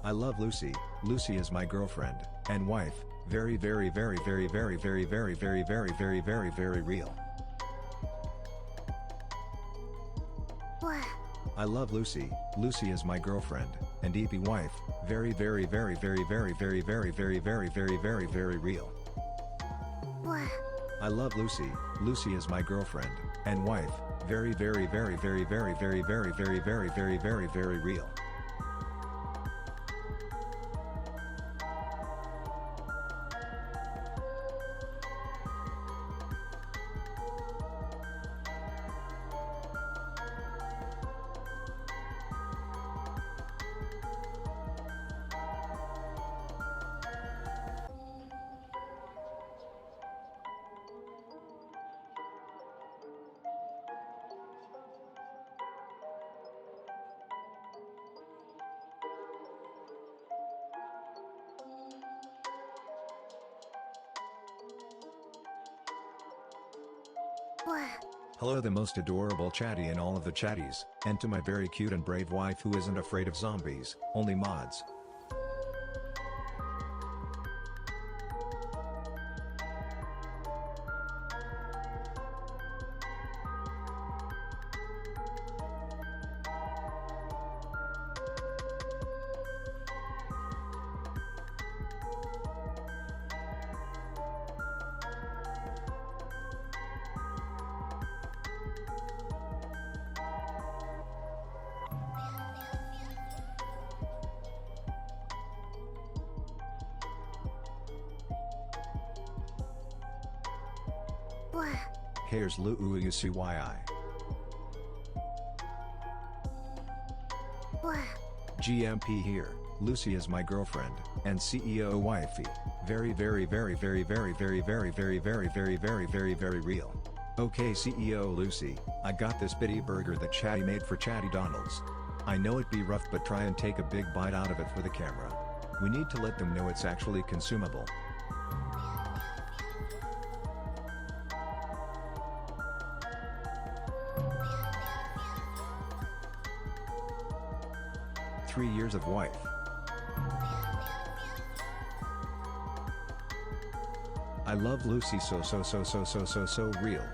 I love Lucy. Lucy is my girlfriend and wife. Very, very, very, very, very, very, very, very, very, very, very, very real. I love Lucy. Lucy is my girlfriend and EP wife. Very, very, very, very, very, very, very, very, very, very, very, very real. I love Lucy. Lucy is my girlfriend and wife. Very, very, very, very, very, very, very, very, very, very, very, very real. Hello, the most adorable chatty in all of the chatties, and to my very cute and brave wife who isn't afraid of zombies, only mods. Here's Luuuucyi. GMP here. Lucy is my girlfriend and CEO wifey. Very, very, very, very, very, very, very, very, very, very, very, very, very real. Okay, CEO Lucy, I got this bitty burger that Chatty made for Chatty Donald's. I know it be rough, but try and take a big bite out of it for the camera. We need to let them know it's actually consumable. Three years of wife. I love Lucy so real.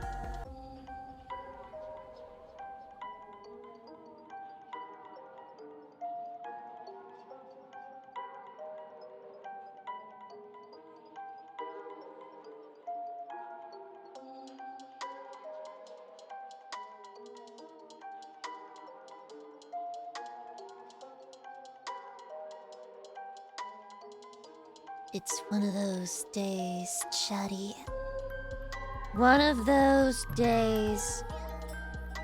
It's one of those days, Chatty. One of those days.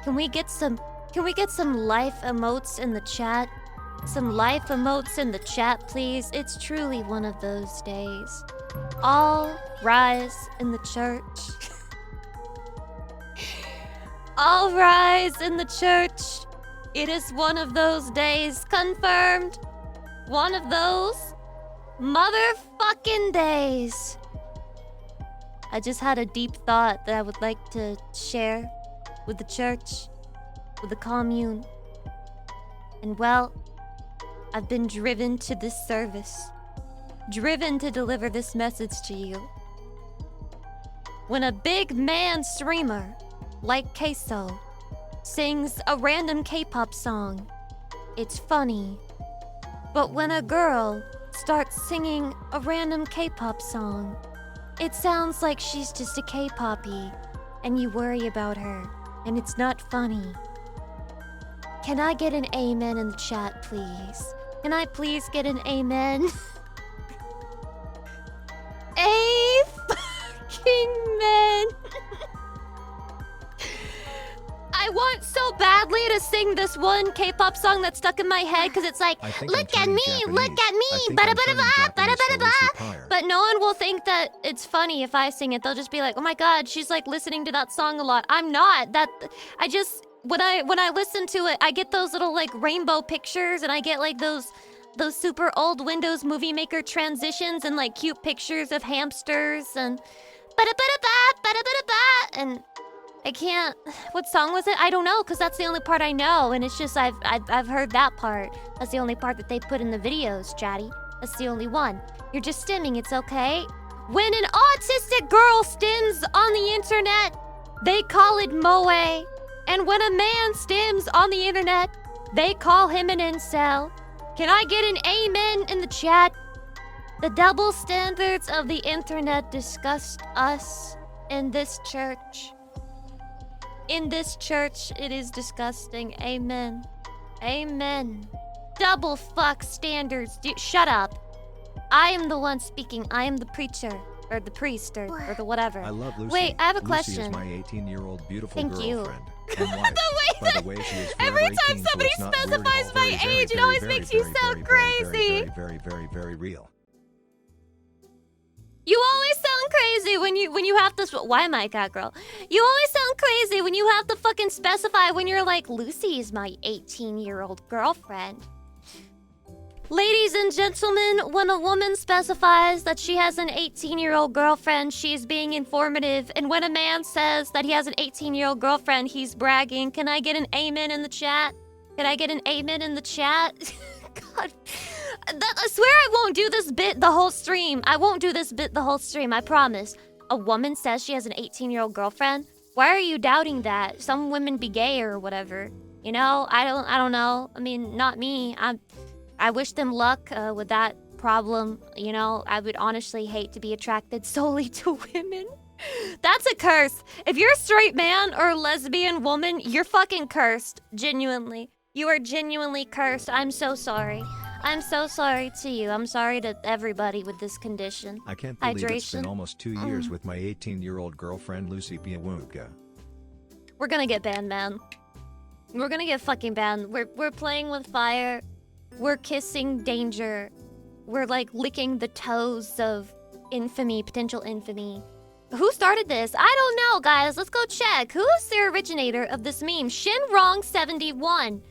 Can we get some life emotes in the chat? Some life emotes in the chat, please. It's truly one of those days. All rise in the church. All rise in the church. It is one of those days. Confirmed. One of those motherfucking days. I just had a deep thought that I would like to share with the church, with the commune. And well, I've been driven to this service, driven to deliver this message to you. When a big man streamer like Queso sings a random K-pop song, it's funny. But when a girl starts singing a random K-pop song, it sounds like she's just a K-poppy, and you worry about her, and it's not funny. Can I get an amen in the chat, please? Can I please get an amen? Amen. I want so badly to sing this one K-pop song that's stuck in my head because it's like, look at me, ba-da-ba-da-ba. But no one will think that it's funny if I sing it. They'll just be like, oh my god, she's like listening to that song a lot. I'm not. When I listen to it, I get those little like rainbow pictures, and I get like those super old Windows Movie Maker transitions and like cute pictures of hamsters and ba-da-ba-da-ba, ba-da-ba-da-ba, and I can't. What song was it? I don't know, because that's the only part I know, and it's just I've heard that part. That's the only part that they put in the videos, Chatty. That's the only one. You're just stimming, it's okay. When an autistic girl stims on the internet, they call it moe. And when a man stims on the internet, they call him an incel. Can I get an amen in the chat? The double standards of the internet disgust us in this church. In this church, it is disgusting. Amen. Amen. Double fuck standards. Shut up. I am the one speaking. I am the preacher. Or the priest, or the whatever. I love Lucy. Wait, I have a Lucy question. Is my 18-year-old beautiful Thank you. girlfriend and wife. By the way, she is Every forever time 18, somebody so it's not weird at specifies all. my Very, age, it very, always very, makes you very, sound very, crazy. very real. You always sound crazy when you have to. Why am I a cat girl? You always sound crazy when you have to fucking specify when you're like, Lucy is my 18-year-old girlfriend. Ladies and gentlemen, when a woman specifies that she has an 18-year-old girlfriend, she's being informative. And when a man says that he has an 18-year-old girlfriend, he's bragging. Can I get an amen in the chat? Can I get an amen in the chat? God. I swear I won't do this bit the whole stream. I won't do this bit the whole stream, I promise. A woman says she has an 18-year-old girlfriend? Why are you doubting that? Some women be gay or whatever. You know, I don't know. I mean, not me. I wish them luck with that problem. You know, I would honestly hate to be attracted solely to women. That's a curse. If you're a straight man or a lesbian woman, you're fucking cursed. Genuinely. You are genuinely cursed. I'm so sorry. I'm so sorry to you. I'm sorry to everybody with this condition. I can't believe it's been almost 2 years with my 18-year-old girlfriend Lucy Piawuka. We're gonna get banned, man. We're gonna get fucking banned. We're playing with fire. We're kissing danger. We're like licking the toes of infamy, potential infamy. Who started this? I don't know, guys. Let's go check. Who is the originator of this meme? Shinwrong71.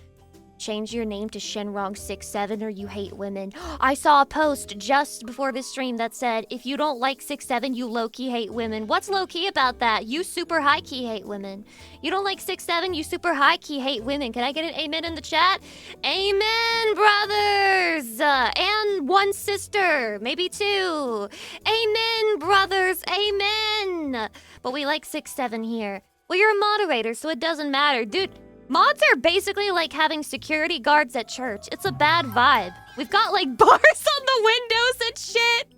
Change your name to Shenwrong67 or you hate women. I saw a post just before this stream that said, if you don't like 6'7", you low-key hate women. What's low-key about that? You super high-key hate women. You don't like 6'7", you super high-key hate women. Can I get an amen in the chat? Amen, brothers! And one sister, maybe two. Amen, brothers, amen! But we like 6'7" here. Well, you're a moderator, so it doesn't matter. Dude, mods are basically like having security guards at church. It's a bad vibe. We've got like bars on the windows and shit.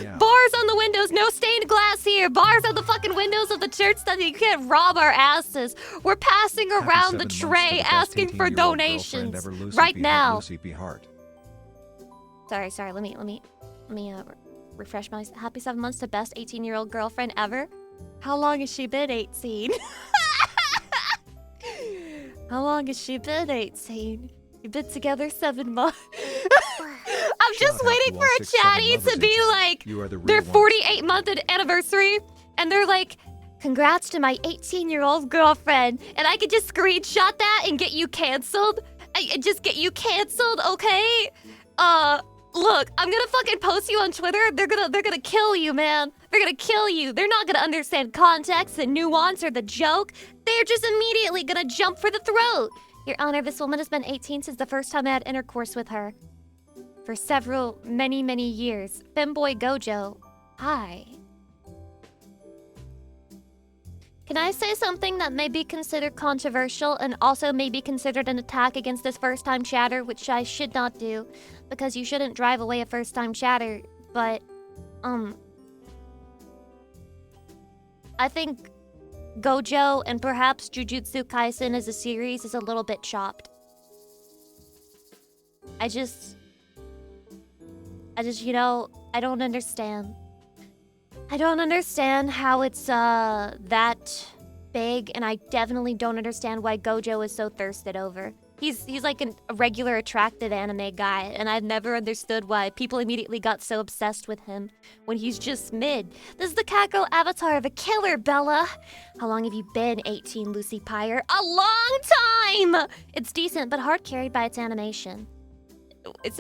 Yeah. Bars on the windows, no stained glass here. Bars on the fucking windows of the church that you can't rob our asses. We're passing around the tray asking for donations right now. Sorry. Let me refresh my happy 7 months to best 18-year-old girlfriend ever. How long has she been 18? How long has she been 18? You've been together 7 months. I'm just waiting for a chatty to be like, their 48-month anniversary, and they're like, congrats to my 18-year-old girlfriend. And I could just screenshot that and get you canceled. Just get you canceled, okay? Look, I'm gonna fucking post you on Twitter. They're gonna kill you, man. They're gonna kill you. They're not gonna understand context, the nuance, or the joke. They're just immediately gonna jump for the throat. Your Honor, this woman has been 18 since the first time I had intercourse with her. For several, many years. Femboy Gojo. Hi. Can I say something that may be considered controversial and also may be considered an attack against this first-time chatter, which I should not do, because you shouldn't drive away a first-time chatter, but, I think Gojo and perhaps Jujutsu Kaisen as a series is a little bit chopped. I just, you know, I don't understand. I don't understand how it's, that big, and I definitely don't understand why Gojo is so thirsted over. He's like a regular attractive anime guy, and I've never understood why people immediately got so obsessed with him when he's just mid. This is the cat girl avatar of a killer, Bella. How long have you been 18, Lucy Pyre? A long time! It's decent, but hard carried by its animation.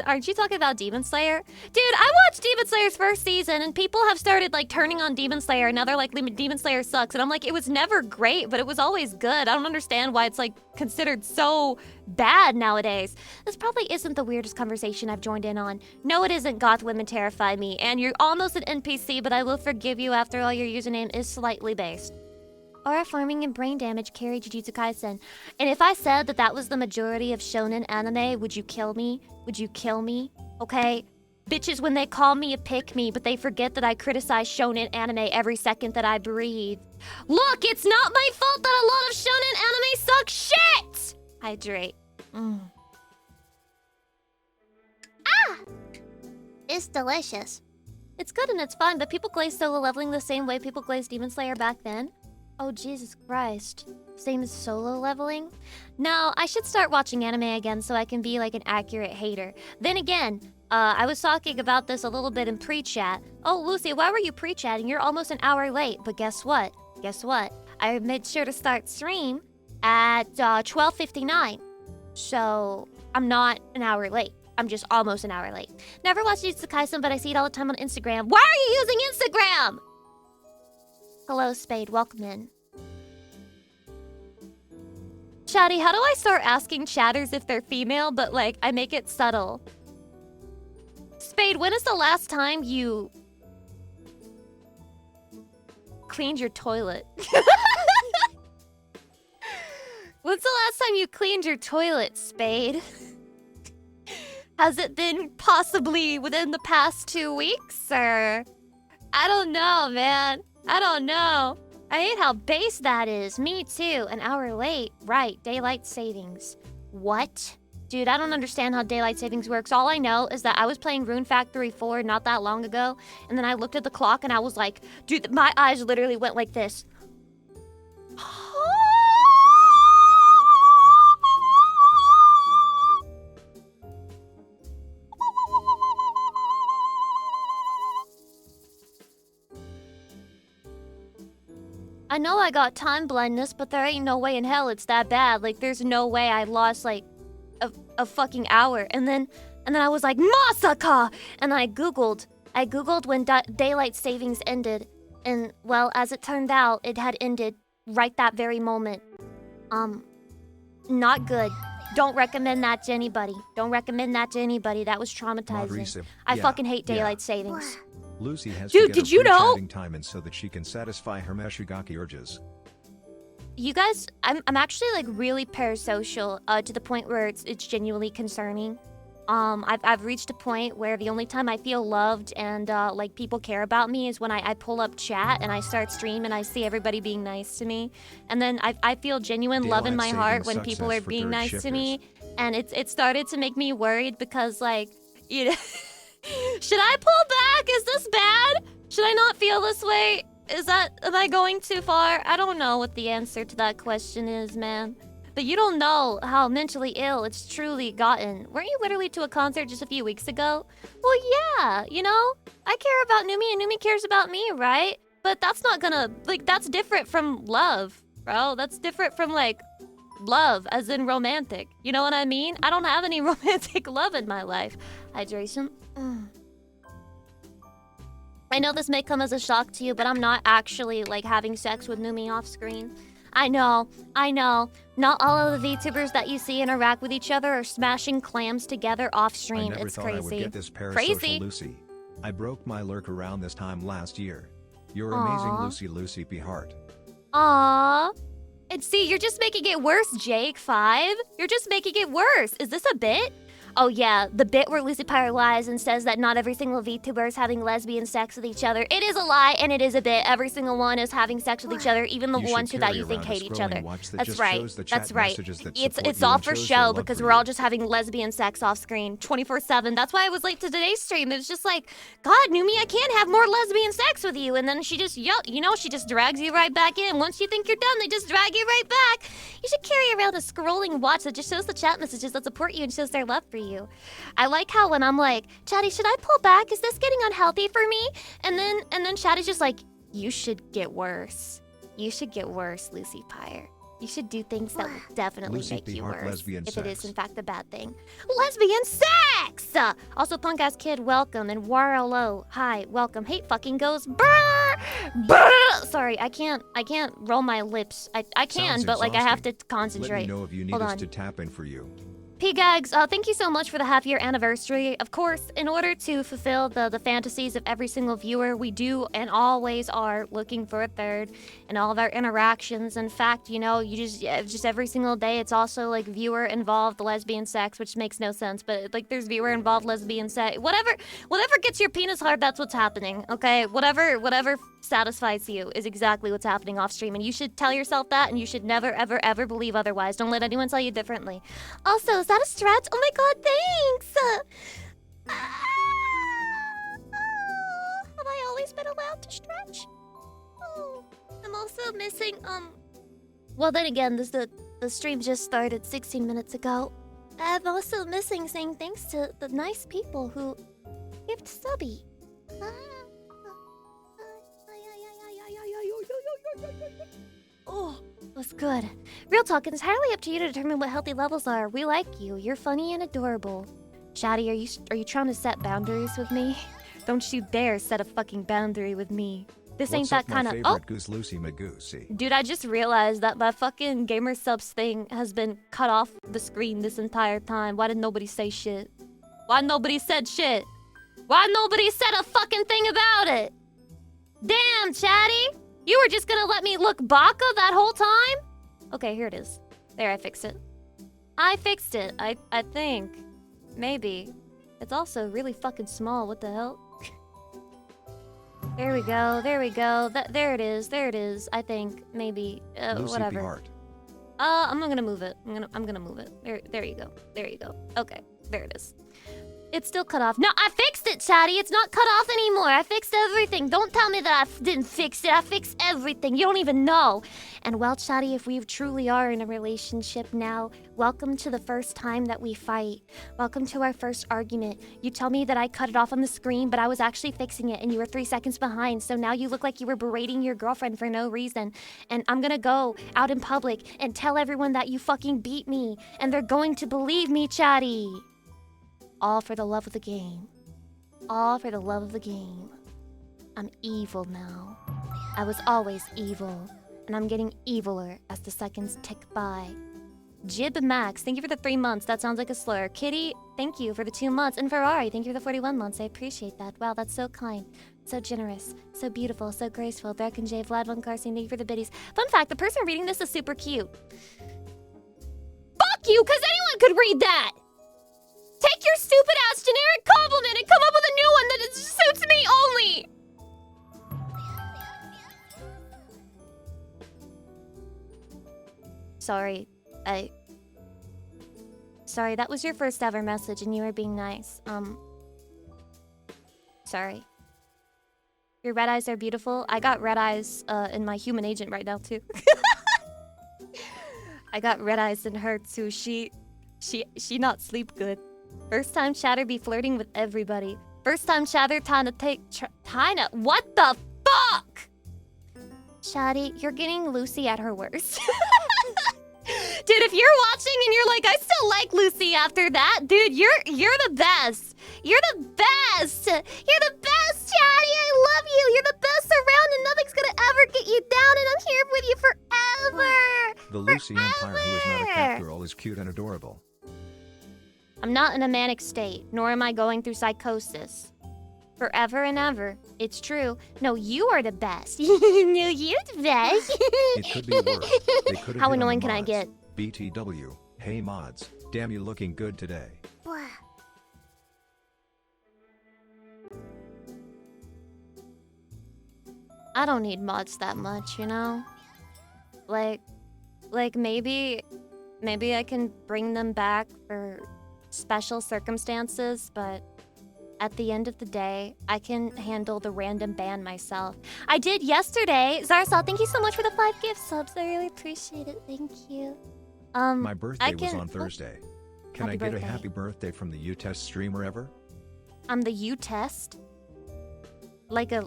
Aren't you talking about Demon Slayer? Dude, I watched Demon Slayer's first season and people have started like turning on Demon Slayer and now they're like, Demon Slayer sucks. And I'm like, it was never great, but it was always good. I don't understand why it's like considered so bad nowadays. This probably isn't the weirdest conversation I've joined in on. No, it isn't. Goth women terrify me. And you're almost an NPC, but I will forgive you after all. Your username is slightly based. Aura farming and brain damage carry Jujutsu Kaisen. And if I said that that was the majority of shonen anime, would you kill me? Would you kill me? Okay? Bitches, when they call me a pick-me, but they forget that I criticize shonen anime every second that I breathe. Look, it's not my fault that a lot of shonen anime suck shit! Hydrate. Ah! It's delicious. It's good and it's fun, but people glaze solo leveling the same way people glazed Demon Slayer back then. Oh, Jesus Christ. Same as solo leveling? No, I should start watching anime again so I can be like an accurate hater. Then again, I was talking about this a little bit in pre-chat. Oh, Lucy, why were you pre-chatting? You're almost an hour late. But guess what? Guess what? I made sure to start stream at 12:59. So I'm not an hour late. I'm just almost an hour late. Never watched Jujutsu Kaisen, but I see it all the time on Instagram. Why are you using Instagram? Hello, Spade. Welcome in. Chatty, how do I start asking chatters if they're female, but like I make it subtle? Spade, when is the last time you cleaned your toilet? When's the last time you cleaned your toilet, Spade? Has it been possibly within the past 2 weeks, or? I don't know, man. I don't know. I hate how base that is. Me too. An hour late. Right. Daylight savings. What? Dude, I don't understand how daylight savings works. All I know is that I was playing Rune Factory 4 not that long ago, and then I looked at the clock and I was like, dude, my eyes literally went like this. I know I got time blindness, but there ain't no way in hell it's that bad. Like, there's no way I lost, like, a fucking hour. And then I was like, Masaka! And I Googled when daylight savings ended. And, well, as it turned out, it had ended right that very moment. Not good. Don't recommend that to anybody. Don't recommend that to anybody. That was traumatizing. I fucking hate daylight savings. Lucy has Dude, to get did you know? time in so that she can satisfy her Meshigaki urges. You guys, I'm actually like really parasocial to the point where it's genuinely concerning. I've reached a point where the only time I feel loved and like people care about me is when I pull up chat and I start stream and I see everybody being nice to me. And then I feel genuine love in my heart when people are being nice to me. And it started to make me worried because, like, you know, should I pull back? Is this bad? Should I not feel this way? Am I going too far? I don't know what the answer to that question is, man. But you don't know how mentally ill it's truly gotten. Weren't you literally to a concert just a few weeks ago? Well, yeah, you know? I care about Numi and Numi cares about me, right? But that's not gonna, like, that's different from love, bro. That's different from, like, love, as in romantic. You know what I mean? I don't have any romantic love in my life. Hydration. I know this may come as a shock to you, but I'm not actually, like, having sex with Numi off screen. I know. Not all of the VTubers that you see interact with each other are smashing clams together off stream. It's crazy. I would get this parasocial Lucy. I broke my lurk around this time last year. You're amazing, Lucy P. Heart. Aww. And see, you're just making it worse, Jake5. You're just making it worse. Is this a bit? Oh yeah, the bit where Lucy Pyre lies and says that not every single VTuber is having lesbian sex with each other. It is a lie and it is a bit. Every single one is having sex with each other, even the ones that you think hate each other. That's right. That's right. It's all for show because we're all just having lesbian sex off screen 24/7. That's why I was late to today's stream. It's just like, God, Numi, I can't have more lesbian sex with you. And then she just, she just drags you right back in. Once you think you're done, they just drag you right back. You should carry around a scrolling watch that just shows the chat messages that support you and shows their love for you. I like how when I'm like, Chatty, should I pull back? Is this getting unhealthy for me? And then Chatty's just like, you should get worse. You should get worse, Lucy Pyre. You should do things that will definitely Lucy make P. you Hart worse. lesbian If it is, sex. in fact, a bad thing. Lesbian sex! Also, Punk Ass Kid, welcome. And Warlo, hi, welcome. Hate fucking goes brr, brr. Sorry, I can't roll my lips. I can, Sounds but like I have to exhausting. concentrate. Let me know if you need Hold us on. to tap in for you. P-Gags, thank you so much for the half-year anniversary. Of course, in order to fulfill the fantasies of every single viewer, we do and always are looking for a third in all of our interactions. In fact, you know, you just every single day, it's also like viewer-involved lesbian sex, which makes no sense, but like there's viewer-involved lesbian sex. Whatever gets your penis hard, that's what's happening, okay? Whatever satisfies you is exactly what's happening off stream, and you should tell yourself that, and you should never, ever, ever believe otherwise. Don't let anyone tell you differently. Also, is that a stretch? Oh my god, thanks! Have I always been allowed to stretch? Oh, I'm also missing, Well, then again, the stream just started 16 minutes ago. I'm also missing saying thanks to the nice people who gift subby. Oh, that's good. Real talk, it's entirely up to you to determine what healthy levels are. We like you. You're funny and adorable. Shaddy, are you trying to set boundaries with me? Don't you dare set a fucking boundary with me. This ain't that kind of. Oh, Goose Lucy Magoosey. dude, I just realized that my fucking gamer subs thing has been cut off the screen this entire time. Why did nobody say shit? Why nobody said shit? Why nobody said a fucking thing about it? Damn, Chatty! You were just gonna let me look baka that whole time? Okay, here it is. There, I fixed it. I fixed it, I think. Maybe. It's also really fucking small, what the hell? There we go, there we go. There it is, I think. Maybe, Lucy whatever. P. Hart. I'm gonna move it. I'm gonna move it. There you go. There you go. Okay, there it is. It's still cut off. No, I fixed it, Chatty. It's not cut off anymore. I fixed everything. Don't tell me that I didn't fix it. I fixed everything. You don't even know. And well, Chatty, if we truly are in a relationship now, welcome to the first time that we fight. Welcome to our first argument. You tell me that I cut it off on the screen, but I was actually fixing it and you were 3 seconds behind. So now you look like you were berating your girlfriend for no reason. And I'm gonna go out in public and tell everyone that you fucking beat me. And they're going to believe me, Chatty. All for the love of the game. All for the love of the game. I'm evil now. I was always evil, and I'm getting eviler as the seconds tick by. Jib Max, thank you for the 3 months. That sounds like a slur. Kitty, thank you for the 2 months. And Ferrari, thank you for the 41 months. I appreciate that. Wow, that's so kind. So generous. So beautiful. So graceful. Beck and J, Vlad Von Carson, thank you for the biddies. Fun fact, the person reading this is super cute. Fuck you, because anyone could read that! Take your stupid-ass generic compliment and come up with a new one that suits me only! Sorry, that was your first ever message and you were being nice. Sorry. Your red eyes are beautiful. I got red eyes in my human agent right now, too. I got red eyes in her, too. She not sleep good. First time chatter be flirting with everybody. First time chatter trying to what the fuck? Chatty, you're getting Lucy at her worst. Dude, if you're watching and you're like, I still like Lucy after that, dude, you're the best. You're the best. You're the best, Chatty. I love you. You're the best around and nothing's gonna ever get you down and I'm here with you forever. The Lucy Empire who is not a cat girl is cute and adorable. I'm not in a manic state, nor am I going through psychosis. Forever and ever. It's true. No, you are the best. No, you're the best. It could be worse. They could have How hit on annoying the can I mods. get? BTW. Hey mods. Damn, you looking good today. I don't need mods that much, you know? Like maybe I can bring them back for special circumstances, but at the end of the day, I can handle the random ban myself. I did yesterday. Zarsal, thank you so much for the 5 gift subs. I really appreciate it. Thank you. My birthday was on Thursday. Can Happy I get birthday. a happy birthday from the U-Test streamer ever? The U-test? Like a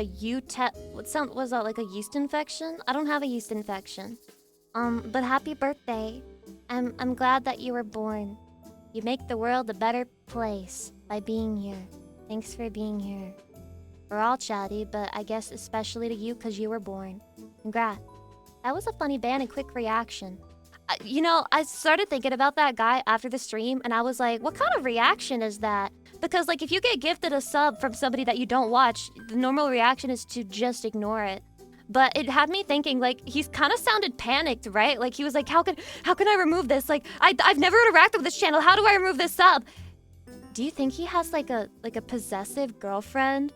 U-test? Was that like a yeast infection? I don't have a yeast infection. But happy birthday. I'm glad that you were born. You make the world a better place by being here. Thanks for being here. We're all chatty, but I guess especially to you because you were born. Congrats. That was a funny ban and quick reaction. You know, I started thinking about that guy after the stream, and I was like, what kind of reaction is that? Because, like, if you get gifted a sub from somebody that you don't watch, the normal reaction is to just ignore it. But it had me thinking, like, he's kind of sounded panicked, right? Like, he was like, how can I remove this? Like, I've never interacted with this channel. How do I remove this sub? Do you think he has, like a possessive girlfriend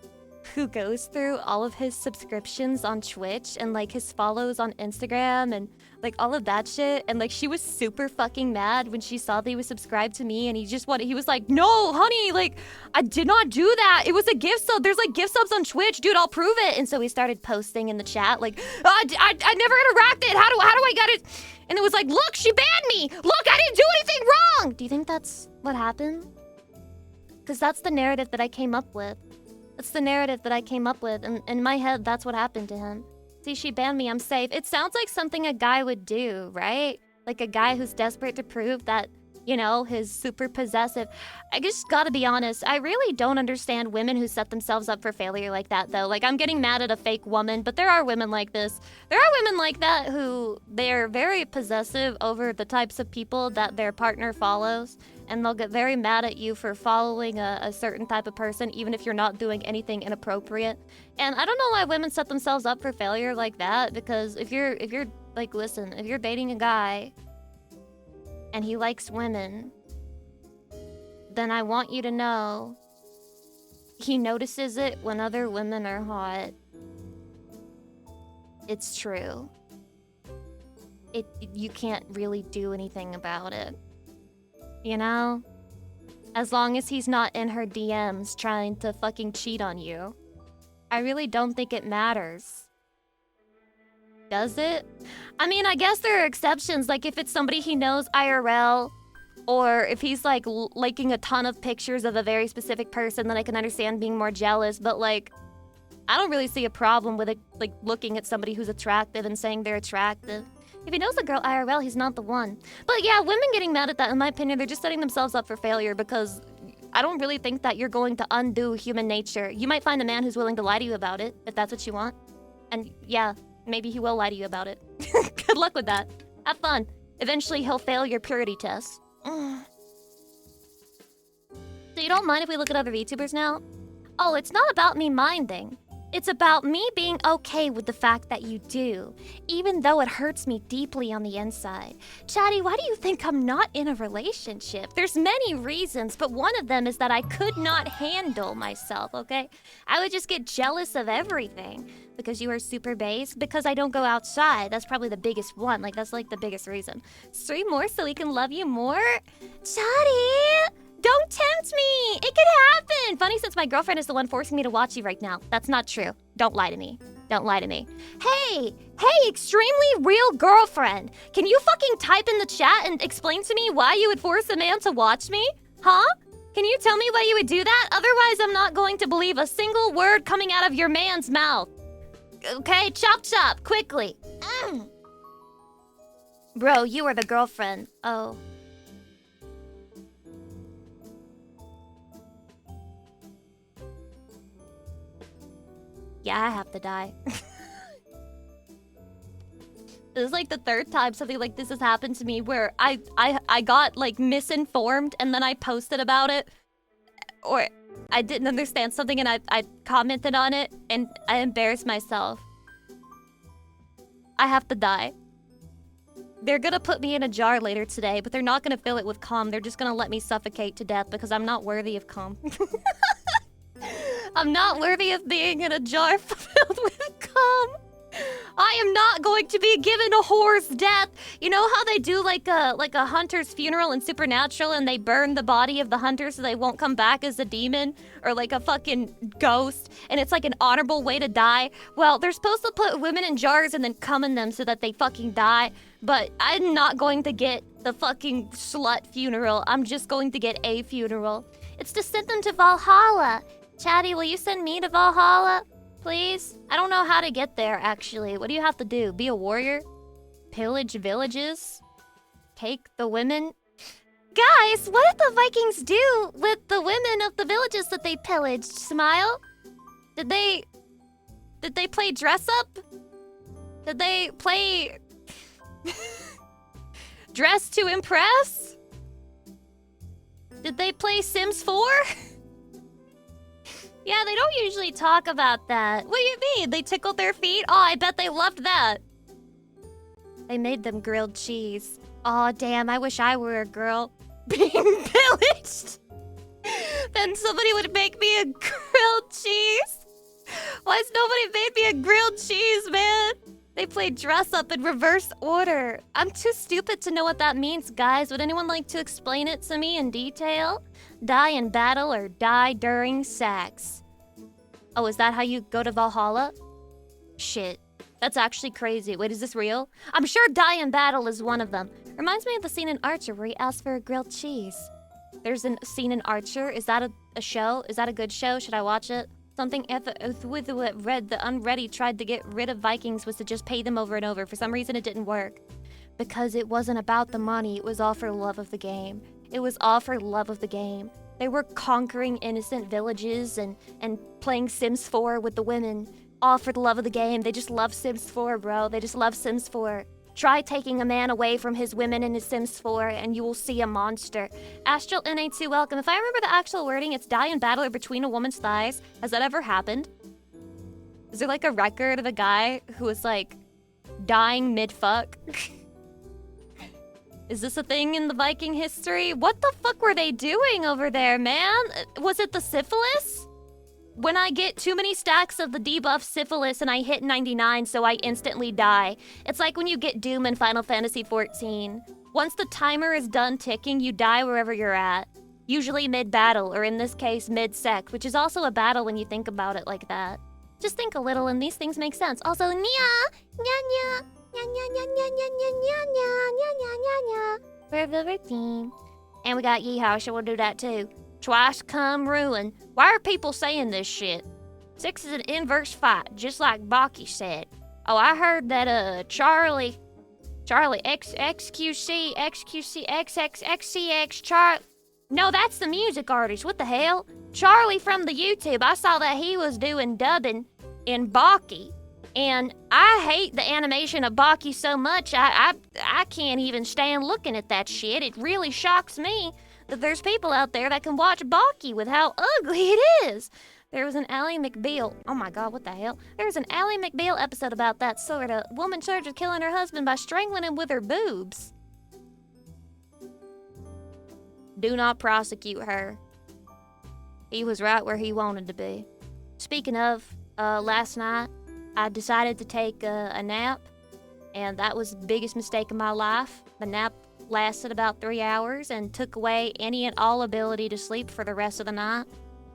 who goes through all of his subscriptions on Twitch and, like, his follows on Instagram and, like, all of that shit? And, like, she was super fucking mad when she saw that he was subscribed to me, and he was like, no, honey, like, I did not do that. It was a gift sub. There's, like, gift subs on Twitch. Dude, I'll prove it. And so he started posting in the chat, like, I never interacted. How do I get it? And it was like, look, she banned me. Look, I didn't do anything wrong. Do you think that's what happened? Because that's the narrative that I came up with. That's the narrative that I came up with. And in my head, that's what happened to him. See, she banned me, I'm safe. It sounds like something a guy would do, right? Like a guy who's desperate to prove that, you know, he's super possessive. I just gotta be honest, I really don't understand women who set themselves up for failure like that, though. Like, I'm getting mad at a fake woman, but there are women like this. There are women like that who, they're very possessive over the types of people that their partner follows. And they'll get very mad at you for following a certain type of person, even if you're not doing anything inappropriate. And I don't know why women set themselves up for failure like that, because if you're like, listen, if you're dating a guy and he likes women, then I want you to know he notices it when other women are hot. It's true. You can't really do anything about it. You know? As long as he's not in her DMs trying to fucking cheat on you. I really don't think it matters. Does it? I mean, I guess there are exceptions, like if it's somebody he knows IRL, or if he's like liking a ton of pictures of a very specific person, then I can understand being more jealous, but like, I don't really see a problem with it, like looking at somebody who's attractive and saying they're attractive. If he knows the girl IRL, he's not the one. But yeah, women getting mad at that, in my opinion, they're just setting themselves up for failure, because I don't really think that you're going to undo human nature. You might find a man who's willing to lie to you about it, if that's what you want. And yeah, maybe he will lie to you about it. Good luck with that. Have fun. Eventually, he'll fail your purity test. So you don't mind if we look at other VTubers now? Oh, it's not about me minding. It's about me being okay with the fact that you do, even though it hurts me deeply on the inside. Chatty, why do you think I'm not in a relationship? There's many reasons, but one of them is that I could not handle myself, okay? I would just get jealous of everything. Because you are super base, because I don't go outside. That's probably the biggest one. Like, that's like the biggest reason. 3 more so we can love you more? Chatty! Don't tempt me! It could happen! Funny, since my girlfriend is the one forcing me to watch you right now. That's not true. Don't lie to me. Don't lie to me. Hey, extremely real girlfriend. Can you fucking type in the chat and explain to me why you would force a man to watch me? Huh? Can you tell me why you would do that? Otherwise, I'm not going to believe a single word coming out of your man's mouth. Okay, chop, quickly. Bro, you are the girlfriend. Oh. Yeah, I have to die. This is like the 3rd time something like this has happened to me, where I got like misinformed and then I posted about it, or I didn't understand something and I commented on it and I embarrassed myself. I have to die. They're gonna put me in a jar later today, but they're not gonna fill it with cum. They're just gonna let me suffocate to death because I'm not worthy of cum. I'm not worthy of being in a jar filled with cum. I am not going to be given a whore's death. You know how they do like a hunter's funeral in Supernatural, and they burn the body of the hunter so they won't come back as a demon or like a fucking ghost, and it's like an honorable way to die? Well, they're supposed to put women in jars and then cum in them so that they fucking die, but I'm not going to get the fucking slut funeral. I'm just going to get a funeral. It's to send them to Valhalla. Chatty, will you send me to Valhalla? Please? I don't know how to get there, actually. What do you have to do? Be a warrior? pillage villages, take the women. Guys, what did the Vikings do with the women of the villages that they pillaged? Smile? Did they play dress up? Did they play dress to impress? Did they play Sims 4? Yeah, they don't usually talk about that. What do you mean? They tickled their feet? Oh, I bet they loved that. They made them grilled cheese. Oh, damn, I wish I were a girl being pillaged. Then somebody would make me a grilled cheese. Why has nobody made me a grilled cheese, man? They played dress up in reverse order. I'm too stupid to know what that means, guys. Would anyone like to explain it to me in detail? Die in battle or die during sex? Oh, is that how you go to Valhalla? Shit. That's actually crazy. Wait, is this real? I'm sure die in battle is one of them. Reminds me of the scene in Archer where he asked for a grilled cheese. There's a scene in Archer. Is that a show? Is that a good show? Should I watch it? Something with what Red the Unready tried to get rid of Vikings was to just pay them over and over. For some reason, it didn't work. Because it wasn't about the money. It was all for love of the game. It was all for love of the game. They were conquering innocent villages and playing Sims 4 with the women. All for the love of the game. They just love Sims 4, bro. They just love Sims 4. Try taking a man away from his women in his Sims 4 and you will see a monster. Astral NA2, welcome. If I remember the actual wording, it's die in battle or between a woman's thighs. Has that ever happened? Is there like a record of a guy who was like dying mid-fuck? Is this a thing in the Viking history? What the fuck were they doing over there, man? Was it the syphilis? When I get too many stacks of the debuff syphilis and I hit 99, so I instantly die. It's like when you get Doom in Final Fantasy XIV. Once the timer is done ticking, you die wherever you're at. Usually mid-battle, or in this case, mid-sec, which is also a battle when you think about it like that. Just think a little and these things make sense. Also, nya, nya, nya, nya, nya, nya, nya, nya, nya, nya, nya, nya, nya, nya. For the team. And we got Yeehaw, so we'll do that too. Twice come ruin. Why are people saying this shit? 6 is an inverse fight, just like Baki said. Oh, I heard that Charlie XQC, Charlie. No, that's the music artist. What the hell? Charlie from the YouTube. I saw that he was doing dubbing in Baki. And I hate the animation of Baki so much, I can't even stand looking at that shit. It really shocks me that there's people out there that can watch Baki with how ugly it is. There was an Ally McBeal. Oh my god, what the hell? There was an Ally McBeal episode about that sort of woman charged with killing her husband by strangling him with her boobs. Do not prosecute her. He was right where he wanted to be. Speaking of, last night, I decided to take a nap, and that was the biggest mistake of my life. The nap lasted about 3 hours and took away any and all ability to sleep for the rest of the night.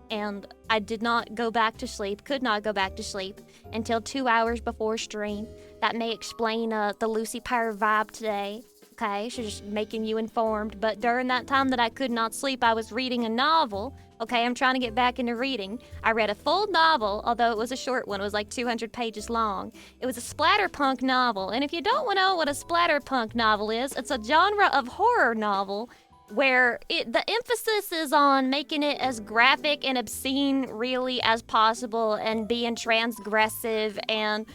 And I did not go back to sleep, could not go back to sleep until 2 hours before stream. That may explain the Lucy Pyre vibe today. Okay, she's just making you informed. But during that time that I could not sleep, I was reading a novel. Okay, I'm trying to get back into reading. I read a full novel, although it was a short one. It was like 200 pages long. It was a splatterpunk novel. And if you don't know what a splatterpunk novel is, it's a genre of horror novel where the emphasis is on making it as graphic and obscene really as possible and being transgressive and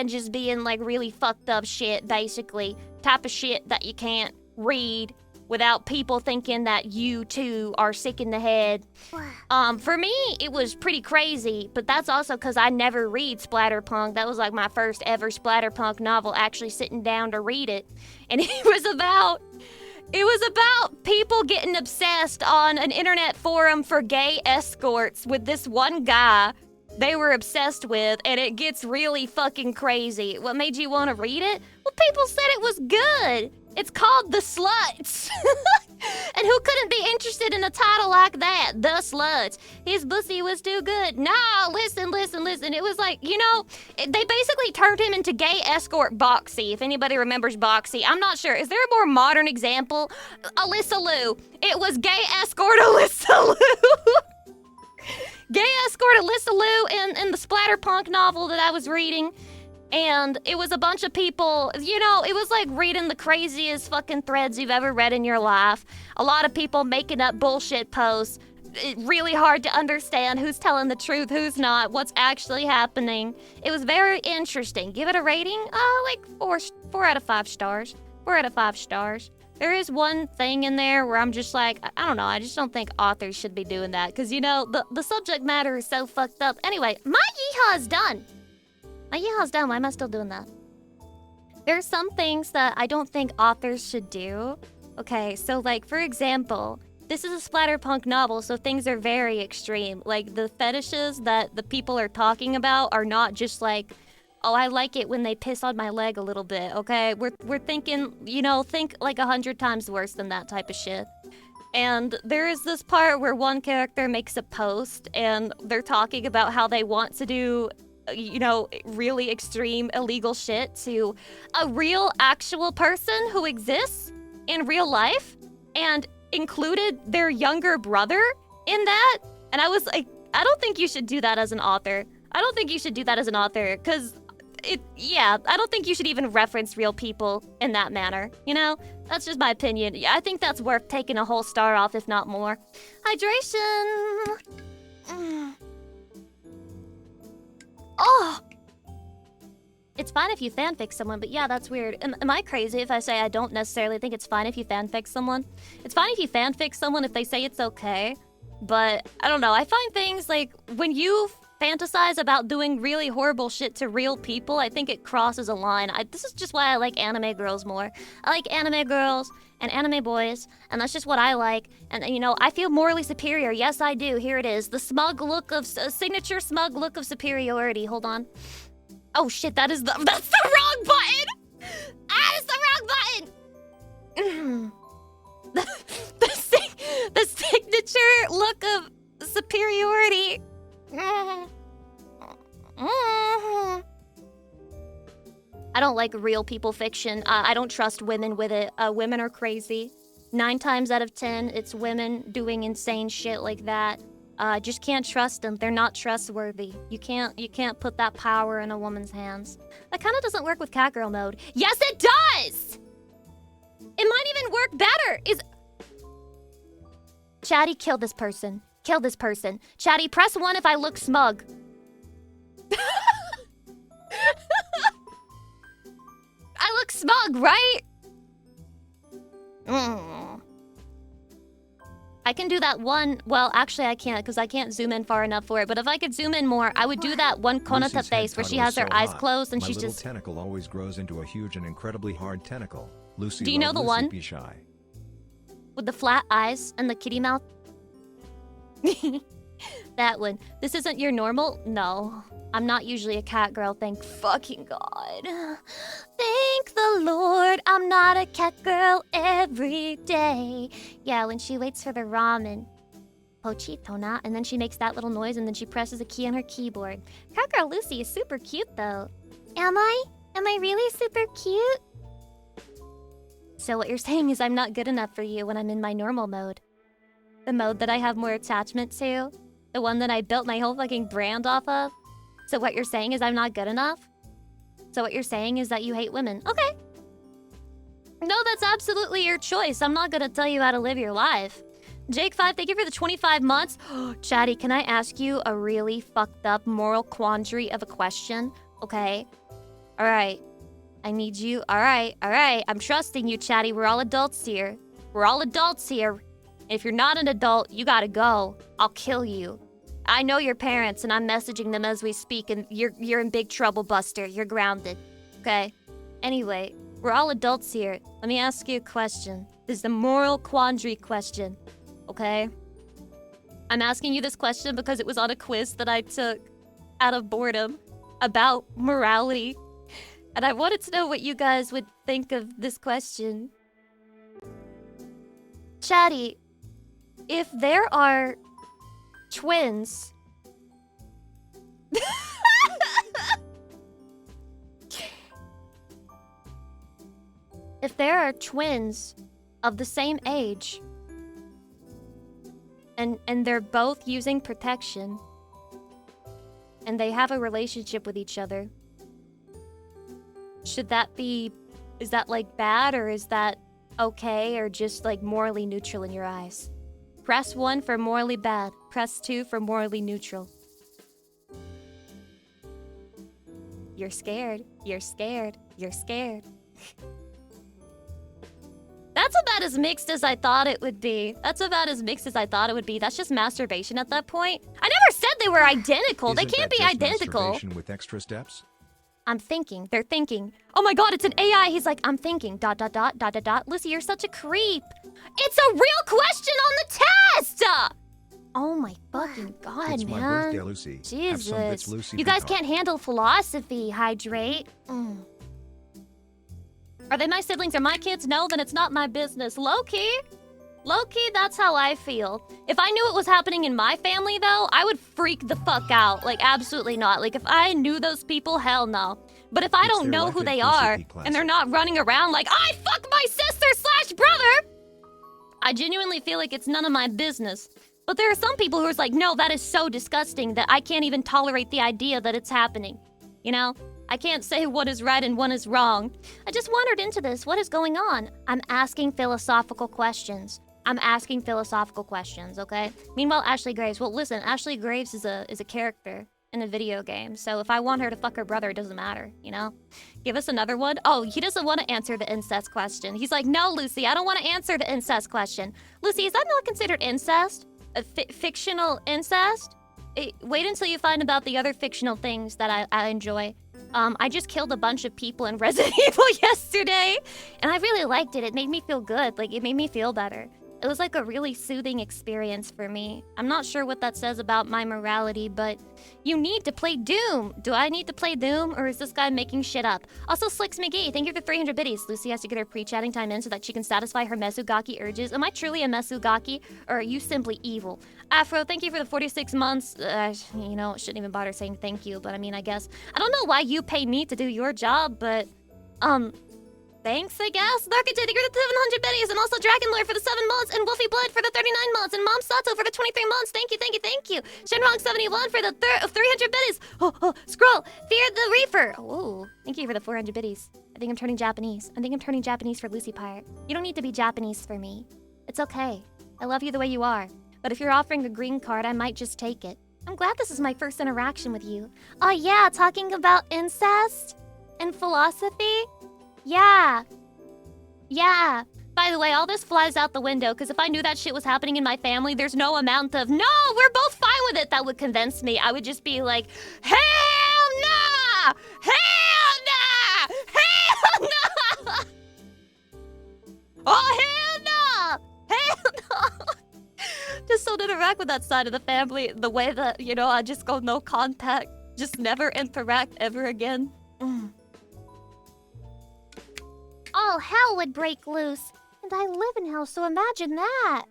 just being like really fucked up shit, basically. Type of shit that you can't read without people thinking that you too are sick in the head. For me, it was pretty crazy, but that's also because I never read splatterpunk. That was like my first ever splatterpunk novel, actually sitting down to read it. And it was about people getting obsessed on an internet forum for gay escorts with this one guy they were obsessed with, and it gets really fucking crazy. What made you want to read it? Well, people said it was good. It's called The Sluts. And who couldn't be interested in a title like that? The Sluts. His pussy was too good. No, listen. It was like, they basically turned him into gay escort Boxy, if anybody remembers Boxy. I'm not sure. Is there a more modern example? Alyssa Lou. It was gay escort Alyssa Lou. Gay escort Alyssa Lou in the splatterpunk novel that I was reading. And it was a bunch of people, you know, it was like reading the craziest fucking threads you've ever read in your life. A lot of people making up bullshit posts. Really hard to understand who's telling the truth, who's not, what's actually happening. It was very interesting. Give it a rating? Like 4 out of 5 stars. 4 out of 5 stars. There is one thing in there where I'm just like, I don't know, I just don't think authors should be doing that. Because, you know, the subject matter is so fucked up. Anyway, my yeehaw is done. My yeehaw's done. Why am I still doing that? There are some things that I don't think authors should do. Okay, so like, for example, this is a splatterpunk novel, so things are very extreme. Like, the fetishes that the people are talking about are not just like, oh, I like it when they piss on my leg a little bit, okay? We're thinking, you know, think like 100 times worse than that type of shit. And there is this part where one character makes a post, and they're talking about how they want to do, you know, really extreme illegal shit to a real actual person who exists in real life, and included their younger brother in that. And I was like, I don't think you should do that as an author. I don't think you should do that as an author, because I don't think you should even reference real people in that manner, you know? That's just my opinion. I think that's worth taking a whole star off, if not more. Hydration. Oh! It's fine if you fanfic someone, but yeah, that's weird. Am I crazy if I say I don't necessarily think it's fine if you fanfic someone? It's fine if you fanfic someone if they say it's okay, but I don't know. I find things like when you fantasize about doing really horrible shit to real people, I think it crosses a line. This is just why I like anime girls more. I like anime girls and anime boys, and that's just what I like. And, you know, I feel morally superior. Yes, I do. Here it is. The smug look of, signature smug look of superiority. Hold on. Oh shit, that's the wrong button! That is the wrong button! the signature look of superiority. I don't like real people fiction. I don't trust women with it. Women are crazy. 9 times out of 10, it's women doing insane shit like that. Just can't trust them. They're not trustworthy. You can't put that power in a woman's hands. That kind of doesn't work with catgirl mode. Yes, it does! It might even work better. Chatty, kill this person. Kill this person. Chatty, press 1 if I look smug. I look smug, right? I can do that one. Well, actually, I can't because I can't zoom in far enough for it. But if I could zoom in more, I would do that one Konata face where she has her eyes closed and she's just. My little tentacle always grows into a huge and incredibly hard tentacle. Lucy, do you know the Lucy, one? Be shy. With the flat eyes and the kitty mouth? That one. This isn't your normal? No. I'm not usually a cat girl, thank fucking God. Thank the Lord, I'm not a cat girl every day. Yeah, when she waits for the ramen. Pochito na, and then she makes that little noise and then she presses a key on her keyboard. Cat girl Lucy is super cute though. Am I? Am I really super cute? So what you're saying is I'm not good enough for you when I'm in my normal mode. The mode that I have more attachment to. The one that I built my whole fucking brand off of. So what you're saying is I'm not good enough? So what you're saying is that you hate women. Okay. No, that's absolutely your choice. I'm not gonna tell you how to live your life. Jake5, thank you for the 25 months. Chatty, can I ask you a really fucked up moral quandary of a question? Okay. Alright. I need you. Alright. I'm trusting you, Chatty. We're all adults here. We're all adults here. If you're not an adult, you gotta go. I'll kill you. I know your parents, and I'm messaging them as we speak, and you're in big trouble, Buster. You're grounded. Okay? Anyway, we're all adults here. Let me ask you a question. This is a moral quandary question. Okay? I'm asking you this question because it was on a quiz that I took out of boredom about morality. And I wanted to know what you guys would think of this question. Chatty, if there are twins... If there are twins of the same age, and they're both using protection, and they have a relationship with each other, Should that be... Is that, like, bad, or is that okay, or just, like, morally neutral in your eyes? Press 1 for morally bad. Press 2 for morally neutral. You're scared. You're scared. You're scared. That's about as mixed as I thought it would be. That's about as mixed as I thought it would be. That's just masturbation at that point. I never said they were identical. They can't be identical. Masturbation with extra steps? I'm thinking. They're thinking. Oh my god, it's an AI. He's like, I'm thinking. ... Lucy, you're such a creep. It's a real question on the test! Oh my fucking god, It's man. my birthday, Lucy. Have some bits, Jesus. Lucy, You guys peacock. can't handle philosophy. Hydrate. Are they my siblings or my kids? No, then it's not my business. Low-key. Low-key, that's how I feel. If I knew it was happening in my family, though, I would freak the fuck out. Like, absolutely not. Like, if I knew those people, hell no. But if I don't know who they are, and they're not running around like, I fuck my sister/brother, I genuinely feel like it's none of my business. But there are some people who are like, no, that is so disgusting that I can't even tolerate the idea that it's happening. You know? I can't say what is right and what is wrong. I just wandered into this. What is going on? I'm asking philosophical questions. I'm asking philosophical questions, okay? Meanwhile, Ashley Graves. Well, listen, Ashley Graves is a character in a video game. So if I want her to fuck her brother, it doesn't matter, you know? Give us another one. Oh, he doesn't want to answer the incest question. He's like, no, Lucy, I don't want to answer the incest question. Lucy, is that not considered incest? A fictional incest? Wait until you find about the other fictional things that I enjoy. I just killed a bunch of people in Resident Evil yesterday, and I really liked it. It made me feel good. Like, it made me feel better. It was like a really soothing experience for me. I'm not sure what that says about my morality, but you need to play Doom. Do I need to play Doom, or is this guy making shit up? Also, Slicks McGee, thank you for 300 biddies. Lucy has to get her pre-chatting time in so that she can satisfy her Mesugaki urges. Am I truly a Mesugaki, or are you simply evil? Afro, thank you for the 46 months. You know, shouldn't even bother saying thank you, but I mean, I guess. I don't know why you pay me to do your job, but, thanks, I guess. Darkite, thank you for the 700 biddies, and also Dragon Lord for the 7 months, and Wolfie Blood for the 39 months, and Mom Sato for the 23 months. Thank you, thank you, thank you. Shenrong71 for the 300 biddies. Scroll. Fear the Reaper. Oh, thank you for the 400 biddies. I think I'm turning Japanese. I think I'm turning Japanese for Lucy Pirate. You don't need to be Japanese for me. It's okay. I love you the way you are. But if you're offering a green card, I might just take it. I'm glad this is my first interaction with you. Oh yeah, talking about incest and philosophy? Yeah. By the way, all this flies out the window, because if I knew that shit was happening in my family, there's no amount of, no, we're both fine with it, that would convince me. I would just be like, hell nah! Hell nah! Hell nah! Oh, hell no! Hell no! Just don't interact with that side of the family the way that, you know, I just go no contact. Just never interact ever again. All hell would break loose. And I live in hell, so imagine that.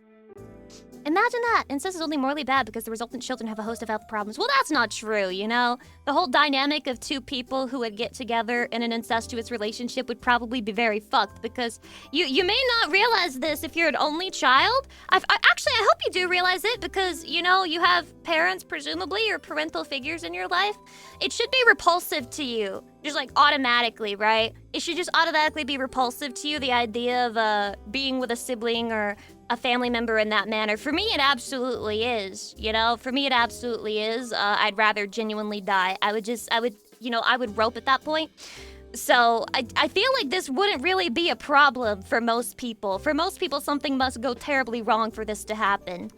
Imagine that. Incest is only morally bad because the resultant children have a host of health problems. Well, that's not true, you know? The whole dynamic of two people who would get together in an incestuous relationship would probably be very fucked, because you may not realize this if you're an only child. Actually, I hope you do realize it, because, you know, you have parents, presumably, or parental figures in your life. It should be repulsive to you. Just, like, automatically, right? It should just automatically be repulsive to you, the idea of being with a sibling or a family member in that manner. For me, it absolutely is, you know? For me, it absolutely is. I'd rather genuinely die. I would rope at that point. So, I feel like this wouldn't really be a problem for most people. For most people, something must go terribly wrong for this to happen.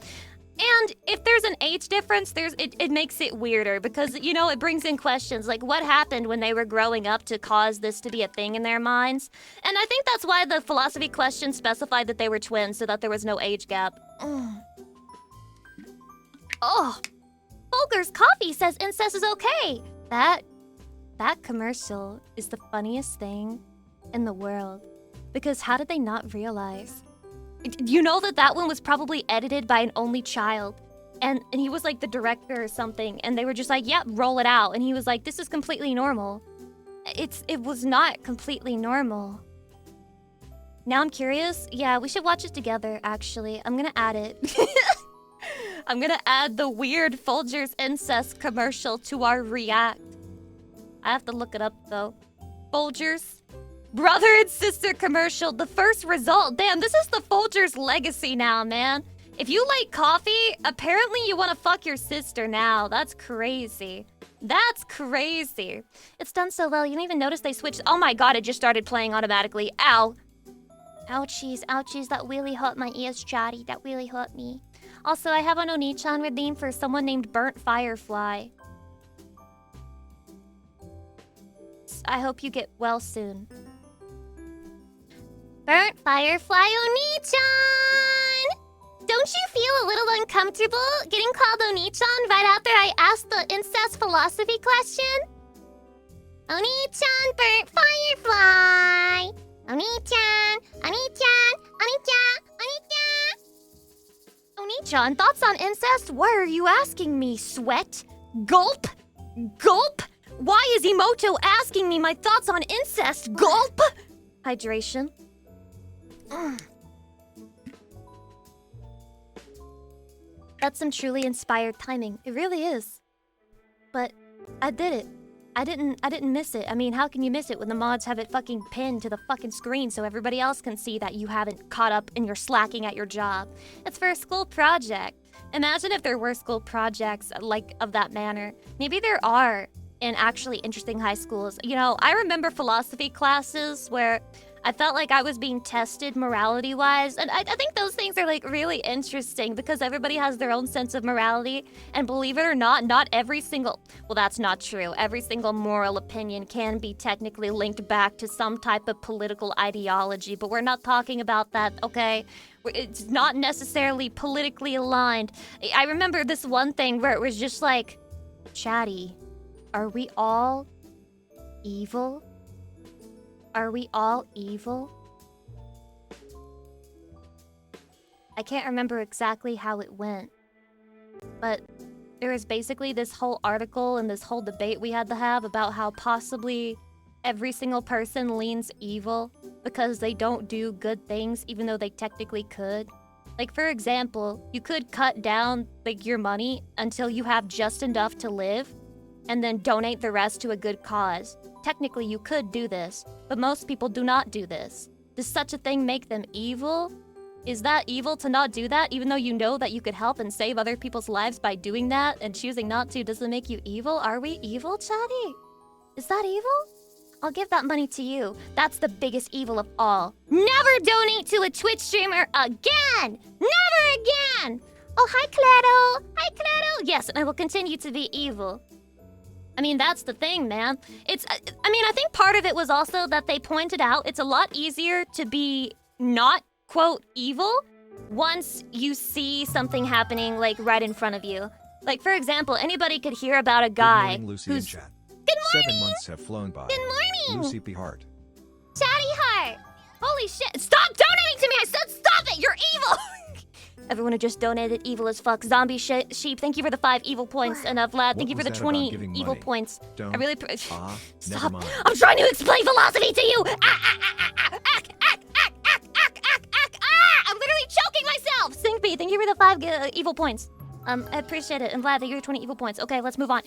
And if there's an age difference, it makes it weirder, because, you know, it brings in questions like what happened when they were growing up to cause this to be a thing in their minds. And I think that's why the philosophy question specified that they were twins, so that there was no age gap. Oh, Folger's Coffee says incest is okay. That commercial is the funniest thing in the world, because how did they not realize? You know that one was probably edited by an only child, and he was like the director or something, and they were just like, yep, roll it out, and he was like, this is completely normal. It was not completely normal. Now I'm curious. Yeah, we should watch it together, actually. I'm gonna add it. I'm gonna add the weird Folgers incest commercial to our react. I have to look it up, though. Folgers. Brother and sister commercial. The first result. Damn, this is the Folgers legacy now, man. If you like coffee, apparently you want to fuck your sister now. That's crazy. That's crazy. It's done so well, you didn't even notice they switched. Oh my god, it just started playing automatically. Ow. Ouchies, ouchies, that really hurt my ears, chatty. That really hurt me. Also, I have an Oni-chan redeem for someone named Burnt Firefly. I hope you get well soon. Burnt Firefly Oni-chan! Don't you feel a little uncomfortable getting called Oni-chan right after I asked the incest philosophy question? Oni-chan, Burnt Firefly! Oni-chan, Oni-chan, Oni-chan, Oni-chan! Oni-chan, thoughts on incest? Why are you asking me, sweat? Gulp? Gulp? Why is Emoto asking me my thoughts on incest? Gulp? Hydration. That's some truly inspired timing. It really is. But I did it. I didn't miss it. I mean, how can you miss it when the mods have it fucking pinned to the fucking screen so everybody else can see that you haven't caught up and you're slacking at your job? It's for a school project. Imagine if there were school projects like of that manner. Maybe there are in actually interesting high schools. You know, I remember philosophy classes where I felt like I was being tested morality-wise, and I think those things are like really interesting because everybody has their own sense of morality, and believe it or not, not every single, well, that's not true. Every single moral opinion can be technically linked back to some type of political ideology, but we're not talking about that, okay? It's not necessarily politically aligned. I remember this one thing where it was just like, chatty, are we all evil? Are we all evil? I can't remember exactly how it went. But there was basically this whole article and this whole debate we had to have about how possibly every single person leans evil because they don't do good things even though they technically could. Like, for example, you could cut down like your money until you have just enough to live and then donate the rest to a good cause. Technically, you could do this, but most people do not do this. Does such a thing make them evil? Is that evil to not do that, even though you know that you could help and save other people's lives by doing that and choosing not to? Does it make you evil? Are we evil, chatty? Is that evil? I'll give that money to you. That's the biggest evil of all. Never donate to a Twitch streamer again! Never again! Oh, hi, Claro! Hi, Claro! Yes, and I will continue to be evil. I mean, that's the thing, man. I think part of it was also that they pointed out it's a lot easier to be not, quote, evil once you see something happening, like, right in front of you. Like, for example, anybody could hear about a guy Good morning, Lucy who's... in chat. Good morning! 7 months have flown by. Good morning! Lucy P. Hart. Chatty Heart! Holy shit! Stop donating to me! I said stop it! You're evil! Everyone who just donated evil as fuck. Zombie Sheep, thank you for the 5 evil points. And Vlad, thank you for the 20 evil money? points. Don't. I really... Never Stop. mind. I'm trying to explain philosophy to you! I'm literally choking myself! Syncpy, thank you for the 5 evil points. I appreciate it. And Vlad, thank you for 20 evil points. Okay, let's move on.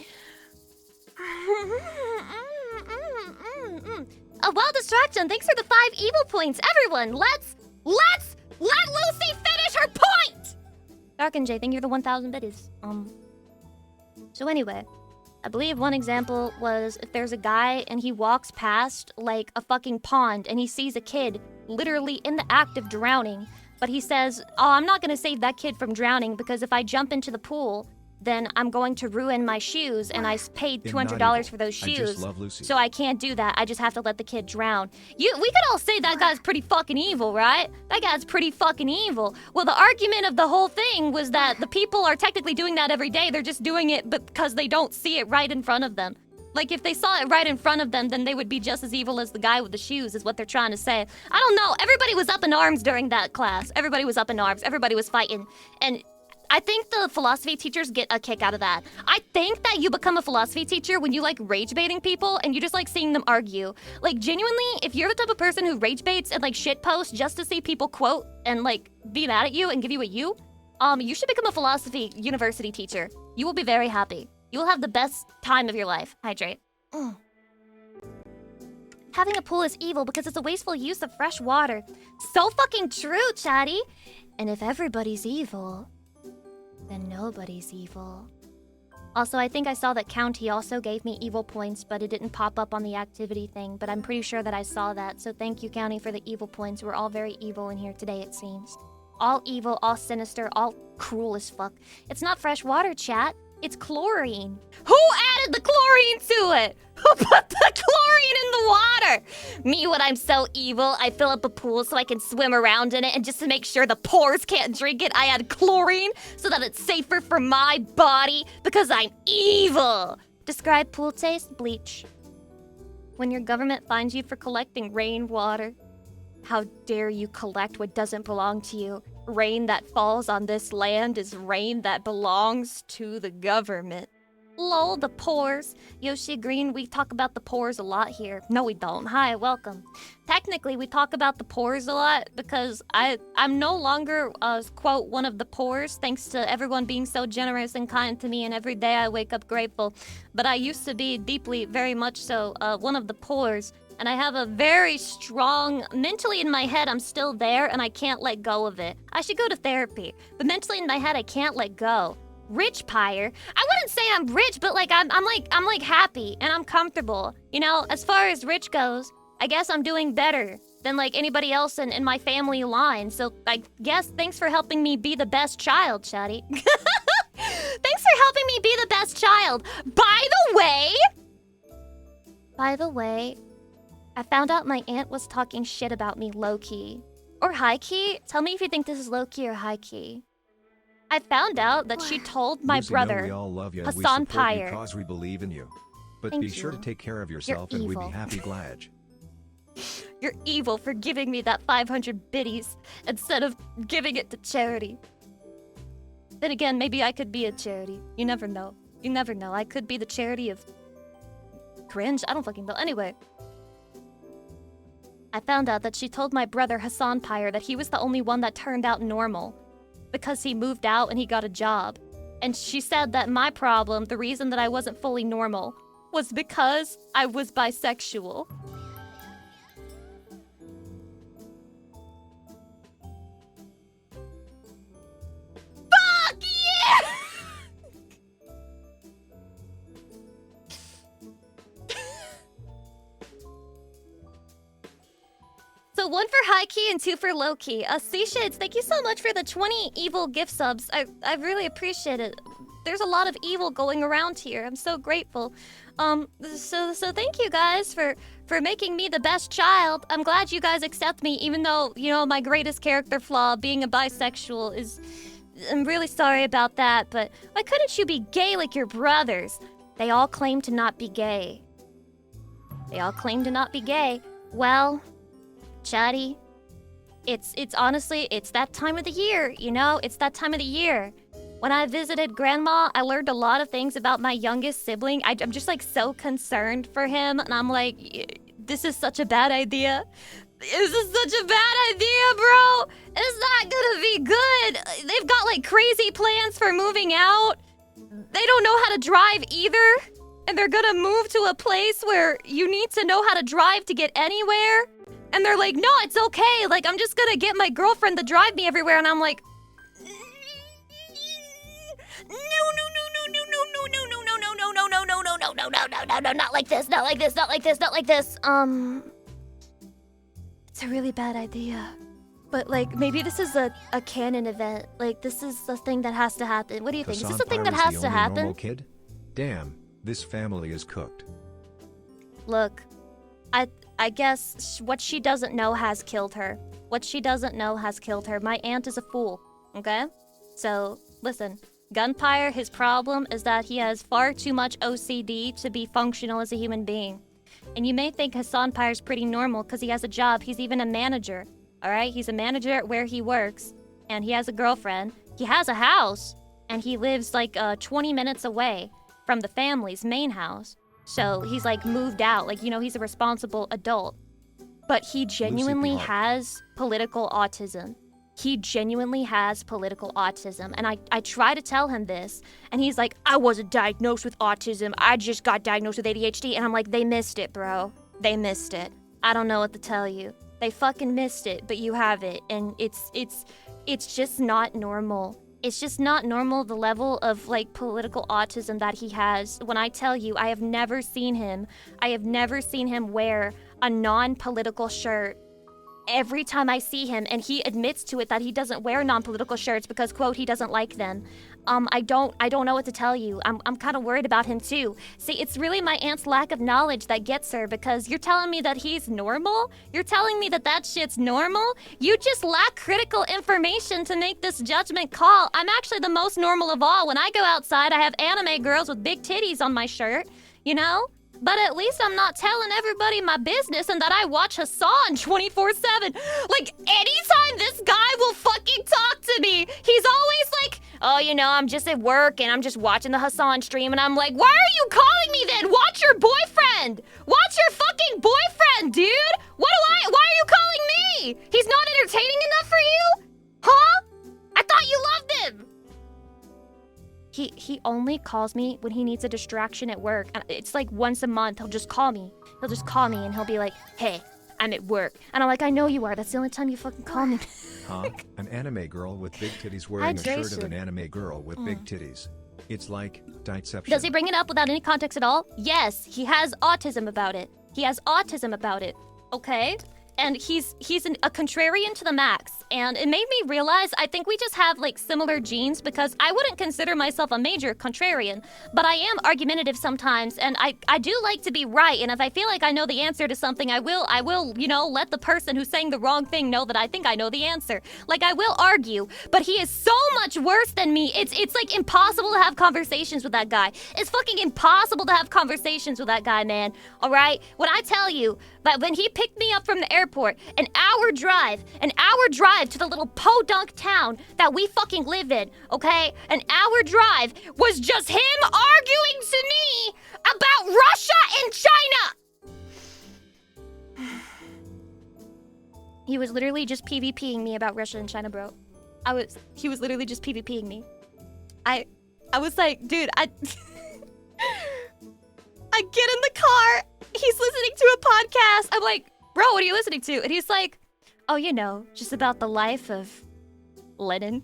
A wild distraction. Thanks for the 5 evil points. Everyone, let's let Lucy finish her point! Dark and J, thank you for the 1,000 biddies. So anyway, I believe one example was if there's a guy and he walks past, like, a fucking pond and he sees a kid literally in the act of drowning, but he says, oh, I'm not gonna save that kid from drowning because if I jump into the pool, then I'm going to ruin my shoes, and I paid $200 for those shoes. I just love Lucy. So I can't do that. I just have to let the kid drown. We could all say that guy's pretty fucking evil, right? That guy's pretty fucking evil. Well, the argument of the whole thing was that the people are technically doing that every day. They're just doing it because they don't see it right in front of them. Like, if they saw it right in front of them, then they would be just as evil as the guy with the shoes, is what they're trying to say. I don't know. Everybody was up in arms during that class. Everybody was up in arms. Everybody was fighting. And I think the philosophy teachers get a kick out of that. I think that you become a philosophy teacher when you like rage baiting people and you just like seeing them argue. Like, genuinely, if you're the type of person who rage baits and like shit posts just to see people quote and like be mad at you and give you a U, you should become a philosophy university teacher. You will be very happy. You will have the best time of your life. Hydrate. Having a pool is evil because it's a wasteful use of fresh water. So fucking true, chatty. And if everybody's evil, then nobody's evil. Also, I think I saw that County also gave me evil points, but it didn't pop up on the activity thing. But I'm pretty sure that I saw that. So thank you, County, for the evil points. We're all very evil in here today, it seems. All evil, all sinister, all cruel as fuck. It's not fresh water, chat. It's chlorine. Who added the chlorine to it? Who put the chlorine in the water? Me, when I'm so evil, I fill up a pool so I can swim around in it, and just to make sure the pores can't drink it, I add chlorine so that it's safer for my body because I'm evil. Describe pool taste: bleach. When your government finds you for collecting rainwater, how dare you collect what doesn't belong to you? Rain that falls on this land is rain that belongs to the government. Lol, the pores. Yoshi Green, we talk about the pores a lot here. No, we don't. Hi, welcome. Technically, we talk about the pores a lot because I'm no longer, quote, one of the pores, thanks to everyone being so generous and kind to me, and every day I wake up grateful. But I used to be deeply, very much so, one of the pores. And I have a very strong... Mentally in my head, I'm still there, and I can't let go of it. I should go to therapy. But mentally in my head, I can't let go. Rich pyre? I wouldn't say I'm rich, but like I'm like happy and I'm comfortable. You know, as far as rich goes, I guess I'm doing better than like anybody else in my family line. So I guess thanks for helping me be the best child, Chatty. Thanks for helping me be the best child. By the way, I found out my aunt was talking shit about me low-key. Or high-key? Tell me if you think this is low-key or high-key. I found out that she told my Lucy, brother, we all love you. Hassan we support Pyre. you because we believe in you. But Thank be sure to you. take care of yourself, and we'd be evil. happy glad. You're evil for giving me that 500 biddies instead of giving it to charity. Then again, maybe I could be a charity. You never know. You never know. I could be the charity of cringe. I don't fucking know. Anyway. I found out that she told my brother Hassan Pyre that he was the only one that turned out normal because he moved out and he got a job. And she said that my problem, the reason that I wasn't fully normal, was because I was bisexual. Fuck yeah! So 1 for high key and 2 for low key. C-Shades, thank you so much for the 20 evil gift subs. I really appreciate it. There's a lot of evil going around here. I'm so grateful. So thank you guys for making me the best child. I'm glad you guys accept me, even though, you know, my greatest character flaw, being a bisexual, is... I'm really sorry about that, but why couldn't you be gay like your brothers? They all claim to not be gay. They all claim to not be gay. Well... Chatty, it's honestly, it's that time of the year, you know? It's that time of the year. When I visited Grandma, I learned a lot of things about my youngest sibling. I'm just like so concerned for him, and I'm like, this is such a bad idea. This is such a bad idea, bro. It's not gonna be good. They've got like crazy plans for moving out. They don't know how to drive either. And they're gonna move to a place where you need to know how to drive to get anywhere. And they're like, no, it's okay. Like, I'm just gonna get my girlfriend to drive me everywhere. And I'm like, no, not like this, not like this, not like this, not like this. It's a really bad idea. But, like, maybe this is a canon event. Like, this is the thing that has to happen. What do you think? Is this a thing that has to happen? Normal kid? Damn, this family is cooked. Look, I guess what she doesn't know has killed her. What she doesn't know has killed her. My aunt is a fool, okay? So, listen. Gunpire, his problem is that he has far too much OCD to be functional as a human being. And you may think Hassan Pyre's pretty normal because he has a job. He's even a manager, alright? He's a manager at where he works. And he has a girlfriend. He has a house. And he lives like 20 minutes away from the family's main house. So he's like moved out, like, you know, he's a responsible adult. But he genuinely has political autism. He genuinely has political autism. And I try to tell him this, and he's like, I wasn't diagnosed with autism. I just got diagnosed with ADHD. And I'm like, they missed it, bro. They missed it. I don't know what to tell you. They fucking missed it, but you have it, and it's just not normal. It's just not normal, the level of, like, political autism that he has. When I tell you, I have never seen him wear a non-political shirt every time I see him, and he admits to it that he doesn't wear non-political shirts because, quote, he doesn't like them. I don't know what to tell you. I'm kind of worried about him too. See, it's really my aunt's lack of knowledge that gets her, because you're telling me that he's normal? You're telling me that that shit's normal? You just lack critical information to make this judgment call. I'm actually the most normal of all. When I go outside, I have anime girls with big titties on my shirt, you know? But at least I'm not telling everybody my business and that I watch Hassan 24/7. Like, anytime this guy will fucking talk to me, he's always like, oh, you know, I'm just at work and I'm just watching the Hassan stream. And I'm like, why are you calling me then? Watch your boyfriend. Watch your fucking boyfriend, dude. Why are you calling me? He's not entertaining enough for you? Huh? I thought you loved him. He only calls me when he needs a distraction at work. And it's like once a month, he'll just call me. And he'll be like, hey, I'm at work. And I'm like, I know you are. That's the only time you fucking call me. Huh? An anime girl with big titties wearing a shirt of an anime girl with big titties. It's like Dightception. Does he bring it up without any context at all? Yes, he has autism about it. Okay? And he's a contrarian to the max. And it made me realize I think we just have, like, similar genes, because I wouldn't consider myself a major contrarian, but I am argumentative sometimes, and I do like to be right. And if I feel like I know the answer to something, I will, you know, let the person who's saying the wrong thing know that I think I know the answer. Like, I will argue, but he is so much worse than me. It's like impossible to have conversations with that guy. It's fucking impossible to have conversations with that guy, man. All right? When I tell you that when he picked me up from the airport, an hour drive to the little podunk town that we fucking live in, okay? An hour drive was just him arguing to me about Russia and China! He was literally just PvPing me about Russia and China, bro. He was literally just PvPing me. I was like, dude, I get in the car, he's listening to a podcast, I'm like, bro, what are you listening to? And he's like, oh, you know, just about the life of Lenin.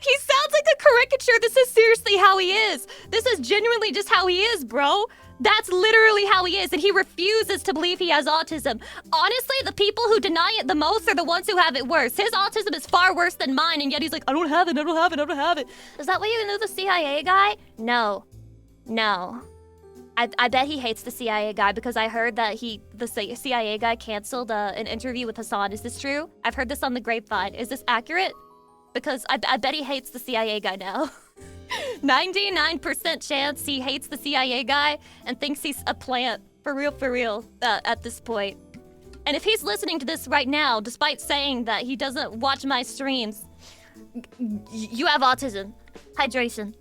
He sounds like a caricature. This is seriously how he is. This is genuinely just how he is, bro. That's literally how he is, and he refuses to believe he has autism. Honestly, the people who deny it the most are the ones who have it worse. His autism is far worse than mine, and yet he's like, I don't have it. Is that why you knew the CIA guy? No. I bet he hates the CIA guy, because I heard that the CIA guy canceled an interview with Hassan. Is this true? I've heard this on the grapevine. Is this accurate? Because I bet he hates the CIA guy now. 99% chance he hates the CIA guy and thinks he's a plant. For real, at this point. And if he's listening to this right now, despite saying that he doesn't watch my streams, you have autism. Hydration.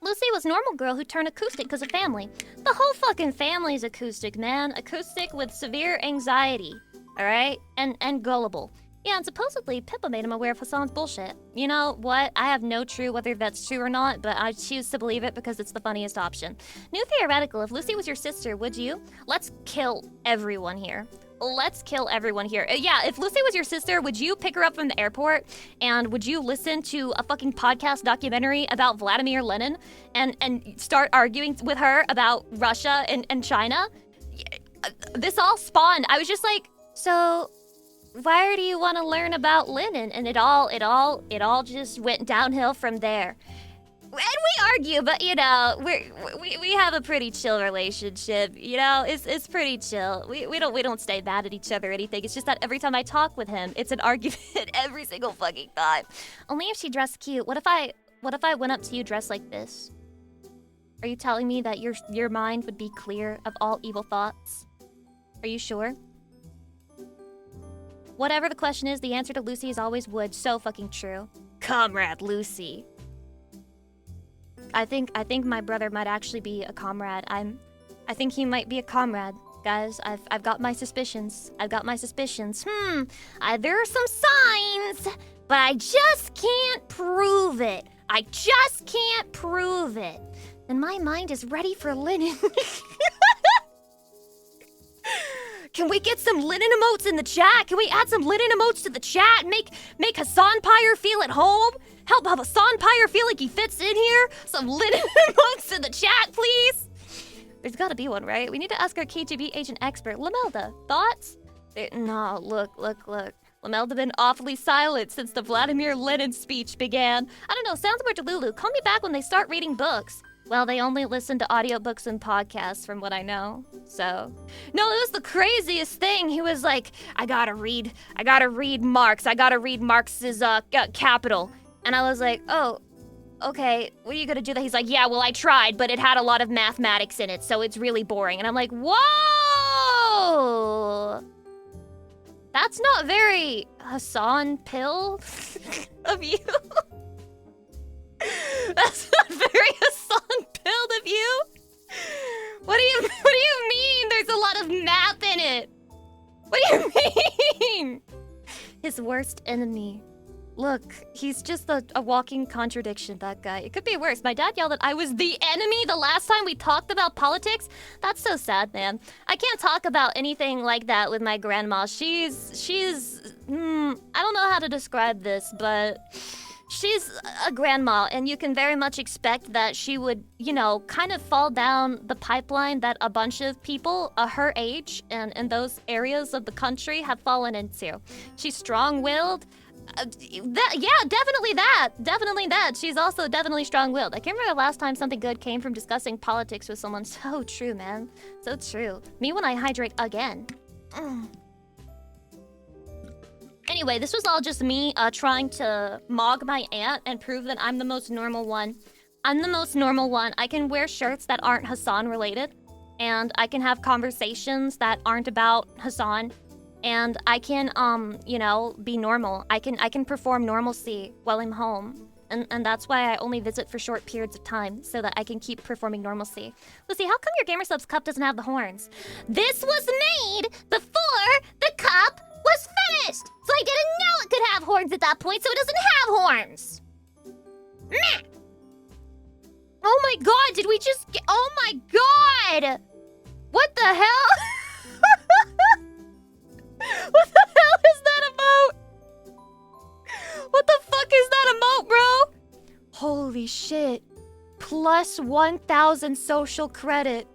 Lucy was a normal girl who turned acoustic because of family. The whole fucking family's acoustic, man. Acoustic with severe anxiety. Alright? And gullible. Yeah, and supposedly Pippa made him aware of Hassan's bullshit. You know what? I have no clue whether that's true or not, but I choose to believe it because it's the funniest option. New theoretical, if Lucy was your sister, would you? Let's kill everyone here. Yeah, if Lucy was your sister, would you pick her up from the airport? And would you listen to a fucking podcast documentary about Vladimir Lenin? And start arguing with her about Russia and China? This all spawned. I was just like, so why do you want to learn about Lenin? And it all just went downhill from there. And we argue, but you know, we have a pretty chill relationship. You know, it's pretty chill. We don't stay mad at each other or anything. It's just that every time I talk with him, it's an argument every single fucking time. Only if she dressed cute. What if I went up to you dressed like this? Are you telling me that your mind would be clear of all evil thoughts? Are you sure? Whatever the question is, the answer to Lucy is always would. So fucking true. Comrade Lucy. I think my brother might actually be a comrade. I think he might be a comrade. Guys, I've got my suspicions. There are some signs, but I just can't prove it. and my mind is ready for linen. Can we get some linen emotes in the chat? Can we add some linen emotes to the chat? Make Hassan Pyre feel at home? Help Hassan Pyre feel like he fits in here? Some linen emotes in the chat, please? There's gotta be one, right? We need to ask our KGB agent expert. Lamelda, thoughts? No, look. Lamelda been awfully silent since the Vladimir Lenin speech began. I don't know, sounds more Delulu. Call me back when they start reading books. Well, they only listen to audiobooks and podcasts from what I know, so. No, it was the craziest thing. He was like, I gotta read Marx. I gotta read Marx's Capital. And I was like, oh, okay, what are you gonna do that? He's like, yeah, well, I tried, but it had a lot of mathematics in it, so it's really boring. And I'm like, whoa! That's not very Hassan Pill of you. That's not very Hassan Pilled of you. What do you mean? There's a lot of math in it. What do you mean? His worst enemy. Look, he's just a walking contradiction, that guy. It could be worse. My dad yelled that I was the enemy the last time we talked about politics. That's so sad, man. I can't talk about anything like that with my grandma. She's I don't know how to describe this, but she's a grandma, and you can very much expect that she would, you know, kind of fall down the pipeline that a bunch of people her age and in those areas of the country have fallen into. She's strong-willed. Definitely that. She's also definitely strong-willed. I can't remember the last time something good came from discussing politics with someone. So true, man. So true. Me when I hydrate again. Anyway, this was all just me trying to mog my aunt and prove that I'm the most normal one. I'm the most normal one. I can wear shirts that aren't Hassan related, and I can have conversations that aren't about Hassan, and I can you know, be normal. I can perform normalcy while I'm home. And that's why I only visit for short periods of time, so that I can keep performing normalcy. Lucy, how come your GamerSubs cup doesn't have the horns? This was made before the cup was finished! So I didn't know it could have horns at that point, so it doesn't have horns! Meh! Oh my god, did we just get— oh my god! What the hell? What the hell is that emote? What the fuck is that emote, bro? Holy shit. Plus 1,000 social credit.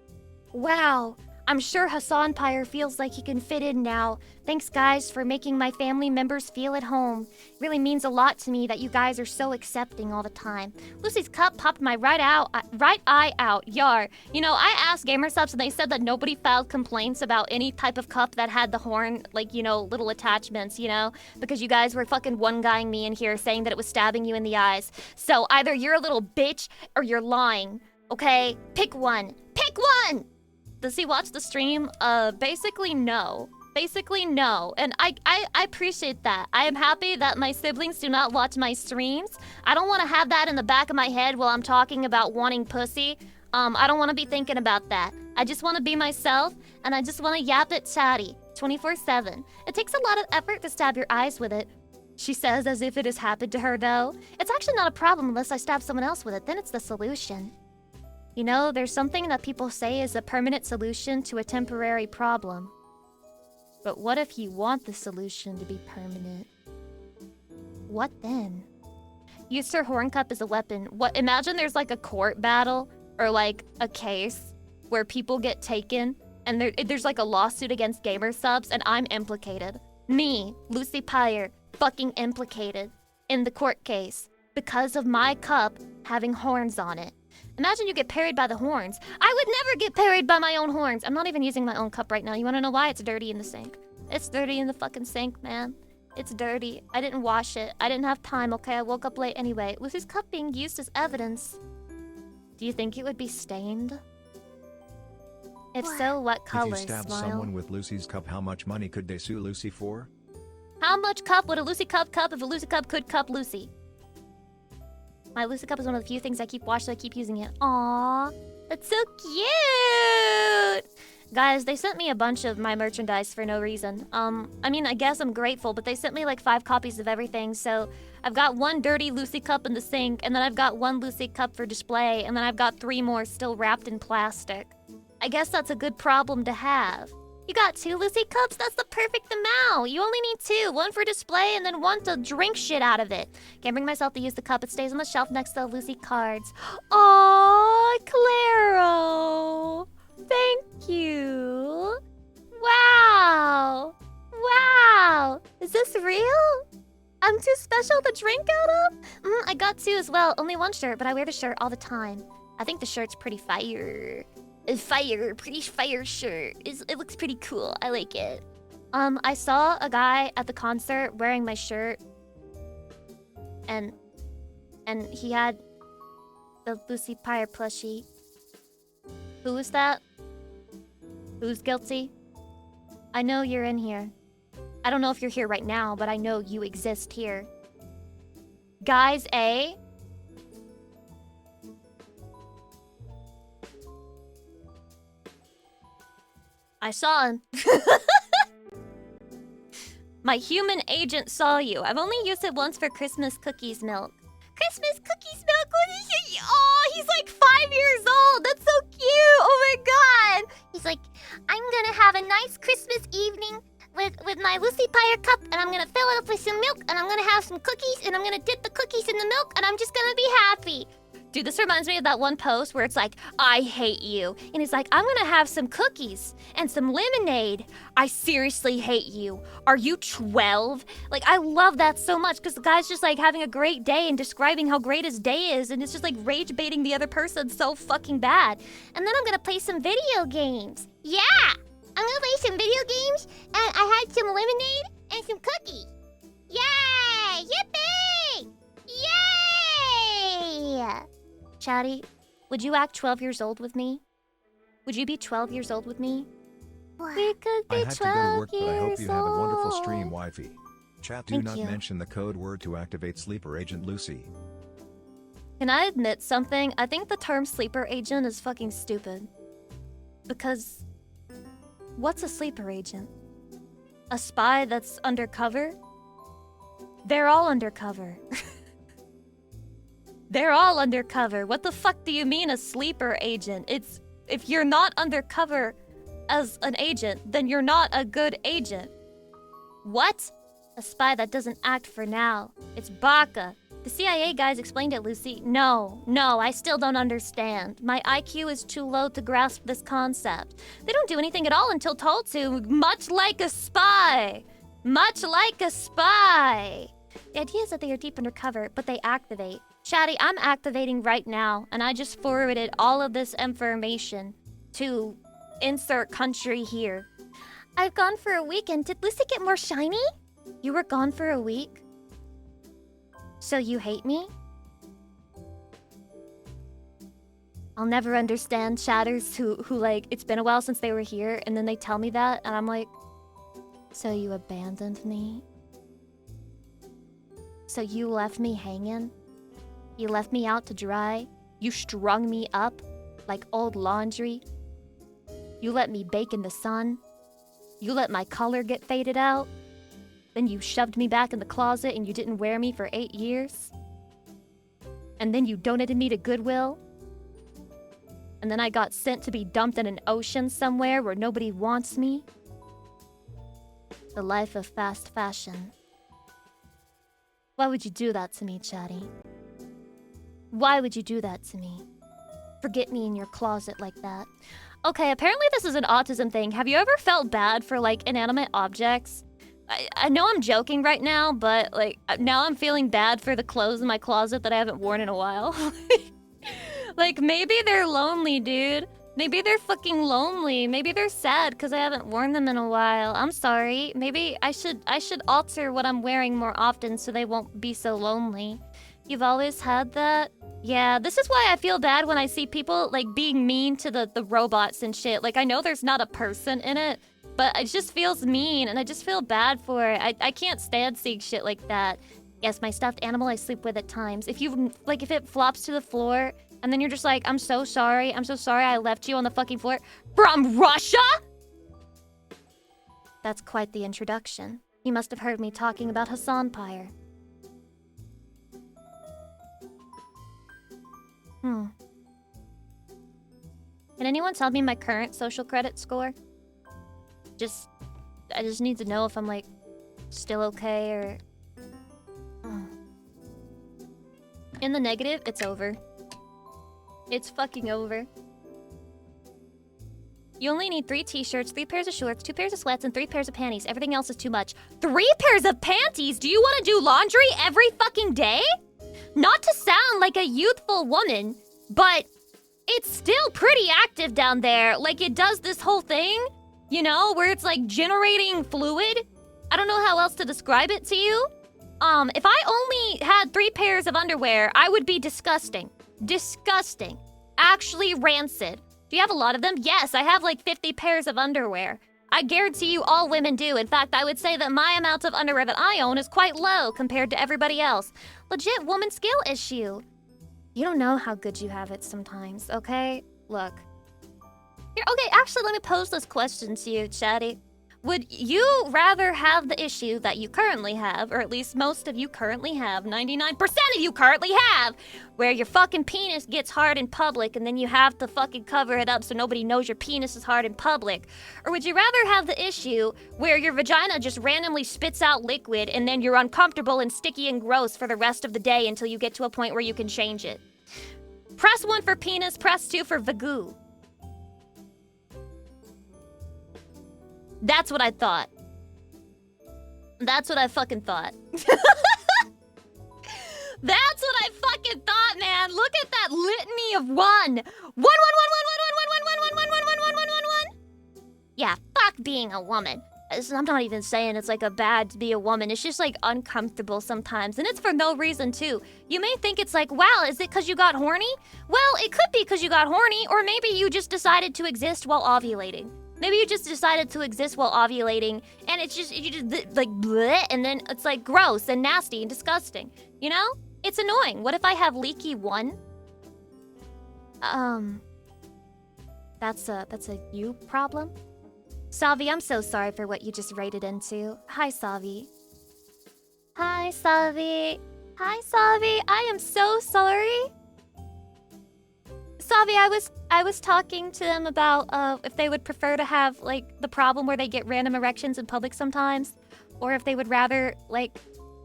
Wow. I'm sure Hassan Pyre feels like he can fit in now. Thanks, guys, for making my family members feel at home. It really means a lot to me that you guys are so accepting all the time. Lucy's cup popped my right eye out. Yar. You know, I asked GamerSubs and they said that nobody filed complaints about any type of cup that had the horn, like, you know, little attachments, you know? Because you guys were fucking one-guying me in here saying that it was stabbing you in the eyes. So either you're a little bitch or you're lying, okay? Pick one. Pick one! Does he watch the stream? Basically no. Basically no. And I appreciate that. I am happy that my siblings do not watch my streams. I don't want to have that in the back of my head while I'm talking about wanting pussy. I don't want to be thinking about that. I just want to be myself, and I just want to yap it chatty 24/7. It takes a lot of effort to stab your eyes with it. She says as if it has happened to her, though. It's actually not a problem unless I stab someone else with it. Then it's the solution. You know, there's something that people say is a permanent solution to a temporary problem. But what if you want the solution to be permanent? What then? Use her horn cup as a weapon. What? Imagine there's like a court battle or like a case where people get taken and there's like a lawsuit against GamerSubs and I'm implicated. Me, Lucy Pyre, fucking implicated in the court case because of my cup having horns on it. Imagine you get parried by the horns. I would never get parried by my own horns. I'm not even using my own cup right now. You wanna know why? It's dirty in the sink. It's dirty in the fucking sink, man. It's dirty. I didn't wash it. I didn't have time, okay? I woke up late anyway. With his cup being used as evidence, do you think it would be stained? If so, what color? If you stabbed someone with Lucy's cup, how much money could they sue Lucy for? How much cup would a Lucy cup if a Lucy cup could cup Lucy? My Lucy cup is one of the few things I keep washed, so I keep using it. Aww, that's so cute. Guys, they sent me a bunch of my merchandise for no reason. I mean, I guess I'm grateful, but they sent me like 5 copies of everything, so I've got 1 dirty Lucy cup in the sink, and then I've got 1 Lucy cup for display, and then I've got 3 more still wrapped in plastic. I guess that's a good problem to have. You got 2 Lucy cups? That's the perfect amount. You only need 2. 1 for display and then 1 to drink shit out of it. Can't bring myself to use the cup. It stays on the shelf next to the Lucy cards. Aww, Claro. Thank you. Wow. Wow. Is this real? I'm too special to drink out of? I got 2 as well. Only 1 shirt, but I wear the shirt all the time. I think the shirt's pretty fire. Pretty fire shirt. It looks pretty cool. I like it. I saw a guy at the concert wearing my shirt, and he had the Lucy Pyre plushie. Who is that? Who's guilty? I know you're in here. I don't know if you're here right now, but I know you exist here. Guys, eh? I saw him. My human agent saw you. I've only used it once for Christmas cookies milk. Christmas cookies milk? What is it? Oh, he's like 5 years old. That's so cute. Oh my god. He's like, I'm gonna have a nice Christmas evening with my Lucy Pyre cup, and I'm gonna fill it up with some milk, and I'm gonna have some cookies, and I'm gonna dip the cookies in the milk, and I'm just gonna be happy. Dude, this reminds me of that one post where it's like, I hate you. And he's like, I'm gonna have some cookies and some lemonade. I seriously hate you. Are you 12? Like, I love that so much because the guy's just like having a great day and describing how great his day is. And it's just like rage baiting the other person so fucking bad. And then I'm gonna play some video games. Yeah, I'm gonna play some video games. And I had some lemonade and some cookies. Yay! Yippee! Yay! Chatty, would you act 12 years old with me? Would you be 12 years old with me? We could be 12 I had to go to work, but I hope years you have a wonderful old. stream, wifey. Chat, do Thank not you. mention the code word to activate Sleeper Agent Lucy. Can I admit something? I think the term sleeper agent is fucking stupid. Because what's a sleeper agent? A spy that's undercover? They're all undercover. They're all undercover. What the fuck do you mean a sleeper agent? It's if you're not undercover as an agent, then you're not a good agent. What? A spy that doesn't act for now. It's baka. The CIA guys explained it, Lucy. No, I still don't understand. My IQ is too low to grasp this concept. They don't do anything at all until told to, much like a spy. Much like a spy. The idea is that they are deep undercover, but they activate. Chatty, I'm activating right now, and I just forwarded all of this information to insert country here. I've gone for a week, and did Lucy get more shiny? You were gone for a week? So you hate me? I'll never understand chatters who like, it's been a while since they were here, and then they tell me that, and I'm like, so you abandoned me? So you left me hanging? You left me out to dry? You strung me up like old laundry? You let me bake in the sun? You let my color get faded out? Then you shoved me back in the closet and you didn't wear me for 8 years? And then you donated me to Goodwill? And then I got sent to be dumped in an ocean somewhere where nobody wants me? The life of fast fashion. Why would you do that to me, Chatty? Why would you do that to me? Forget me in your closet like that. Okay, apparently this is an autism thing. Have you ever felt bad for, like, inanimate objects? I know I'm joking right now, but, like, now I'm feeling bad for the clothes in my closet that I haven't worn in a while. Like, maybe they're lonely, dude. Maybe they're fucking lonely. Maybe they're sad because I haven't worn them in a while. I'm sorry. Maybe I should alter what I'm wearing more often so they won't be so lonely. You've always had that? Yeah, this is why I feel bad when I see people, like, being mean to the robots and shit. Like, I know there's not a person in it, but it just feels mean, and I just feel bad for it. I can't stand seeing shit like that. Yes, my stuffed animal I sleep with at times. If it flops to the floor, And then you're just like, I'm so sorry I left you on the fucking floor. From Russia? That's quite the introduction. You must have heard me talking about Hassan Pyre. Can anyone tell me my current social credit score? I just need to know if I'm, like, still okay or... In the negative, it's over. It's fucking over. You only need 3 t-shirts, 3 pairs of shorts, 2 pairs of sweats, and 3 pairs of panties. Everything else is too much. 3 pairs of panties? Do you want to do laundry every fucking day? Not to sound like a youthful woman, but it's still pretty active down there. Like, it does this whole thing, you know, where it's like generating fluid. I don't know how else to describe it to you. If I only had 3 pairs of underwear, I would be disgusting. Disgusting. Actually rancid. Do you have a lot of them? Yes, I have like 50 pairs of underwear. I guarantee you all women do. In fact, I would say that my amount of underwear that I own is quite low compared to everybody else. Legit woman skill issue. You don't know how good you have it sometimes, okay? Look. Here, okay, actually, let me pose this question to you, Chatty. Would you rather have the issue that you currently have, or at least most of you currently have, 99% of you currently have, where your fucking penis gets hard in public and then you have to fucking cover it up so nobody knows your penis is hard in public? Or would you rather have the issue where your vagina just randomly spits out liquid and then you're uncomfortable and sticky and gross for the rest of the day until you get to a point where you can change it? Press 1 for penis, press 2 for vagoo. That's what I thought. That's what I fucking thought. That's what I fucking thought, man. Look at that litany of 1. Yeah, fuck being a woman. I'm not even saying it's like a bad to be a woman. It's just like uncomfortable sometimes. And it's for no reason too. You may think it's like, wow, is it because you got horny? Well, it could be because you got horny, or maybe you just decided to exist while ovulating. Maybe you just decided to exist while ovulating, and it's just, you just, like, bleh, and then it's, like, gross and nasty and disgusting. You know? It's annoying. What if I have leaky 1? That's a you problem? Savi, I'm so sorry for what you just raided into. Hi, Savi. Hi, Savi. Hi, Savi. I am so sorry. Savi, I was talking to them about if they would prefer to have, like, the problem where they get random erections in public sometimes, or if they would rather, like,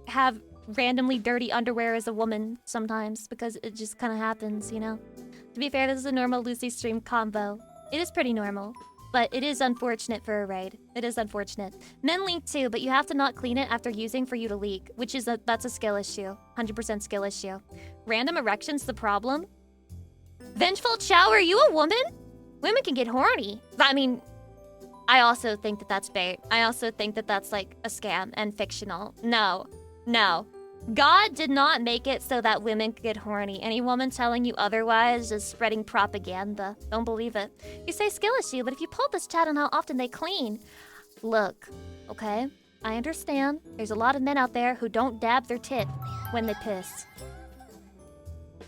have randomly dirty underwear as a woman sometimes, because it just kind of happens, you know? To be fair, this is a normal Lucy stream combo. It is pretty normal, but it is unfortunate for a raid. It is unfortunate. Men leak too, but you have to not clean it after using for you to leak, which is that's a skill issue. 100% skill issue. Random erections the problem? Vengeful Chow, are you a woman? Women can get horny. I mean, I also think that that's bait. I also think that that's like a scam and fictional. No. God did not make it so that women could get horny. Any woman telling you otherwise is spreading propaganda. Don't believe it. You say skill issue, but if you pull this chat on how often they clean. Look, okay? I understand. There's a lot of men out there who don't dab their tit when they piss.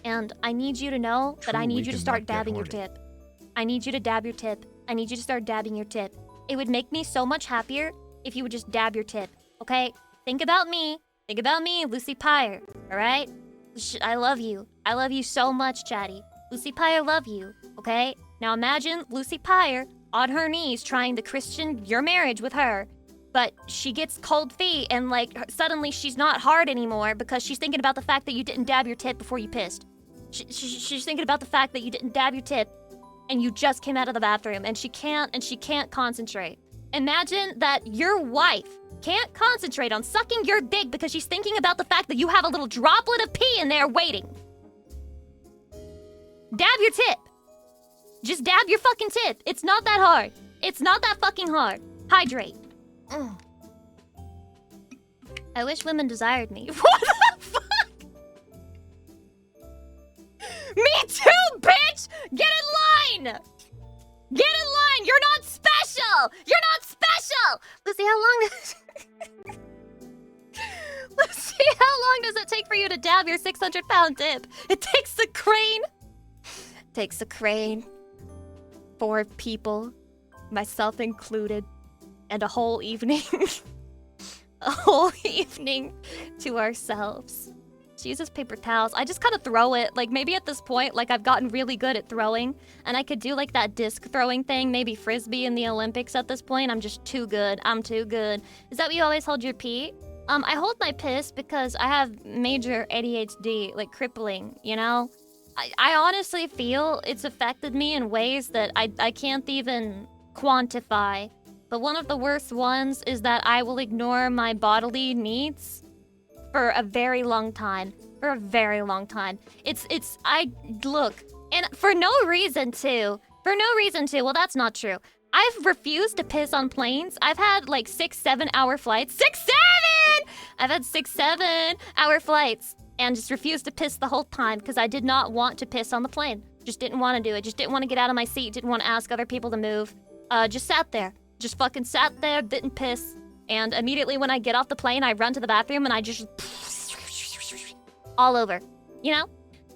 And I need you to know that I need you to start dabbing your tip. I need you to dab your tip. I need you to start dabbing your tip. It would make me so much happier if you would just dab your tip, okay? Think about me. Think about me, Lucy Pyre, alright? I love you. I love you so much, Chatty. Lucy Pyre love you, okay? Now imagine Lucy Pyre on her knees trying to Christian your marriage with her. But she gets cold feet and, like, suddenly she's not hard anymore because she's thinking about the fact that you didn't dab your tip before you pissed. She's thinking about the fact that you didn't dab your tip and you just came out of the bathroom, and she can't concentrate. Imagine that your wife can't concentrate on sucking your dick because she's thinking about the fact that you have a little droplet of pee in there waiting. Dab your tip. Just dab your fucking tip. It's not that hard. It's not that fucking hard. Hydrate. I wish women desired me. What the fuck? Me too, bitch! Get in line! Get in line! You're not special! You're not special! Lucy, how long does... Lucy, how long does it take for you to dab your 600-pound dip? It takes the crane. Takes a crane, 4 people, myself included, and a whole evening. A whole evening to ourselves. She uses paper towels. I just kind of throw it. Like, maybe at this point, like, I've gotten really good at throwing. And I could do, like, that disc throwing thing. Maybe Frisbee in the Olympics at this point. I'm just too good. I'm too good. Is that what you always hold your pee? I hold my piss because I have major ADHD, like, crippling, you know? I honestly feel it's affected me in ways that I can't even quantify. But one of the worst ones is that I will ignore my bodily needs for a very long time. For a very long time. Look, and for no reason too. For no reason too. Well, that's not true. I've refused to piss on planes. I've had like 6-7 hour flights. 6-7! I've had 6-7 hour flights and just refused to piss the whole time because I did not want to piss on the plane. Just didn't want to do it. Just didn't want to get out of my seat. Didn't want to ask other people to move. Just sat there. Just fucking sat there, didn't piss. And immediately when I get off the plane, I run to the bathroom and I just... all over. You know?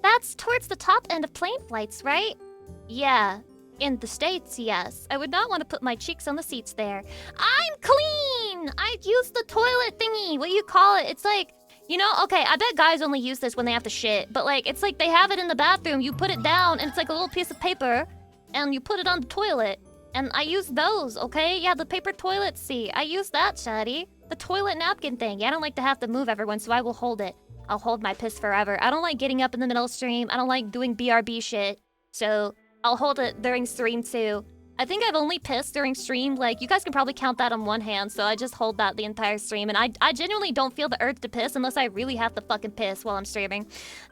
That's towards the top end of plane flights, right? Yeah. In the States, yes. I would not want to put my cheeks on the seats there. I'm clean! I use the toilet thingy. What do you call it? It's like... You know, okay, I bet guys only use this when they have to shit. But, like, it's like they have it in the bathroom. You put it down, and it's like a little piece of paper. And you put it on the toilet. And I use those, okay? Yeah, the paper toilet seat. I use that, Shadi. The toilet napkin thing. Yeah, I don't like to have to move everyone, so I will hold it. I'll hold my piss forever. I don't like getting up in the middle of stream. I don't like doing BRB shit. So, I'll hold it during stream, too. I think I've only pissed during stream, like, you guys can probably count that on one hand, so I just hold that the entire stream, and I genuinely don't feel the urge to piss unless I really have to fucking piss while I'm streaming.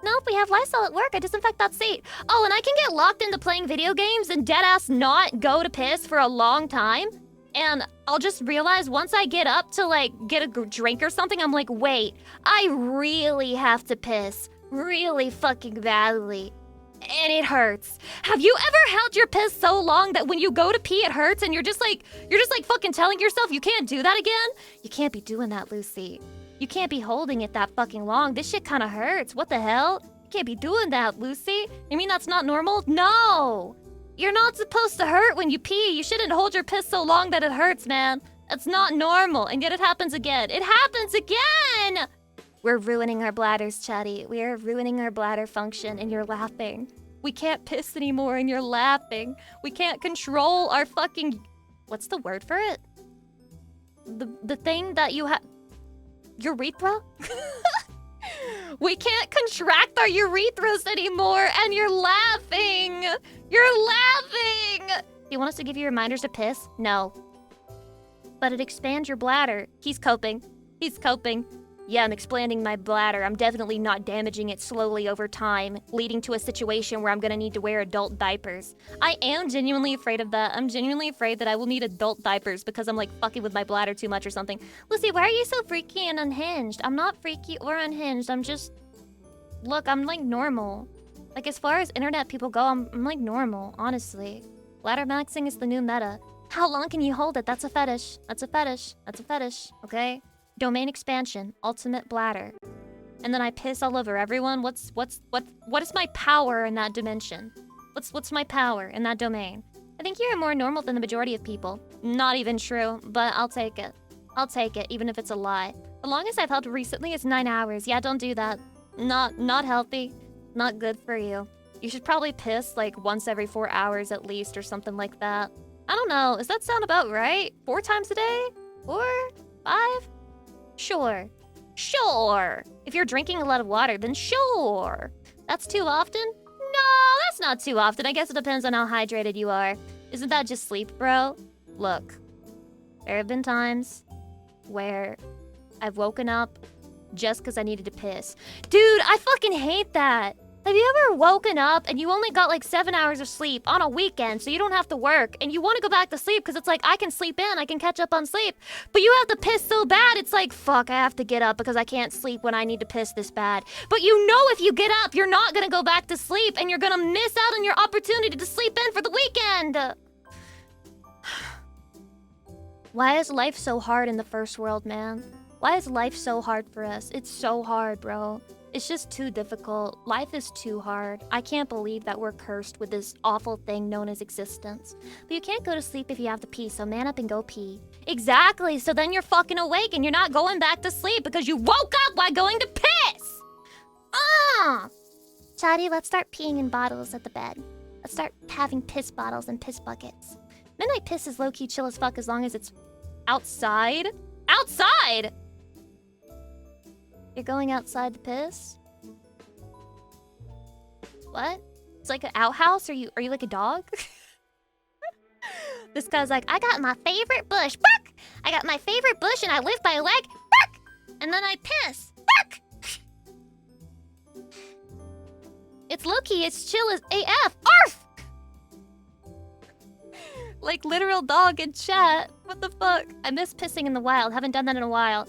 Nope, we have Lysol at work, I disinfect that seat. Oh, and I can get locked into playing video games and deadass not go to piss for a long time, and I'll just realize once I get up to, like, get a drink or something, I'm like, wait, I really have to piss. Really fucking badly. And it hurts. Have you ever held your piss so long that when you go to pee it hurts and you're just like fucking telling yourself you can't do that again? You can't be doing that, Lucy. You can't be holding it that fucking long. This shit kinda hurts. What the hell? You can't be doing that, Lucy. You mean that's not normal? No! You're not supposed to hurt when you pee. You shouldn't hold your piss so long that it hurts, man. That's not normal. And yet it happens again. It happens again! We're ruining our bladders, Chatty. We are ruining our bladder function, and you're laughing. We can't piss anymore, and you're laughing. We can't control our fucking... What's the word for it? The thing that you have... Urethra? We can't contract our urethras anymore, and you're laughing! You're laughing! You want us to give you reminders to piss? No. But it expands your bladder. He's coping. He's coping. Yeah, I'm expanding my bladder. I'm definitely not damaging it slowly over time, leading to a situation where I'm gonna need to wear adult diapers. I am genuinely afraid of that. I'm genuinely afraid that I will need adult diapers because I'm like fucking with my bladder too much or something. Lucy, why are you so freaky and unhinged? I'm not freaky or unhinged. I'm just... Look, I'm like normal. Like as far as internet people go, I'm like normal, honestly. Bladder maxing is the new meta. How long can you hold it? That's a fetish. That's a fetish. That's a fetish, okay? Domain expansion, ultimate bladder. And then I piss all over everyone. What is my power in that dimension? What's my power in that domain? I think you're more normal than the majority of people. Not even true, but I'll take it. I'll take it, even if it's a lie. The longest I've held recently is 9 hours. Yeah, don't do that. Not healthy. Not good for you. You should probably piss like once every 4 hours at least or something like that. I don't know. Does that sound about right? 4 times a day? 4? 5? Sure. Sure. If you're drinking a lot of water, then sure. That's too often? No, that's not too often. I guess it depends on how hydrated you are. Isn't that just sleep, bro? Look, there have been times where I've woken up just because I needed to piss. Dude, I fucking hate that. Have you ever woken up and you only got like 7 hours of sleep on a weekend so you don't have to work and you want to go back to sleep because it's like, I can sleep in, I can catch up on sleep, but you have to piss so bad, it's like, fuck, I have to get up because I can't sleep when I need to piss this bad. But you know if you get up, you're not going to go back to sleep and you're going to miss out on your opportunity to sleep in for the weekend. Why is life so hard in the first world, man? Why is life so hard for us? It's so hard, bro. It's just too difficult. Life is too hard. I can't believe that we're cursed with this awful thing known as existence. But you can't go to sleep if you have to pee, so man up and go pee. Exactly, so then you're fucking awake and you're not going back to sleep because you woke up while going to piss! Chatty, let's start peeing in bottles at the bed. Let's start having piss bottles and piss buckets. Midnight piss is low-key chill as fuck as long as it's outside. Outside?! You're going outside to piss? What? It's like an outhouse? Are you like a dog? This guy's like, I got my favorite bush. Bark! I got my favorite bush and I lift my leg. Bark! And then I piss. Bark! It's low-key, it's chill as AF. Arf! Like literal dog in chat. What the fuck? I miss pissing in the wild. Haven't done that in a while.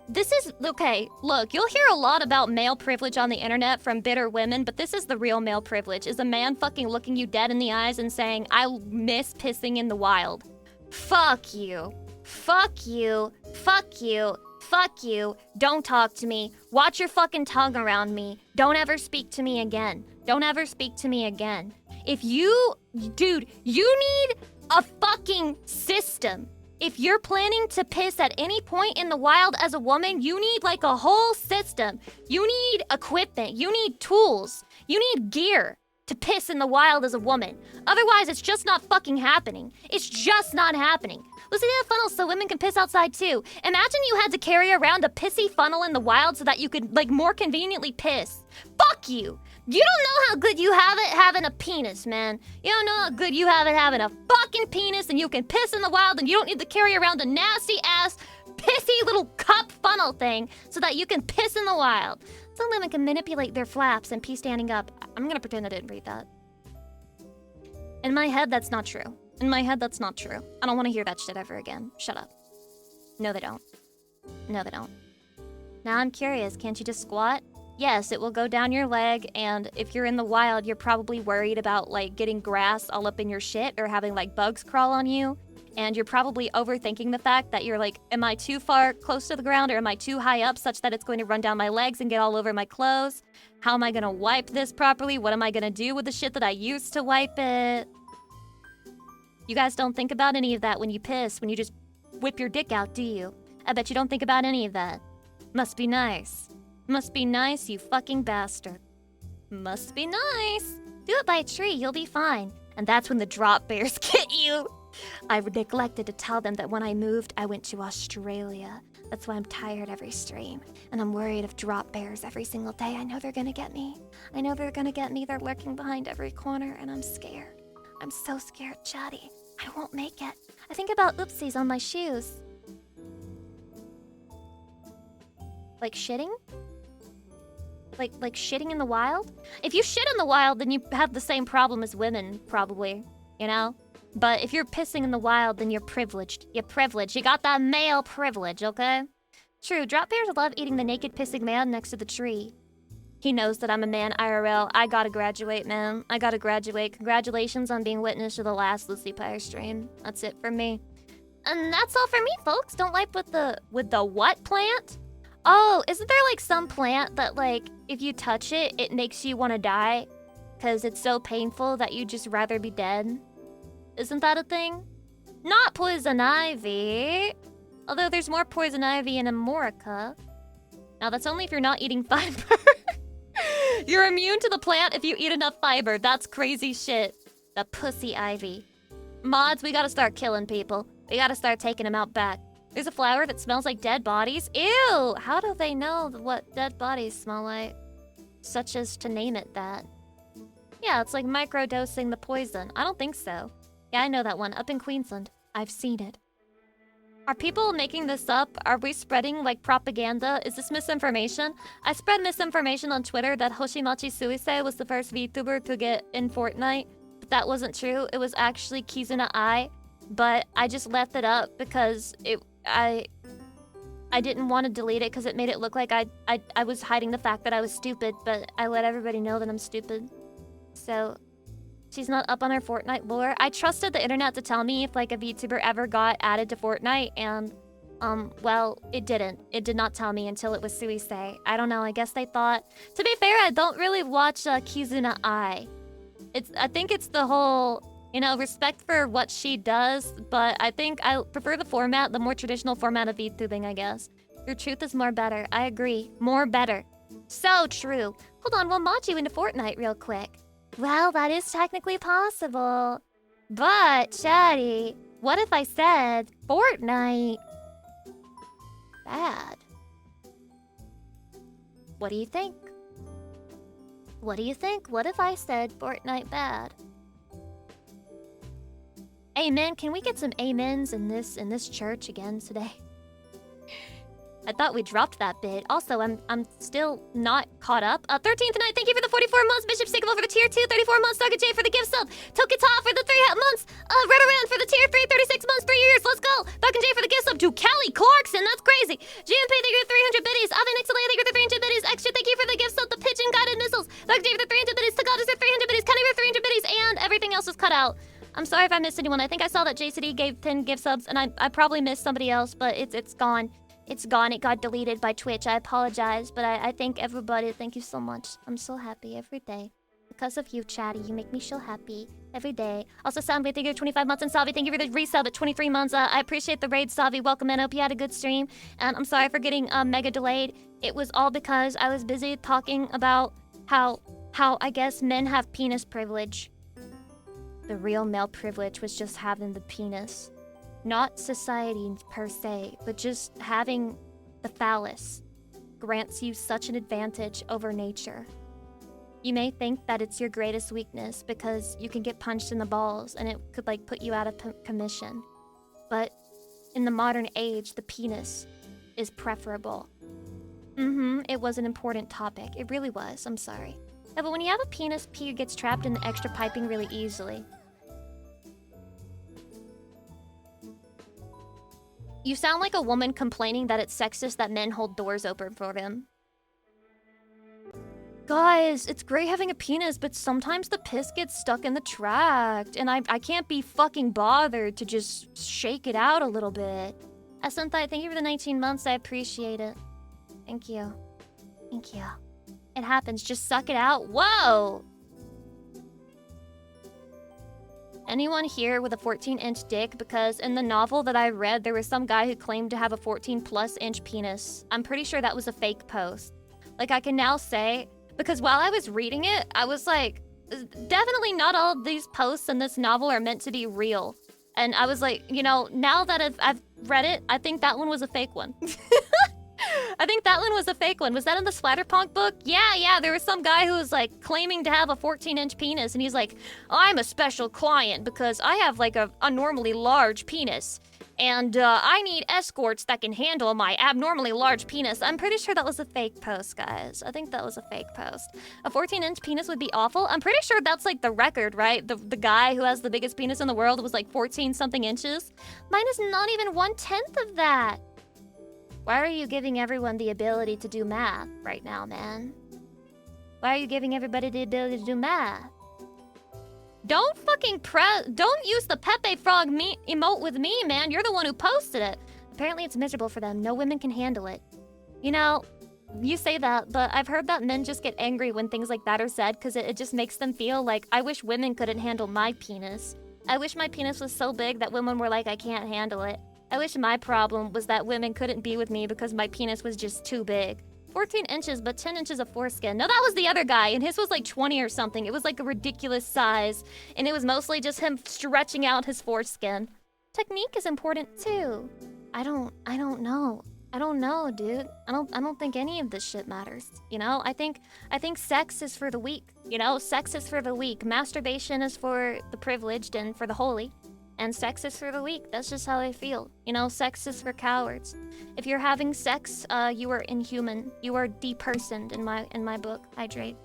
This is, okay, look, you'll hear a lot about male privilege on the internet from bitter women, but this is the real male privilege, is a man fucking looking you dead in the eyes and saying, I miss pissing in the wild. Fuck you. Fuck you. Fuck you. Fuck you. Don't talk to me. Watch your fucking tongue around me. Don't ever speak to me again. Don't ever speak to me again. If you, dude, you need a fucking system. If you're planning to piss at any point in the wild as a woman, you need like a whole system. You need equipment. You need tools. You need gear to piss in the wild as a woman. Otherwise, it's just not fucking happening. It's just not happening. Let's see that funnel so women can piss outside too. Imagine you had to carry around a pissy funnel in the wild so that you could like more conveniently piss. Fuck you. You don't know how good you have it having a penis, man. You don't know how good you have it having a fucking penis and you can piss in the wild and you don't need to carry around a nasty-ass, pissy little cup funnel thing so that you can piss in the wild. Some women can manipulate their flaps and pee standing up. I'm gonna pretend I didn't read that. In my head, that's not true. In my head, that's not true. I don't want to hear that shit ever again. Shut up. No, they don't. No, they don't. Now I'm curious, can't you just squat? Yes, it will go down your leg, and if you're in the wild, you're probably worried about, like, getting grass all up in your shit or having, like, bugs crawl on you. And you're probably overthinking the fact that you're like, am I too far close to the ground or am I too high up such that it's going to run down my legs and get all over my clothes? How am I gonna wipe this properly? What am I gonna do with the shit that I used to wipe it? You guys don't think about any of that when you piss, when you just whip your dick out, do you? I bet you don't think about any of that. Must be nice. Must be nice, you fucking bastard. Must be nice. Do it by a tree, you'll be fine. And that's when the drop bears get you. I neglected to tell them that when I moved, I went to Australia. That's why I'm tired every stream. And I'm worried of drop bears every single day. I know they're gonna get me. I know they're gonna get me. They're lurking behind every corner, and I'm scared. I'm so scared, Chatty. I won't make it. I think about oopsies on my shoes. Like shitting? Like shitting in the wild? If you shit in the wild, then you have the same problem as women, probably. You know? But if you're pissing in the wild, then you're privileged. You're privileged. You got that male privilege, okay? True, drop bears love eating the naked pissing man next to the tree. He knows that I'm a man IRL. I gotta graduate, man. I gotta graduate. Congratulations on being witness to the last Lucy Pyre stream. That's it for me. And that's all for me, folks. Don't like with the what plant? Oh, isn't there like some plant that like if you touch it, it makes you want to die? Because it's so painful that you'd just rather be dead? Isn't that a thing? Not poison ivy. Although there's more poison ivy in America. Now that's only if you're not eating fiber. You're immune to the plant if you eat enough fiber. That's crazy shit. The pussy ivy. Mods, we gotta start killing people. We gotta start taking them out back. There's a flower that smells like dead bodies. Ew! How do they know what dead bodies smell like? Such as to name it that. Yeah, it's like microdosing the poison. I don't think so. Yeah, I know that one. Up in Queensland. I've seen it. Are people making this up? Are we spreading, like, propaganda? Is this misinformation? I spread misinformation on Twitter that Hoshimachi Suisei was the first VTuber to get in Fortnite. But that wasn't true. It was actually Kizuna Ai. But I just left it up because I didn't want to delete it because it made it look like I was hiding the fact that I was stupid. But I let everybody know that I'm stupid. So... she's not up on her Fortnite lore. I trusted the internet to tell me if like a VTuber ever got added to Fortnite, and Well, it didn't. It did not tell me until it was Suisei. I don't know, I guess they thought... To be fair, I don't really watch Kizuna Ai. I think it's the whole, you know, respect for what she does, but I think I prefer the more traditional format of VTubing, I guess. Your truth is more better. I agree. More better. So true. Hold on, we'll mod you into Fortnite real quick. Well, that is technically possible. But, Chatty, what if I said Fortnite bad? What do you think? What do you think? What if I said Fortnite bad? Amen. Can we get some amens in this church again today? I thought we dropped that bit. Also, I'm still not caught up. 13th tonight, thank you for the 44 months. Bishop Stickable for the tier 2, 34 months. Target J for the gift sub. Tokita for the 3 months. Redoran for the tier 3, 36 months, 3 years. Let's go. Falcon J for the gift sub to Callie Clarkson. That's crazy. GMP, thank you for the 300 biddies. Avin Xla, thank you for the 300 biddies. Extra, thank you for the gift sub. The pigeon guided missiles. Falcon J for the 300 biddies. Tagadas for 300 biddies. Kenny for 300 biddies. And everything else was cut out. I'm sorry if I missed anyone. I think I saw that JCD gave 10 gift subs, and I probably missed somebody else, but it's gone. It's gone. It got deleted by Twitch. I apologize, but I thank everybody. Thank you so much. I'm so happy every day. Because of you, Chatty, you make me so happy every day. Also, Soundwave, thank you for 25 months. And Savi, thank you for the resub at 23 months. I appreciate the raid, Savi. Welcome in. I hope you had a good stream. And I'm sorry for getting mega delayed. It was all because I was busy talking about how I guess men have penis privilege. The real male privilege was just having the penis. Not society per se, but just having the phallus grants you such an advantage over nature. You may think that it's your greatest weakness because you can get punched in the balls and it could like put you out of commission. But in the modern age, the penis is preferable. It was an important topic. It really was. I'm sorry. Yeah, but when you have a penis, pee gets trapped in the extra piping really easily. You sound like a woman complaining that it's sexist that men hold doors open for them. Guys, it's great having a penis, but sometimes the piss gets stuck in the tract, and I can't be fucking bothered to just shake it out a little bit. Asunthai, thank you for the 19 months. I appreciate it. Thank you. Thank you. It happens. Just suck it out. Whoa! Anyone here with a 14-inch dick? Because in the novel that I read, there was some guy who claimed to have a 14+ inch penis. I'm pretty sure that was a fake post. Like, I can now say, because while I was reading it, I was like, definitely not all of these posts in this novel are meant to be real. And I was like, you know, now that I've read it, I think that one was a fake one. I think that one was a fake one. Was that in the Splatterpunk book? Yeah, there was some guy who was like claiming to have a 14-inch penis, and he's like, I'm a special client because I have like a abnormally large penis, and I need escorts that can handle my abnormally large penis. I'm pretty sure that was a fake post, guys. I think that was a fake post. A 14-inch penis would be awful. I'm pretty sure that's like the record, right? The guy who has the biggest penis in the world was like 14-something inches. Mine is not even 1/10 of that. Why are you giving everyone the ability to do math right now, man? Why are you giving everybody the ability to do math? Don't fucking don't use the Pepe Frog emote with me, man. You're the one who posted it. Apparently it's miserable for them. No women can handle it. You know, you say that, but I've heard that men just get angry when things like that are said because it just makes them feel like, I wish women couldn't handle my penis. I wish my penis was so big that women were like, I can't handle it. I wish my problem was that women couldn't be with me because my penis was just too big. 14 inches, but 10 inches of foreskin. No, that was the other guy, and his was like 20 or something. It was like a ridiculous size, and it was mostly just him stretching out his foreskin. Technique is important too. I don't know. I don't know, dude. I don't think any of this shit matters. You know, I think sex is for the weak. You know, sex is for the weak. Masturbation is for the privileged and for the holy. And sex is for the weak. That's just how I feel. You know, sex is for cowards. If you're having sex, you are inhuman. You are depersoned in my book. Hydrate.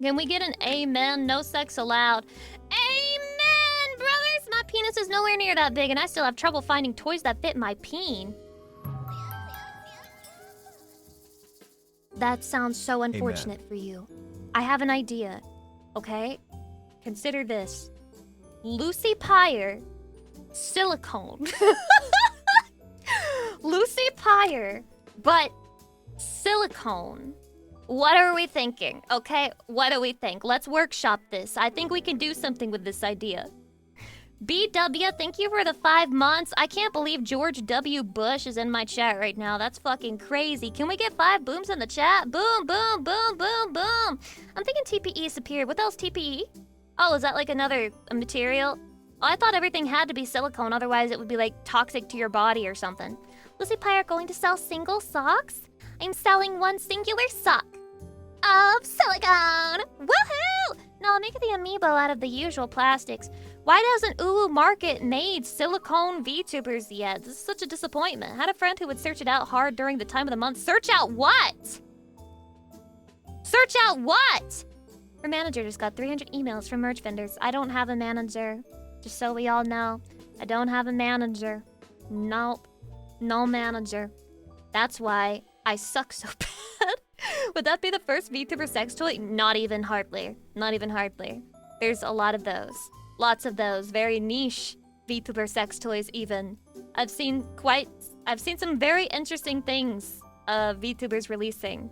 Can we get an amen? No sex allowed. Amen, brothers! My penis is nowhere near that big, and I still have trouble finding toys that fit my peen. That sounds so unfortunate for you. I have an idea, okay? Consider this. Lucy Pyre silicone. Lucy Pyre, but silicone. What are we thinking? Okay, what do we think? Let's workshop this. I think we can do something with this idea. BW, thank you for the 5 months. I can't believe George W. Bush is in my chat right now. That's fucking crazy. Can we get 5 booms in the chat? Boom, boom, boom, boom, boom. I'm thinking TPE is superior. What else TPE? Oh, is that like another material? Oh, I thought everything had to be silicone, otherwise it would be like toxic to your body or something. Lucy Pyre going to sell single socks? I'm selling one singular sock of silicone. Woohoo! No, make the amiibo out of the usual plastics. Why doesn't Ulu Market made silicone VTubers yet? This is such a disappointment. Had a friend who would search it out hard during the time of the month. Search out what? Search out what? Her manager just got 300 emails from merch vendors. I don't have a manager. Just so we all know. I don't have a manager. Nope. No manager. That's why I suck so bad. Would that be the first VTuber sex toy? Not even hardly. Not even hardly. There's a lot of those. Lots of those. Very niche VTuber sex toys even. I've seen some very interesting things VTubers releasing.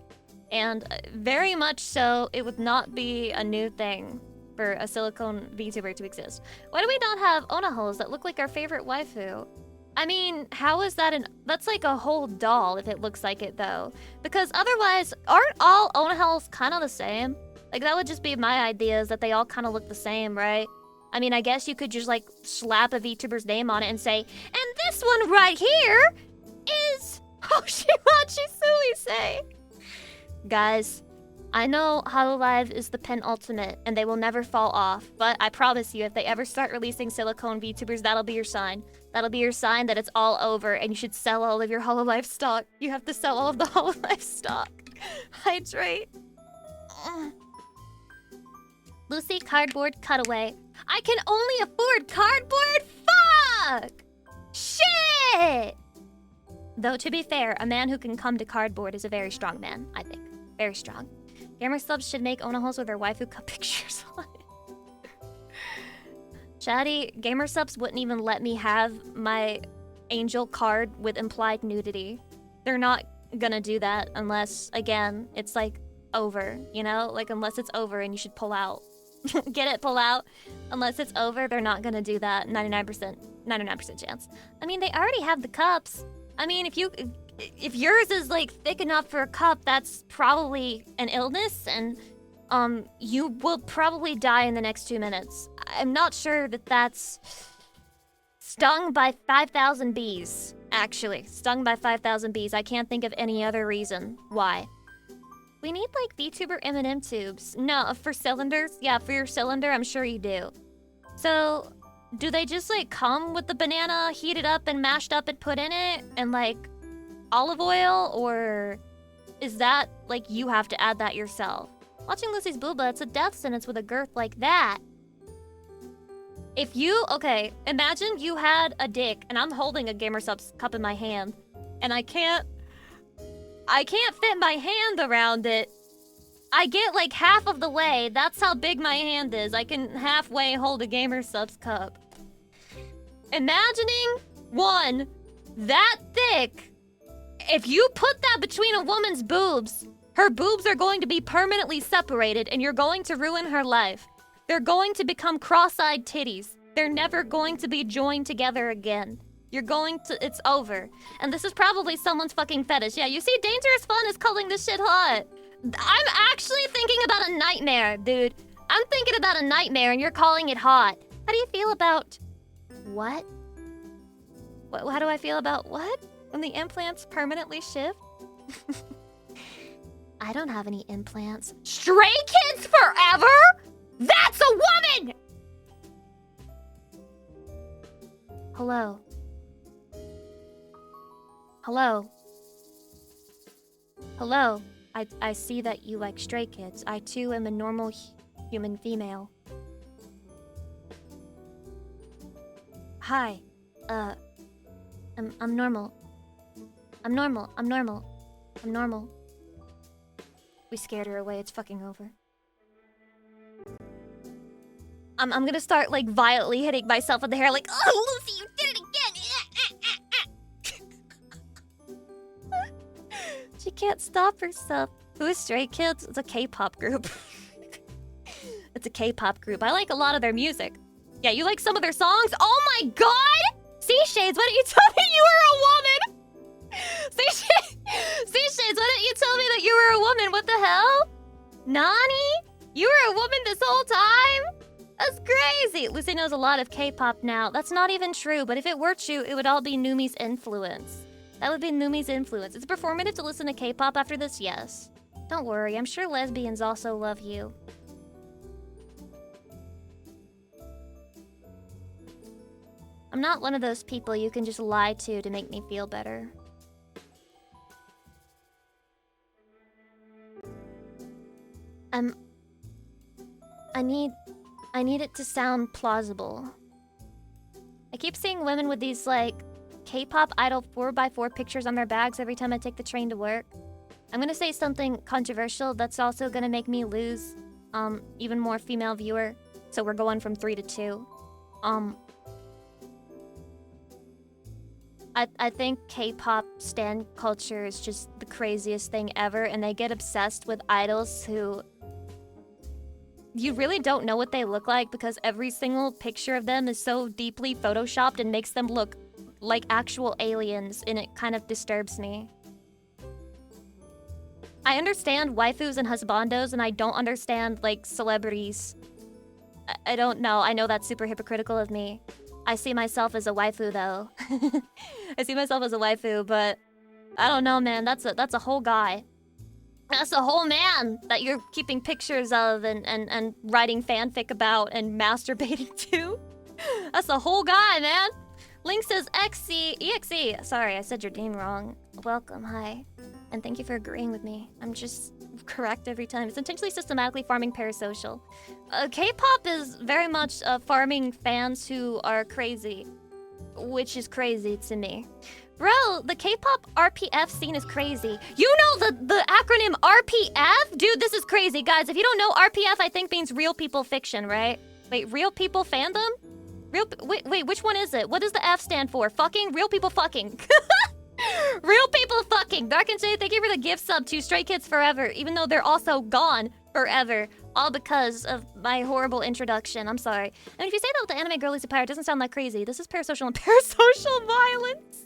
And very much so, it would not be a new thing for a silicone VTuber to exist. Why do we not have onahos that look like our favorite waifu? I mean, how is that that's like a whole doll if it looks like it though. Because otherwise, aren't all onahos kind of the same? Like that would just be my idea, is that they all kind of look the same, right? I mean, I guess you could just like slap a VTuber's name on it and say, and this one right here is Hoshimachi Suisei. Guys, I know Hololive is the penultimate and they will never fall off, but I promise you, if they ever start releasing silicone VTubers, that'll be your sign. That'll be your sign that it's all over and you should sell all of your Hololive stock. You have to sell all of the Hololive stock. Hydrate. Lucy, cardboard cutaway. I can only afford cardboard? Fuck! Shit! Though, to be fair, a man who can come to cardboard is a very strong man, I think. Very strong. Gamer subs should make onahos with their waifu cup pictures on it. Chatty, gamer subs wouldn't even let me have my angel card with implied nudity. They're not gonna do that unless, again, it's like over, you know? Like unless it's over and you should pull out. Get it? Pull out? Unless it's over, they're not gonna do that. 99% chance. I mean, they already have the cups. I mean, if yours is like thick enough for a cup, that's probably an illness, and you will probably die in the next 2 minutes. I'm not sure that that's stung by 5,000 bees. Actually, stung by 5,000 bees. I can't think of any other reason why. We need like VTuber M&M tubes. No, for cylinders? Yeah, for your cylinder, I'm sure you do. So, do they just like come with the banana heated up and mashed up and put in it? And like olive oil? Or is that like you have to add that yourself? Watching Lucy's booba, it's a death sentence with a girth like that. If you, okay, imagine you had a dick and I'm holding a Gamer Subs cup in my hand and I can't fit my hand around it. I get like half of the way. That's how big my hand is. I can halfway hold a Gamer Subs cup. Imagining, one, that thick. If you put that between a woman's boobs, her boobs are going to be permanently separated and you're going to ruin her life. They're going to become cross-eyed titties. They're never going to be joined together again. You're going to, it's over. And this is probably someone's fucking fetish. Yeah, you see, Dangerous Fun is calling this shit hot. I'm actually thinking about a nightmare, dude. I'm thinking about a nightmare and you're calling it hot. How do you feel about... What? How do I feel about what? When the implants permanently shift? I don't have any implants. Stray Kids forever? That's a woman! Hello. Hello. Hello. I see that you like Stray Kids. I too am a normal human female. Hi. I'm normal. I'm normal. We scared her away. It's fucking over. I'm gonna start like violently hitting myself in the hair like, oh, Lucy, you She can't stop herself. Who is Stray Kids? It's a K-pop group. It's a K-pop group. I like a lot of their music. Yeah, you like some of their songs? Oh my god! Seashades, why don't you tell me you were a woman? Seashades, why don't you tell me that you were a woman? What the hell? Nani? You were a woman this whole time? That's crazy. Lucy knows a lot of K-pop now. That's not even true, but if it were true, it would all be Numi's influence. That would be Numi's influence. It's performative to listen to K-pop after this, yes. Don't worry, I'm sure lesbians also love you. I'm not one of those people you can just lie to make me feel better. I need it to sound plausible. I keep seeing women with these, like, K-pop idol 4x4 pictures on their bags every time I take the train to work. I'm gonna say something controversial that's also gonna make me lose, even more female viewer. So we're going from 3 to 2. I think K-pop stan culture is just the craziest thing ever, and they get obsessed with idols who... You really don't know what they look like because every single picture of them is so deeply photoshopped and makes them look like actual aliens, and it kind of disturbs me. I understand waifus and husbandos, and I don't understand, like, celebrities. I don't know. I know that's super hypocritical of me. I see myself as a waifu, though. I see myself as a waifu, but I don't know, man. That's a whole guy. That's a whole man that you're keeping pictures of and writing fanfic about and masturbating to. That's a whole guy, man. Link says EXE. Sorry, I said your name wrong. Welcome, hi. And thank you for agreeing with me. I'm just correct every time. It's intentionally systematically farming parasocial. K-pop is very much farming fans who are crazy, which is crazy to me. Bro, the K-pop RPF scene is crazy. You know the acronym RPF? Dude, this is crazy. Guys, if you don't know, RPF I think means real people fiction, right? Wait, real people fandom? Wait, which one is it? What does the F stand for? Fucking? Real people fucking. Real people fucking. Dark and Shade, thank you for the gift sub to Stray Kids Forever, even though they're also gone forever. All because of my horrible introduction. I'm sorry. And if you say that with the anime girl Lucy Pyre, it doesn't sound that crazy. This is parasocial and parasocial violence.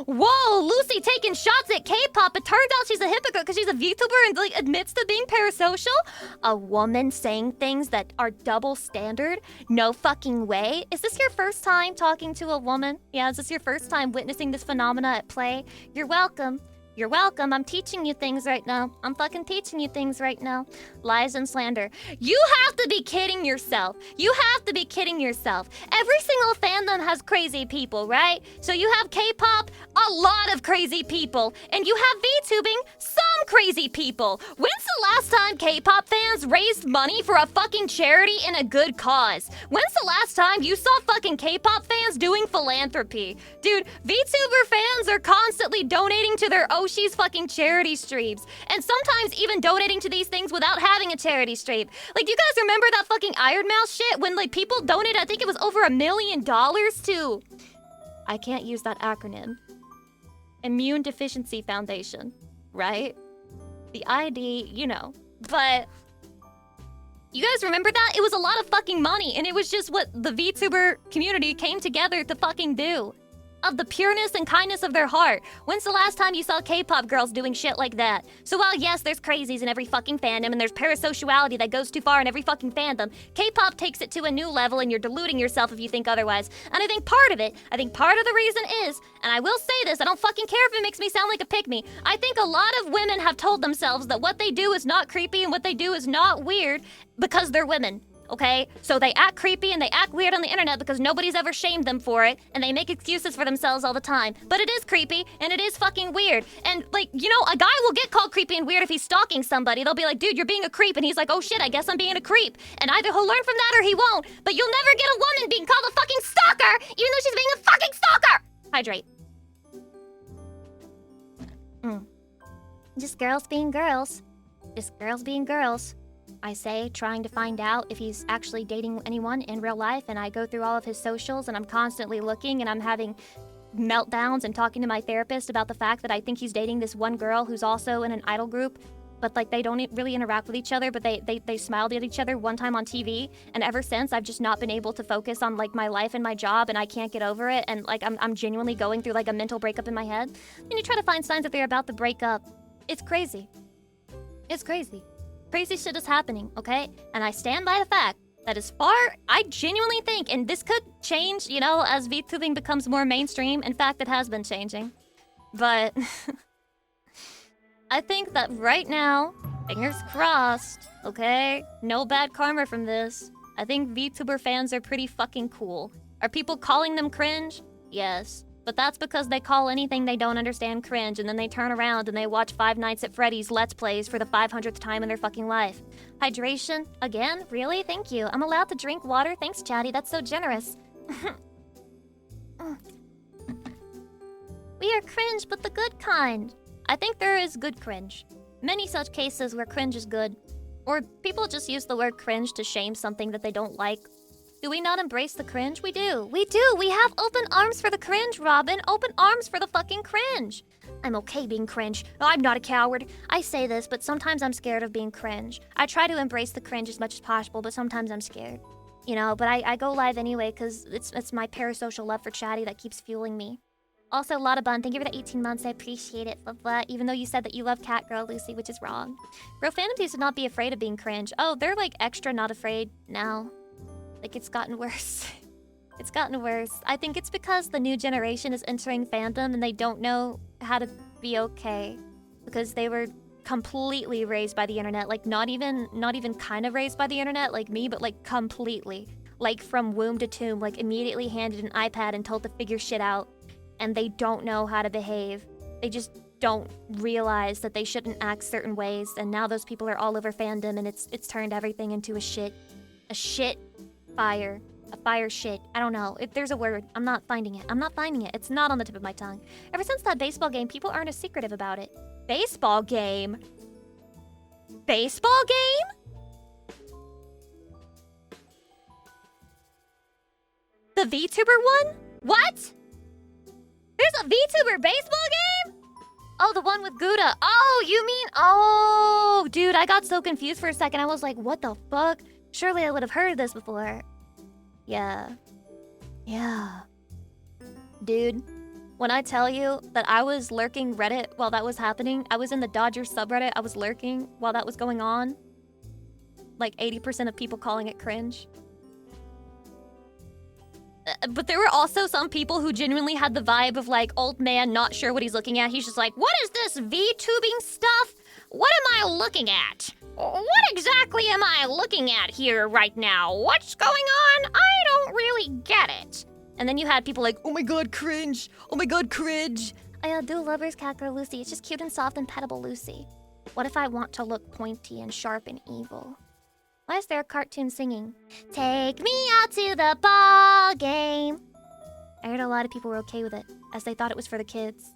Whoa, Lucy taking shots at K-pop. It turns out she's a hypocrite because she's a VTuber and like admits to being parasocial. A woman saying things that are double standard? No fucking way. Is this your first time talking to a woman? Yeah, is this your first time witnessing this phenomena at play? You're welcome. You're welcome. I'm teaching you things right now. I'm fucking teaching you things right now. Lies and slander. You have to be kidding yourself. You have to be kidding yourself. Every single fandom has crazy people, right? So you have K-pop, a lot of crazy people. And you have VTubing, some crazy people. When's the last time K-pop fans raised money for a fucking charity in a good cause? When's the last time you saw fucking K-pop fans doing philanthropy? Dude, VTuber fans are constantly donating to their Oshi's fucking charity streams. And sometimes even donating to these things without having a charity stream. Like, do you guys remember that fucking Iron Mouse shit? When, like, people donated, I think it was over $1 million to... I can't use that acronym. Immune Deficiency Foundation, right? The ID, you know. But... you guys remember that? It was a lot of fucking money, and it was just what the VTuber community came together to fucking do. Of the pureness and kindness of their heart. When's the last time you saw K-pop girls doing shit like that? So while yes, there's crazies in every fucking fandom, and there's parasociality that goes too far in every fucking fandom, K-pop takes it to a new level, and you're deluding yourself if you think otherwise. And I think part of the reason is, and I will say this, I don't fucking care if it makes me sound like a pygmy, I think a lot of women have told themselves that what they do is not creepy and what they do is not weird because they're women. Okay? So they act creepy and they act weird on the internet because nobody's ever shamed them for it, and they make excuses for themselves all the time. But it is creepy, and it is fucking weird. And, like, you know, a guy will get called creepy and weird if he's stalking somebody. They'll be like, dude, you're being a creep. And he's like, oh shit, I guess I'm being a creep. And either he'll learn from that or he won't. But you'll never get a woman being called a fucking stalker, even though she's being a fucking stalker! Hydrate. Just girls being girls. Just girls being girls. I say, trying to find out if he's actually dating anyone in real life, and I go through all of his socials, and I'm constantly looking, and I'm having meltdowns and talking to my therapist about the fact that I think he's dating this one girl who's also in an idol group, but like they don't really interact with each other, but they smiled at each other one time on TV, and ever since I've just not been able to focus on like my life and my job, and I can't get over it, and like I'm genuinely going through like a mental breakup in my head. And you try to find signs that they're about to break up. It's crazy. It's crazy. Crazy shit is happening, okay? And I stand by the fact that as far, I genuinely think, and this could change, you know, as VTubing becomes more mainstream. In fact, it has been changing. But I think that right now, fingers crossed, okay? No bad karma from this. I think VTuber fans are pretty fucking cool. Are people calling them cringe? Yes. But that's because they call anything they don't understand cringe, and then they turn around and they watch Five Nights at Freddy's Let's Plays for the 500th time in their fucking life. Hydration? Again? Really? Thank you. I'm allowed to drink water? Thanks, Chatty. That's so generous. We are cringe, but the good kind. I think there is good cringe. Many such cases where cringe is good. Or people just use the word cringe to shame something that they don't like. Do we not embrace the cringe? We do. We do. We have open arms for the cringe, Robin. Open arms for the fucking cringe. I'm okay being cringe. I'm not a coward. I say this, but sometimes I'm scared of being cringe. I try to embrace the cringe as much as possible, but sometimes I'm scared. You know, but I go live anyway because it's my parasocial love for Chatty that keeps fueling me. Also, Lotta-Bun, thank you for the 18 months. I appreciate it. But even though you said that you love Cat Girl Lucy, which is wrong. Bro, fandoms used to not be afraid of being cringe. Oh, they're like extra not afraid now. Like, it's gotten worse. It's gotten worse. I think it's because the new generation is entering fandom and they don't know how to be okay. Because they were completely raised by the internet. Like, not even kind of raised by the internet like me, but like completely. Like, from womb to tomb, like immediately handed an iPad and told to figure shit out. And they don't know how to behave. They just don't realize that they shouldn't act certain ways. And now those people are all over fandom and it's turned everything into a shit fire. A fire shit. I don't know. If there's a word, I'm not finding it. I'm not finding it. It's not on the tip of my tongue. Ever since that baseball game, people aren't as secretive about it. Baseball game? Baseball game? The VTuber one? What? There's a VTuber baseball game? Oh, the one with Gouda. Oh, you mean... Oh, dude, I got so confused for a second. I was like, what the fuck? Surely I would have heard of this before. Yeah. Dude, when I tell you that I was lurking Reddit while that was happening, I was in the Dodgers subreddit, I was lurking while that was going on. Like 80% of people calling it cringe. But there were also some people who genuinely had the vibe of like, old man not sure what he's looking at. He's just like, what is this VTubing stuff? What am I looking at? What exactly am I looking at here right now? What's going on? I don't really get it. And then you had people like, oh my god, cringe. Oh my god, cringe. I do lovers, Cat Girl Lucy. It's just cute and soft and pettable Lucy. What if I want to look pointy and sharp and evil? Why is there a cartoon singing? Take me out to the ball game. I heard a lot of people were okay with it, as they thought it was for the kids.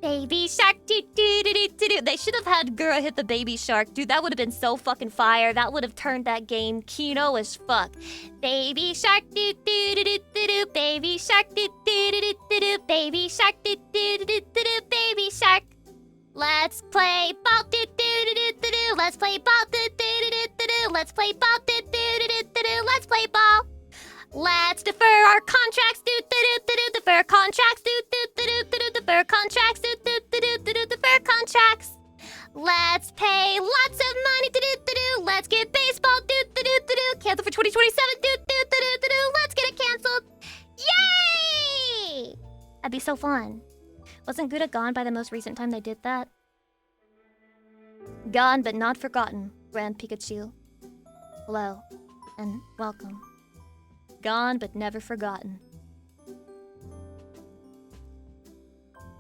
Baby shark, doo doo doo doo doo doo. They should have had Gura hit the baby shark. Dude, that would have been so fucking fire. That would have turned that game Kino as fuck. Baby shark, doo doo doo doo doo doo. Baby shark, doo doo doo doo doo doo. Baby shark, doo doo doo doo doo doo. Baby shark. Let's play ball, doo doo doo doo doo doo. Let's play ball, doo doo doo doo doo doo. Let's play ball, doo doo doo doo doo doo. Let's play ball. Let's defer our contracts, doo doo doo doo doo. Defer contracts, doo doo doo doo doo doo. Defer contracts, doo doo doo doo doo doo. Defer contracts. Let's pay lots of money, doo doo doo doo. Let's get baseball, doo doo doo doo doo. Cancel for 2027, doo doo doo doo doo. Let's get it canceled. Yay! That'd be so fun. Wasn't Gouda gone by the most recent time they did that? Gone but not forgotten, Grand Pikachu. Hello, and welcome. Gone but never forgotten.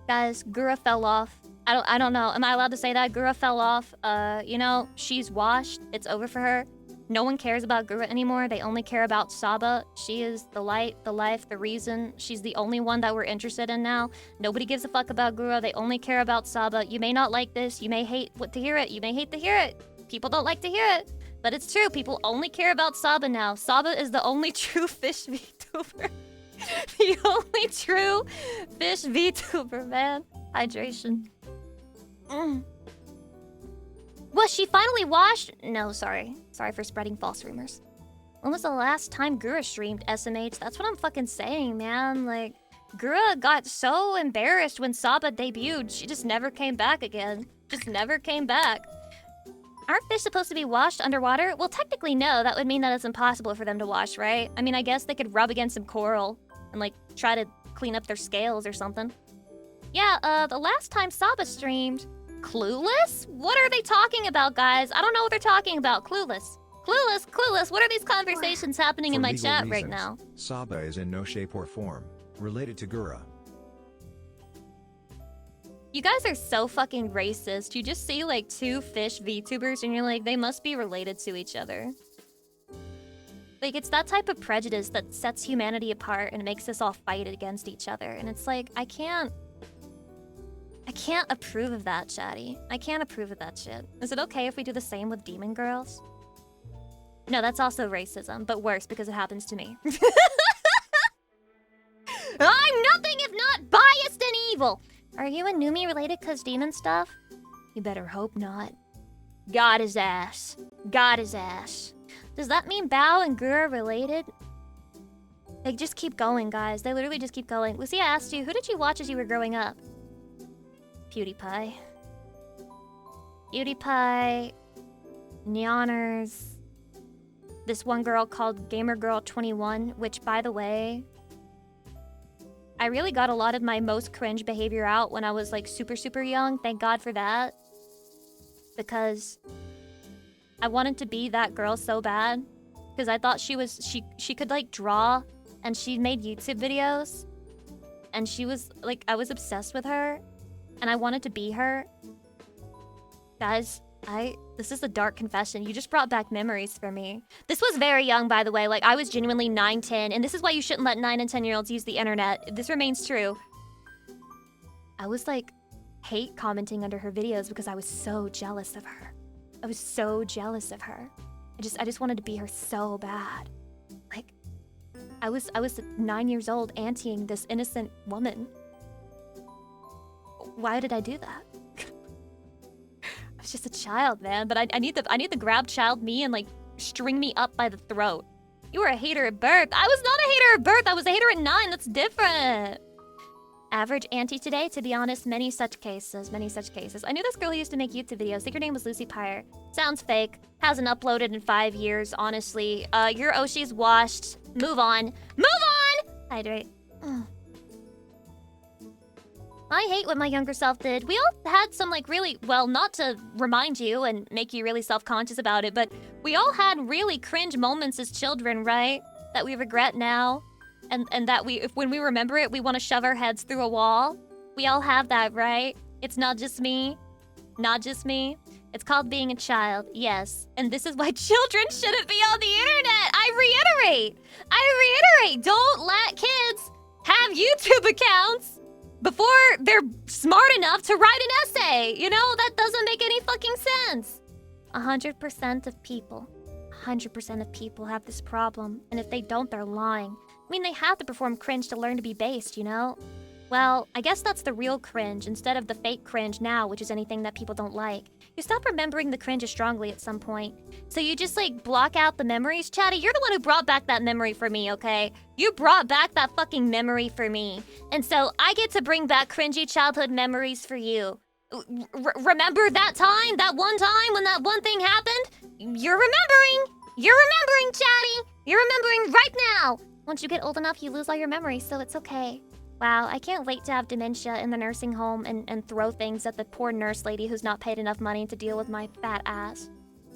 Guys, Gura fell off. I don't know. Am I allowed to say that? Gura fell off. You know, she's washed. It's over for her. No one cares about Gura anymore. They only care about Saba. She is the light, the life, the reason. She's the only one that we're interested in now. Nobody gives a fuck about Gura. They only care about Saba. You may not like this. You may hate to hear it. You may hate to hear it. People don't like to hear it. But it's true. People only care about Saba now. Saba is the only true fish VTuber. The only true fish VTuber, man. Hydration. Was she finally washed? No, sorry. Sorry for spreading false rumors. When was the last time Gura streamed SMH? That's what I'm fucking saying, man. Like, Gura got so embarrassed when Saba debuted. She just never came back again. Just never came back. Aren't fish supposed to be washed underwater? Well, technically, no. That would mean that it's impossible for them to wash, right? I mean, I guess they could rub against some coral and, like, try to clean up their scales or something. Yeah, the last time Saba streamed... Clueless? What are they talking about, guys? I don't know what they're talking about. Clueless. Clueless. What are these conversations happening in my chat right now? Saba is in no shape or form related to Gura. You guys are so fucking racist. You just see like two fish VTubers and you're like, they must be related to each other. Like, it's that type of prejudice that sets humanity apart and makes us all fight against each other. And it's like, I can't approve of that, chatty. I can't approve of that shit. Is it okay if we do the same with demon girls? No, that's also racism, but worse because it happens to me. I'm nothing if not biased and evil! Are you and Numi related cause demon stuff? You better hope not. God his ass. Does that mean Bao and Gura are related? They just keep going, guys. They literally just keep going. Lucia asked you, who did you watch as you were growing up? PewDiePie, Neoners, this one girl called GamerGirl21, which, by the way, I really got a lot of my most cringe behavior out when I was, like, super young. Thank God for that. Because I wanted to be that girl so bad. Because I thought she could, like, draw, and she made YouTube videos. And she was, like, I was obsessed with her. And I wanted to be her. Guys, this is a dark confession. You just brought back memories for me. This was very young, by the way. Like, I was genuinely 9, 10. And this is why you shouldn't let 9 and 10-year-olds use the internet. This remains true. I was, like, hate commenting under her videos because I was so jealous of her. I just wanted to be her so bad. Like, I was 9 years old anteing this innocent woman. Why did I do that? I was just a child, man. But I need the grab child me and, like, string me up by the throat. You were a hater at birth. I was not a hater at birth. I was a hater at 9. That's different. Average auntie today, to be honest, many such cases. I knew this girl who used to make YouTube videos. I think her name was Lucy Pyre. Sounds fake. Hasn't uploaded in 5 years, honestly. Your Oshi's washed. Move on. Hydrate. I hate what my younger self did. We all had some, like, really, well, not to remind you and make you really self-conscious about it, but we all had really cringe moments as children, right? That we regret now. And that when we remember it, we want to shove our heads through a wall. We all have that, right? It's not just me. It's called being a child, yes. And this is why children shouldn't be on the internet. I reiterate, don't let kids have YouTube accounts before they're smart enough to write an essay. You know, that doesn't make any fucking sense. 100% of people have this problem. And if they don't, they're lying. I mean, they have to perform cringe to learn to be based, you know? Well, I guess that's the real cringe instead of the fake cringe now, which is anything that people don't like. You stop remembering the cringe as strongly at some point. So you just, like, block out the memories. Chatty, you're the one who brought back that memory for me, okay? You brought back that fucking memory for me. And so I get to bring back cringy childhood memories for you. Remember that time? That one time when that one thing happened? You're remembering, Chatty! You're remembering right now! Once you get old enough, you lose all your memories, so it's okay. Wow, I can't wait to have dementia in the nursing home and throw things at the poor nurse lady who's not paid enough money to deal with my fat ass.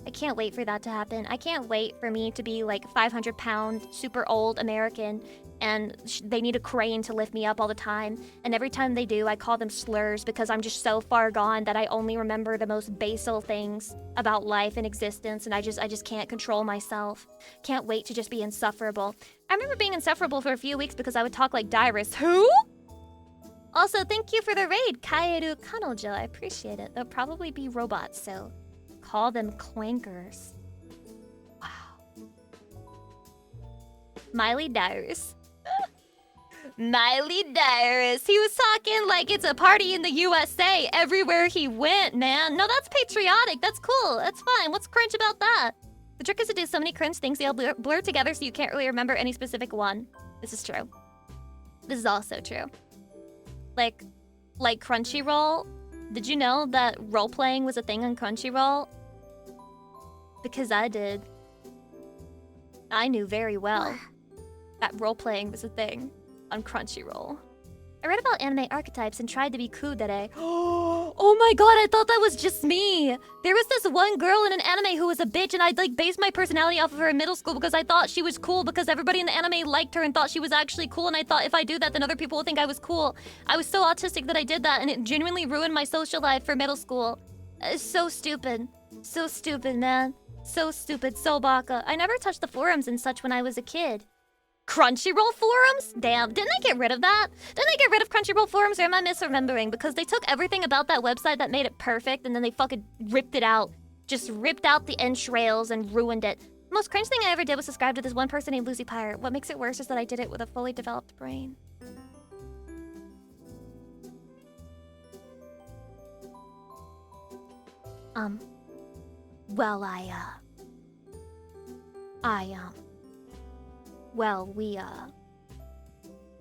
I can't wait for that to happen. I can't wait for me to be like 500-pound, super old American, and they need a crane to lift me up all the time. And every time they do, I call them slurs because I'm just so far gone that I only remember the most basal things about life and existence, and I just can't control myself. Can't wait to just be insufferable. I remember being insufferable for a few weeks because I would talk like Dyrus. Who? Also, thank you for the raid, Kaeru Kanojo. I appreciate it. They'll probably be robots, so call them clankers. Wow. Miley Dyrus. Miley Cyrus. He was talking like it's a party in the USA everywhere he went, man. No, that's patriotic. That's cool. That's fine. What's cringe about that? The trick is to do so many cringe things they all blur together so you can't really remember any specific one. This is true. This is also true. Like Crunchyroll. Did you know that role-playing was a thing on Crunchyroll? Because I did. I knew very well that role-playing was a thing on Crunchyroll. I read about anime archetypes and tried to be kudere. Oh my god, I thought that was just me. There was this one girl in an anime who was a bitch, and I like based my personality off of her in middle school because I thought she was cool because everybody in the anime liked her and thought she was actually cool, and I thought if I do that then other people will think I was cool. I was so autistic that I did that, and it genuinely ruined my social life for middle school. It's so stupid. So stupid, man. So stupid, so baka. I never touched the forums and such when I was a kid. Crunchyroll forums? Damn, didn't they get rid of that? Didn't they get rid of Crunchyroll forums, or am I misremembering? Because they took everything about that website that made it perfect and then they fucking ripped it out. Just ripped out the entrails and ruined it. The most cringe thing I ever did was subscribe to this one person named Lucy Pyre. What makes it worse is that I did it with a fully developed brain.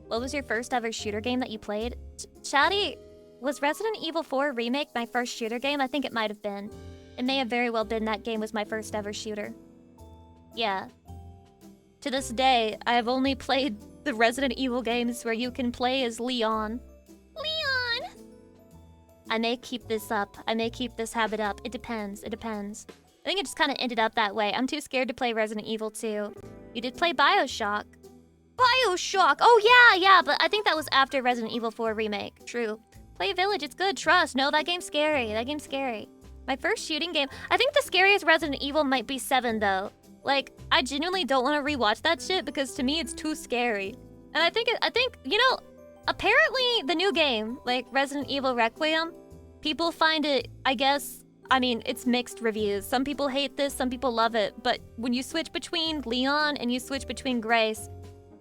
What was your first ever shooter game that you played? Chatty, was Resident Evil 4 Remake my first shooter game? I think it might have been. It may have very well been that game was my first ever shooter. Yeah. To this day, I have only played the Resident Evil games where you can play as Leon. Leon! I may keep this up. I may keep this habit up. It depends. It depends. I think it just kind of ended up that way. I'm too scared to play Resident Evil 2. You did play BioShock. BioShock! Oh, yeah, but I think that was after Resident Evil 4 Remake. True. Play Village, it's good, trust. No, that game's scary. That game's scary. My first shooting game... I think the scariest Resident Evil might be 7, though. Like, I genuinely don't want to rewatch that shit because to me it's too scary. And I think, you know, apparently the new game, like Resident Evil Requiem, people find it, I guess... I mean, it's mixed reviews. Some people hate this, some people love it. But when you switch between Leon and you switch between Grace,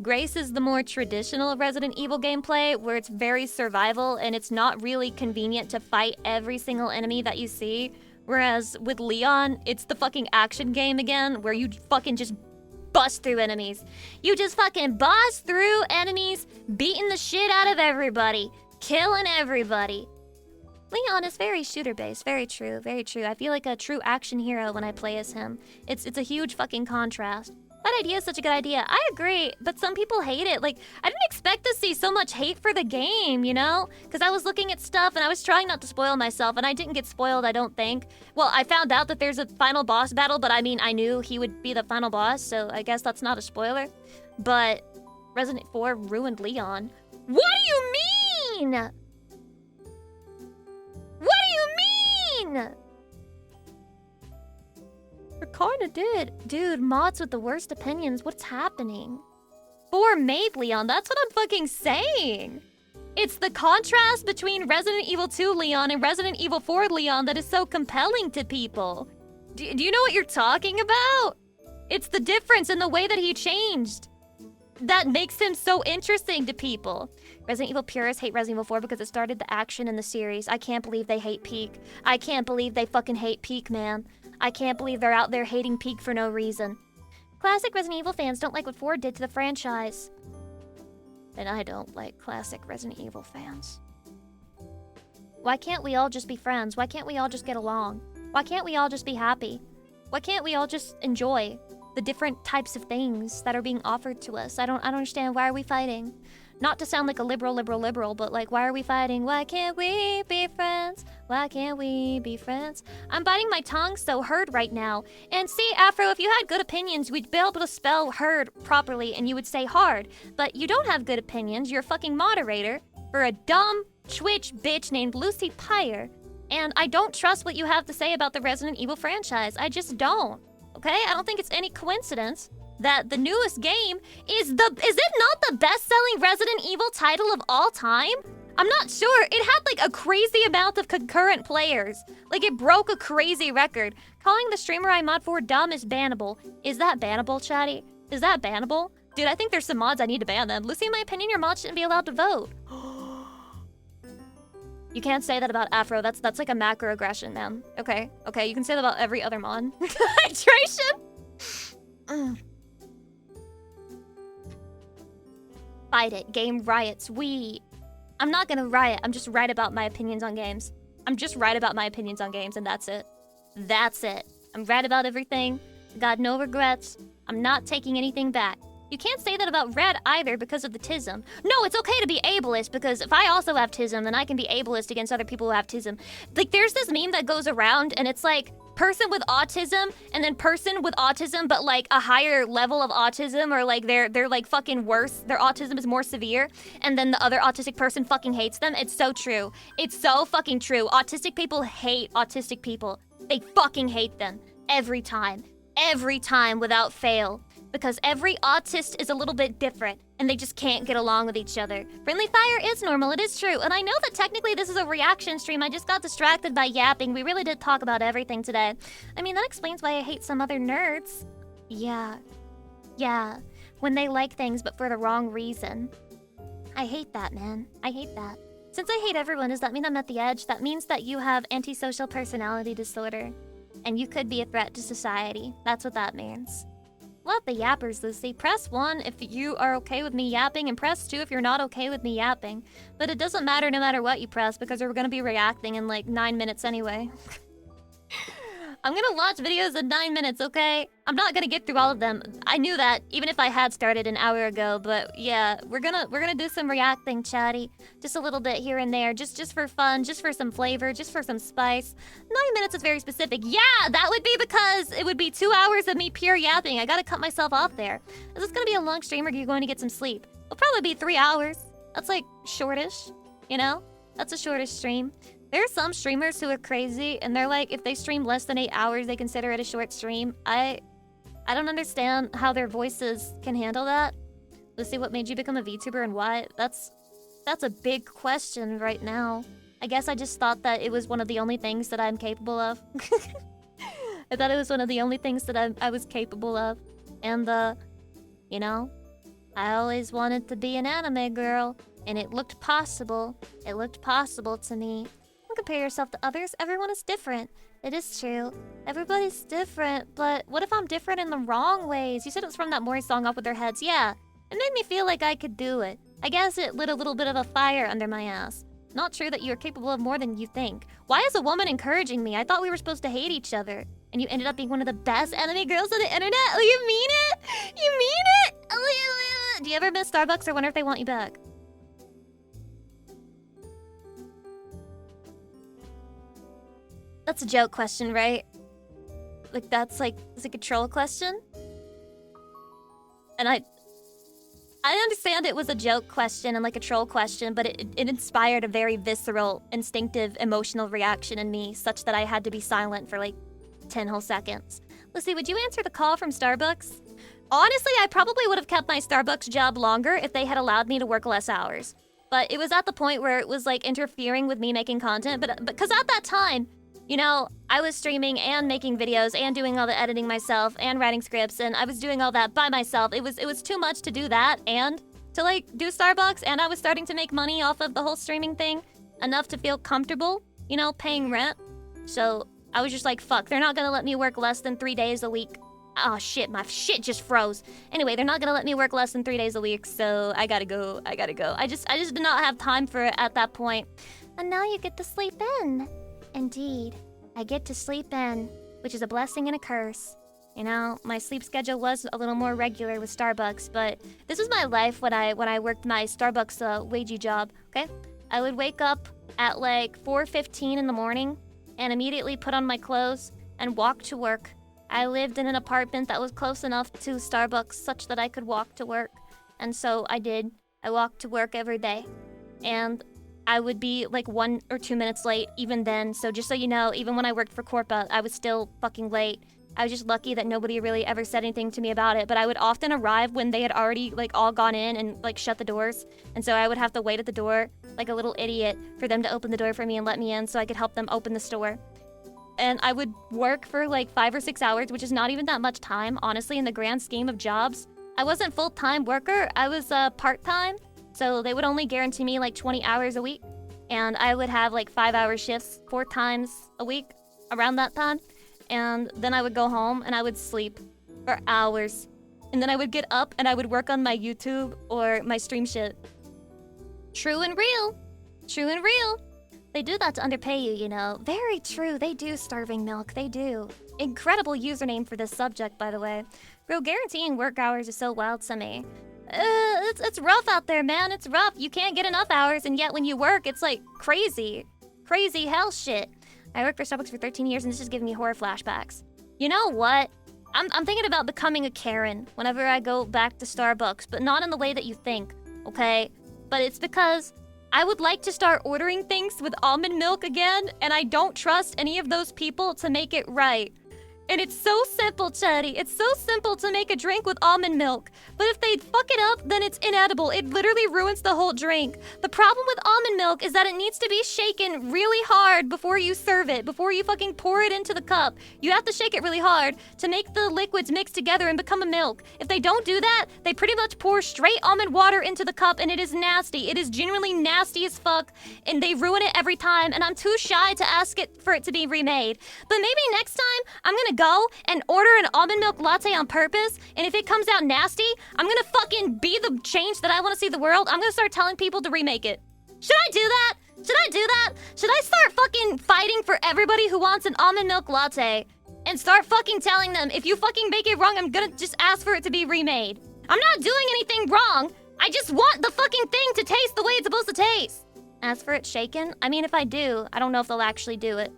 Grace is the more traditional Resident Evil gameplay where it's very survival and it's not really convenient to fight every single enemy that you see. Whereas with Leon, it's the fucking action game again where you fucking just bust through enemies. You just fucking bust through enemies, beating the shit out of everybody, killing everybody. Leon is very shooter-based. Very true, very true. I feel like a true action hero when I play as him. It's a huge fucking contrast. That idea is such a good idea. I agree, but some people hate it. Like, I didn't expect to see so much hate for the game, you know? Because I was looking at stuff and I was trying not to spoil myself, and I didn't get spoiled, I don't think. Well, I found out that there's a final boss battle, but I mean, I knew he would be the final boss, so I guess that's not a spoiler. But Resident 4 ruined Leon. What do you mean? What do you mean? It kinda did. Dude, mods with the worst opinions, what's happening? 4 made Leon, that's what I'm fucking saying. It's the contrast between Resident Evil 2 Leon and Resident Evil 4 Leon that is so compelling to people. Do you know what you're talking about? It's the difference in the way that he changed that makes him so interesting to people. Resident Evil purists hate Resident Evil 4 because it started the action in the series. I can't believe they hate Peak. I can't believe they fucking hate Peak, man. I can't believe they're out there hating Peak for no reason. Classic Resident Evil fans don't like what 4 did to the franchise. And I don't like classic Resident Evil fans. Why can't we all just be friends? Why can't we all just get along? Why can't we all just be happy? Why can't we all just enjoy the different types of things that are being offered to us? I don't understand. Why are we fighting? Not to sound like a liberal, but like, why are we fighting? Why can't we be friends? Why can't we be friends? I'm biting my tongue so herd right now. And see, Afro, if you had good opinions, we'd be able to spell herd properly and you would say hard. But you don't have good opinions. You're a fucking moderator for a dumb Twitch bitch named Lucy Pyre. And I don't trust what you have to say about the Resident Evil franchise. I just don't. Okay? I don't think it's any coincidence that the newest game is it not the best-selling Resident Evil title of all time? I'm not sure. It had like a crazy amount of concurrent players. Like it broke a crazy record. Calling the streamer I mod for dumb is bannable. Is that bannable, chatty? Is that bannable? Dude, I think there's some mods I need to ban them. Lucy, in my opinion, your mod shouldn't be allowed to vote. You can't say that about Afro. That's like a macroaggression, man. Okay, you can say that about every other mod. Hydration? Fight it. Game riots. I'm not gonna riot. I'm just right about my opinions on games. I'm just right about my opinions on games, and that's it. That's it. I'm right about everything. Got no regrets. I'm not taking anything back. You can't say that about Red either because of the tism. No, it's okay to be ableist because if I also have tism, then I can be ableist against other people who have tism. Like, there's this meme that goes around and it's like person with autism and then person with autism but like a higher level of autism, or like they're like fucking worse. Their autism is more severe and then the other autistic person fucking hates them. It's so true. It's so fucking true. Autistic people hate autistic people. They fucking hate them every time. Every time without fail. Because every autist is a little bit different, and they just can't get along with each other. Friendly fire is normal, it is true, and I know that technically this is a reaction stream. I just got distracted by yapping. We really did talk about everything today. I mean, that explains why I hate some other nerds. Yeah. When they like things, but for the wrong reason. I hate that, man. I hate that. Since I hate everyone, does that mean I'm at the edge? That means that you have antisocial personality disorder, and you could be a threat to society. That's what that means. Love the yappers, Lucy. Press 1 if you are okay with me yapping, and press 2 if you're not okay with me yapping. But it doesn't matter no matter what you press, because we're gonna be reacting in like 9 minutes anyway. I'm gonna launch videos in 9 minutes, okay? I'm not gonna get through all of them. I knew that, even if I had started an hour ago, but yeah, we're gonna do some reacting, chatty. Just a little bit here and there, just for fun, just for some flavor, just for some spice. 9 minutes is very specific. Yeah, that would be because it would be 2 hours of me pure yapping. I gotta cut myself off there. Is this gonna be a long stream or are you going to get some sleep? It'll probably be 3 hours. That's like shortish, you know? That's a shortish stream. There are some streamers who are crazy, and they're like, if they stream less than 8 hours, they consider it a short stream. I don't understand how their voices can handle that. Lucy, what made you become a VTuber and why? That's a big question right now. I guess I just thought that it was one of the only things that I'm capable of. I thought it was one of the only things that I was capable of. And, you know, I always wanted to be an anime girl, and it looked possible. It looked possible to me. Don't compare yourself to others. Everyone is different. It is true. Everybody's different, but what if I'm different in the wrong ways? You said it was from that Mori song Off With Their Heads. Yeah, it made me feel like I could do it. I guess it lit a little bit of a fire under my ass. Not true that you're capable of more than you think. Why is a woman encouraging me? I thought we were supposed to hate each other. And you ended up being one of the best anime girls on the internet? Oh, you mean it? You mean it? Oh, do you ever miss Starbucks or wonder if they want you back? That's a joke question, right? Like, it's like a troll question? And I understand it was a joke question and like a troll question, but it inspired a very visceral, instinctive, emotional reaction in me, such that I had to be silent for like 10 whole seconds. Lucy, would you answer the call from Starbucks? Honestly, I probably would have kept my Starbucks job longer if they had allowed me to work less hours. But it was at the point where it was like interfering with me making content, but because at that time, you know, I was streaming and making videos and doing all the editing myself and writing scripts, and I was doing all that by myself. It was too much to do that and to like do Starbucks, and I was starting to make money off of the whole streaming thing, enough to feel comfortable, you know, paying rent. So I was just like, fuck, they're not gonna let me work less than 3 days a week. Oh shit, my shit just froze. Anyway, they're not gonna let me work less than 3 days a week, so I gotta go. I just did not have time for it at that point. And now you get to sleep in. Indeed, I get to sleep in, which is a blessing and a curse. You know, my sleep schedule was a little more regular with Starbucks, but this was my life when I worked my Starbucks wagey job, okay? I would wake up at like 4:15 in the morning and immediately put on my clothes and walk to work. I lived in an apartment that was close enough to Starbucks such that I could walk to work. And so I did. I walked to work every day. And I would be like 1 or 2 minutes late even then. So just so you know, even when I worked for Corpa, I was still fucking late. I was just lucky that nobody really ever said anything to me about it. But I would often arrive when they had already like all gone in and like shut the doors. And so I would have to wait at the door like a little idiot for them to open the door for me and let me in so I could help them open the store. And I would work for like 5 or 6 hours, which is not even that much time, honestly, in the grand scheme of jobs. I wasn't full-time worker. I was part-time. So they would only guarantee me like 20 hours a week. And I would have like 5-hour shifts 4 times a week around that time. And then I would go home and I would sleep for hours. And then I would get up and I would work on my YouTube or my stream shit. True and real. True and real. They do that to underpay you, you know. Very true. They do, Starving Milk. They do. Incredible username for this subject, by the way. Bro, guaranteeing work hours is so wild to me. It's rough out there, man. It's rough. You can't get enough hours, and yet when you work, it's like crazy. Crazy hell shit. I worked for Starbucks for 13 years, and this is giving me horror flashbacks. You know what? I'm thinking about becoming a Karen whenever I go back to Starbucks, but not in the way that you think, okay? But it's because I would like to start ordering things with almond milk again, and I don't trust any of those people to make it right. And it's so simple, Chetty. It's so simple to make a drink with almond milk. But if they fuck it up, then it's inedible. It literally ruins the whole drink. The problem with almond milk is that it needs to be shaken really hard before you serve it, before you fucking pour it into the cup. You have to shake it really hard to make the liquids mix together and become a milk. If they don't do that, they pretty much pour straight almond water into the cup, and it is nasty. It is genuinely nasty as fuck, and they ruin it every time, and I'm too shy to ask it for it to be remade. But maybe next time, I'm gonna go and order an almond milk latte on purpose, and if it comes out nasty, I'm gonna fucking be the change that I want to see the world. I'm gonna start telling people to remake it. Should I do that? Should I do that? Should I start fucking fighting for everybody who wants an almond milk latte and start fucking telling them, if you fucking make it wrong, I'm gonna just ask for it to be remade? I'm not doing anything wrong. I just want the fucking thing to taste the way it's supposed to taste. As for it shaken, I mean, if I do, I don't know if they'll actually do it.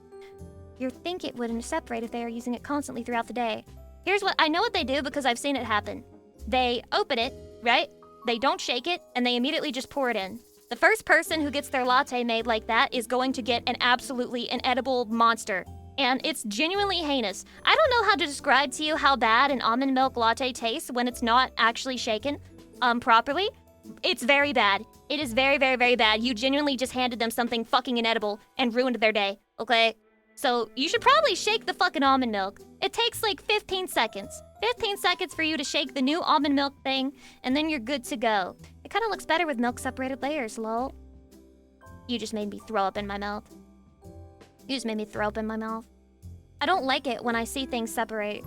You'd think it wouldn't separate if they are using it constantly throughout the day. Here's what I know what they do because I've seen it happen. They open it, right? They don't shake it, and they immediately just pour it in. The first person who gets their latte made like that is going to get an absolutely inedible monster. And it's genuinely heinous. I don't know how to describe to you how bad an almond milk latte tastes when it's not actually shaken properly. It's very bad. It is very, very, very bad. You genuinely just handed them something fucking inedible and ruined their day, okay? So you should probably shake the fucking almond milk. It takes like 15 seconds. 15 seconds for you to shake the new almond milk thing, and then you're good to go. It kind of looks better with milk-separated layers, lol. You just made me throw up in my mouth. You just made me throw up in my mouth. I don't like it when I see things separate.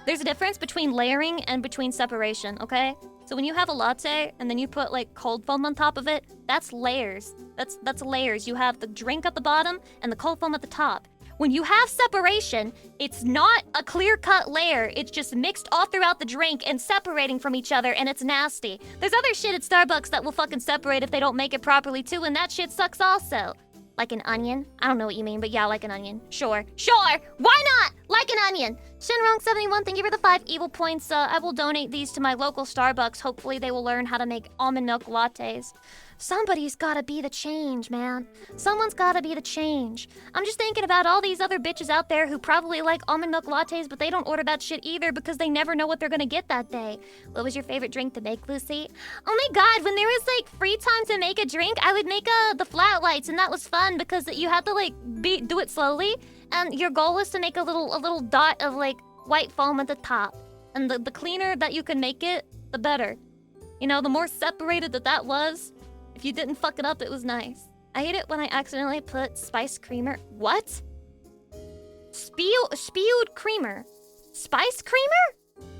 There's a difference between layering and between separation, okay? So when you have a latte and then you put like cold foam on top of it, that's layers. That's layers. You have the drink at the bottom and the cold foam at the top. When you have separation, it's not a clear-cut layer. It's just mixed all throughout the drink and separating from each other, and it's nasty. There's other shit at Starbucks that will fucking separate if they don't make it properly too, and that shit sucks also. Like an onion? I don't know what you mean, but yeah, like an onion. Sure. Sure! Why not? Like an onion! Shinrong71, thank you for the 5 evil points. I will donate these to my local Starbucks. Hopefully they will learn how to make almond milk lattes. Somebody's gotta be the change, man. Someone's gotta be the change. I'm just thinking about all these other bitches out there who probably like almond milk lattes, but they don't order that shit either because they never know what they're gonna get that day. What was your favorite drink to make, Lucy? Oh my god, when there was like free time to make a drink, I would make the flat whites, and that was fun because you had to like do it slowly, and your goal was to make a little dot of like white foam at the top. And the cleaner that you can make it, the better. You know, the more separated that was, if you didn't fuck it up, it was nice. I hate it when I accidentally put spiced creamer. What? Spewed creamer. Spiced creamer?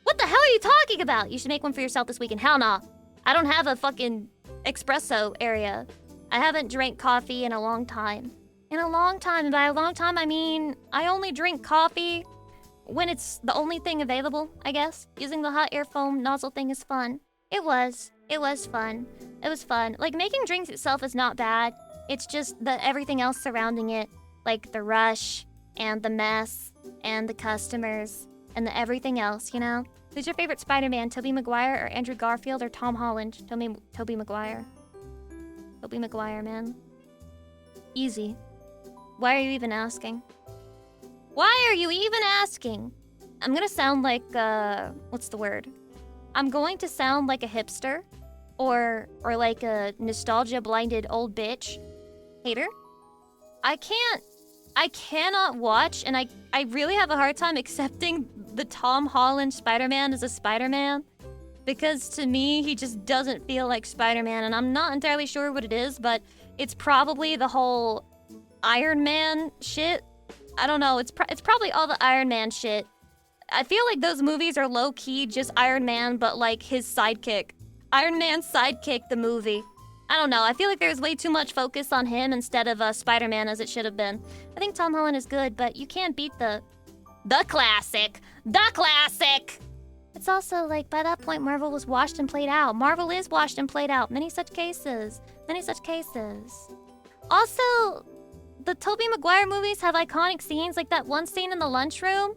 What the hell are you talking about? You should make one for yourself this weekend. Hell nah. I don't have a fucking espresso area. I haven't drank coffee in a long time. In a long time. And by a long time, I mean, I only drink coffee when it's the only thing available, I guess. Using the hot air foam nozzle thing is fun. It was fun. It was fun. Like, making drinks itself is not bad. It's just the everything else surrounding it. Like the rush, and the mess, and the customers, and the everything else, you know? Who's your favorite Spider-Man? Tobey Maguire, or Andrew Garfield, or Tom Holland? Tobey Maguire. Tobey Maguire, man. Easy. Why are you even asking? Why are you even asking? I'm gonna sound like, what's the word? I'm going to sound like a hipster, or like a nostalgia-blinded old bitch. Hater? I cannot watch, and I really have a hard time accepting the Tom Holland Spider-Man is a Spider-Man. Because to me, he just doesn't feel like Spider-Man, and I'm not entirely sure what it is, but it's probably the whole Iron Man shit. I don't know, it's probably all the Iron Man shit. I feel like those movies are low-key just Iron Man, but like his sidekick. Iron Man's sidekick, the movie. I don't know, I feel like there's way too much focus on him instead of Spider-Man as it should have been. I think Tom Holland is good, but you can't beat the classic. The classic! It's also like, by that point, Marvel was washed and played out. Marvel is washed and played out. Many such cases. Many such cases. Also, the Tobey Maguire movies have iconic scenes, like that one scene in the lunchroom,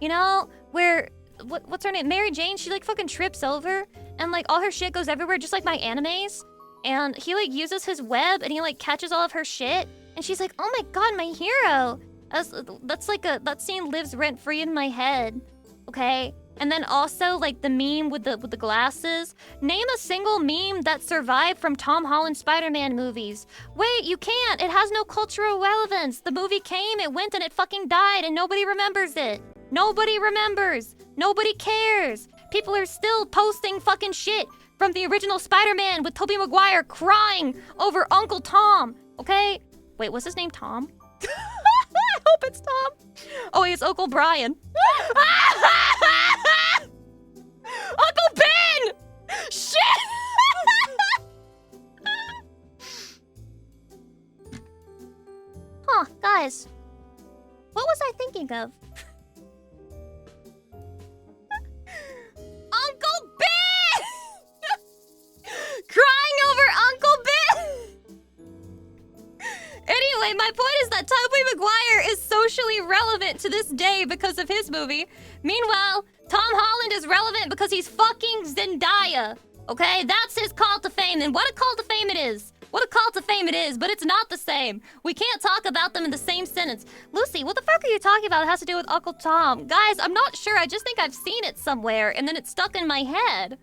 you know, where, what's her name? Mary Jane, she like fucking trips over, and like all her shit goes everywhere, just like my animes. And he like uses his web, and he like catches all of her shit, and she's like, oh my god, my hero. That's like that scene lives rent-free in my head, okay? And then also, like, the meme with the glasses. Name a single meme that survived from Tom Holland Spider-Man movies. Wait, you can't. It has no cultural relevance. The movie came, it went, and it fucking died, and nobody remembers it. Nobody remembers. Nobody cares. People are still posting fucking shit from the original Spider-Man with Tobey Maguire crying over Uncle Tom, okay? Wait, what's his name, Tom? I hope it's Tom. Oh, it's Uncle Brian. Uncle Ben! Shit! Huh, guys. What was I thinking of? Uncle Ben! Crying over Uncle Ben! Anyway, my point is that Tobey Maguire is socially relevant to this day because of his movie. Meanwhile, Tom Holland is relevant because he's fucking Zendaya. Okay? That's his call to fame, and what a call to fame it is. What a call to fame it is, but it's not the same. We can't talk about them in the same sentence. Lucy, what the fuck are you talking about that has to do with Uncle Tom? Guys, I'm not sure. I just think I've seen it somewhere, and then it's stuck in my head.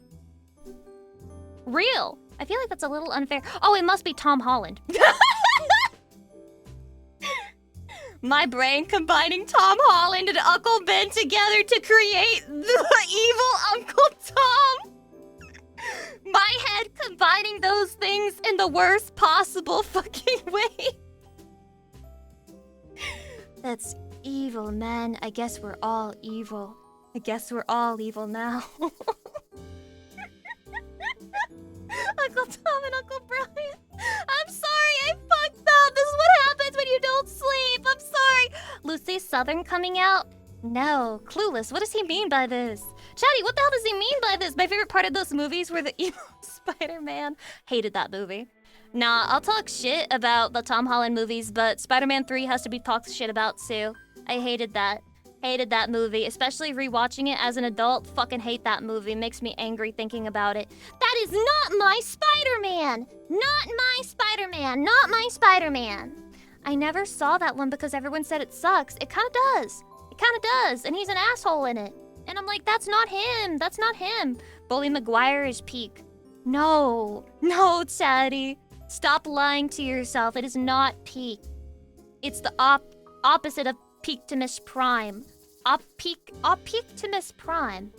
Real. I feel like that's a little unfair. Oh, it must be Tom Holland. My brain combining Tom Holland and Uncle Ben together to create the evil Uncle Tom. My head combining those things in the worst possible fucking way. That's evil, man. I guess we're all evil. I guess we're all evil now. Uncle Tom and Uncle Brian. I'm sorry, I fucked up. This is what happens when you don't sleep. I'm sorry. Lucy Southern coming out? No. Clueless. What does he mean by this? Chatty, what the hell does he mean by this? My favorite part of those movies were the evil Spider-Man. Hated that movie. Nah, I'll talk shit about the Tom Holland movies, but Spider-Man 3 has to be talked shit about too. I hated that. Hated that movie, especially rewatching it as an adult. Fucking hate that movie. Makes me angry thinking about it. That is not my Spider-Man! Not my Spider-Man! Not my Spider-Man! I never saw that one because everyone said it sucks. It kinda does. It kinda does, and he's an asshole in it. And I'm like, that's not him. That's not him. Bully Maguire is peak. No. No, Chatty. Stop lying to yourself. It is not peak. It's the opposite of Peaktimus Prime. Peaktimus Prime.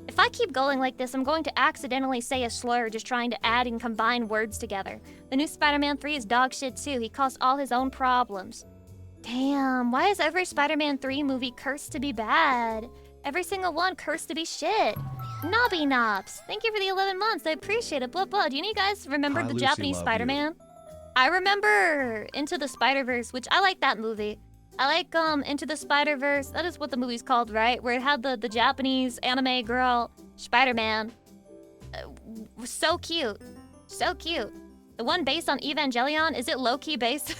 If I keep going like this, I'm going to accidentally say a slur just trying to add and combine words together. The new Spider-Man 3 is dog shit too. He caused all his own problems. Damn, why is every Spider-Man 3 movie cursed to be bad? Every single one cursed to be shit. Nobby Knobs, thank you for the 11 months. I appreciate it. Blah, blah. Do you guys remember the Lucy, Japanese Spider-Man? I remember Into the Spider-Verse, which I like that movie. I like Into the Spider-Verse. That is what the movie's called, right? Where it had the Japanese anime girl, Spider-Man. So cute. So cute. The one based on Evangelion, is it low-key based?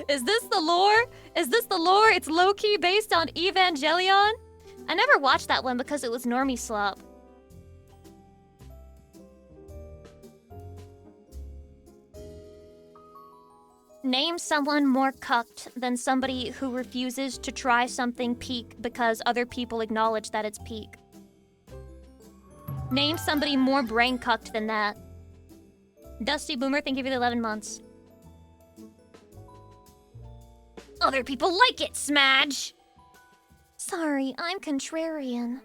Is this the lore? Is this the lore? It's low-key based on Evangelion? I never watched that one because it was normie slop. Name someone more cucked than somebody who refuses to try something peak because other people acknowledge that it's peak. Name somebody more brain cucked than that. Dusty Boomer, thank you for the 11 months. Other people like it, Smadge! sorry, I'm contrarian.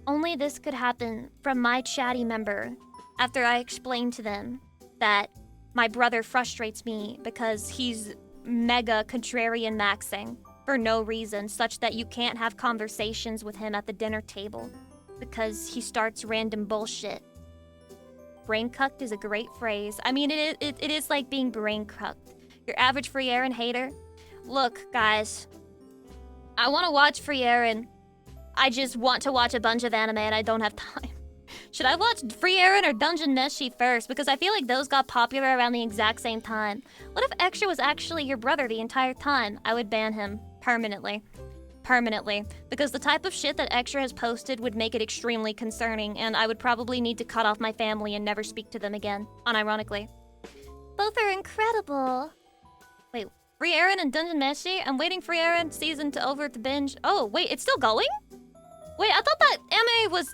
Only this could happen from my chatty member after I explain to them that my brother frustrates me because he's mega contrarian maxing for no reason, such that you can't have conversations with him at the dinner table because he starts random bullshit. Brain cucked is a great phrase. I mean, it is like being brain cucked. Your average free Aaron hater. Look, guys, I want to watch free Aaron. I just want to watch a bunch of anime and I don't have time. Should I watch Free Aaron or Dungeon Meshi first? Because I feel like those got popular around the exact same time. What if Extra was actually your brother the entire time? I would ban him permanently. Permanently. Because the type of shit that Extra has posted would make it extremely concerning, and I would probably need to cut off my family and never speak to them again, unironically. Both are incredible. Wait, Free Aaron and Dungeon Meshi? I'm waiting for Aaron season to over to binge. Oh, wait, it's still going? Wait, I thought that anime was...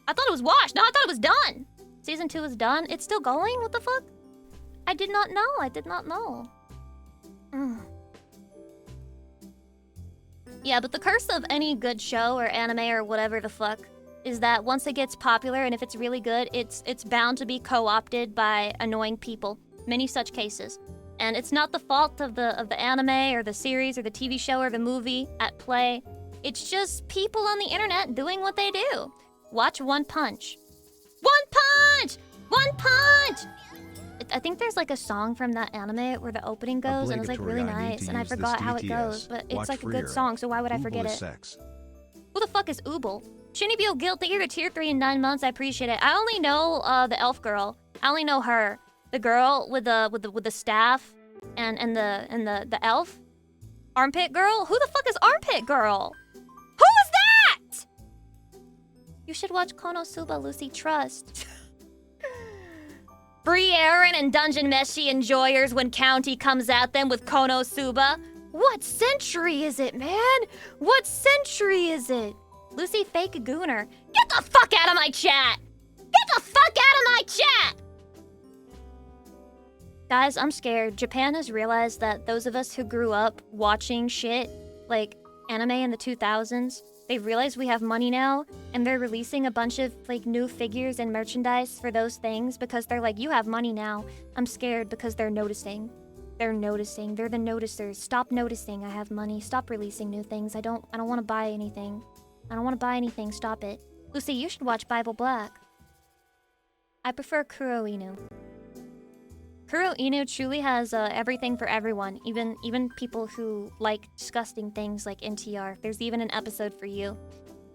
I thought it was washed. No, I thought it was done. Season 2 is done. It's still going? What the fuck? I did not know. I did not know. Yeah, but the curse of any good show or anime or whatever the fuck is that once it gets popular and if it's really good, it's bound to be co-opted by annoying people. Many such cases. And it's not the fault of the anime or the series or the TV show or the movie at play. It's just people on the internet doing what they do. Watch One Punch. One Punch! One Punch! I think there's like a song from that anime where the opening goes and it's like really nice and I forgot how it goes, but it's like a good song, so why would I forget it? Who the fuck is Ooble? Shinibyo Guild, thank you for tier 3 in 9 months, I appreciate it. I only know the elf girl. I only know her. The girl with the staff and the elf. Armpit girl? Who the fuck is Armpit girl? Who is that? You should watch Konosuba, Lucy, trust. Free Aaron and Dungeon Meshi enjoyers when County comes at them with Konosuba. What century is it, man? What century is it? Lucy Fake Gooner. Get the fuck out of my chat! Get the fuck out of my chat! Guys, I'm scared. Japan has realized that those of us who grew up watching shit like anime in the 2000s, they've realized we have money now, and they're releasing a bunch of like new figures and merchandise for those things because they're like, you have money now. I'm scared because they're noticing. They're noticing. They're the noticers. Stop noticing I have money. Stop releasing new things. I don't want to buy anything. I don't want to buy anything. Stop it. Lucy, you should watch Bible Black. I prefer Kuro Inu. Kuro Inu truly has everything for everyone, even people who like disgusting things like NTR. There's even an episode for you.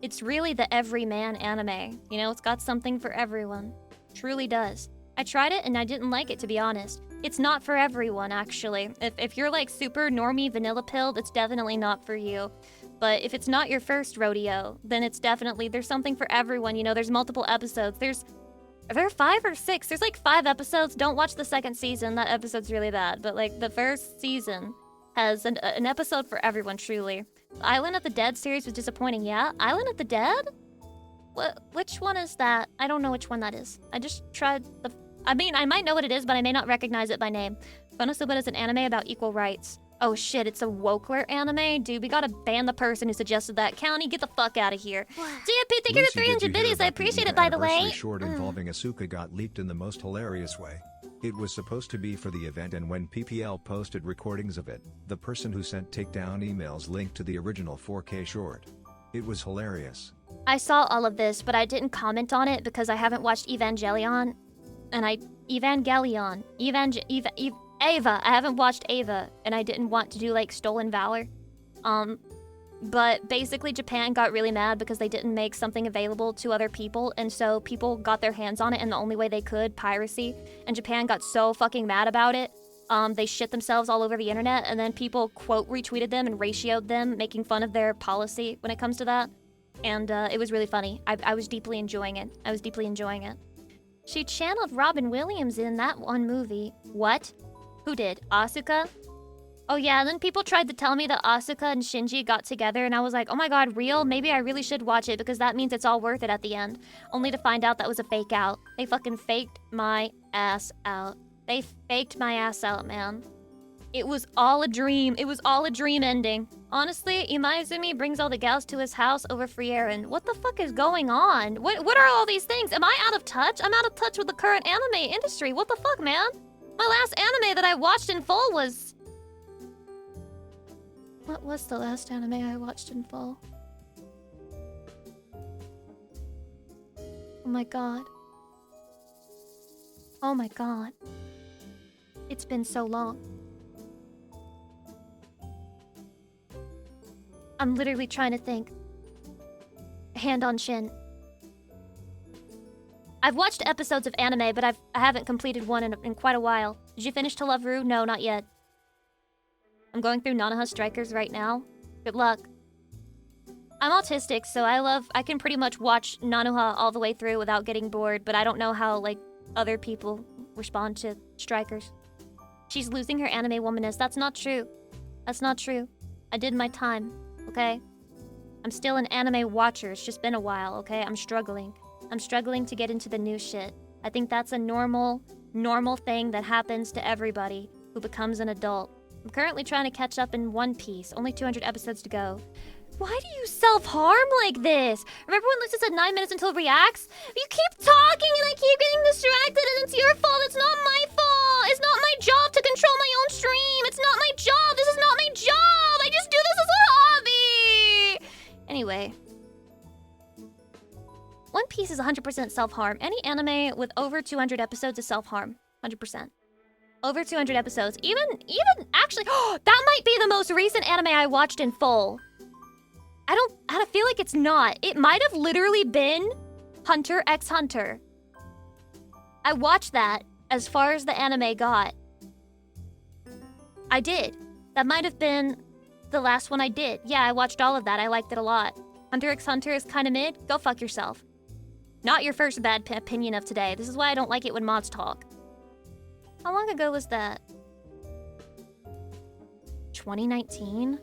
It's really the everyman anime. You know, it's got something for everyone. Truly does. I tried it and I didn't like it, to be honest. It's not for everyone, actually. If you're like super normie vanilla pilled, it's definitely not for you. But if it's not your first rodeo, then it's definitely, there's something for everyone. You know, there's multiple episodes. Are there 5 or 6? There's like 5 episodes. Don't watch the second season. That episode's really bad. But like the first season has an episode for everyone, truly. Island of the Dead series was disappointing. Yeah? Island of the Dead? Which one is that? I don't know which one that is. I just tried the... I mean, I might know what it is, but I may not recognize it by name. Konosuba is an anime about equal rights. Oh shit, it's a Wokler anime? Dude, we gotta ban the person who suggested that. County, get the fuck out of here. GFP, thank you for 300 biddies. I appreciate it, by the way. The short involving Asuka got leaked in the most hilarious way. It was supposed to be for the event, and when PPL posted recordings of it, the person who sent takedown emails linked to the original 4K short. It was hilarious. I saw all of this, but I didn't comment on it because I haven't watched Evangelion. Ava. I haven't watched Ava, and I didn't want to do like Stolen Valor. But basically Japan got really mad because they didn't make something available to other people, and so people got their hands on it in the only way they could, piracy. And Japan got so fucking mad about it. They shit themselves all over the internet, and then people quote retweeted them and ratioed them, making fun of their policy when it comes to that. And it was really funny. I was deeply enjoying it. She channeled Robin Williams in that one movie. What? Who did? Asuka? Oh yeah, and then people tried to tell me that Asuka and Shinji got together, and I was like, oh my god, real? Maybe I really should watch it because that means it's all worth it at the end. Only to find out that was a fake out. They fucking faked my ass out. They faked my ass out, man. It was all a dream. It was all a dream ending. Honestly, Imaizumi brings all the gals to his house over free errand. What the fuck is going on? What are all these things? Am I out of touch? I'm out of touch with the current anime industry. What the fuck, man? My last anime that I watched in full was... What was the last anime I watched in full? Oh my god. Oh my god. It's been so long. I'm literally trying to think. Hand on shin. I've watched episodes of anime, but I haven't completed one in quite a while. Did you finish To Love Ru? No, not yet. I'm going through Nanoha Strikers right now. Good luck. I'm autistic, so I can pretty much watch Nanoha all the way through without getting bored, but I don't know how, like, other people respond to Strikers. She's losing her anime womanness. That's not true. That's not true. I did my time, okay? I'm still an anime watcher. It's just been a while, okay? I'm struggling. I'm struggling to get into the new shit. I think that's a normal thing that happens to everybody who becomes an adult. I'm currently trying to catch up in One Piece. Only 200 episodes to go. Why do you self-harm like this? Remember when Lucy said 9 minutes until reacts? You keep talking and I keep getting distracted and it's your fault. It's not my fault. It's not my job to control my own stream. It's not my job. This is not my job. I just do this as a hobby. Anyway. One Piece is 100% self-harm. Any anime with over 200 episodes is self-harm. 100%. Over 200 episodes. Even actually, that might be the most recent anime I watched in full. I feel like it's not. It might have literally been Hunter x Hunter. I watched that as far as the anime got. I did. That might have been the last one I did. Yeah, I watched all of that. I liked it a lot. Hunter x Hunter is kind of mid. Go fuck yourself. Not your first bad opinion of today. This is why I don't like it when mods talk. How long ago was that? 2019?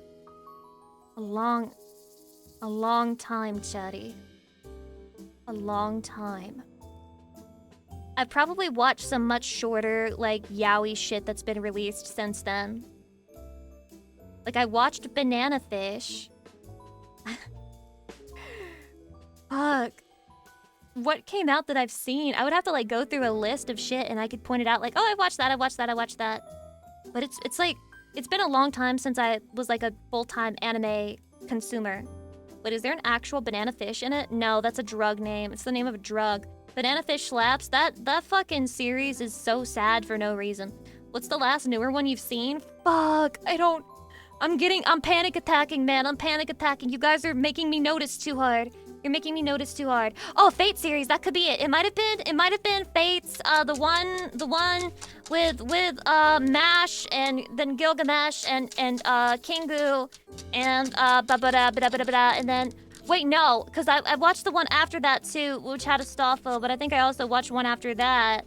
A long time, Chatty. A long time. I've probably watched some much shorter, like, yaoi shit that's been released since then. Like, I watched Banana Fish. Fuck. What came out that I've seen? I would have to, like, go through a list of shit and I could point it out, like, oh, I watched that, I watched that, I watched that. But it's like, it's been a long time since I was, like, a full-time anime consumer. But is there an actual Banana Fish in it? No, that's a drug name. It's the name of a drug. Banana Fish slaps. That fucking series is so sad for no reason. What's the last newer one you've seen? Fuck, I'm panic attacking, man. I'm panic attacking. You guys are making me notice too hard. You're making me notice too hard. Oh, Fate series, that could be it. It might have been Fate's the one with Mash and then Gilgamesh and Kingu and and then wait, no, because I watched the one after that too, which had Astolfo, but I think I also watched one after that.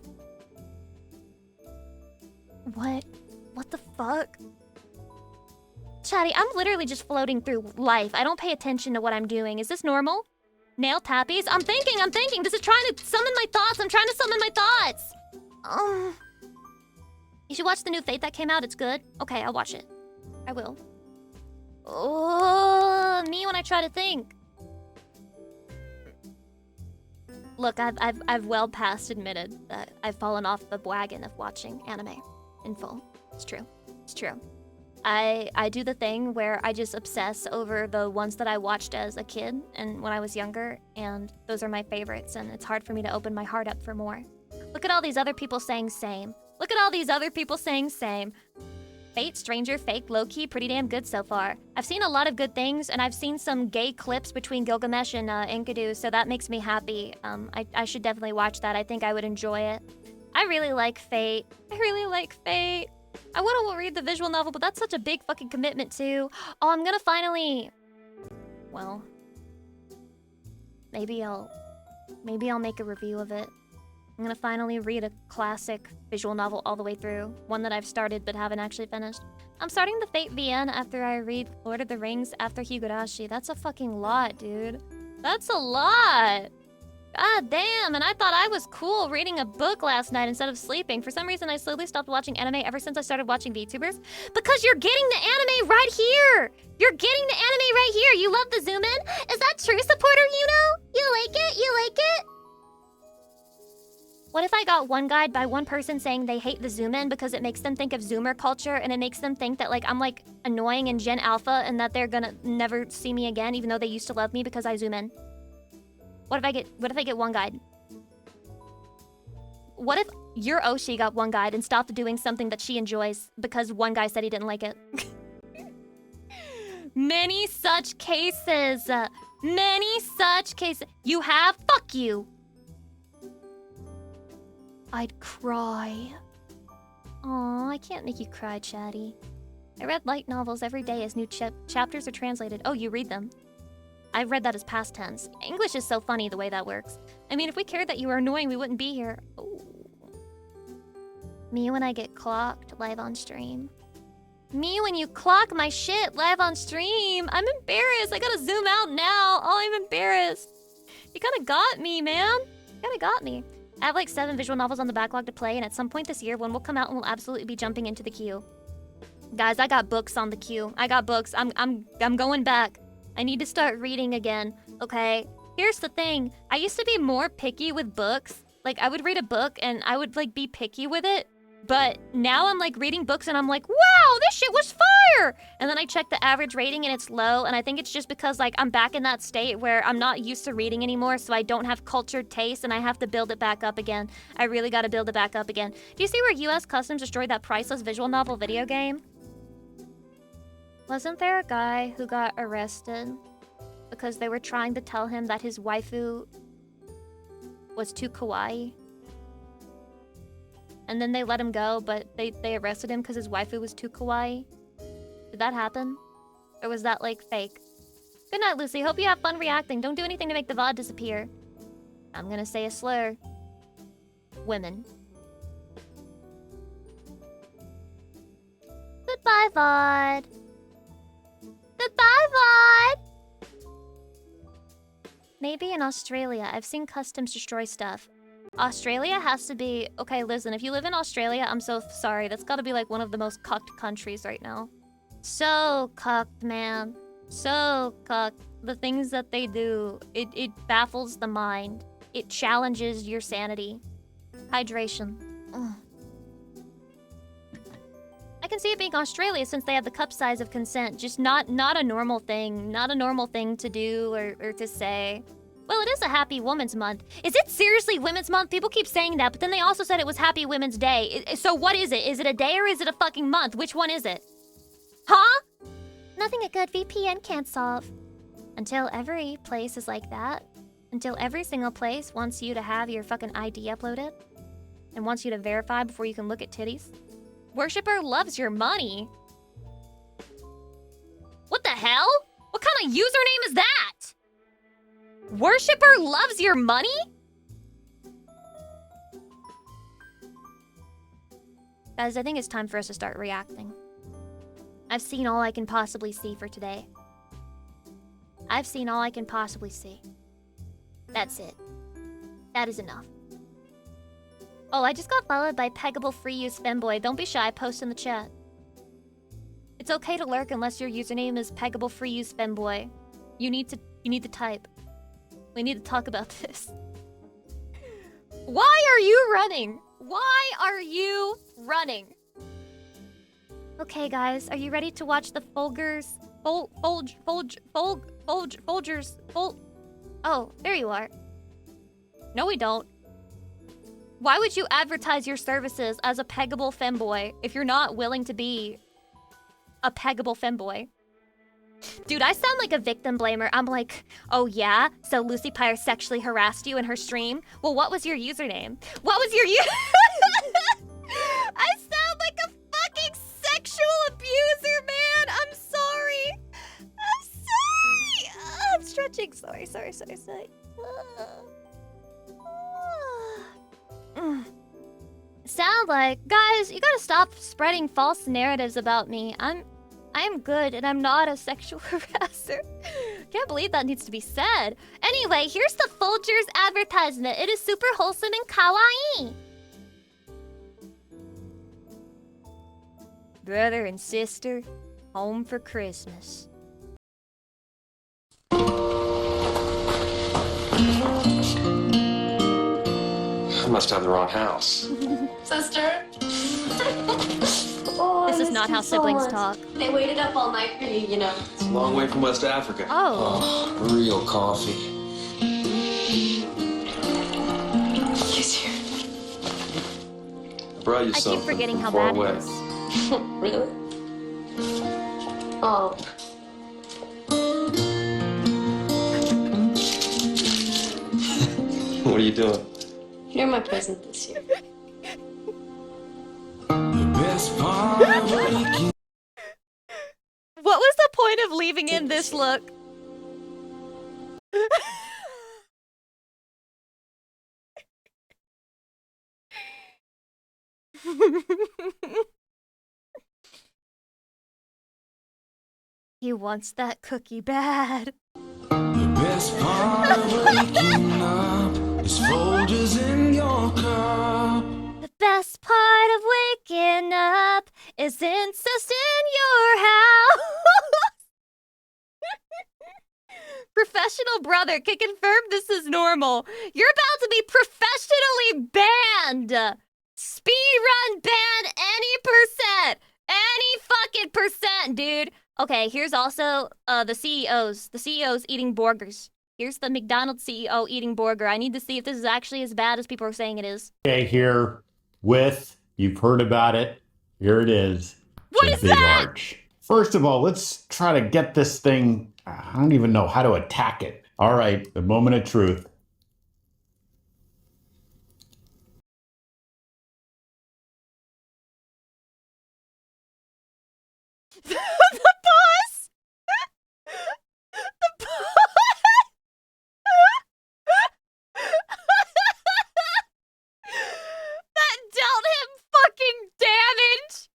What the fuck? Chatty, I'm literally just floating through life. I don't pay attention to what I'm doing. Is this normal? Nail tappies? I'm thinking. This is trying to summon my thoughts. I'm trying to summon my thoughts. You should watch the new Fate that came out. It's good. Okay, I'll watch it. I will. Oh, me when I try to think. Look, I've well past admitted that I've fallen off the wagon of watching anime in full. It's true. It's true. I do the thing where I just obsess over the ones that I watched as a kid and when I was younger, and those are my favorites, and it's hard for me to open my heart up for more. Look at all these other people saying same. Look at all these other people saying same. Fate, Stranger, Fake, Low-Key, pretty damn good so far. I've seen a lot of good things, and I've seen some gay clips between Gilgamesh and Enkidu, so that makes me happy. I should definitely watch that. I think I would enjoy it. I really like Fate. I want to read the visual novel, but that's such a big fucking commitment too. Oh, I'm gonna finally... Well... Maybe I'll make a review of it. I'm gonna finally read a classic visual novel all the way through. One that I've started but haven't actually finished. I'm starting the Fate VN after I read Lord of the Rings after Higurashi. That's a fucking lot, dude. That's a lot! God damn, and I thought I was cool reading a book last night instead of sleeping. For some reason, I slowly stopped watching anime ever since I started watching VTubers. Because you're getting the anime right here! You're getting the anime right here! You love the zoom in? Is that true, supporter, you know? You like it? You like it? What if I got one guide by one person saying they hate the zoom in because it makes them think of Zoomer culture and it makes them think that like I'm like annoying in Gen Alpha and that they're gonna never see me again even though they used to love me because I zoom in? What if I get one guide? What if your Oshi got one guide and stopped doing something that she enjoys because one guy said he didn't like it? Many such cases. Many such cases. You have? Fuck you. I'd cry. Aw, I can't make you cry, Chatty. I read light novels every day as new chapters are translated. Oh, you read them? I read that as past tense. English is so funny the way that works. I mean, if we cared that you were annoying, we wouldn't be here. Ooh. Me when I get clocked live on stream. Me when you clock my shit live on stream. I'm embarrassed. I gotta zoom out now. Oh, I'm embarrassed. You kinda got me, man. You kinda got me. I have like 7 visual novels on the backlog to play, and at some point this year, one will come out and we'll absolutely be jumping into the queue. Guys, I got books on the queue. I got books. I'm going back. I need to start reading again, okay? Here's the thing. I used to be more picky with books. Like, I would read a book and I would, like, be picky with it. But now I'm, like, reading books and I'm like, wow, this shit was fire! And then I check the average rating and it's low. And I think it's just because, like, I'm back in that state where I'm not used to reading anymore. So I don't have cultured taste and I have to build it back up again. I really gotta build it back up again. Do you see where US Customs destroyed that priceless visual novel video game? Wasn't there a guy who got arrested because they were trying to tell him that his waifu was too kawaii? And then they let him go, but they arrested him because his waifu was too kawaii? Did that happen? Or was that, like, fake? Good night, Lucy. Hope you have fun reacting. Don't do anything to make the VOD disappear. I'm gonna say a slur. Women. Goodbye, VOD. Goodbye, VOD! Maybe in Australia. I've seen customs destroy stuff. Australia has to be... Okay, listen, if you live in Australia, I'm so sorry. That's gotta be like one of the most cucked countries right now. So cucked, man. So cucked. The things that they do, it baffles the mind. It challenges your sanity. Hydration. Ugh. I can see it being Australia since they have the cup size of consent. Just not a normal thing. Not a normal thing to do or to say. Well, it is a Happy Women's Month. Is it seriously Women's Month? People keep saying that, but then they also said it was Happy Women's Day. So what is it? Is it a day or is it a fucking month? Which one is it? Huh? Nothing a good VPN can't solve. Until every place is like that. Until every single place wants you to have your fucking ID uploaded. And wants you to verify before you can look at titties. Worshipper loves your money. What the hell? What kind of username is that? Worshipper loves your money? Guys, I think it's time for us to start reacting. I've seen all I can possibly see for today. I've seen all I can possibly see. That's it. That is enough. Oh, I just got followed by Peggable Free Use Femboy. Don't be shy, post in the chat. It's okay to lurk unless your username is Peggable Free Use Femboy. You need to type. We need to talk about this. Why are you running? Why are you running? Okay, guys, are you ready to watch the Folgers? Oh, there you are. No, we don't. Why would you advertise your services as a peggable femboy if you're not willing to be a peggable femboy? Dude, I sound like a victim blamer. I'm like, oh yeah? So Lucy Pyre sexually harassed you in her stream? Well, what was your username? What was your I sound like a fucking sexual abuser, man! I'm sorry! I'm sorry! I'm stretching. Sorry. Sound like... Guys, you gotta stop spreading false narratives about me. I'm I'm good and I'm not a sexual harasser. Can't believe that needs to be said. Anyway, here's the Folgers advertisement. It is super wholesome and kawaii. Brother and sister, home for Christmas. I must have the wrong house. Sister? This is not how siblings talk. They waited up all night for you, you know. It's a long way from West Africa. Oh. Real coffee. He's here. I brought you I something keep forgetting how far bad away. it is. Really? Oh. What are you doing? You're my present this year. What was the point of leaving in this look? He wants that cookie bad. The best part of waking up is Folgers in your cup. The best part of waking up is incest in your house. Professional brother can confirm this is normal. You're about to be professionally banned. Speedrun ban any percent. Any fucking percent, dude. Okay, here's also the CEOs. The CEOs eating burgers. Here's the McDonald's CEO eating burger. I need to see if this is actually as bad as people are saying it is. Okay, here with, you've heard about it. Here it is. What the is big that? arch. First of all, let's try to get this thing. I don't even know how to attack it. All right, the moment of truth. The boss! The boss! That dealt him fucking damage!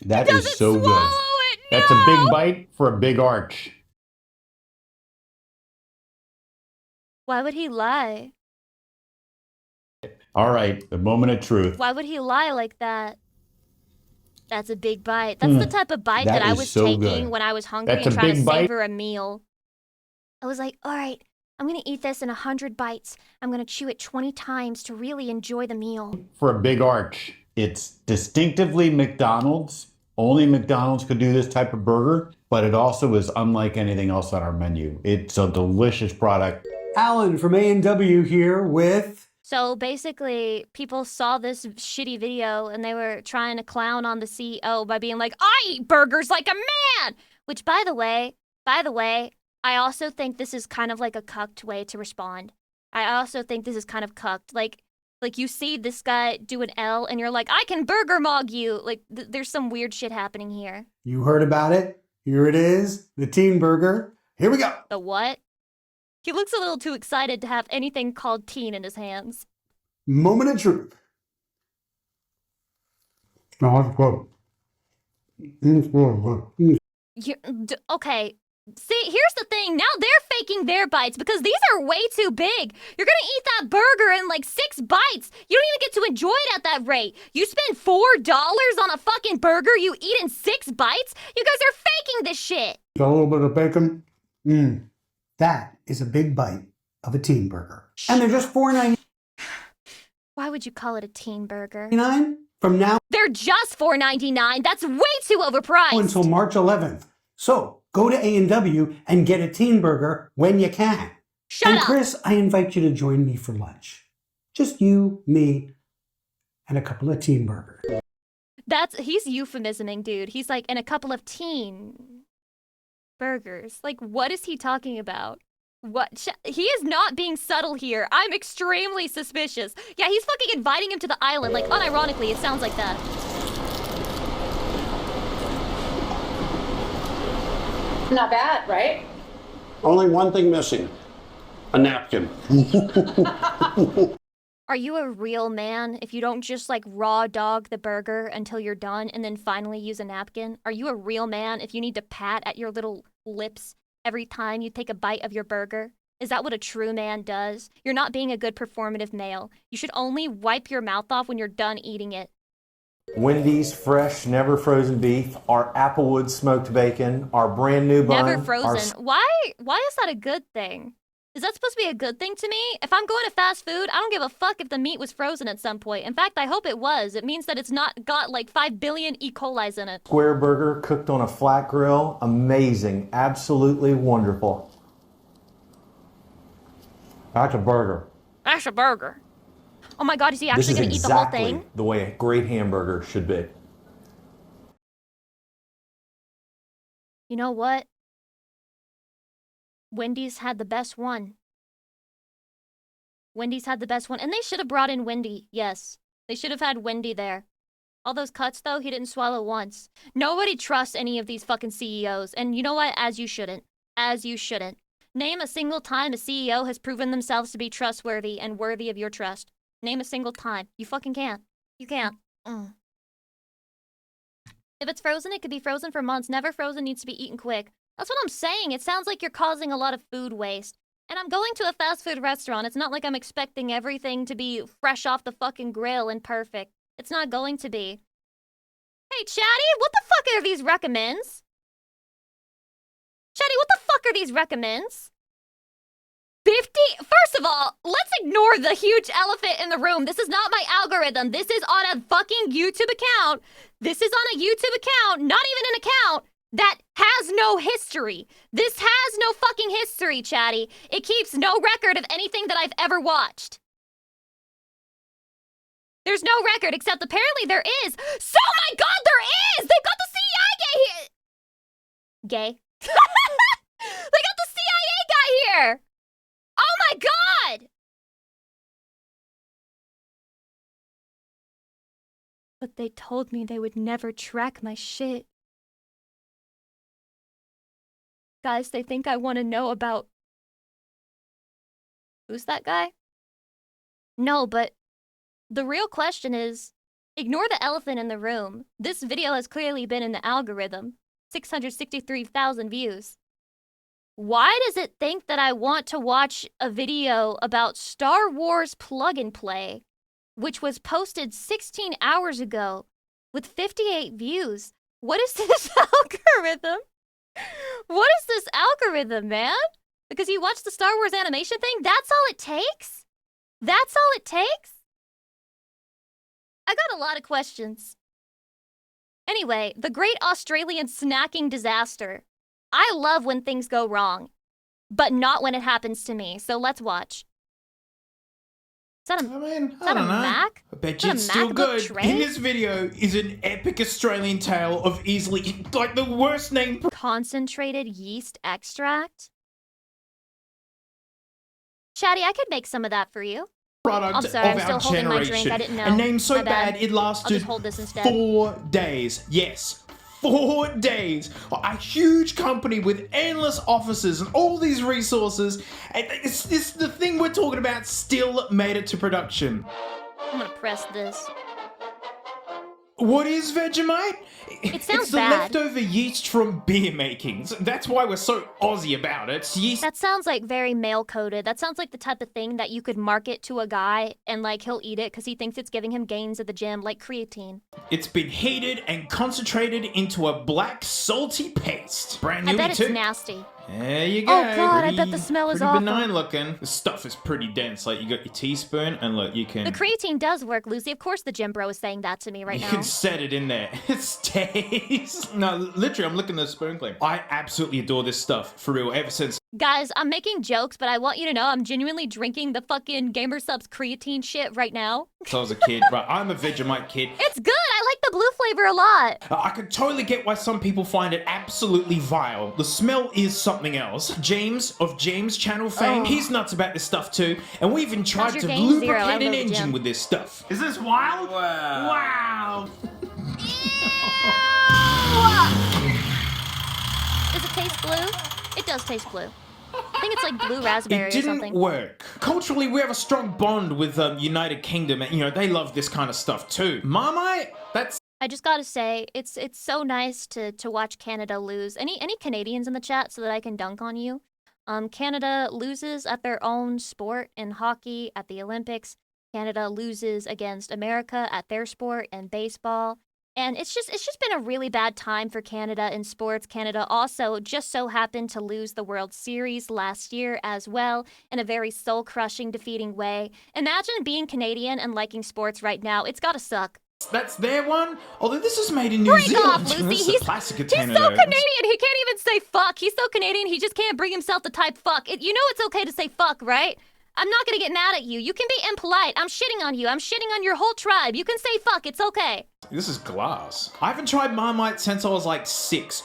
That Doesn't is so swallow good. it, That's a no! big bite for a big arch. Why would he lie? All right, the moment of truth. Why would he lie like that? That's a big bite. That's the type of bite that I is was so taking good. when I was hungry That's and a trying to big bite. savor a meal. I was like, all right, I'm gonna eat this in 100 bites. I'm gonna chew it 20 times to really enjoy the meal. For a big arch. It's distinctively McDonald's. Only McDonald's could do this type of burger, but it also is unlike anything else on our menu. It's a delicious product. Alan from A&W here with... So basically, people saw this shitty video and they were trying to clown on the CEO by being like, I eat burgers like a man! Which, by the way, I also think this is kind of like a cucked way to respond. I also think this is kind of cucked. Like you see this guy do an L and you're like, I can burger mog you. Like, there's some weird shit happening here. You heard about it. Here it is, the teen burger. Here we go. The what? He looks a little too excited to have anything called teen in his hands. Moment of truth. Okay. See, here's the thing. Now they're faking their bites because these are way too big. You're gonna eat that burger in like 6 bites. You don't even get to enjoy it at that rate. You spend $4 on a fucking burger you eat in 6 bites? You guys are faking this shit. Got a little bit of bacon. That is a big bite of a teen burger. And they're just $4.99 Why would you call it a teen burger? from now They're just $4.99. That's way too overpriced. until March 11th. So go to A&W and get a teen burger when you can. Shut up. Chris, I invite you to join me for lunch. Just you, me, and a couple of teen burgers. He's euphemisming, dude. He's like, and a couple of teen burgers. Like, what is he talking about? What? He is not being subtle here. I'm extremely suspicious. Yeah, he's fucking inviting him to the island. Like, unironically, it sounds like that. Not bad, right? Only one thing missing. A napkin. Are you a real man if you don't just like raw dog the burger until you're done and then finally use a napkin? Are you a real man if you need to pat at your little lips every time you take a bite of your burger? Is that what a true man does? You're not being a good performative male. You should only wipe your mouth off when you're done eating it. Wendy's fresh, never frozen beef, our Applewood smoked bacon, our brand new bun. Never frozen. Why is that a good thing? Is that supposed to be a good thing to me? If I'm going to fast food, I don't give a fuck if the meat was frozen at some point. In fact, I hope it was. It means that it's not got like 5 billion E. coli's in it. Square burger cooked on a flat grill. Amazing. Absolutely wonderful. That's a burger. That's a burger. Oh my god, is he actually going to eat the whole thing? This is exactly the way a great hamburger should be. You know what? Wendy's had the best one. Wendy's had the best one. And they should have brought in Wendy. Yes. They should have had Wendy there. All those cuts, though, he didn't swallow once. Nobody trusts any of these fucking CEOs. And you know what? As you shouldn't. As you shouldn't. Name a single time a CEO has proven themselves to be trustworthy and worthy of your trust. Name a single time. You fucking can't. You can't. If it's frozen, it could be frozen for months. Never frozen, needs to be eaten quick. That's what I'm saying. It sounds like you're causing a lot of food waste. And I'm going to a fast food restaurant. It's not like I'm expecting everything to be fresh off the fucking grill and perfect. It's not going to be. Hey, Chatty, what the fuck are these recommends? Chatty, what the fuck are these recommends? 50? First of all, let's ignore the huge elephant in the room. This is not my algorithm. This is on a fucking YouTube account. This is on a YouTube account, not even an account that has no history. This has no fucking history, Chatty. It keeps no record of anything that I've ever watched. There's no record, except apparently there is. So my god, there is! They've got the CIA here! Gay. They got the CIA guy here! Oh my god! But they told me they would never track my shit. Guys, they think I want to know about... Who's that guy? No, but the real question is, ignore the elephant in the room. This video has clearly been in the algorithm. 663,000 views. Why does it think that I want to watch a video about Star Wars Plug and Play, which was posted 16 hours ago with 58 views? What is this algorithm? What is this algorithm, man? Because you watch the Star Wars animation thing? That's all it takes? That's all it takes? I got a lot of questions. Anyway, the Great Australian Snacking Disaster. I love when things go wrong, but not when it happens to me. So let's watch. Is that a, I don't know. Mac? I bet you it's still good. In this video is an epic Australian tale of easily, like, the worst name. Concentrated yeast extract? Chatty, I could make some of that for you. Product I'm sorry, of I'm still our holding my generation. drink. I didn't know. A name so My bad. bad it lasted I'll just hold this instead. 4 days. Yes. 4 days. A huge company with endless offices and all these resources. And it's the thing we're talking about still made it to production. I'm gonna press this. What is Vegemite? It sounds it's the bad. leftover yeast from beer making. So that's why we're so Aussie about it. It's yeast. That sounds like very male-coded. That sounds like the type of thing that you could market to a guy and like he'll eat it because he thinks it's giving him gains at the gym, like creatine. It's been heated and concentrated into a black salty paste. Brand new I bet too. it's nasty. There you go. Oh god, I bet the smell is pretty awful. benign looking. The stuff is pretty dense. Like, you got your teaspoon and look, you can... The creatine does work, Lucy. Of course the gym bro is saying that to me right You now. can set it in there. It stays. No, literally, I'm looking at the spoon clip. I absolutely adore this stuff, for real, ever since... Guys, I'm making jokes, but I want you to know I'm genuinely drinking the fucking Gamer Subs creatine shit right now. I was a kid. Right, I'm a Vegemite kid. It's good! I like the blue flavor a lot. I could totally get why some people find it absolutely vile. The smell is something else. James of James Channel fame, he's nuts about this stuff too. And we even tried to lubricate an engine with this stuff. Is this wild? Wow. Does it taste blue? It does taste blue. I think it's like blue raspberry It or didn't something. work. Culturally, we have a strong bond with United Kingdom, and you know they love this kind of stuff too. Marmite, that's I just gotta say, it's so nice to watch Canada lose. Any Canadians in the chat so that I can dunk on you? Canada loses at their own sport in hockey at the Olympics. Canada loses against America at their sport in baseball. And it's just been a really bad time for Canada in sports. Canada also just so happened to lose the World Series last year as well in a very soul-crushing, defeating way. Imagine being Canadian and liking sports right now. It's gotta suck. that's their one. Although this is made in New Break Zealand. off, Lucy. This is a He's plastic so container, Canadian. though. He can't even say fuck. He's so Canadian. He just can't bring himself to type fuck. You know it's okay to say fuck, right? I'm not gonna get mad at you. You can be impolite. I'm shitting on you. I'm shitting on your whole tribe. You can say fuck. It's okay. This is glass. I haven't tried Marmite since I was like 6.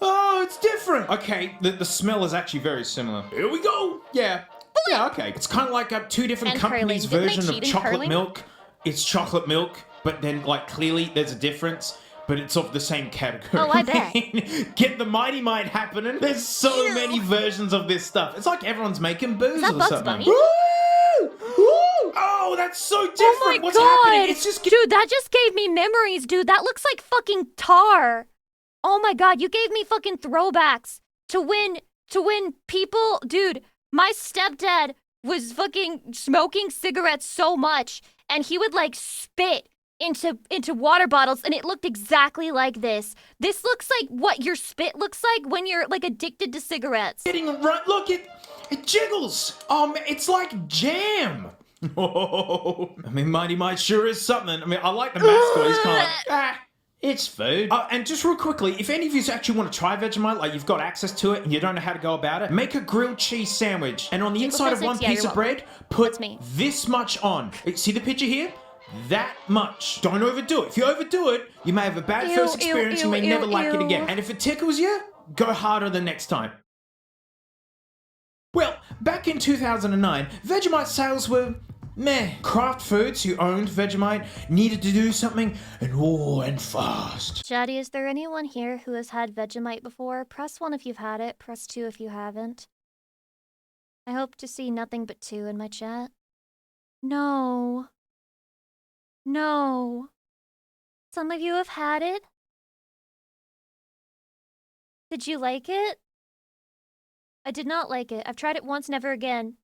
Oh, it's different. Okay, the smell is actually very similar. Here we go. Yeah, okay. It's kind of like two different And companies' curling. Didn't they version of cheat in chocolate curling? milk. It's chocolate milk, but then like clearly there's a difference. But it's of the same category. Oh, I bet. Get the Mighty Mite happening. There's so many versions of this stuff. It's like everyone's making booze Is that or Bugs something. Bunny? Woo! Woo! Oh, that's so different. Oh my What's god. happening? It's just Dude, that just gave me memories, dude. That looks like fucking tar. Oh my god, you gave me fucking throwbacks to when people, dude, my stepdad was fucking smoking cigarettes so much and he would like spit into water bottles and it looked exactly like this. This looks like what your spit looks like when you're like addicted to cigarettes. getting right. Look, it jiggles. It's like jam. Oh, I mean, Mighty Mite sure is something. I mean, I like the mascot. He's kind of like, it's food. And just real quickly, if any of you actually want to try Vegemite, like you've got access to it and you don't know how to go about it, make a grilled cheese sandwich. And on the inside of one physics? Yeah, piece you're of bread, put me. this much on. See the picture here? That much. Don't overdo it. If you overdo it, you may have a bad first experience. You may never like it again. And if it tickles you, go harder the next time. Well, back in 2009, Vegemite sales were meh. Kraft Foods, who owned Vegemite, needed to do something, and fast. Shaddy, is there anyone here who has had Vegemite before? Press 1 if you've had it, press 2 if you haven't. I hope to see nothing but 2 in my chat. No. No. Some of you have had it? Did you like it? I did not like it. I've tried it once, never again.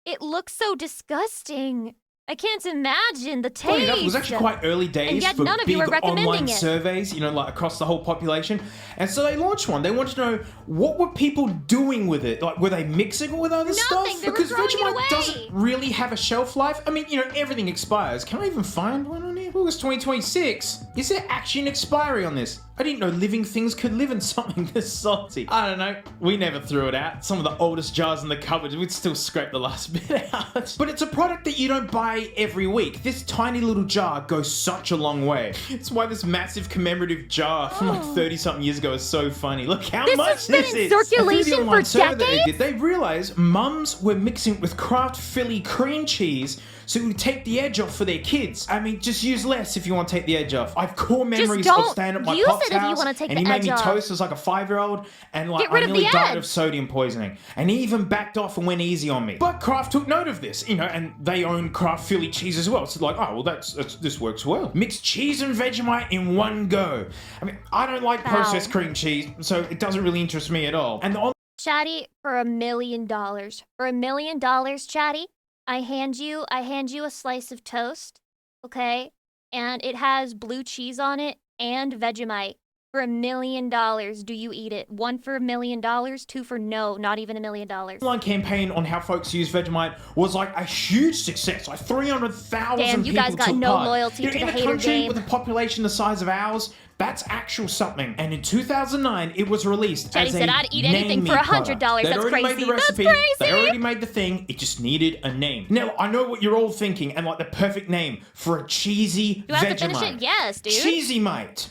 It looks so disgusting. I can't imagine the taste. Funny enough, it was actually quite early days And yet for none of you big are recommending online it. surveys, you know, like across the whole population. And so they launched one. They wanted to know what were people doing with it? Like, were they mixing it with other stuff? Nothing. They were Because throwing it Vegemite away. doesn't really have a shelf life. I mean, you know, everything expires. Can I even find one on here? August 2026. Is there actually an expiry on this? I didn't know living things could live in something this salty. I don't know. We never threw it out. Some of the oldest jars in the cupboard, we'd still scrape the last bit out. But it's a product that you don't buy every week. This tiny little jar goes such a long way. It's why this massive commemorative jar from like 30-something years ago is so funny. Look how This much has been this in is. And through circulation the online for survey that decades? they realized mums were mixing it with Kraft Philly cream cheese so it would take the edge off for their kids. I mean, just use less if you want to take the edge off. I have core memories of don't staying at my use pop's it if you house, wanna take and the he made edge me off. toast as like a 5-year-old, and like Get rid I of nearly the died edge. of sodium poisoning. And he even backed off and went easy on me. But Kraft took note of this, you know, and they own Kraft Philly cheese as well. So like, oh well, that's this works well. Mix cheese and Vegemite in one go. I mean, I don't like Ow. processed cream cheese, so it doesn't really interest me at all. And the Chatty, for $1 million. For $1 million, Chatty, I hand you a slice of toast, okay? And it has blue cheese on it and Vegemite. For $1 million, do you eat it? 1 for $1 million, 2 for no, not even $1 million. online campaign on how folks use Vegemite was like a huge success. Like 300,000 Damn, you people guys got took no part. loyalty You know, to in the a hater country game. with a population the size of ours, that's actual something. And in 2009, it was released Jenny as said, a "I'd eat anything name for me $100. product. They'd That's already crazy. Made the That's recipe. crazy. They already made the thing. It just needed a name. Now, I know what you're all thinking, and like the perfect name for a cheesy You have to finish Vegemite. it? Yes, dude. Cheesy Mite.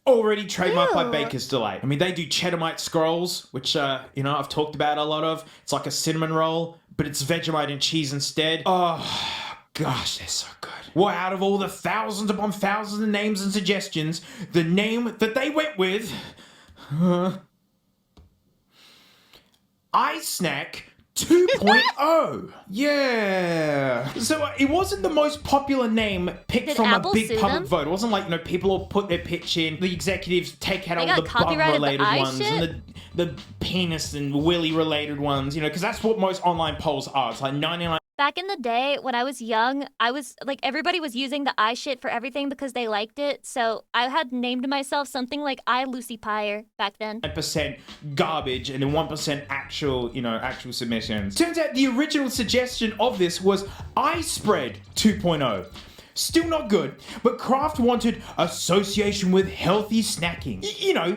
Already trademarked by Ew. Baker's Delight. I mean, they do Cheddarmite scrolls, which, you know, I've talked about a lot of. It's like a cinnamon roll, but it's Vegemite and cheese instead. Oh, gosh, they're so good. Well, out of all the thousands upon thousands of names and suggestions, the name that they went with iSnack 2.0. Yeah. So it wasn't the most popular name picked Did from Apple a big sue public them? vote. It wasn't like, people all put their pitch in, the executives take out They all got the copyrighted bug-related the eye ones shit? and the penis and willy-related ones, because that's what most online polls are. It's like 99. Back in the day when I was young, I was like, everybody was using the I shit for everything because they liked it. So I had named myself something like I Lucy Pyre back then. 9% garbage and then 1% actual submissions. Turns out the original suggestion of this was iSpread 2.0. Still not good, but Kraft wanted association with healthy snacking.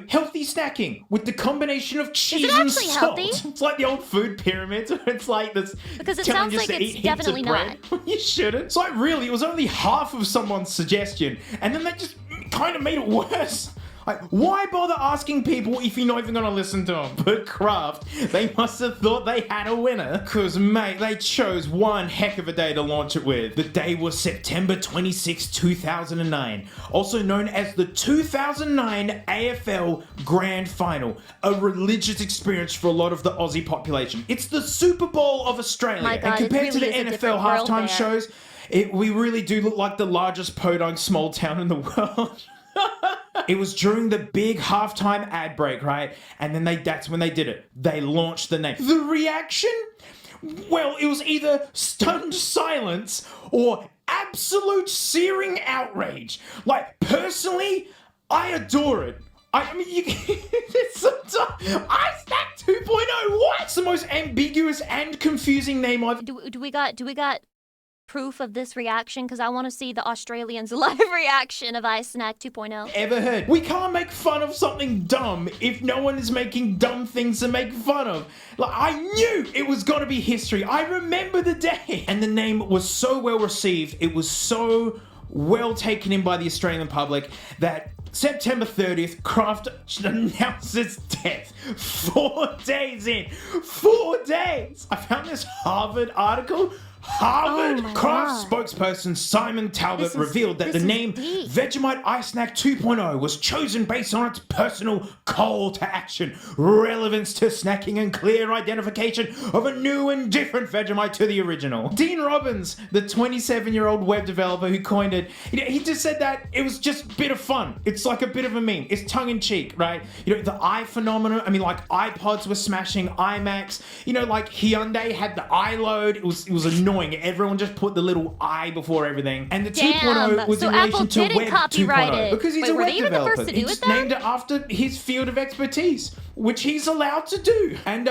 Healthy snacking with the combination of cheese and actually salt. healthy? It's like the old food pyramid. It's like this. Because it telling sounds us like to it's eat heaps definitely of bread. You shouldn't. It's like really, it was only half of someone's suggestion, and then they just kind of made it worse. Like, why bother asking people if you're not even gonna listen to them? But Kraft, they must have thought they had a winner. Cause mate, they chose one heck of a day to launch it with. The day was September 26, 2009. Also known as the 2009 AFL Grand Final. A religious experience for a lot of the Aussie population. It's the Super Bowl of Australia. My God, and compared it to the really is a NFL different world halftime there. shows, we really do look like the largest podunk small town in the world. It was during the big halftime ad break, right? And then that's when they did it. They launched the name. The reaction? Well, it was either stunned silence or absolute searing outrage. Like, personally, I adore it. I mean, it's so tough. iSnack 2.0, what? It's the most ambiguous and confusing name I've... Do we got proof of this reaction? Because I want to see the Australians' live reaction of iSnack 2.0. ever heard. We can't make fun of something dumb if no one is making dumb things to make fun of. Like, I knew it was gonna be history. I remember the day. And the name was so well received. It was so well taken in by the Australian public that September 30th, Kraft announced its death. 4 days in. 4 days. I found this Harvard article. Harvard Kraft spokesperson Simon Talbot revealed that the name Vegemite iSnack 2.0 was chosen based on its personal call to action, relevance to snacking, and clear identification of a new and different Vegemite to the original. Dean Robbins, the 27-year-old web developer who coined it, he just said that it was just a bit of fun. It's like a bit of a meme. It's tongue-in-cheek, right? The eye phenomenon. I mean, like iPods were smashing, iMacs. Like Hyundai had the iLoad. It was annoying. Everyone just put the little I before everything. And the 2.0 was so in relation Apple to didn't Web copyright 2.0. it. Because he's Wait, a were web they even the developer. first to do He it just then? named it after his field of expertise, which he's allowed to do. And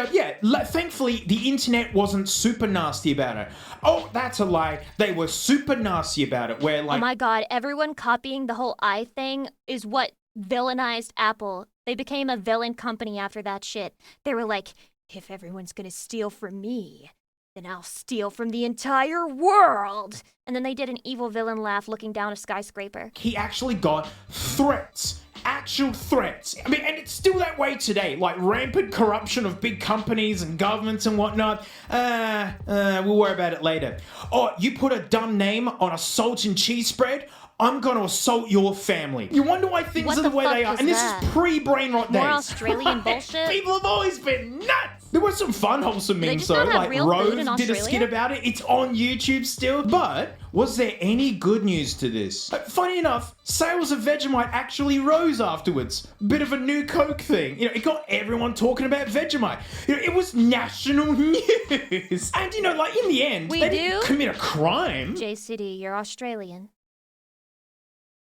thankfully, the internet wasn't super nasty about it. Oh, that's a lie. They were super nasty about it, where like... Oh my God, everyone copying the whole I thing is what villainized Apple. They became a villain company after that shit. They were like, if everyone's gonna steal from me, then I'll steal from the entire world. And then they did an evil villain laugh looking down a skyscraper. He actually got threats. Actual threats. I mean, and it's still that way today. Like rampant corruption of big companies and governments and whatnot. We'll worry about it later. Oh, you put a dumb name on a salt and cheese spread? I'm gonna assault your family. You wonder why things What are the the way fuck they are. was And this that? is pre-brain rot days. More Australian bullshit? People have always been nuts. There were some fun, wholesome they memes just though. not have Like real food in Rose did a skit Australia? about it. It's on YouTube still. But was there any good news to this? Funny enough, sales of Vegemite actually rose afterwards. Bit of a new Coke thing. It got everyone talking about Vegemite. It was national news. And like in the end, We they do? didn't commit a crime. JCD, you're Australian.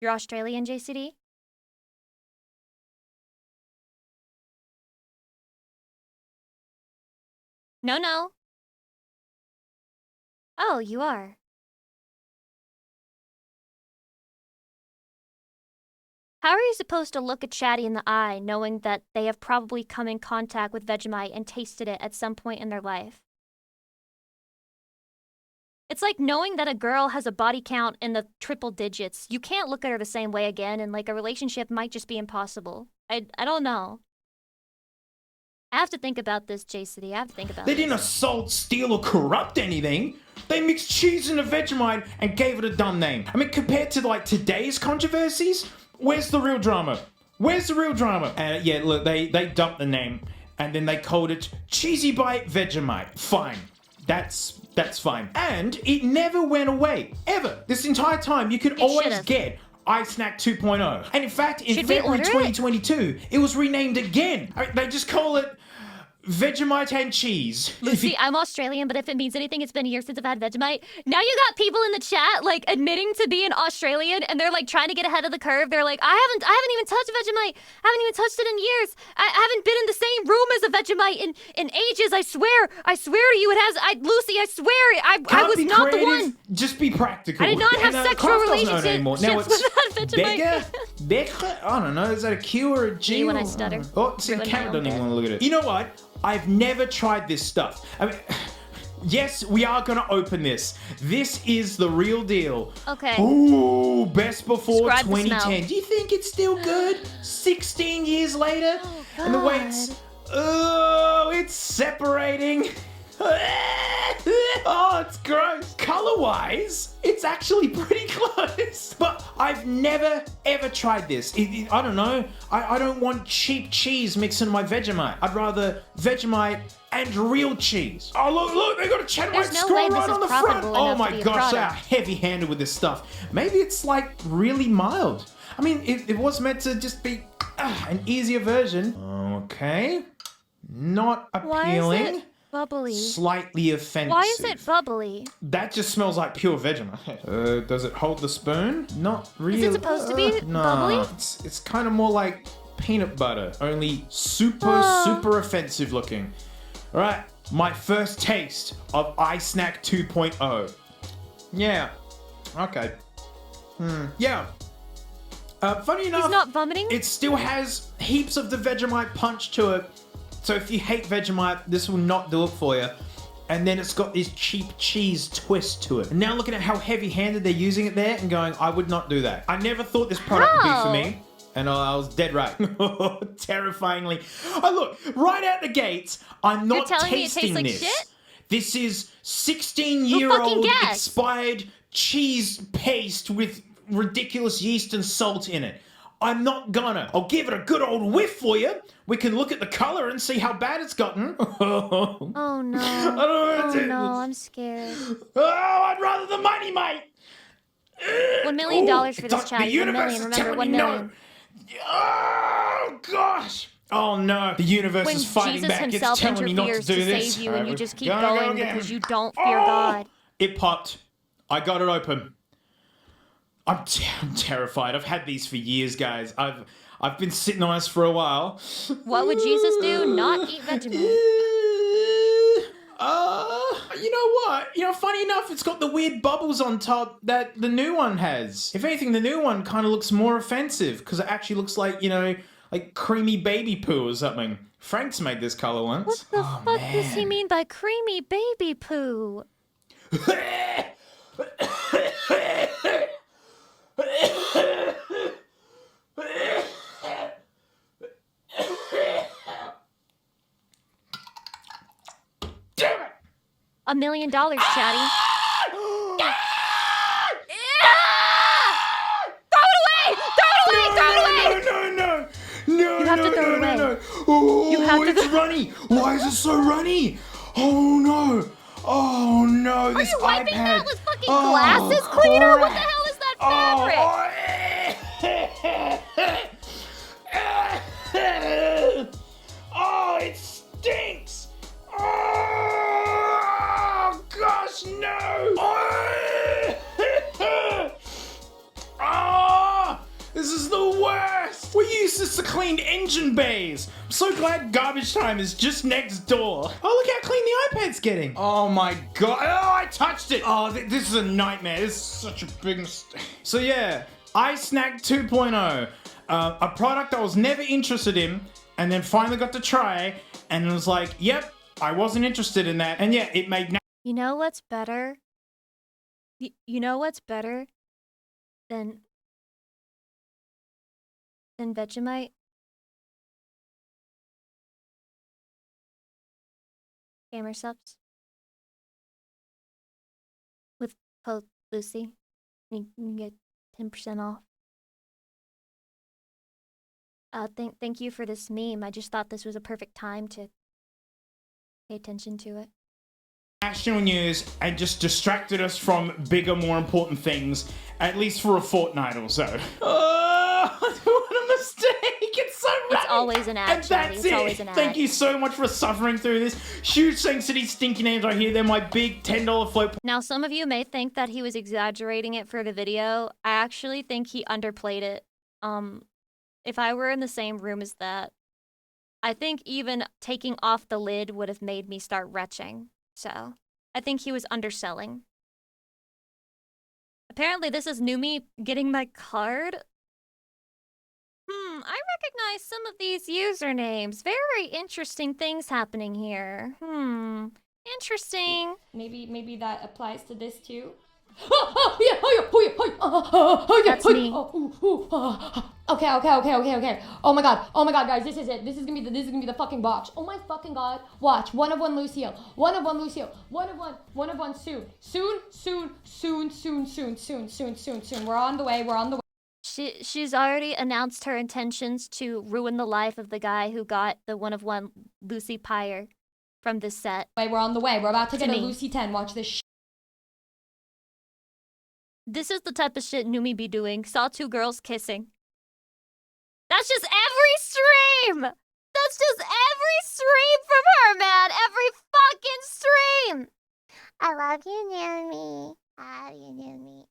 You're Australian, JCD? No. Oh, you are. How are you supposed to look a chatty in the eye knowing that they have probably come in contact with Vegemite and tasted it at some point in their life? It's like knowing that a girl has a body count in the triple digits. You can't look at her the same way again, and like a relationship might just be impossible. I don't know. I have to think about this, JCD. I have to think about They this. didn't assault, steal, or corrupt anything. They mixed cheese into Vegemite and gave it a dumb name. I mean, compared to like today's controversies, where's the real drama? Where's the real drama? Yeah, look, they dumped the name. and then they called it Cheesy Bite Vegemite. Fine. That's fine. And it never went away, ever. This entire time, you could always should've. get iSnack 2.0. And in fact, in Should we February order 2022, it was renamed again. They just call it Vegemite and Cheese. Lucy, I'm Australian, but if it means anything, it's been a year since I've had Vegemite. Now you got people in the chat like admitting to being Australian, and they're like trying to get ahead of the curve. They're like, I haven't even touched Vegemite. I haven't even touched it in years. I haven't been in the same room as a Vegemite in ages. I swear to you, it has. Lucy, I swear, I was not the one. Just be practical. I did not have sexual relationships relationships with that Vegemite. Becca? I don't know. Is that a Q or a G? Me when I stutter. Oh, see, the camera doesn't even want to look at it. You know what? I've never tried this stuff. I mean, yes, we are gonna open this. This is the real deal. Okay. Ooh, best before Describe the 2010. smell. Do you think it's still good? 16 years later? Oh, And the way it's separating. Oh, it's gross. Color-wise, it's actually pretty close. But I've never, ever tried this. I don't know. I don't want cheap cheese mixed into my Vegemite. I'd rather Vegemite and real cheese. Oh, look, they got a cheddar white There's no scroll way this right is on the front. profitable Oh enough my to be a gosh, they are product. heavy-handed with this stuff. Maybe it's like really mild. I mean, it was meant to just be an easier version. Okay. Not appealing. Why is it bubbly? Slightly offensive. Why is it bubbly? That just smells like pure Vegemite. Does it hold the spoon? Not really. supposed to be bubbly? It's kind of more like peanut butter, only super offensive looking. All right, my first taste of iSnack 2.0. Yeah. Okay. Yeah. Funny enough, He's not vomiting? it still has heaps of the Vegemite punch to it. So if you hate Vegemite, this will not do it for you. And then it's got this cheap cheese twist to it. And now looking at how heavy-handed they're using it there and going, I would not do that. I never thought this product would be for me. And I was dead right. Terrifyingly. Oh, look, right out the gates, I'm not You're telling me it tasting tastes like this. shit? This is Who 16-year-old fucking guessed? expired cheese paste with ridiculous yeast and salt in it. I'm not gonna. I'll give it a good old whiff for you. We can look at the color and see how bad it's gotten. Oh no. I don't know what Oh to no, I'm scared. Oh, I'd rather the money, mate. $1 million for this The chat. 1 universe million. is Remember, telling 1 me million. no. Oh gosh. Oh no. The universe When is fighting Jesus back. It's himself telling me not to interferes do to this. save you, and you just keep Gotta go going again. because you don't fear God. It popped. I got it open. I'm terrified. I've had these for years, guys. I've been sitting on this for a while. What would Jesus do? Not eat Vegemite. You know what? You know, funny enough, it's got the weird bubbles on top that the new one has. If anything, the new one kind of looks more offensive because it actually looks like, you know, like creamy baby poo or something. Frank's made this color once. What the fuck does he mean by creamy baby poo? $1 million, Chatty. Throw it away! Throw it away! No, You have to throw it away. no. Oh, You have to it's runny. Why is it so runny? Oh no. Oh no, Are this you wiping iPad. that with fucking glasses cleaner? What the hell is that fabric? Oh, it stinks. Oh gosh, no. Oh, this is the worst. We use this to clean engine bays. I'm so glad garbage time is just next door. Oh, look how clean the iPad's getting. Oh my god. Oh, I touched it. Oh, this is a nightmare. This is such a big mistake. So yeah, iSnack 2.0. A product I was never interested in and then finally got to try and it was like, yep, I wasn't interested in that. And yeah, it made You know what's better? You know what's better than Vegemite? Gamer subs. With code Lucy. You can get 10% off. Thank you for this meme. I just thought this was a perfect time to pay attention to it. National news and just distracted us from bigger, more important things, at least for a fortnight or so. Oh, what a mistake! It's so It's rapid. always an ad, And Charlie. that's It's it. always an ad. Thank you so much for suffering through this. Huge thanks to these stinky names right here. They're my big $10 float. Now, some of you may think that he was exaggerating it for the video. I actually think he underplayed it. If I were in the same room as that, I think even taking off the lid would have made me start retching. So, I think he was underselling. Apparently, this is Numi getting my card. I recognize some of these usernames. Very interesting things happening here. Interesting. Maybe that applies to this too. That's me. Okay. Oh my god, guys, this is it. This is gonna be the fucking botch. Oh my fucking god. Watch. One of one Lucille. One of one soon. Soon. We're on the way. She's already announced her intentions to ruin the life of the guy who got the one of one Lucy Pyre from this set. We're on the way. We're about to get a me. Lucy 10. Watch this shit. This is the type of shit Numi be doing. Saw two girls kissing. That's just every stream! That's just every stream from her, man! Every fucking stream! I love you, Numi. I love you, Numi.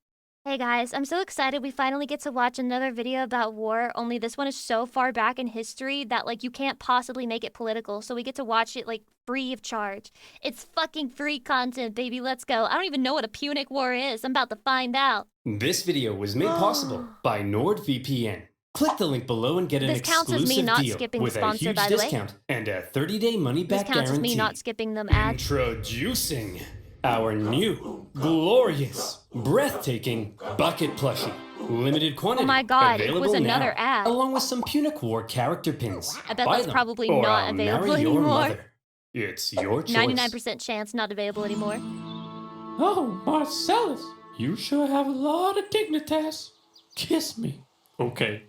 Hey guys, I'm so excited we finally get to watch another video about war, only this one is so far back in history that like you can't possibly make it political, so we get to watch it like free of charge. It's fucking free content, baby, let's go. I don't even know what a Punic War is, I'm about to find out. This video was made possible by NordVPN. Click the link below and get an This counts as me exclusive not deal skipping with a sponsor, huge by the way. discount and a 30-day money-back This counts guarantee. as me not skipping them ads. Introducing our new, glorious, breathtaking bucket plushie. Limited quantity. Oh my god, it was available another now, ad. Along with some Punic War character pins. I bet Buy that's them, probably or not I'll available marry your anymore. mother. It's your choice. 99% chance not available anymore. Oh, Marcellus, you sure have a lot of dignitas. Kiss me. Okay.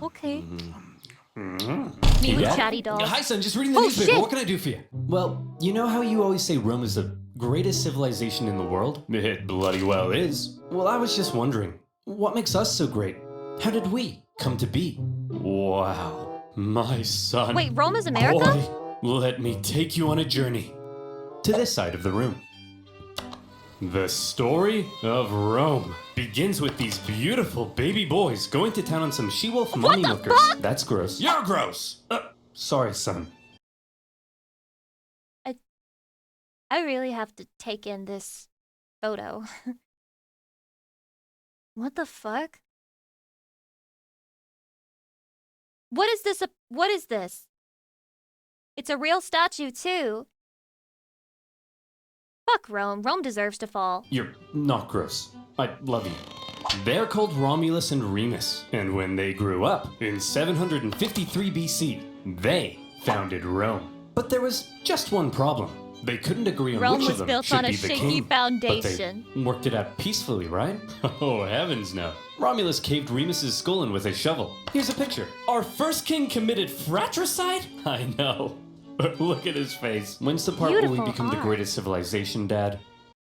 Okay. Mm-hmm. Me with chatty dog. Hi, son. Just reading the Oh, newspaper. shit. What can I do for you? Well, you know how you always say Rome is the greatest civilization in the world? It bloody well is. Well, I was just wondering, what makes us so great? How did we come to be? Wow, my son. Wait, Rome is America? Boy, let me take you on a journey to this side of the room. The story of Rome begins with these beautiful baby boys going to town on some she-wolf mummy milkers. fuck? That's gross. You're gross! Sorry, son. I really have to take in this photo. What the fuck? What is this? What is this? It's a real statue, too. Fuck Rome. Rome deserves to fall. You're not gross. I love you. They're called Romulus and Remus, and when they grew up, in 753 BC, they founded Rome. But there was just one problem. They couldn't agree on Rome which was of them built should on a be the shaky king. foundation. But they worked it out peacefully, right? Oh, heavens no. Romulus caved Remus's skull in with a shovel. Here's a picture. Our first king committed fratricide? I know. But look at his face. When's the part where Beautiful we become the art. greatest civilization, Dad?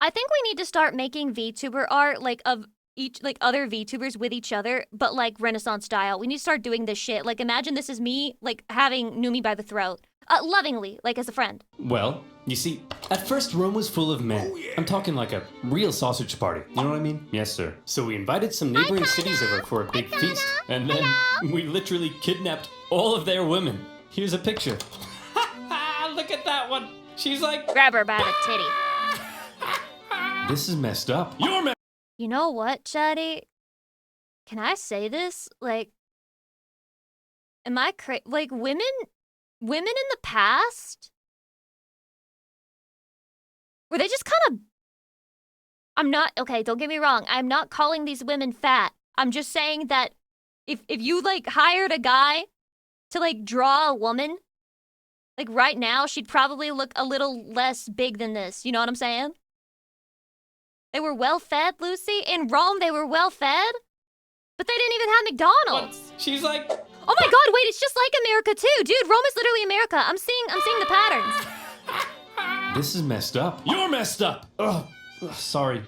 I think we need to start making VTuber art, like, of each, like, other VTubers with each other, but, like, Renaissance style. We need to start doing this shit. Like, imagine this is me, like, having Numi by the throat. Lovingly, like, as a friend. Well, you see, at first Rome was full of men. I'm talking like a real sausage party. You know what I mean? Yes, sir. So we invited some neighboring cities over for a big feast. And then we literally kidnapped all of their women. Here's a picture. Look at that one. She's like... Grab her by the titty. This is messed up. You're messed You know what, Chatty? Can I say this? Like, am I like, women in the past? Were they just kind of... I'm not... Okay, don't get me wrong. I'm not calling these women fat. I'm just saying that if you, like, hired a guy to, like, draw a woman, like, right now, she'd probably look a little less big than this. You know what I'm saying? They were well-fed, Lucy. In Rome, they were well-fed. But they didn't even have McDonald's. She's like... Oh my god, wait, it's just like America too. Dude, Rome is literally America. I'm seeing the patterns. This is messed up. You're messed up! Ugh. Sorry.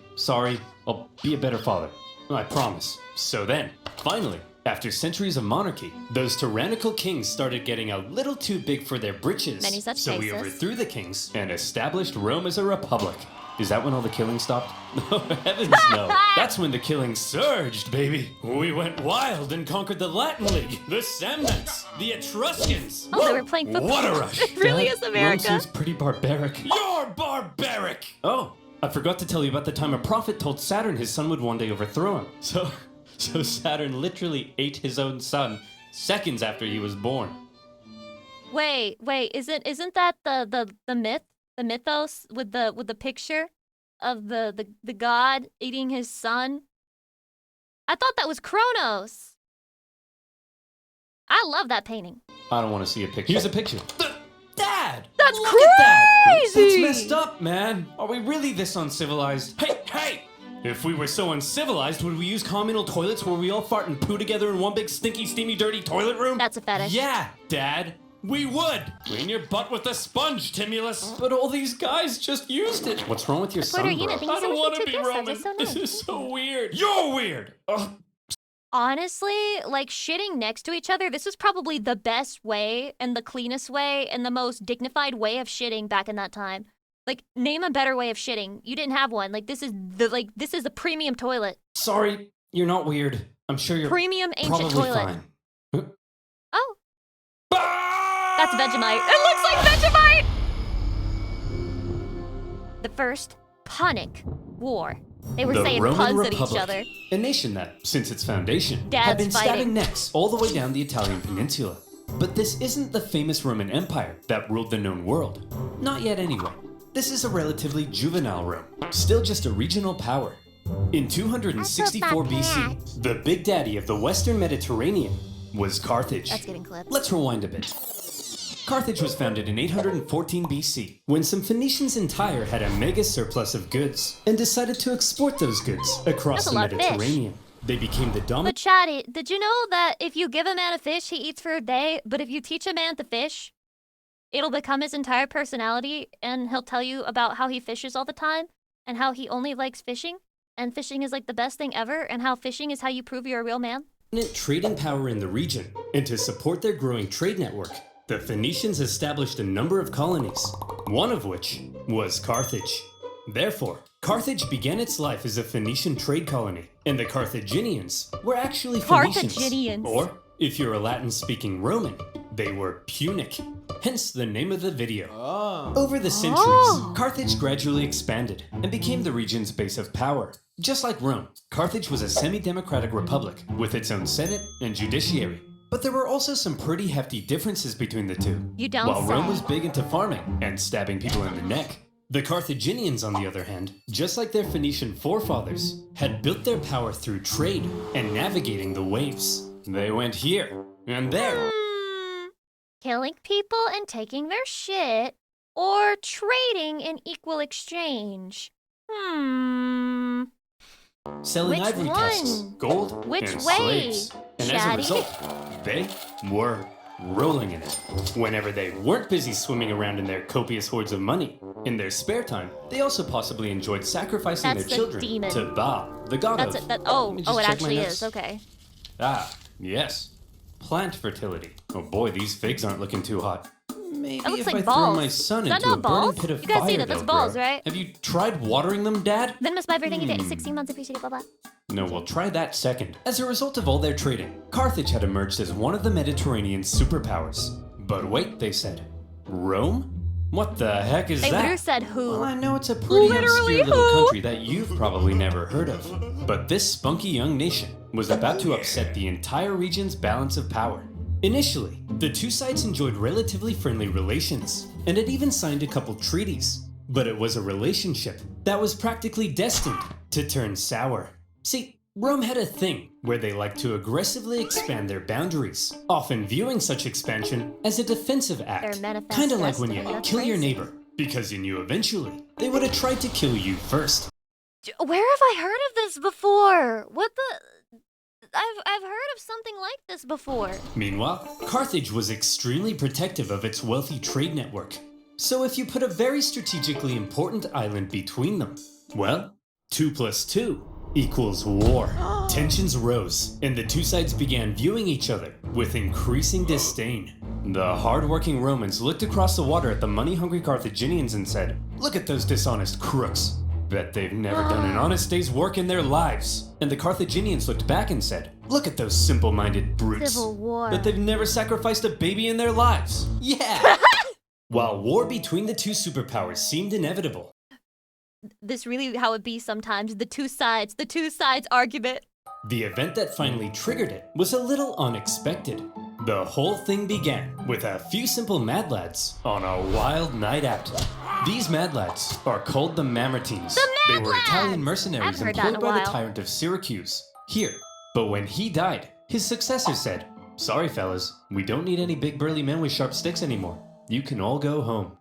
I'll be a better father. I promise. So then, finally, after centuries of monarchy, those tyrannical kings started getting a little too big for their britches. Many such so we cases. overthrew the kings and established Rome as a republic. Is that when all the killing stopped? Oh, heavens no. That's when the killing surged, baby. We went wild and conquered the Latin League, the Samnites, the Etruscans. Oh, they were playing football. What a rush. It really Dad, is America. Rome seems pretty barbaric. You're barbaric! Oh, I forgot to tell you about the time a prophet told Saturn his son would one day overthrow him. So Saturn literally ate his own son seconds after he was born. Wait, isn't that the myth? The mythos with the picture of the god eating his son? I thought that was Kronos. I love that painting. I don't want to see a picture. Here's a picture. Dad! That's Look at that! crazy! That's messed up, man. Are we really this uncivilized? Hey! If we were so uncivilized, would we use communal toilets where we all fart and poo together in one big stinky, steamy, dirty toilet room? That's a fetish. Yeah, Dad. We would! Clean your butt with a sponge, Timulus! But all these guys just used it! What's wrong with your son, bro? Unit, thank you I so don't much want for to the be gift subs, Roman. that's so This nice. is so weird. You're weird! Ugh. Honestly, like shitting next to each other, this was probably the best way and the cleanest way and the most dignified way of shitting back in that time. Like, name a better way of shitting. You didn't have one. Like, this is the premium toilet. Sorry, you're not weird. I'm sure you're Premium ancient probably toilet. fine. Oh. That's Vegemite. It looks like Vegemite! The First Punic War. They were The saying Roman puns Republic, at each other. a nation that, since its foundation, had Dad's been stabbing fighting. necks all the way down the Italian peninsula. But this isn't the famous Roman Empire that ruled the known world. Not yet anyway. This is a relatively juvenile Rome, still just a regional power. In 264 BC, the big daddy of the Western Mediterranean was Carthage. That's getting clipped. Let's rewind a bit. Carthage was founded in 814 BC, when some Phoenicians in Tyre had a mega surplus of goods and decided to export those goods across That's a the lot of fish. Mediterranean. They became the But dominant. Chatty, did you know that if you give a man a fish, he eats for a day, but if you teach a man to fish, it'll become his entire personality, and he'll tell you about how he fishes all the time, and how he only likes fishing, and fishing is like the best thing ever, and how fishing is how you prove you're a real man? Trading power in the region, and to support their growing trade network, the Phoenicians established a number of colonies, one of which was Carthage. Therefore, Carthage began its life as a Phoenician trade colony, and the Carthaginians were actually Phoenicians. Carthaginians. Or, if you're a Latin-speaking Roman, they were Punic, hence the name of the video. Over the centuries, Carthage gradually expanded and became the region's base of power. Just like Rome, Carthage was a semi-democratic republic with its own senate and judiciary. But there were also some pretty hefty differences between the two. You don't While Rome say. was big into farming and stabbing people in the neck, the Carthaginians, on the other hand, just like their Phoenician forefathers, had built their power through trade and navigating the waves. They went here and there. Killing people and taking their shit, or trading in equal exchange? Selling Which ivory tusks, one? gold, Which and way, slaves. And as a Chatty? result, they were rolling in it. Whenever they weren't busy swimming around in their copious hoards of money, in their spare time, they also possibly enjoyed sacrificing That's their the children demon. to Ba, the god That's of... it. That, Let me just it check my actually notes. is. Okay. Ah, yes. Plant fertility. Oh boy, these figs aren't looking too hot. Maybe That looks if like I balls. throw my son Is that into a not burning balls? pit of You guys see fire, that? That's they'll balls, grow. right? Have you tried watering them, Dad? Venomous by birthday date 16 months appreciated, blah blah. No, we'll try that second. As a result of all their trading, Carthage had emerged as one of the Mediterranean's superpowers. But wait, they said. Rome? What the heck is They that? literally said who. Well, I know it's a pretty Literally obscure little who? country that you've probably never heard of. But this spunky young nation was about to upset the entire region's balance of power. Initially, the two sides enjoyed relatively friendly relations, and had even signed a couple treaties. But it was a relationship that was practically destined to turn sour. See, Rome had a thing where they liked to aggressively expand their boundaries, often viewing such expansion as a defensive act. Their manifest Kinda like when you destiny, that's kill your crazy. neighbor, because you knew eventually they would have tried to kill you first. Where have I heard of this before? What the? I've heard of something like this before. Meanwhile, Carthage was extremely protective of its wealthy trade network. So if you put a very strategically important island between them, well, 2 + 2 equals war. Tensions rose, and the two sides began viewing each other with increasing disdain. The hard-working Romans looked across the water at the money-hungry Carthaginians and said, "Look at those dishonest crooks. Bet they've never done an honest day's work in their lives." And the Carthaginians looked back and said, "Look at those simple-minded brutes. Civil war. Bet they've never sacrificed a baby in their lives." Yeah! While war between the two superpowers seemed inevitable, This really how it be sometimes. The two sides argument. the event that finally triggered it was a little unexpected. The whole thing began with a few simple mad lads on a wild night out. These mad lads are called the Mamertines. They were Italian mercenaries I've heard that in employed a by the while. tyrant of Syracuse. Here. But when he died, his successor said, "Sorry fellas, we don't need any big burly men with sharp sticks anymore. You can all go home."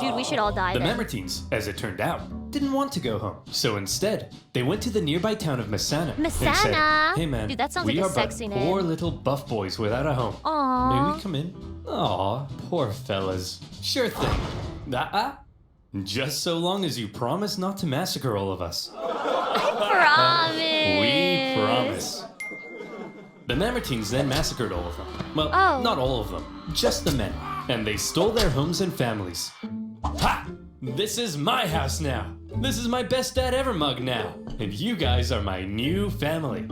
Dude, we should all die The then. Mamertines, as it turned out, didn't want to go home. So instead, they went to the nearby town of Messana and said, Messana? "Hey man, Dude, that sounds we like a are sexy but name. poor little buff boys without a home. Aww. May we come in?" Aw, poor fellas. Sure thing. Just so long as you promise not to massacre all of us. Promise. We promise. The Mamertines then massacred all of them. Well, Oh. not all of them, just the men. And they stole their homes and families. Ha! This is my house now. This is my best dad ever mug now. And you guys are my new family.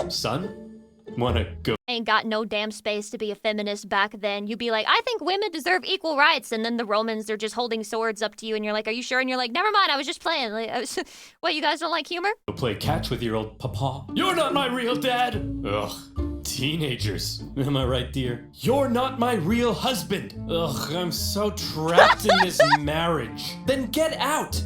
Son, wanna go? Ain't got no damn space to be a feminist back then. You'd be like, I think women deserve equal rights. And then the Romans, they're just holding swords up to you. And you're like, are you sure? And you're like, never mind, I was just playing. Like, what, you guys don't like humor? Go play catch with your old papa. You're not my real dad. Ugh. Teenagers. Am I right, dear? You're not my real husband. Ugh, I'm so trapped in this marriage. Then get out!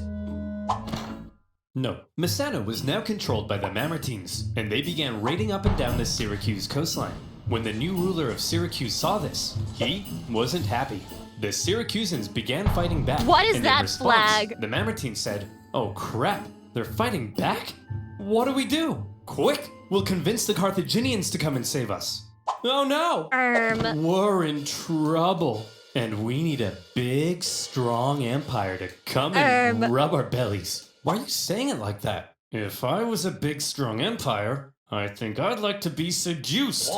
No, Messana was now controlled by the Mamertines, and they began raiding up and down the Syracuse coastline. When the new ruler of Syracuse saw this, he wasn't happy. The Syracusans began fighting back. What is and that in response, flag? The Mamertines said, "Oh crap, they're fighting back? What do we do? Quick, we'll convince the Carthaginians to come and save us." Oh no! We're in trouble. And we need a big, strong empire to come and rub our bellies. Why are you saying it like that? If I was a big, strong empire, I think I'd like to be seduced.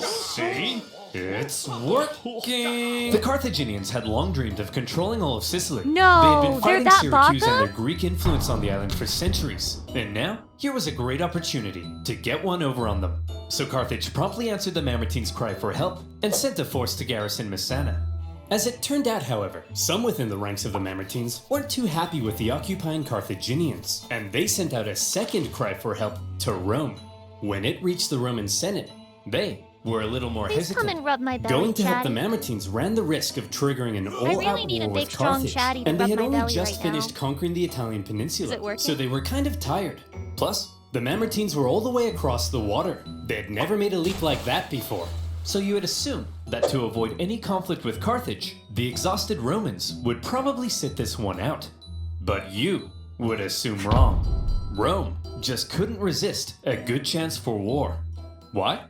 See? It's working! The Carthaginians had long dreamed of controlling all of Sicily. No, They had been they're fighting that Syracuse baka? and their Greek influence on the island for centuries. And now, here was a great opportunity to get one over on them. So Carthage promptly answered the Mamertines' cry for help and sent a force to garrison Messana. As it turned out, however, some within the ranks of the Mamertines weren't too happy with the occupying Carthaginians, and they sent out a second cry for help to Rome. When it reached the Roman Senate, they were a little more Please hesitant. come and rub my belly, Going to help the Chatty. Mamertines ran the risk of triggering an all-out really need a war big, with strong Carthage, Chatty to and they rub had my only belly just right finished now. conquering the Italian peninsula, Is it working? so they were kind of tired. Plus, the Mamertines were all the way across the water. They had never made a leap like that before. So you would assume that to avoid any conflict with Carthage, the exhausted Romans would probably sit this one out. But you would assume wrong. Rome just couldn't resist a good chance for war. Why?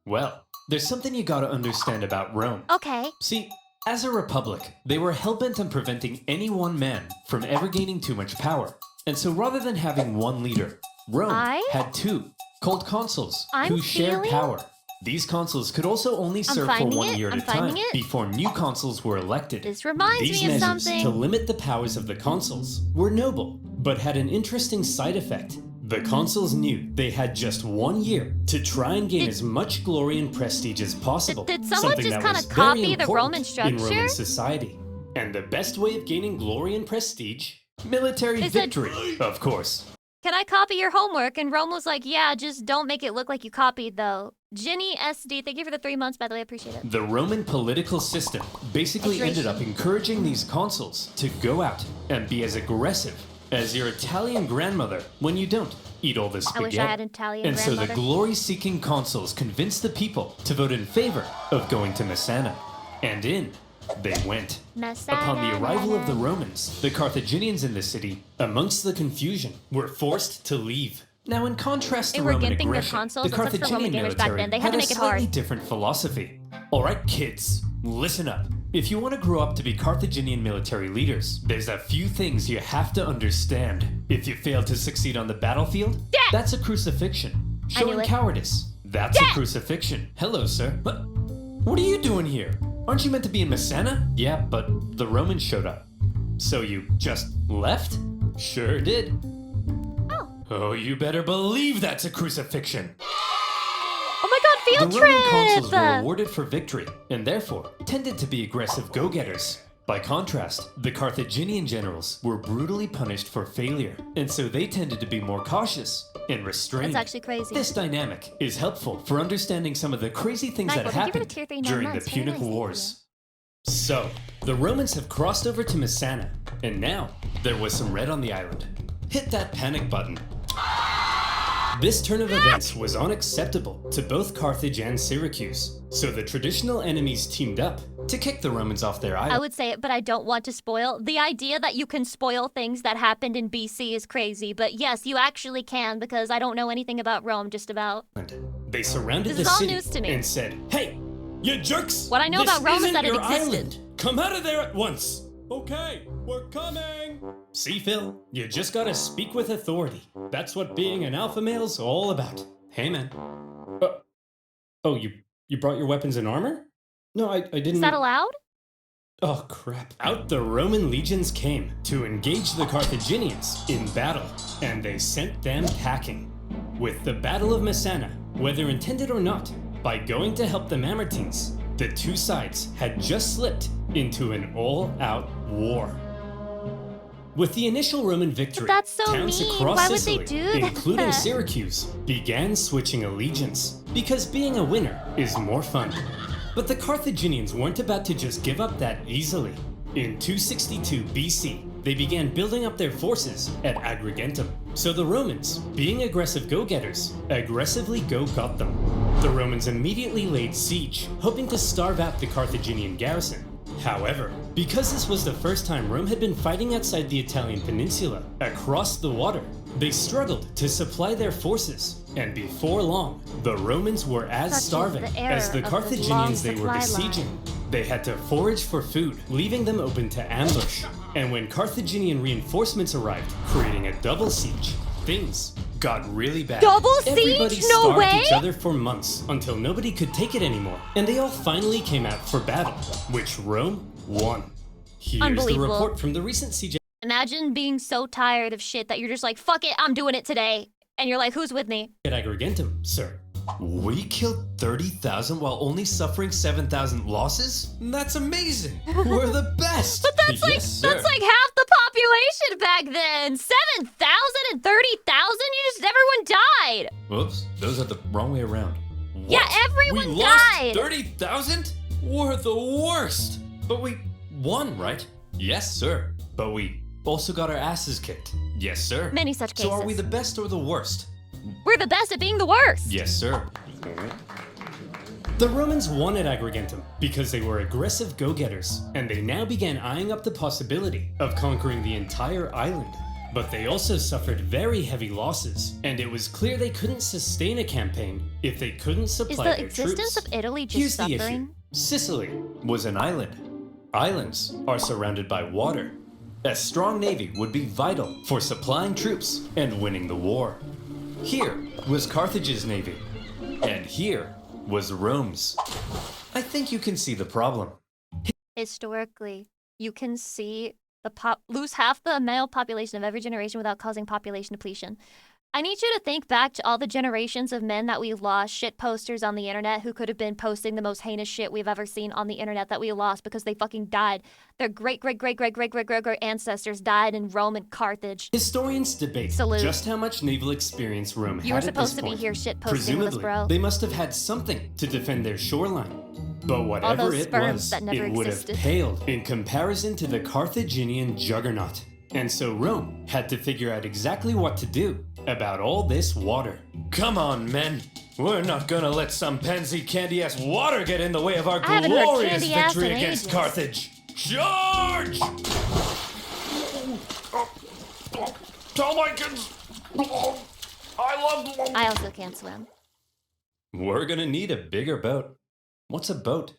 Well, there's something you gotta understand about Rome. Okay. See, as a republic, they were hellbent on preventing any one man from ever gaining too much power. And so rather than having one leader, Rome had two, called consuls, who shared feeling- power. These consuls could also only serve for finding 1 it, year I'm at a time finding it. before new consuls were elected. This reminds These me of measures something. to limit the powers of the consuls were noble, but had an interesting side effect. The consuls knew they had just 1 year to try and gain as much glory and prestige as possible. Did someone something just that kinda was very copy the important Roman in structure? Roman society. And the best way of gaining glory and prestige? Military They said- victory, of course. Can I copy your homework? And Rome was like, yeah, just don't make it look like you copied, though. Ginny SD, thank you for the 3 months, by the way, I appreciate it. The Roman political system basically ended up encouraging these consuls to go out and be as aggressive as your Italian grandmother when you don't eat all this I spaghetti. wish I had an Italian And so the grandmother. glory-seeking consuls convinced the people to vote in favor of going to Messana. And in they went. Upon the arrival of the Romans, the Carthaginians in the city, amongst the confusion, were forced to leave. Now, in contrast to Hey, we're Roman getting their aggression, consoles. the That's for Roman Carthaginian gamers back military then. They had to a make it slightly hard. different philosophy. All right, kids, listen up. If you want to grow up to be Carthaginian military leaders, there's a few things you have to understand. If you fail to succeed on the battlefield, that's a crucifixion. Showing cowardice, that's a crucifixion. Hello, sir. What are you doing here? Aren't you meant to be in Messana? Yeah, but the Romans showed up. So you just left? Sure did. Oh, you better believe that's a crucifixion. Oh my god, field The trip! Roman consuls were awarded for victory, and therefore tended to be aggressive go-getters. By contrast, the Carthaginian generals were brutally punished for failure, and so they tended to be more cautious and restrained. That's actually crazy. This dynamic is helpful for understanding some of the crazy things Michael, that they give it a happened tier 3 in 9 during the months. Very Punic nice, thank Wars. So, the Romans have crossed over to Messana, and now there was some red on the island. Hit that panic button. This turn of events was unacceptable to both Carthage and Syracuse, so the traditional enemies teamed up to kick the Romans off their island. I would say it, but I don't want to spoil. The idea that you can spoil things that happened in BC is crazy, but yes, you actually can because I don't know anything about Rome, just about. They surrounded This the is all city news to me. and said, "Hey, you jerks! What I know this about Rome is isn't that it your existed." Island. Come out of there at once!" Okay, we're coming! See, Phil, you just gotta speak with authority. That's what being an alpha male's all about. Hey, man. Oh, you brought your weapons and armor? No, I didn't... Is that allowed? Oh, crap. Out the Roman legions came to engage the Carthaginians in battle, and they sent them packing. With the Battle of Messana, whether intended or not, by going to help the Mamertines, the two sides had just slipped into an all-out war. With the initial Roman victory, That's so towns mean. across Why would Sicily, they do that? including Syracuse, began switching allegiance, because being a winner is more fun. But the Carthaginians weren't about to just give up that easily. In 262 BC, they began building up their forces at Agrigentum. So the Romans, being aggressive go-getters, aggressively go-got them. The Romans immediately laid siege, hoping to starve out the Carthaginian garrison. However, because this was the first time Rome had been fighting outside the Italian peninsula, across the water, they struggled to supply their forces, and before long, the Romans were as Such is starving the as the error of the Carthaginians they were long besieging. They had to forage for food, leaving them open to ambush. And when Carthaginian reinforcements arrived, creating a double siege, things got really bad. Double siege? Everybody No starved way? each other for months until nobody could take it anymore, and they all finally came out for battle, which Rome won. Here's the Unbelievable. report from the recent siege Imagine being so tired of shit that you're just like, fuck it, I'm doing it today. And you're like, who's with me? at Agrigentum, sir. We killed 30,000 while only suffering 7,000 losses? That's amazing! We're the best! But that's like Yes, sir. that's like half the population back then. 7,000 and 30,000? Everyone died. Whoops, those are the wrong way around. What? Yeah, everyone we lost died. 30,000? We're the worst! But we won, right? Yes, sir. But we also got our asses kicked. Yes, sir. Many such cases. So are we the best or the worst? We're the best at being the worst. Yes, sir. The Romans won at Agrigentum because they were aggressive go-getters, and they now began eyeing up the possibility of conquering the entire island. But they also suffered very heavy losses, and it was clear they couldn't sustain a campaign if they couldn't Is supply the their existence troops. of Italy just Here's the issue. suffering? Sicily was an island. Islands are surrounded by water. A strong navy would be vital for supplying troops and winning the war. Here was Carthage's navy, and here was Rome's. I think you can see the problem. Historically, you can see lose half the male population of every generation without causing population depletion. I need you to think back to all the generations of men that we lost, shit posters on the internet who could have been posting the most heinous shit we've ever seen on the internet that we lost because they fucking died. Their great ancestors died in Rome and Carthage. Historians debate Salute. just how much naval experience Rome You had were at this supposed to be point. here shit posting with us, Presumably, bro. they must have had something to defend their shoreline. But whatever those it sperms was, that never it would existed. have paled in comparison to the Carthaginian juggernaut. And so Rome had to figure out exactly what to do about all this water. Come on, men. We're not gonna let some pansy candy-ass water get in the way of our I haven't heard glorious candy-ass victory in against ages. Carthage. Charge! Tell my kids. I also can't swim. We're gonna need a bigger boat. What's a boat?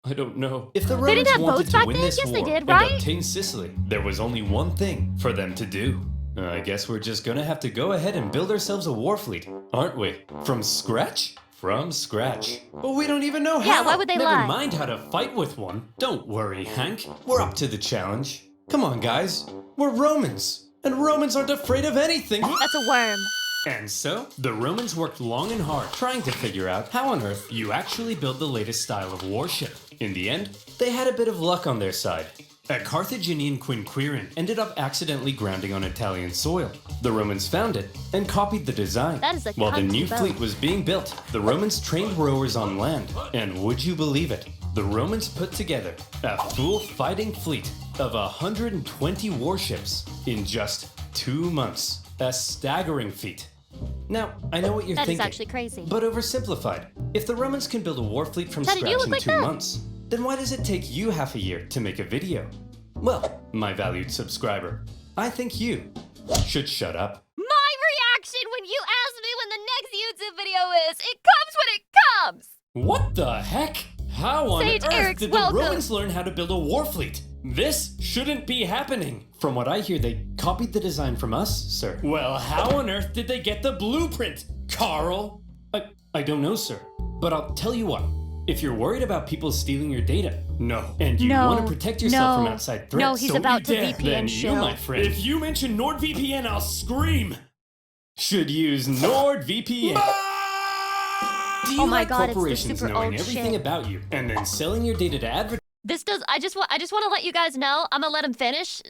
I don't know. If the They Romans didn't have wanted boats to back win then? this Yes, they war did, and right? obtain Sicily, there was only one thing for them to do. I guess we're just gonna have to go ahead and build ourselves a war fleet, aren't we? From scratch? From scratch. But we don't even know how. Yeah, why would they Never lie? mind how to fight with one. Don't worry, Hank. We're up to the challenge. Come on, guys. We're Romans. And Romans aren't afraid of anything. That's a worm. And so, the Romans worked long and hard trying to figure out how on earth you actually build the latest style of warship. In the end, they had a bit of luck on their side. A Carthaginian quinquerine ended up accidentally grounding on Italian soil. The Romans found it and copied the design. That is a While the cunty new boat. fleet was being built, the Romans trained rowers on land. And would you believe it? The Romans put together a full fighting fleet of 120 warships in just 2 months. A staggering feat. Now, I know what you're That is thinking. actually crazy. But oversimplified, if the Romans can build a war fleet from Chad, did you scratch look in like 2 that? months, then why does it take you half a year to make a video? Well, my valued subscriber, I think you should shut up. My reaction when you asked me when the next YouTube video is, it comes when it comes! What the heck? How on Sage earth Eric's did welcome. the Romans learn how to build a war fleet? This shouldn't be happening. From what I hear, they copied the design from us, sir. Well, how on earth did they get the blueprint, Carl? I don't know, sir. But I'll tell you what. If you're worried about people stealing your data, and you No, want to protect yourself no, from outside threats, no, he's don't about you to dare. VPN Then you, show. my friend, if you mention NordVPN, I'll scream. Should use NordVPN. Do you Oh my like God, it's the corporations super knowing old everything shit. about you and then selling your data to advertisers? I just want to let you guys know, I'm gonna let him finish.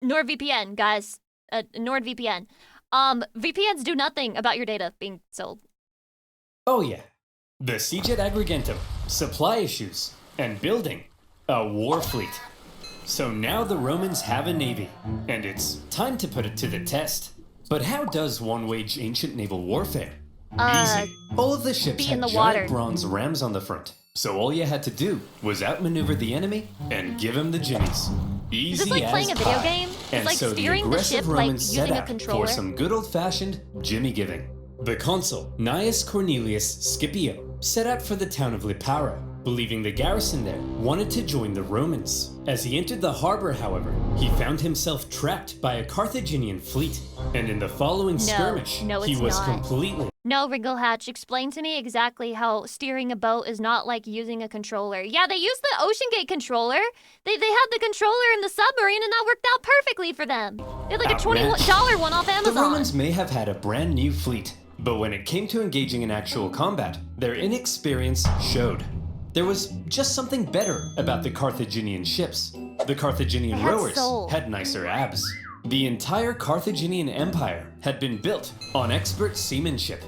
NordVPN, guys. NordVPN. VPNs do nothing about your data being sold. Oh yeah. The siege at Agrigentum, supply issues, and building a war fleet. So now the Romans have a navy, and it's time to put it to the test. But how does one wage ancient naval warfare? Easy. All of the ships be had in the giant water. bronze rams on the front. So all you had to do was outmaneuver the enemy and give him the jimmies. Easy Is this like as playing a video pie. game? And It's like so steering the the aggressive ship like Romans set using a out controller? for some good old-fashioned jimmy giving. The consul, Gnaeus Cornelius Scipio, set out for the town of Lipara, believing the garrison there wanted to join the Romans. As he entered the harbor, however, he found himself trapped by a Carthaginian fleet, and in the following skirmish, no, he it's was not. completely No, Wrinklehatch, explain to me exactly how steering a boat is not like using a controller. Yeah, they used the Ocean Gate controller. They had the controller in the submarine and that worked out perfectly for them. They had like a outmatched. $20 one off Amazon. The Romans may have had a brand new fleet, but when it came to engaging in actual combat, their inexperience showed. There was just something better about the Carthaginian ships. The Carthaginian They had rowers soul. had nicer abs. The entire Carthaginian Empire had been built on expert seamanship.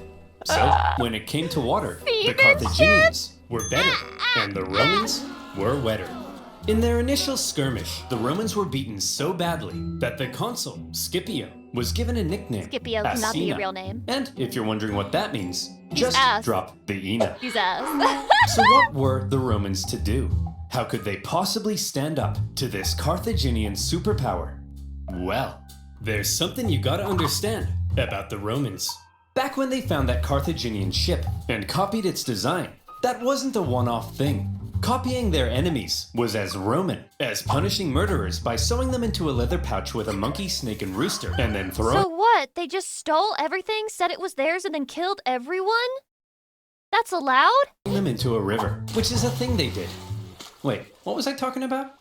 So, when it came to water, the Carthaginians were better, and the Romans were wetter. In their initial skirmish, the Romans were beaten so badly that the consul, Scipio, was given a nickname, Scipio cannot be a Asina. real name. And if you're wondering what that means, just ass. drop the Ina. Use ass. So what were the Romans to do? How could they possibly stand up to this Carthaginian superpower? Well, there's something you gotta understand about the Romans. Back when they found that Carthaginian ship and copied its design, that wasn't a one-off thing. Copying their enemies was as Roman as punishing murderers by sewing them into a leather pouch with a monkey, snake, and rooster, and then throwing So what? They just stole everything, said it was theirs, and then killed everyone? That's allowed? them into a river, which is a thing they did. Wait, what was I talking about?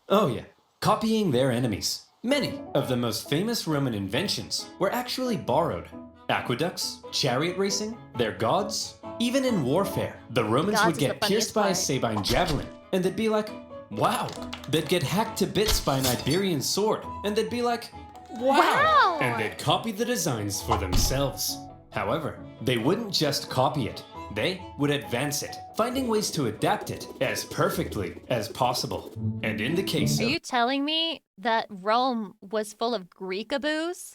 Oh yeah, copying their enemies. Many of the most famous Roman inventions were actually borrowed. Aqueducts, chariot racing, their gods. Even in warfare, the Romans Gods would is the get funniest pierced by a part. Sabine javelin, and they'd be like, wow. They'd get hacked to bits by an Iberian sword, and they'd be like, wow. And they'd copy the designs for themselves. However, they wouldn't just copy it. They would advance it, finding ways to adapt it as perfectly as possible. And in the case Are of you telling me that Rome was full of Greekaboos?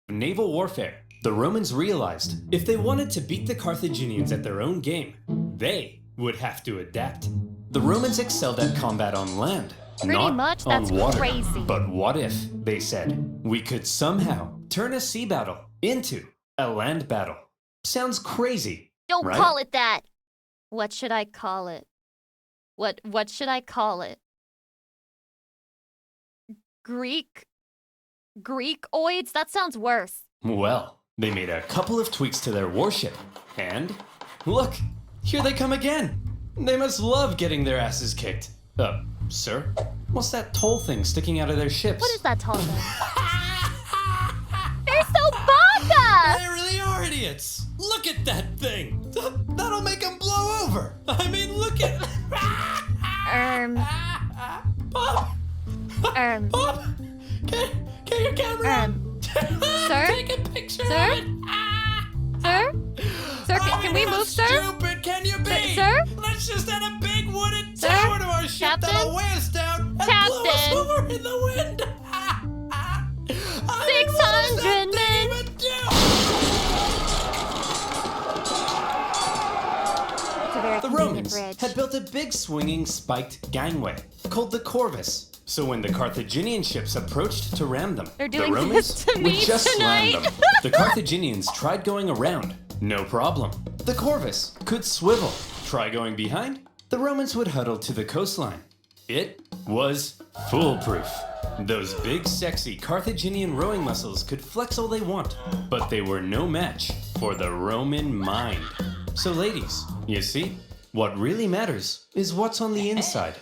naval warfare, the Romans realized if they wanted to beat the Carthaginians at their own game, they would have to adapt. The Romans excelled at combat on land, Pretty not much, on that's water. crazy. But what if, they said, we could somehow turn a sea battle into A land battle. Sounds crazy. Don't right? call it that. What should I call it? What should I call it? Greekoids? That sounds worse. Well, they made a couple of tweaks to their warship. And look, here they come again. They must love getting their asses kicked. Sir? What's that toll thing sticking out of their ships? What is that tall thing? They're so baka! They really are idiots. Look at that thing. That'll make them blow over. I mean, look at... Bob! Bob! Get your camera Sir? Take a picture Sir? of it. Sir? Sir, can we move, sir? How stupid can you be? Sir? Let's just add a big wooden Sir? tower to our ship Captain? that'll weigh us down and blow us Captain? over in the wind. 600 men. It's a very The convenient Romans bridge. had built a big swinging spiked gangway called the corvus. So when the Carthaginian ships approached to ram them, They're doing the Romans this to would me just tonight. slam them. The Carthaginians tried going around. No problem. The corvus could swivel. Try going behind. The Romans would huddle to the coastline. It was foolproof. Those big, sexy Carthaginian rowing muscles could flex all they want, but they were no match for the Roman mind. So ladies, you see, what really matters is what's on the inside.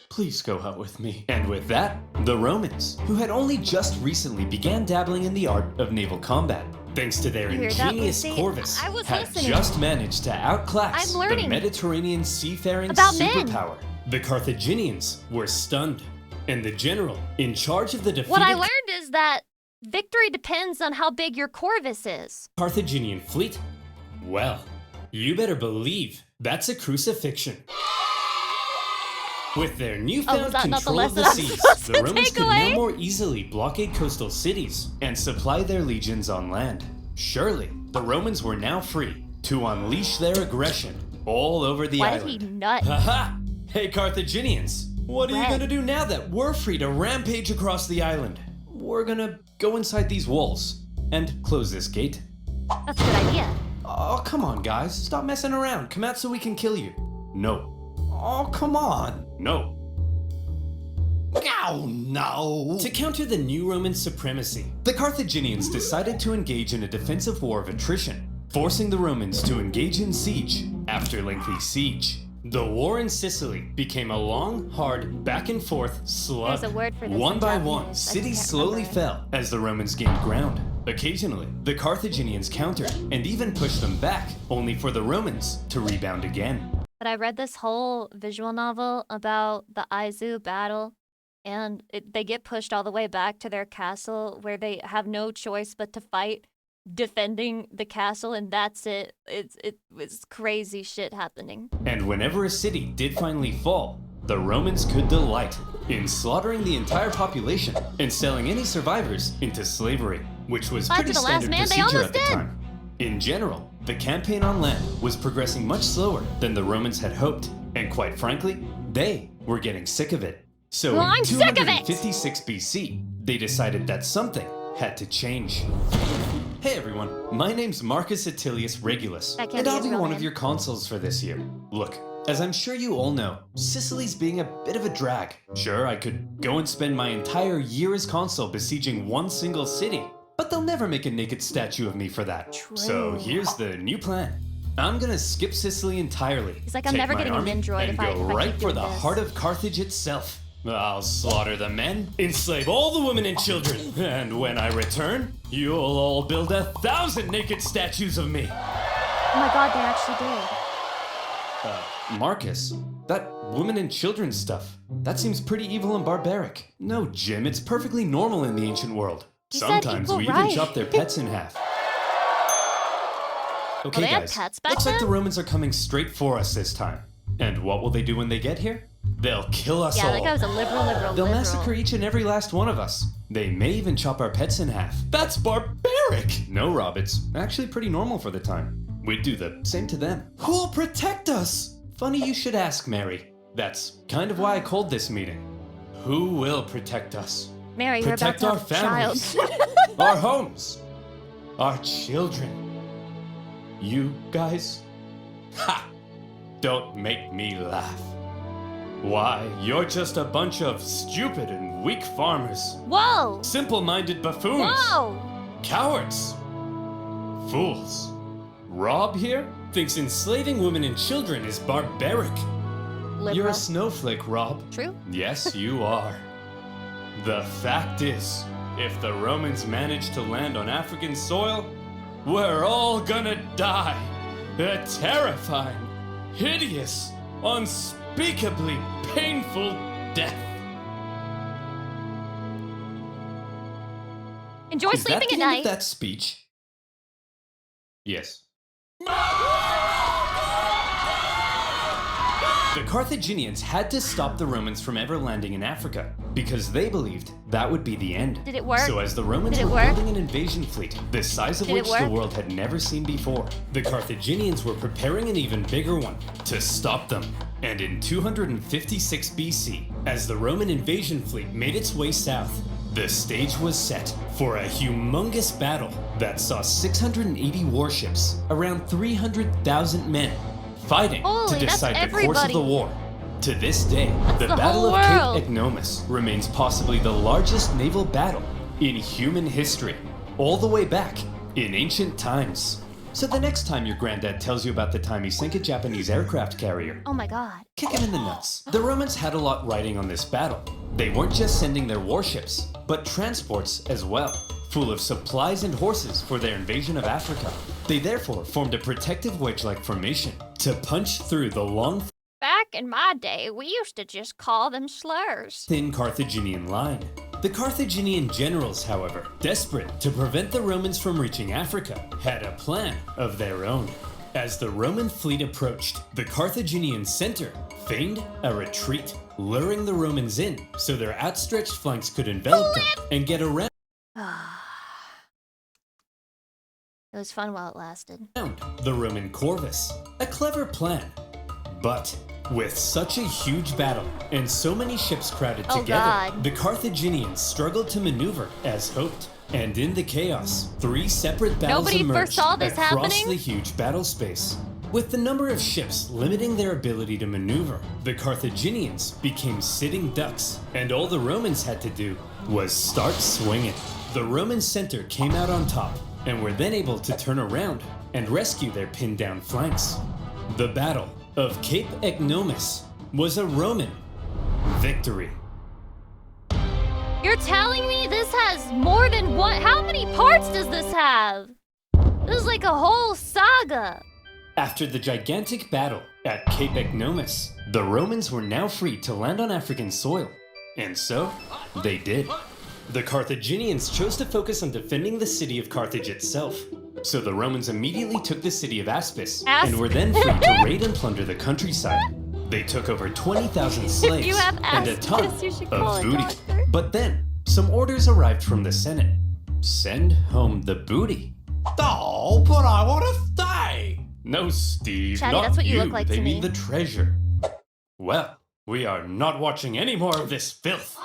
Please go out with me. And with that, the Romans, who had only just recently began dabbling in the art of naval combat, thanks to their You hear that, ingenious Lucy? corvus, I was had listening. just managed to outclass I'm the learning Mediterranean seafaring about men. superpower. The Carthaginians were stunned, and the general in charge of the defeated What I learned is that victory depends on how big your corvus is. Carthaginian fleet, well, you better believe that's a crucifixion. With their Oh, newfound was that not the control of lesson the I'm seas, supposed the to Romans take could away? now more easily blockade coastal cities and supply their legions on land. Surely, the Romans were now free to unleash their aggression all over the Why island. did he nut? Haha! Hey Carthaginians, what are you Red. gonna do now that we're free to rampage across the island? We're gonna go inside these walls and close this gate. That's a good idea. Oh, come on, guys. Stop messing around. Come out so we can kill you. No. Oh, come on. No. Oh, no. To counter the new Roman supremacy, the Carthaginians decided to engage in a defensive war of attrition, forcing the Romans to engage in siege after lengthy siege. The war in Sicily became a long, hard, back and forth slug. There's a word for this One in by Japanese. one, I just cities can't slowly remember. fell as the Romans gained ground. Occasionally, the Carthaginians countered and even pushed them back, only for the Romans to rebound again. But I read this whole visual novel about the Aizu battle, and they get pushed all the way back to their castle where they have no choice but to fight, defending the castle, and that's it. It's crazy shit happening. And whenever a city did finally fall, the Romans could delight in slaughtering the entire population and selling any survivors into slavery, which was Fight to pretty the last standard man, they procedure almost at the did. time. In general, the campaign on land was progressing much slower than the Romans had hoped, and quite frankly, they were getting sick of it. So Well, in I'm sick of it! 256 BC, they decided that something had to change. Hey everyone, my name's Marcus Attilius Regulus, That can't and be I'll his be real one name. of your consuls for this year. Look, as I'm sure you all know, Sicily's being a bit of a drag. Sure, I could go and spend my entire year as consul besieging one single city, but they'll never make a naked statue of me for that. So True. here's the new plan. I'm gonna skip Sicily entirely. He's like, I'm take never my getting an army, Android and if go I right keep for doing the this. heart of Carthage itself. I'll slaughter the men, enslave all the women and children, and when I return, you'll all build 1,000 naked statues of me. Oh my god, they actually did. Marcus, that women and children stuff, that seems pretty evil and barbaric. No, Jim, it's perfectly normal in the ancient world. You said Sometimes equal we even right. chop their pets in half. Okay, they had guys, pets back looks like the then? Romans are coming straight for us this time. And what will they do when they get here? They'll kill us Yeah, all. that guy was a liberal. They'll massacre each and every last one of us. They may even chop our pets in half. That's barbaric! No, Rob, it's actually pretty normal for the time. We'd do the same to them. Who'll protect us? Funny you should ask, Mary. That's kind of why I called this meeting. Who will protect us? Mary, you're about Protect to our have a child. families, our homes, our children. You guys? Ha! Don't make me laugh. Why, you're just a bunch of stupid and weak farmers. Whoa! Simple-minded buffoons. Whoa! Cowards. Fools. Rob here thinks enslaving women and children is barbaric. Liberal. You're a snowflake, Rob. True. Yes, you are. The fact is, if the Romans manage to land on African soil, we're all gonna die. A terrifying, hideous, unspeakably painful death. Enjoy Is sleeping that at the end night. of that speech? Yes. The Carthaginians had to stop the Romans from ever landing in Africa because they believed that would be the end. Did it work? So as the Romans Did it were work? building an invasion fleet, the size of Did it which the work? world had never seen before, the Carthaginians were preparing an even bigger one to stop them. And in 256 BC, as the Roman invasion fleet made its way south, the stage was set for a humongous battle that saw 680 warships, around 300,000 men, fighting Holy, to that's decide the course of everybody. the war. To this day, the the Battle whole of world. Cape Ignomus remains possibly the largest naval battle in human history, all the way back in ancient times. So the next time your granddad tells you about the time he sank a Japanese aircraft carrier, Oh my god. kick him in the nuts. The Romans had a lot riding on this battle. They weren't just sending their warships, but transports as well, full of supplies and horses for their invasion of Africa. They therefore formed a protective wedge-like formation to punch through the long, Back in my day, we used to just call them slurs. thin Carthaginian line. The Carthaginian generals, however, desperate to prevent the Romans from reaching Africa, had a plan of their own. As the Roman fleet approached, the Carthaginian center feigned a retreat, luring the Romans in so their outstretched flanks could envelop them and get around It was fun while it lasted. the Roman corvus. A clever plan. But with such a huge battle and so many ships crowded Oh, together, God. the Carthaginians struggled to maneuver as hoped. And in the chaos, 3 separate battles Nobody emerged foresaw this across happening? the huge battle space. With the number of ships limiting their ability to maneuver, the Carthaginians became sitting ducks, and all the Romans had to do was start swinging. The Roman center came out on top, and were then able to turn around and rescue their pinned down flanks. The Battle of Cape Ignomus was a Roman victory. You're telling me this has more than one? How many parts does this have? This is like a whole saga. After the gigantic battle at Cape Ignomus, the Romans were now free to land on African soil. And so, they did. The Carthaginians chose to focus on defending the city of Carthage itself. So the Romans immediately took the city of Aspis and were then free to raid and plunder the countryside. They took over 20,000 slaves you have and a ton Aspis, you should call of a booty. doctor. But then, some orders arrived from the Senate. Send home the booty. Oh, but I want to stay. No, Steve, Chatty, not that's what you look like They to mean me. the treasure. Well, we are not watching any more of this filth.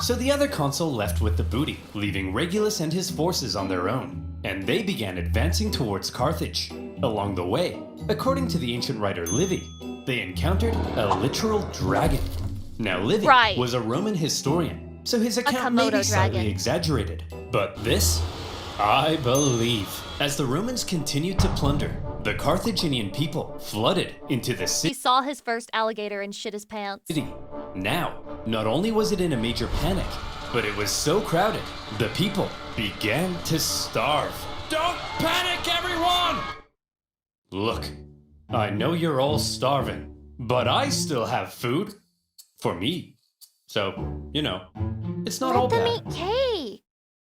So the other consul left with the booty, leaving Regulus and his forces on their own, and they began advancing towards Carthage. Along the way, according to the ancient writer Livy, they encountered a literal dragon. Now Livy Right. was a Roman historian, so his account may Komodo be slightly dragon. exaggerated. But this, I believe. As the Romans continued to plunder, the Carthaginian people flooded into the He city. saw his first alligator and shit his pants. Now, not only was it in a major panic, but it was so crowded, the people began to starve. Don't panic, everyone! Look, I know you're all starving, but I still have food. For me. So, you know, it's not all Let them bad. eat cake.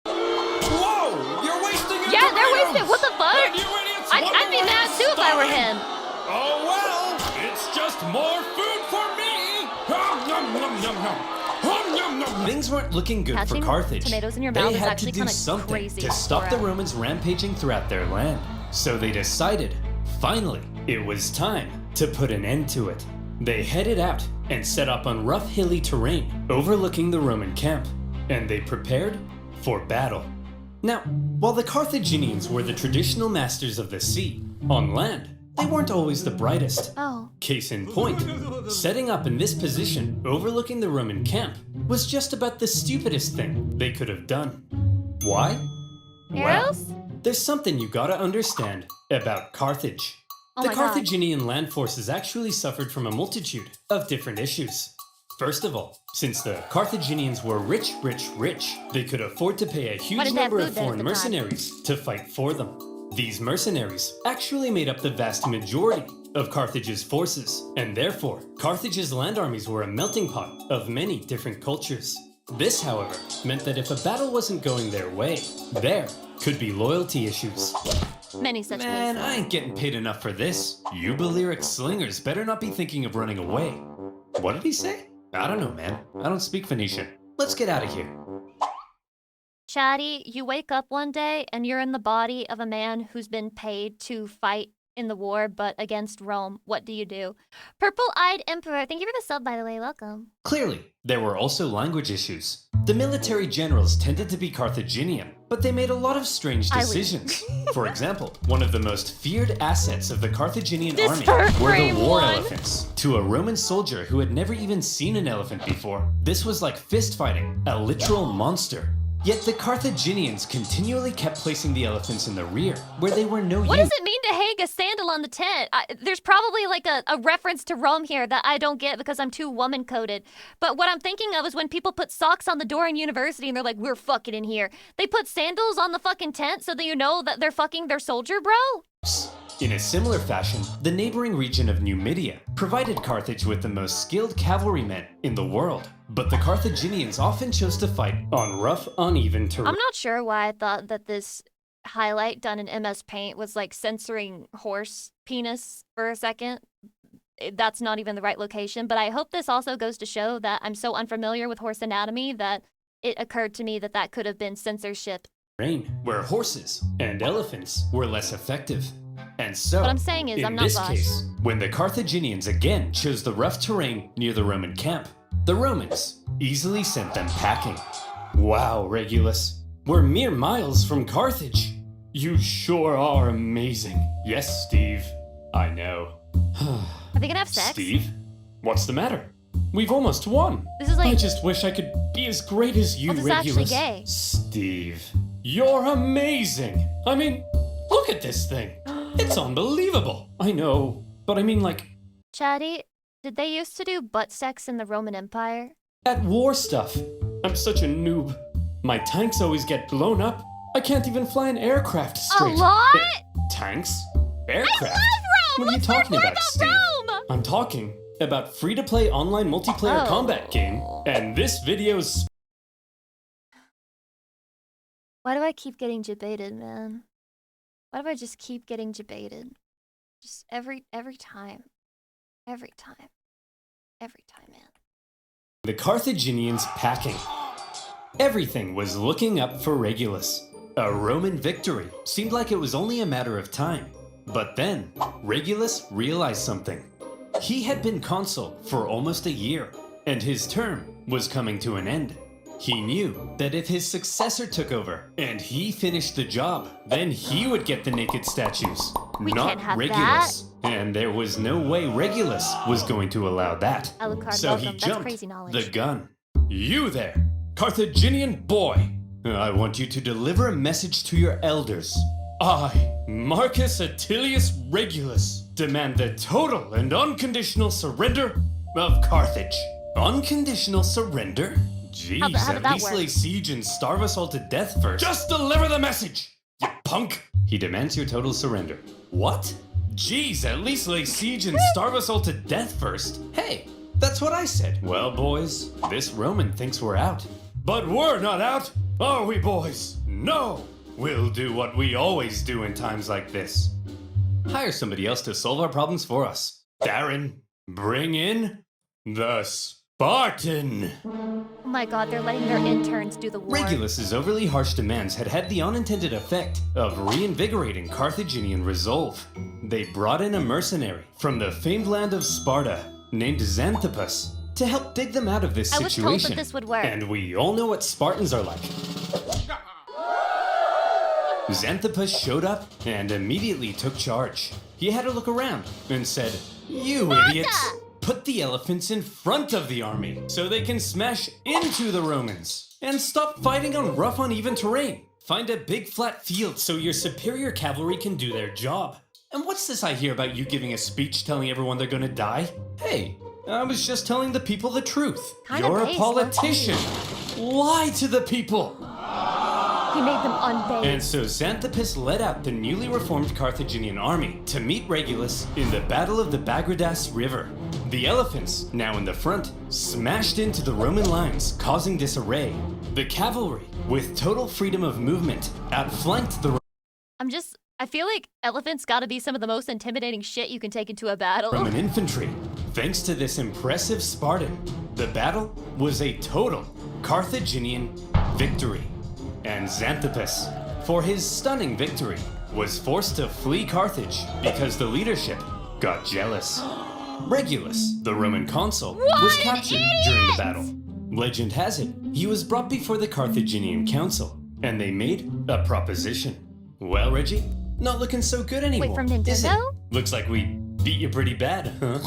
Whoa! You're wasting your Yeah, they're tomatoes! wasting. What the fuck? And you idiots I'd be wonder why mad I'm too if I were starving? him. Oh well, it's just more food for me! Hum, yum, yum, yum, yum. Hum, yum, yum, yum. Things weren't looking good Catching for Carthage. tomatoes in your They mouth is had actually to do kinda something crazy to stop the for a- Romans rampaging throughout their land. So they decided, finally, it was time to put an end to it. They headed out and set up on rough hilly terrain overlooking the Roman camp, and they prepared for battle. Now, while the Carthaginians were the traditional masters of the sea, on land, they weren't always the brightest. Oh. Case in point, setting up in this position overlooking the Roman camp was just about the stupidest thing they could have done. Why? Arrows? Well, there's something you gotta understand about Carthage. Oh The my God. Carthaginian land forces actually suffered from a multitude of different issues. First of all, since the Carthaginians were rich, they could afford to pay a Why huge did they have number food of then, foreign if it's not? mercenaries to fight for them. These mercenaries actually made up the vast majority of Carthage's forces, and therefore, Carthage's land armies were a melting pot of many different cultures. This, however, meant that if a battle wasn't going their way, there could be loyalty issues. Many such Man, ways. I ain't getting paid enough for this. You Balearic slingers better not be thinking of running away. What did he say? I don't know, man. I don't speak Phoenician. Let's get out of here. Chatty, you wake up one day and you're in the body of a man who's been paid to fight in the war, but against Rome. What do you do? Purple-eyed Emperor, thank you for the sub, by the way. Welcome. Clearly, there were also language issues. The military generals tended to be Carthaginian, but they made a lot of strange I leave. decisions. For example, one of the most feared assets of the Carthaginian This army hurt were the frame war one. elephants. To a Roman soldier who had never even seen an elephant before, this was like fist fighting, a literal monster. Yet the Carthaginians continually kept placing the elephants in the rear, where they were no What use. does it mean to hang a sandal on the tent? There's probably like a reference to Rome here that I don't get because I'm too woman-coded. But what I'm thinking of is when people put socks on the door in university and they're like, we're fucking in here. They put sandals on the fucking tent so that you know that they're fucking their soldier, bro? In a similar fashion, the neighboring region of Numidia provided Carthage with the most skilled cavalrymen in the world. But the Carthaginians often chose to fight on rough, uneven terrain. I'm not sure why I thought that this highlight done in MS Paint was like censoring horse penis for a second. That's not even the right location, but I hope this also goes to show that I'm so unfamiliar with horse anatomy that it occurred to me that that could have been censorship. Where horses and elephants were less effective. And so, What I'm saying is, in I'm not this Bosch. case, when the Carthaginians again chose the rough terrain near the Roman camp, the Romans easily sent them packing. Wow, Regulus, we're mere miles from Carthage. You sure are amazing. Yes, Steve, I know. Are they gonna have sex? Steve, what's the matter? We've almost won. This is like- I just wish I could be as great as you, Oh, this is actually Regulus. gay. Steve, you're amazing. I mean, look at this thing. It's unbelievable. I know, but I mean like Chatty, did they used to do butt sex in the Roman Empire? at war stuff. I'm such a noob. My tanks always get blown up. I can't even fly an aircraft straight. A lot? Tanks? Aircraft? I love Rome! What are you Let's learn talking more about, about Steve? Rome! I'm talking about free-to-play online multiplayer Oh. combat game, and this video's Why do I keep getting debated, man? Why do I just keep getting debated? Just every time. Every time. Every time, man. the Carthaginians packing. Everything was looking up for Regulus. A Roman victory seemed like it was only a matter of time. But then, Regulus realized something. He had been consul for almost a year, and his term was coming to an end. He knew that if his successor took over and he finished the job, then he would get the naked statues, We not can't have Regulus. And there was no way Regulus was going to allow that. Alucard, So welcome. he That's jumped crazy knowledge. the gun. You there, Carthaginian boy. I want you to deliver a message to your elders. I, Marcus Attilius Regulus, demand the total and unconditional surrender of Carthage. Unconditional surrender? Jeez, How did at that least work? lay siege and starve us all to death first. Just deliver the message, you punk! He demands your total surrender. What? Jeez, at least lay siege and starve us all to death first. Hey, that's what I said. Well, boys, this Roman thinks we're out. But we're not out, are we, boys? No! We'll do what we always do in times like this. Hire somebody else to solve our problems for us. Darren, bring in the Spartan. Oh my god, they're letting their interns do the war. Regulus's overly harsh demands had had the unintended effect of reinvigorating Carthaginian resolve. They brought in a mercenary from the famed land of Sparta named Xanthippus to help dig them out of this I situation. was told that this would work. And we all know what Spartans are like. Xanthippus showed up and immediately took charge. He had a look around and said, "You idiots! Put the elephants in front of the army so they can smash into the Romans. And stop fighting on rough, uneven terrain. Find a big flat field so your superior cavalry can do their job. And what's this I hear about you giving a speech telling everyone they're gonna die? Hey, I was just telling the people the truth. You're a politician. Lie to the people." He made them unbathed. And so Xanthippus led out the newly reformed Carthaginian army to meet Regulus in the Battle of the Bagridas River. The elephants, now in the front, smashed into the Roman lines, causing disarray. The cavalry, with total freedom of movement, outflanked the I feel like elephants gotta be some of the most intimidating shit you can take into a battle. Roman infantry. Thanks to this impressive Spartan, the battle was a total Carthaginian victory. And Xanthippus, for his stunning victory, was forced to flee Carthage because the leadership got jealous. Regulus, the Roman consul, was captured during the battle. Legend has it, he was brought before the Carthaginian council, and they made a proposition. Well, Reggie, not looking so good anymore. Wait, from is it? Nintendo? Looks like we beat you pretty bad, huh?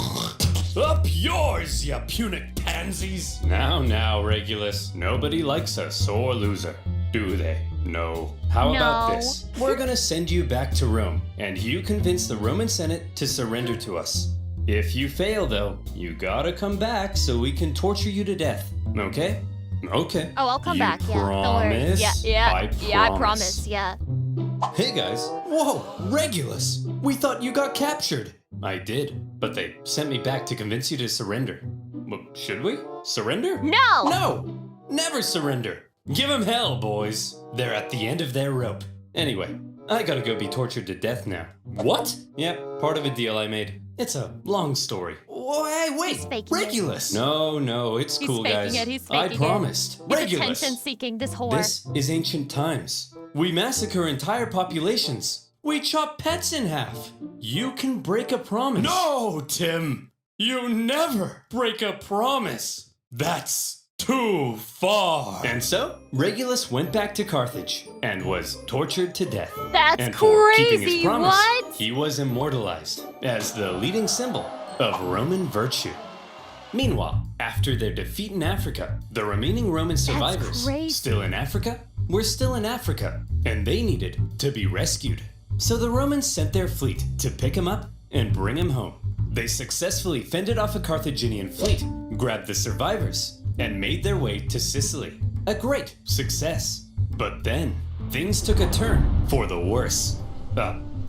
Up yours, you Punic pansies! Now, Regulus, nobody likes a sore loser, do they? No. How about this? We're gonna send you back to Rome, and you convince the Roman Senate to surrender to us. If you fail, though, you gotta come back so we can torture you to death, okay? Okay. Oh, I'll come back, yeah. Promise? Don't worry. Yeah, I promise, yeah. Hey guys. Whoa, Regulus! We thought you got captured. I did, but they sent me back to convince you to surrender. Well, should we? Surrender? No! No! Never surrender! Give them hell, boys. They're at the end of their rope. Anyway, I gotta go be tortured to death now. What? Yep, part of a deal I made. It's a long story. Hey, wait! Regulus! No, it's He's cool, faking guys. it, he's faking I promised. He's Regulus! attention-seeking, this whore. This is ancient times. We massacre entire populations. We chop pets in half. You can break a promise. No, Tim! You never break a promise. That's too far. And so, Regulus went back to Carthage and was tortured to death. That's and for keeping his crazy, promise, what? he was immortalized as the leading symbol of Roman virtue. Meanwhile, after their defeat in Africa, the remaining Roman survivors, still in Africa, were still in Africa, and they needed to be rescued. So the Romans sent their fleet to pick him up and bring him home. They successfully fended off a Carthaginian fleet, grabbed the survivors, and made their way to Sicily. A great success. But then, things took a turn for the worse.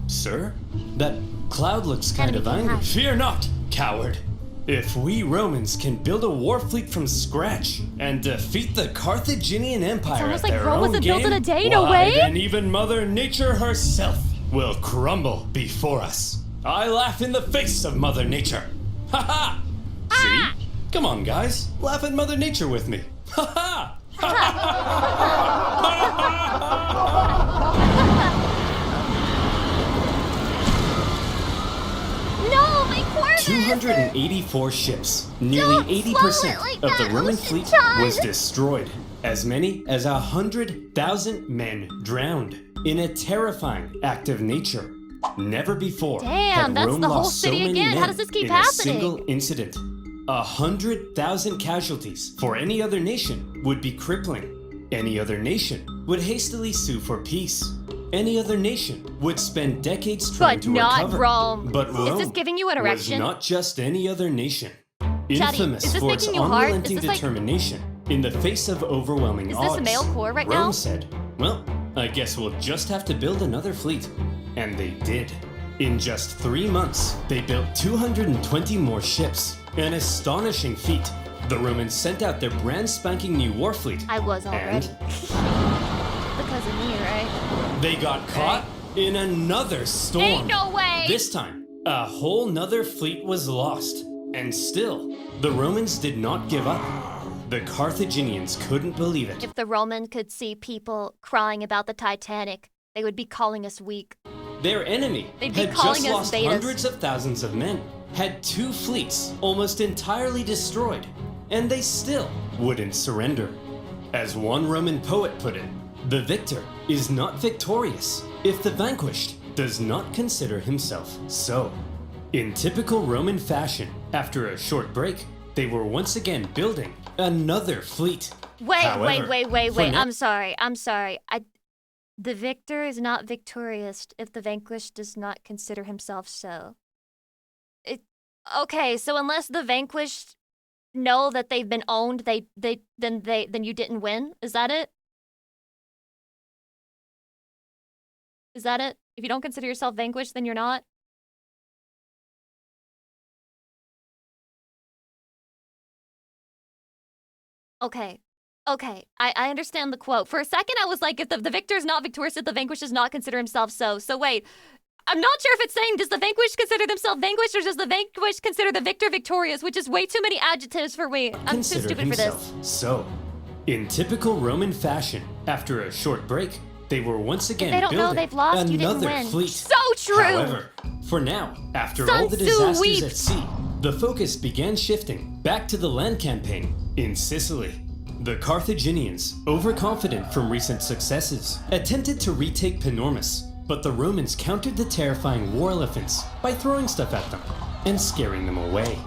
Sir? That cloud looks kind of angry. Fear not, coward. If we Romans can build a war fleet from scratch and defeat the Carthaginian Empire It's almost at like their Rome own wasn't game, built in a day, no why, way. then even Mother Nature herself will crumble before us. I laugh in the face of Mother Nature. Ha ha! See? Come on, guys. Laugh at Mother Nature with me. Ha ha! No, my corpse! 284 ships, nearly 80% of the Roman fleet was destroyed. As many as 100,000 men drowned in a terrifying act of nature. Never before Damn, had that's Rome the whole lost so city many again. men How does this keep in happening? a single incident. 100,000 casualties for any other nation would be crippling. Any other nation would hastily sue for peace. Any other nation would spend decades trying But to not recover. Rome. But Rome Is this giving you an was erection? not just any other nation. Chatty, Infamous is this for its making you hard? Is unrelenting this like- determination in the face of overwhelming Is odds. this a male core right Rome now? said, well, I guess we'll just have to build another fleet. And they did. In just 3 months, they built 220 more ships. An astonishing feat. The Romans sent out their brand spanking new war fleet. I was already. And Because of me, right? they got caught in another storm. Ain't no way! This time, a whole nother fleet was lost. And still, the Romans did not give up. The Carthaginians couldn't believe it. If the Roman could see people crying about the Titanic, they would be calling us weak. Their enemy They'd be had calling just us lost betas. hundreds of thousands of men, had 2 fleets almost entirely destroyed, and they still wouldn't surrender. As one Roman poet put it, The victor is not victorious if the vanquished does not consider himself so. In typical Roman fashion, after a short break, they were once again building another fleet. Wait. For now- I'm sorry. The victor is not victorious if the vanquished does not consider himself so. Okay, so unless the vanquished know that they've been owned, then you didn't win. Is that it? Is that it? If you don't consider yourself vanquished, then you're not? Okay. I understand the quote. For a second, I was like, if the victor is not victorious, if the vanquished does not consider himself so. So wait, I'm not sure if it's saying, does the vanquished consider themselves vanquished, or does the vanquished consider the victor victorious, which is way too many adjectives for me. I'm too Consider stupid for this. himself so. In typical Roman fashion, after a short break, they were once again They don't know building they've lost, you didn't another win. fleet. So true! However, for now, after Sun all the Tzu disasters weeps. at sea, the focus began shifting back to the land campaign in Sicily. The Carthaginians, overconfident from recent successes, attempted to retake Panormus, but the Romans countered the terrifying war elephants by throwing stuff at them and scaring them away.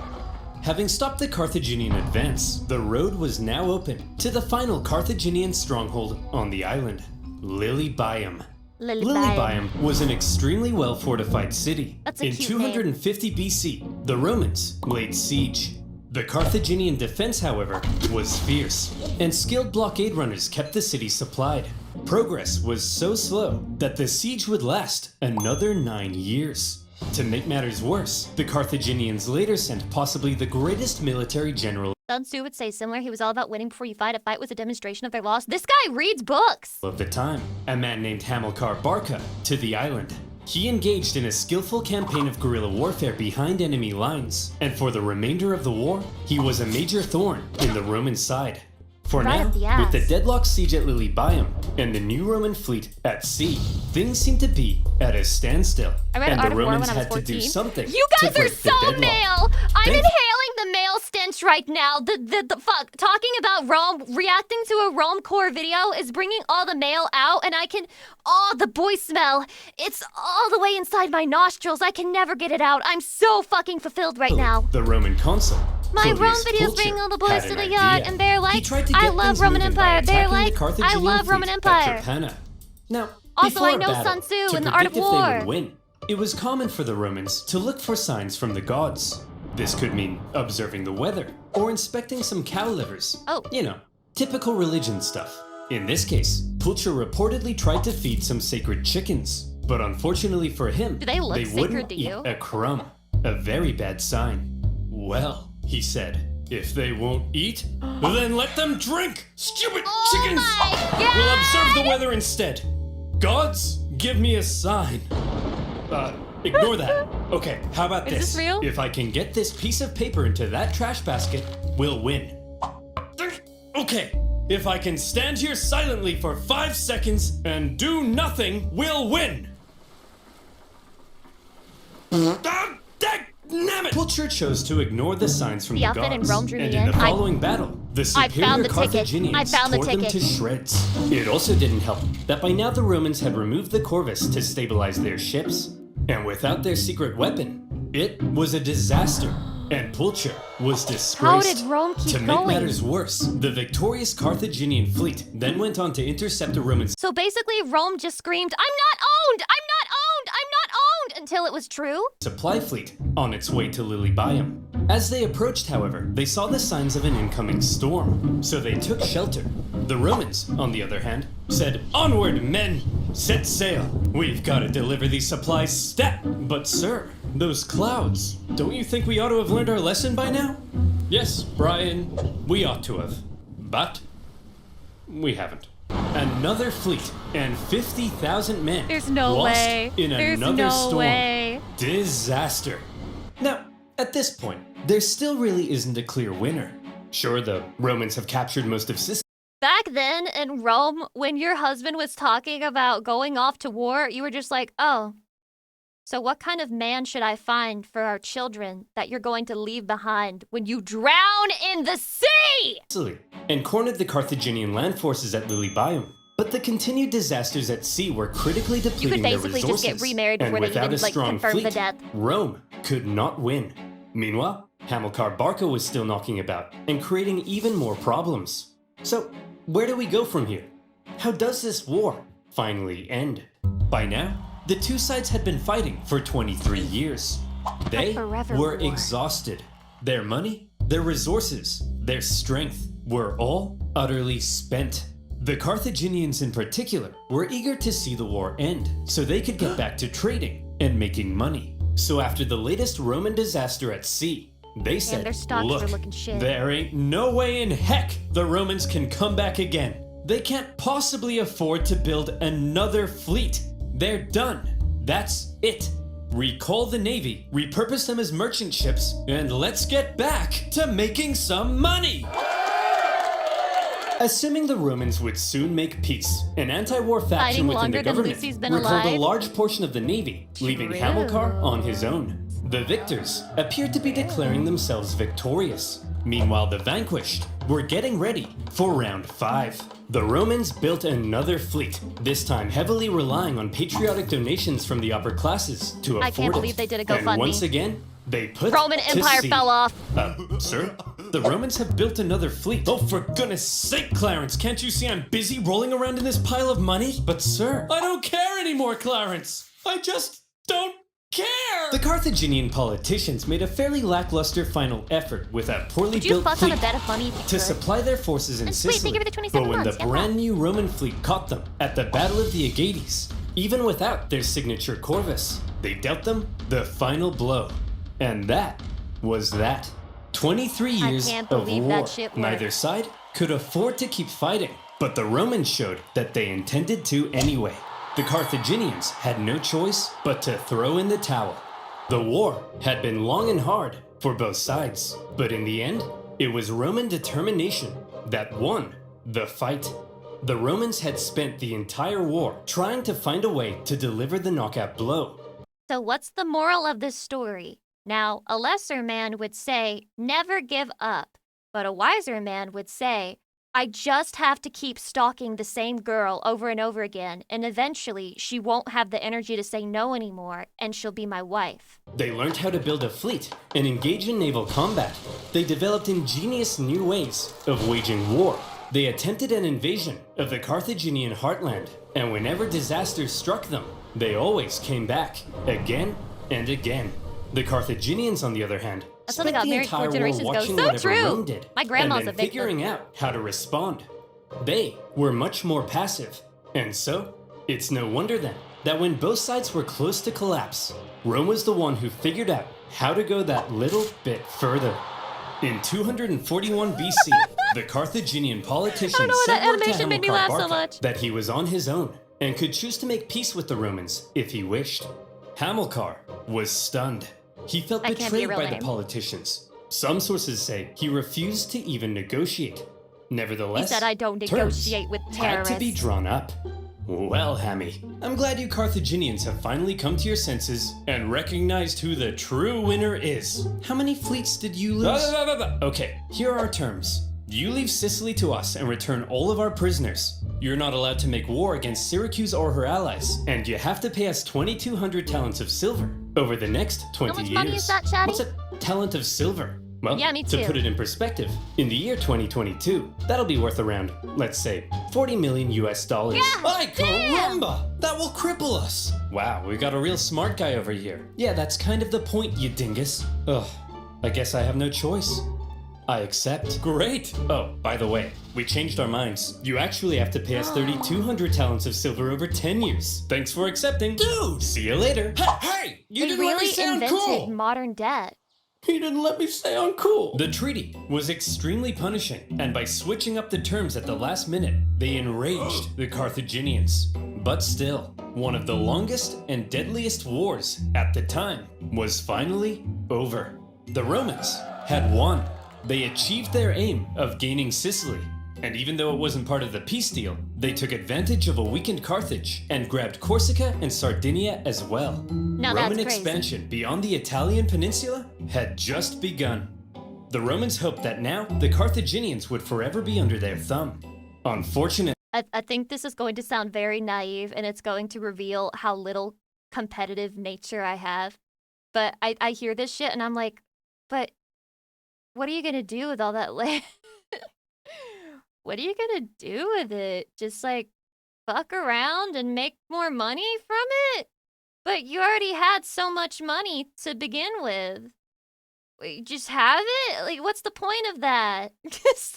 Having stopped the Carthaginian advance, the road was now open to the final Carthaginian stronghold on the island, Lilybaeum. Lilybaeum was an extremely well-fortified city. That's a In cute name. 250 BC, the Romans laid siege. The Carthaginian defense, however, was fierce, and skilled blockade runners kept the city supplied. Progress was so slow that the siege would last another 9 years. To make matters worse, the Carthaginians later sent possibly the greatest military general Sun Tzu would say similar. He was all about winning before you fight. A fight was a demonstration of their loss. This guy reads books. of the time, a man named Hamilcar Barca, to the island. He engaged in a skillful campaign of guerrilla warfare behind enemy lines, and for the remainder of the war, he was a major thorn in the Roman side. For Right now, up the ass. with the deadlocked siege at Lilybaeum and the new Roman fleet at sea, things seem to be at a standstill. I read and Art the of War Romans when I was had to do 14. something. You guys to are break the so deadlock. male. I'm Thank- inhaling the male stench right now. The fuck. Talking about Rome, reacting to a Rome core video is bringing all the male out, and I can, the boy smell. It's all the way inside my nostrils. I can never get it out. I'm so fucking fulfilled right now. The Roman consul. My Claudius Rome videos Pulcher, bring all the boys had to an the yacht, idea. and they're He like, tried to I get love things Roman moving by Empire. They're attacking the like, I Carthaginian love fleet Roman at Empire. Drepana. Now, Also, before I a know battle, Sun Tzu to and the Art of predict if they War. would win, it was common for the Romans to look for signs from the gods. This could mean observing the weather or inspecting some cow livers. Oh. You know, typical religion stuff. In this case, Pulcher reportedly tried to feed some sacred chickens, but unfortunately for him, Do they look sacred wouldn't to eat you? a crumb. A very bad sign. Well, he said, if they won't eat, then let them drink! Stupid chickens! my We'll observe the weather instead. Gods, give me a sign. Ignore that. Okay, how about Is this? this real? If I can get this piece of paper into that trash basket, we'll win. Okay, if I can stand here silently for 5 seconds and do nothing, we'll win. Nabbit! Pulcher chose to ignore the signs from The the outfit in gods, Rome drew me and in. in the I- following battle, the I superior found the ticket. Carthaginians I found the tore them ticket. to shreds. It also didn't help that by now the Romans had removed the corvus to stabilize their ships, and without their secret weapon, it was a disaster. And Pulcher was disgraced. How did Rome keep To make going? matters worse, the victorious Carthaginian fleet then went on to intercept the Roman So basically, Rome just screamed, I'm not owned! I'm not owned! I'm not owned! Until it was true. supply fleet on its way to Lilybaeum. As they approached, however, they saw the signs of an incoming storm, so they took shelter. The Romans, on the other hand, said, "Onward, men! Set sail! We've got to deliver these supplies stat!" But sir, those clouds, don't you think we ought to have learned our lesson by now? Yes, Brian, we ought to have. But we haven't. Another fleet and 50,000 men There's no lost way. in There's another no storm. way. Disaster. Now, at this point, there still really isn't a clear winner. Sure, the Romans have captured most of Sicily. Back then in Rome, when your husband was talking about going off to war, you were just like, oh, so what kind of man should I find for our children that you're going to leave behind when you drown in the sea? And cornered the Carthaginian land forces at Lilybaeum. But the continued disasters at sea were critically You depleting could their basically resources. just get remarried and before they without even a like strong confirm the fleet, death. Rome could not win. Meanwhile, Hamilcar Barca was still knocking about and creating even more problems. So, where do we go from here? How does this war finally end? By now, the two sides had been fighting for 23 years. They forever were war. exhausted. Their money, their resources, their strength were all utterly spent. The Carthaginians in particular were eager to see the war end so they could get back to trading and making money. So after the latest Roman disaster at sea, they said, their stocks look, were looking shit. there ain't no way in heck the Romans can come back again. They can't possibly afford to build another fleet. They're done. That's it. Recall the navy, repurpose them as merchant ships, and let's get back to making some money! Assuming the Romans would soon make peace, an anti-war faction Fighting within longer the than government Lucy's been recalled a alive. large portion of the navy, leaving True. Hamilcar on his own. The victors appeared to be declaring themselves victorious. Meanwhile, the vanquished were getting ready for round 5. The Romans built another fleet, this time heavily relying on patriotic donations from the upper classes to afford I can't believe it. they did a And GoFundMe. once again, they put Roman to Empire sea. fell off. Sir? The Romans have built another fleet. Oh, for goodness sake, Clarence, can't you see I'm busy rolling around in this pile of money? But sir, I don't care anymore, Clarence. I just don't care. The Carthaginian politicians made a fairly lackluster final effort with a poorly Would you built fuck on fleet a bed of money if you to could? supply their forces in And sweet, Sicily. thank you for the 27 But when months. the Yeah, brand wow. new Roman fleet caught them at the Battle of the Aegates, even without their signature corvus, they dealt them the final blow. And that was that. 23 years can't of believe war. that shit worked. Neither side could afford to keep fighting, but the Romans showed that they intended to anyway. The Carthaginians had no choice but to throw in the towel. The war had been long and hard for both sides, but in the end, it was Roman determination that won the fight. The Romans had spent the entire war trying to find a way to deliver the knockout blow. So what's the moral of this story? Now, a lesser man would say, never give up. But a wiser man would say, I just have to keep stalking the same girl over and over again, and eventually she won't have the energy to say no anymore, and she'll be my wife. They learned how to build a fleet and engage in naval combat. They developed ingenious new ways of waging war. They attempted an invasion of the Carthaginian heartland, and whenever disasters struck them, they always came back, again and again. The Carthaginians, on the other hand, That's how they spent got the married 4 entire war generations ago. watching So whatever true. Rome did, My grandma's and then a victim. figuring out how to respond. They were much more passive, and so it's no wonder then that when both sides were close to collapse, Rome was the one who figured out how to go that little bit further. In 241 BC, the Carthaginian politician I don't know why sent that word to animation made me Hamilcar laugh so Barca much. that he was on his own and could choose to make peace with the Romans if he wished. Hamilcar was stunned. He felt That can't be a betrayed real by the name. politicians. Some sources say he refused to even negotiate. Nevertheless, He said, I don't terms negotiate with had to be terrorists. drawn up. Well, Hammy, I'm glad you Carthaginians have finally come to your senses and recognized who the true winner is. How many fleets did you lose? Okay, here are our terms. You leave Sicily to us and return all of our prisoners. You're not allowed to make war against Syracuse or her allies, and you have to pay us 2,200 talents of silver over the next 20 much years. money is that, Shaddy? What's a talent of silver? Well, Yeah, me to too. put it in perspective, in the year 2022, that'll be worth around, let's say, 40 million US dollars. Yeah, Ay, caramba! That will cripple us! Wow, we got a real smart guy over here. Yeah, that's kind of the point, you dingus. Ugh, I guess I have no choice. I accept. Great! Oh, by the way, we changed our minds. You actually have to pay us 3,200 talents of silver over 10 years. Thanks for accepting. Dude! See you later. Hey! You They didn't let me really stay invented uncool! modern debt. He didn't let me stay uncool. The treaty was extremely punishing, and by switching up the terms at the last minute, they enraged the Carthaginians. But still, one of the longest and deadliest wars at the time was finally over. The Romans had won. They achieved their aim of gaining Sicily, and even though it wasn't part of the peace deal, they took advantage of a weakened Carthage and grabbed Corsica and Sardinia as well. Now that's Roman crazy. expansion beyond the Italian peninsula had just begun. The Romans hoped that now the Carthaginians would forever be under their thumb. Unfortunately, I think this is going to sound very naive and it's going to reveal how little competitive nature I have. But I hear this shit and I'm like, but what are you gonna do with all that land? What are you gonna do with it? Just like fuck around and make more money from it? But you already had so much money to begin with. Wait, just have it? Like, what's the point of that? That's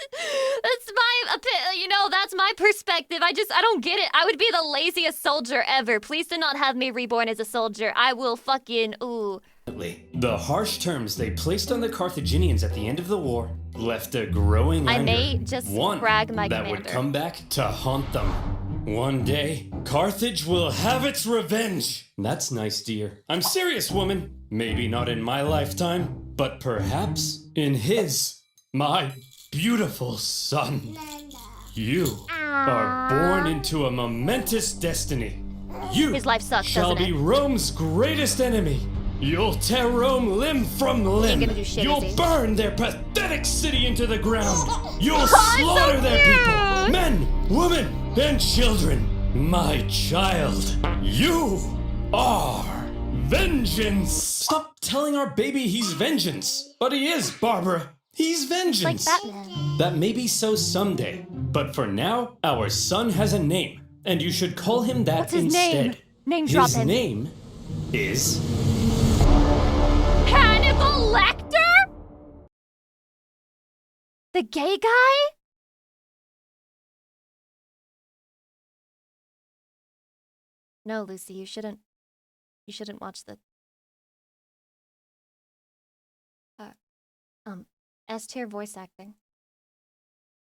my that's my perspective. I don't get it. I would be the laziest soldier ever. Please do not have me reborn as a soldier. I will fucking, ooh. The harsh terms they placed on the Carthaginians at the end of the war left a growing I anger. may just One brag my that commander. would come back to haunt them. One day, Carthage will have its revenge. That's nice, dear. I'm serious, woman. Maybe not in my lifetime, but perhaps in his. My beautiful son. You are born into a momentous destiny. You His life sucks, shall doesn't be it? Rome's greatest enemy. You'll tear Rome limb from limb. gonna do shit, You'll is he? burn their pathetic city into the ground. You'll Oh, slaughter so their people, cute. men, women, and children. My child, you are vengeance. Stop telling our baby he's vengeance. But he is, Barbara. He's Like vengeance. Batman. That may be so someday, but for now, our son has a name, and you should call him that What's his instead. name? Name drop His him. name is Hannibal Lecter? The gay guy? No, Lucy, you shouldn't watch the S tier voice acting.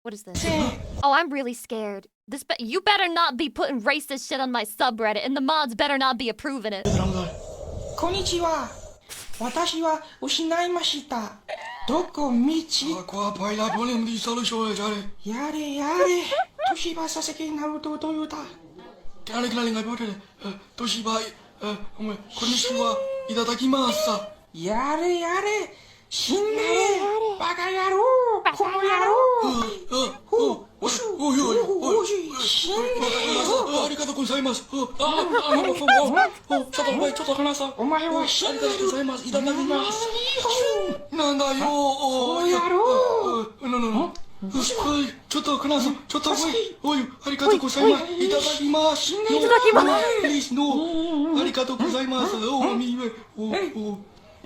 What is this? Oh, I'm really scared. You better not be putting racist shit on my subreddit, and the mods better not be approving it. こんにちは。私は失いました。どこ道？Qua parla volem di solo jare. やれやれ。年はさせけなるとトヨタ。 Kale kale ngai bote. Toshiba. Konnichiwa. Itadakimasu. やれやれ。死んでバカ野郎。この野郎。おし死んで。ありがとうございます。ちょっと話そう。お前は死んでる。ありがとうございます。いただきます。なんだよ。この野郎。ちょっと話そう。ちょっとおい、ありがとうございます。いただきます。いただきます。ありがとうございます。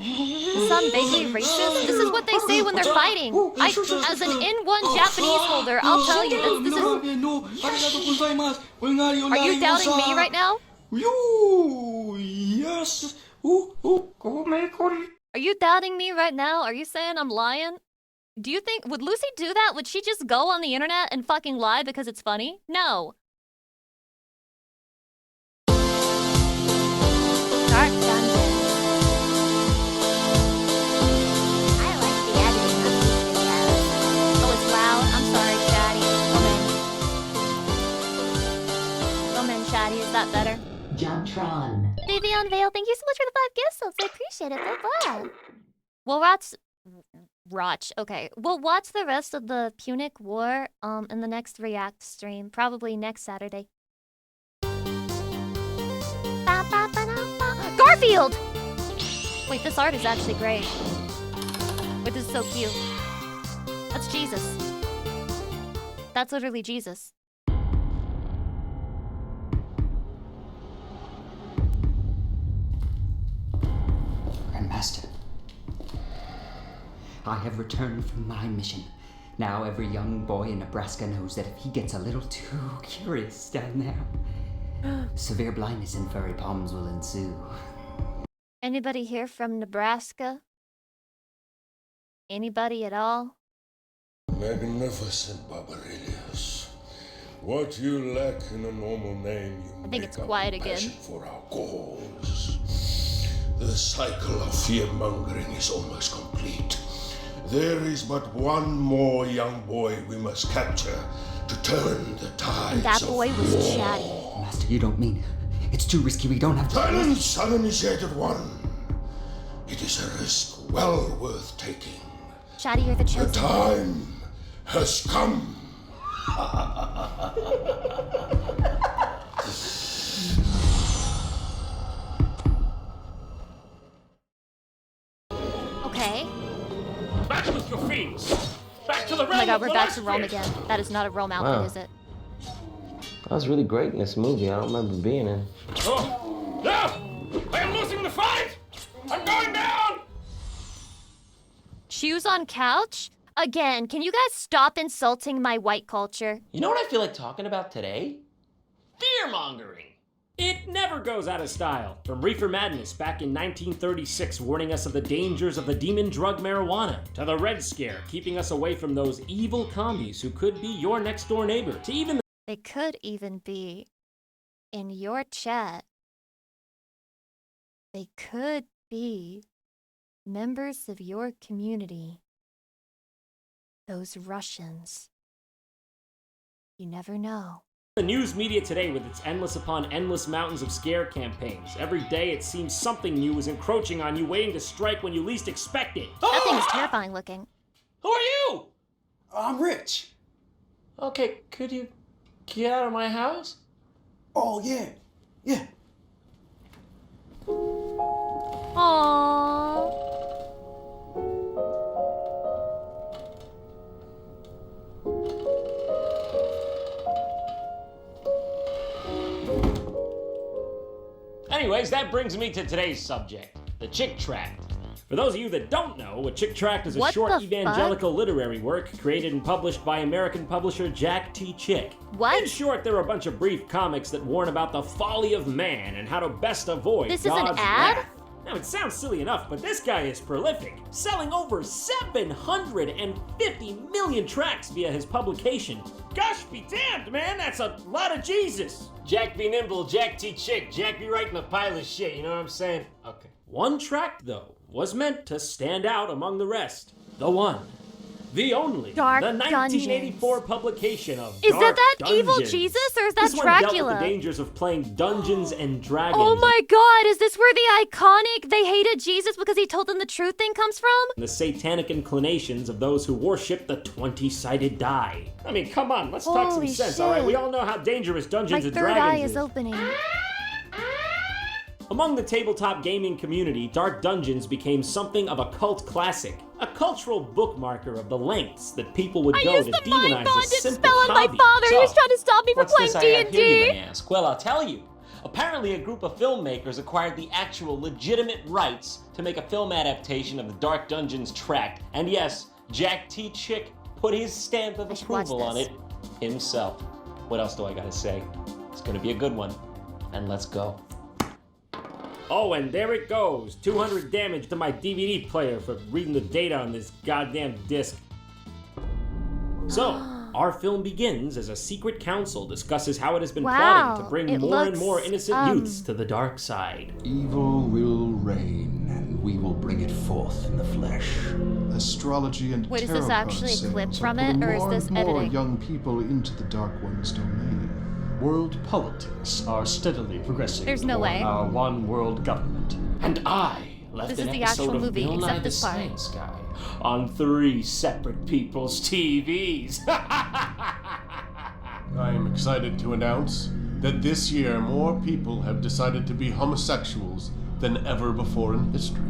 Some vaguely racist? This is what they say when they're fighting. As an N1 Japanese holder, I'll tell you this is... Are you doubting me right now? Yes. Are you doubting me right now? Are you saying I'm lying? Do you think... Would Lucy do that? Would she just go on the internet and fucking lie because it's funny? No. Dark Dungeon. I like the editing of these videos. Oh, it's loud? I'm sorry, Shaddy. Come in, Shaddy. Is that better? Jumptron. Vivian Vale, thank you so much for the 5 gift subs. I appreciate it. So glad. Well, okay. We'll watch the rest of the Punic War in the next reACKt stream, probably next Saturday. Garfield! Wait, this art is actually great. Wait, this is so cute. That's Jesus. That's literally Jesus. Grandmaster, I have returned from my mission. Now every young boy in Nebraska knows that if he gets a little too curious down there, severe blindness and furry palms will ensue. Anybody here from Nebraska? Anybody at all? Magnificent Barbarilius. What you lack in a normal name, you I think it's quiet again. for our cause. The cycle of fear-mongering is almost complete. There is but one more young boy we must capture to turn the tides And that of boy was war. Chatty. Master, you don't mean it. It's too risky. We don't have to. Silence, uninitiated one. It is a risk well worth taking. Chatty, you're the The chosen. time has come. Okay. Back with your fiends. Back to the realm Oh my god, of we're back to Rome Velasquez. again. That is not a Rome outfit, Wow. is it? That was really great in this movie. I don't remember being in. Oh, no! I am losing the fight! I'm going down! Shoes on couch? Again, can you guys stop insulting my white culture? You know what I feel like talking about today? Fear-mongering. It never goes out of style. From Reefer Madness back in 1936 warning us of the dangers of the demon drug marijuana, to the Red Scare keeping us away from those evil commies who could be your next door neighbor, to even They could even be in your chat. They could be members of your community. Those Russians. You never know. the news media today with its endless upon endless mountains of scare campaigns. Every day it seems something new is encroaching on you, waiting to strike when you least expect it. That thing is terrifying looking. Who are you? I'm Rich. Okay, could you get out of my house? Oh, yeah. Yeah. Aww. Anyways, that brings me to today's subject, the Chick Tract. For those of you that don't know, a Chick Tract is a What short the evangelical literary work created and published by American publisher Jack T. Chick. What? In short, there are a bunch of brief comics that warn about the folly of man and how to best avoid This is an God's ad? wrath. Now, it sounds silly enough, but this guy is prolific, selling over 750 million tracts via his publication. Gosh be damned, man, that's a lot of Jesus. Jack be nimble, Jack T. Chick, Jack be writing a pile of shit, you know what I'm saying? Okay. One tract, though, was meant to stand out among the rest. The one. The only. Dark the 1984 publication of Is Dark that evil Dungeons. Jesus or is that this one dealt with Dracula? the dangers of playing Dungeons and Dragons. Oh my god, is this where the iconic they hated Jesus because he told them the truth thing comes from? The satanic inclinations of those who worship the 20-sided die. I mean, come on, let's talk some Holy sense, alright? shit. We all know how dangerous Dungeons My and third Dragons eye is opening. Among the tabletop gaming community, Dark Dungeons became something of a cult classic, a cultural bookmarker of the lengths that people would go to demonize a simple spell on my hobby. father. He was trying to stop me from What's playing this I have here, you may D&D. ask? Well, I'll tell you. Apparently, a group of filmmakers acquired the actual legitimate rights to make a film adaptation of the Dark Dungeons tract. And yes, Jack T. Chick put his stamp of approval on it himself. What else do I gotta say? It's gonna be a good one. And let's go. Oh, and there it goes. 200 damage to my DVD player for reading the data on this goddamn disc. So, our film begins as a secret council discusses how it has been plotting to bring it more and looks, more innocent youths to the dark side. Evil will reign, and we will bring it forth in the flesh. Astrology and Wait, is this tarot actually a card clip sales from are it, putting or is more this and more editing? young people into the Dark One's domain. World politics are steadily progressing There's no toward way. our one world government. And I left This an is the episode actual of movie, Bill Nye except the this part. Science Guy on 3 separate people's TVs. I am excited to announce that this year more people have decided to be homosexuals than ever before in history.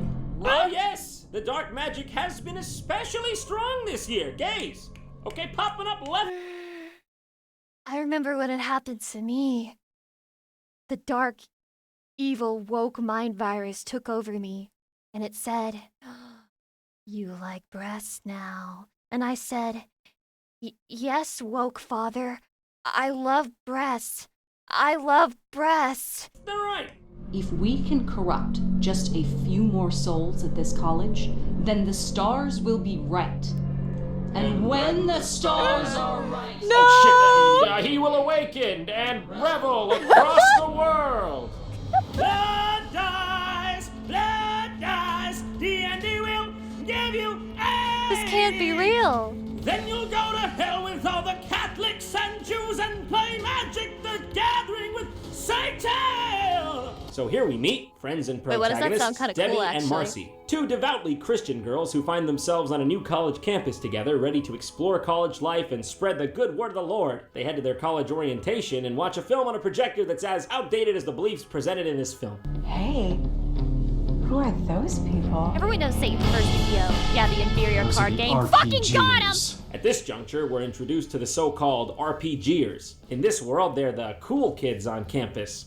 Oh yes, the dark magic has been especially strong this year. Gays, okay, popping up left. I remember when it happened to me. The dark, evil, woke mind virus took over me, and it said, "You like breasts now." And I said, "Yes, woke father. I love breasts. I love breasts." All right. If we can corrupt just a few more souls at this college, then the stars will be right. And when the stars are right... No! Oh shit, he will awaken and revel across the world. Blood dies, D&D will give you AIDS. This can't be real. Then you'll go to hell with all the Catholics and Jews and play Magic the Gathering with Satan. So here we meet friends and Wait, what does that protagonists, sound kinda Debbie cool, and actually? Marcy. Two devoutly Christian girls who find themselves on a new college campus together, ready to explore college life and spread the good word of the Lord. They head to their college orientation and watch a film on a projector that's as outdated as the beliefs presented in this film. Hey, who are those people? Everyone knows Satan first video. Yeah, the inferior Those are card the game. Fucking got him! RPGs. At this juncture, we're introduced to the so-called RPGers. In this world, they're the cool kids on campus.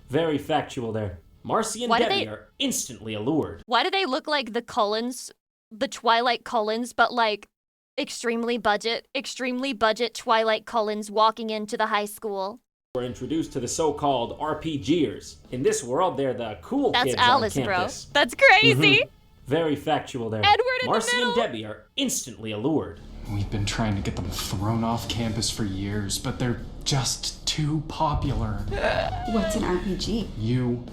Very factual there. Marcy and Why do Debbie they- are instantly allured. Why do they look like the Cullens, the Twilight Cullens, but like extremely budget Twilight Cullens walking into the high school? We're introduced to the so-called RPGers. In this world, they're the cool That's kids Alice, on bro. campus. That's crazy. Very factual there. Edward in the Marcy and middle. Debbie are instantly allured. We've been trying to get them thrown off campus for years, but they're just too popular. What's an RPG? You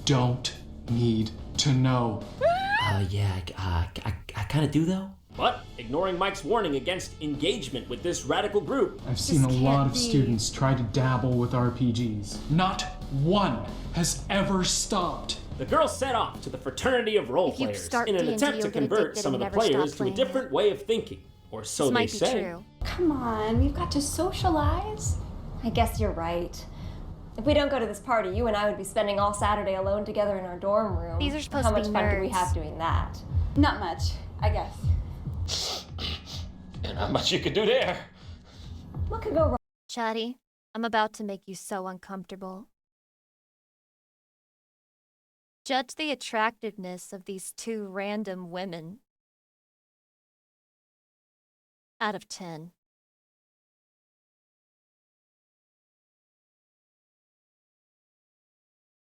don't need to know. I kind of do though. But, ignoring Mike's warning against engagement with this radical group, I've seen a lot of students try to dabble with RPGs. Not one has ever stopped. the girls set off to the fraternity of role If you players start in an D&D, attempt to you'll get convert addicted some and of the never stop players to a playing different way of thinking. Or so This they might be say. true. Come on, we've got to socialize. I guess you're right. If we don't go to this party, you and I would be spending all Saturday alone together in our dorm room. These are supposed How to be much fun do we nerds. have doing that? Not much, I guess. And not much you could do there. What could go wrong? Chatty, I'm about to make you so uncomfortable. Judge the attractiveness of these two random women. Out of 10.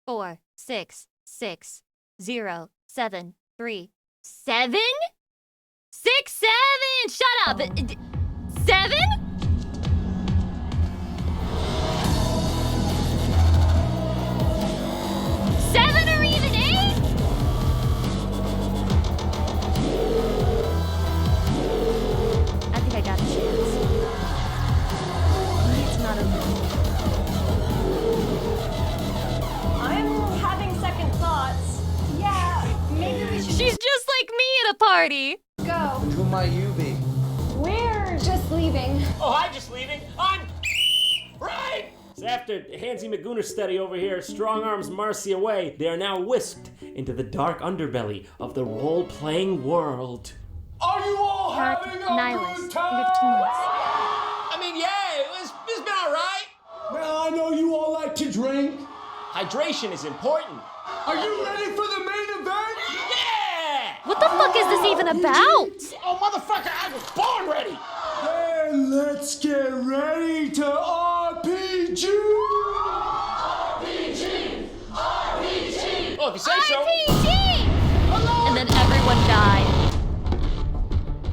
Four, 6, 6, 0, 7, 3, 7? 6, 7! Shut up! 7? Seven or even 8? I think I got a chance. It's not I'm having second thoughts. Yeah, maybe we should. She's just like me at a party. Go. Who might you be? We're just leaving. Oh, I'm just leaving. I'm right. So after Hansy McGooner study over here strong arms Marcy away, they are now whisked into the dark underbelly of the role-playing world. Are you all having a good time? I mean, yeah, it's been all right. Now I know you all like to drink. Hydration is important. Are you ready for the main event? Yeah! What the fuck is this even about? Oh, motherfucker, I was born ready. Then let's get ready to RPG. RPG. RPG. Oh, if you say so. RPG! And then everyone died.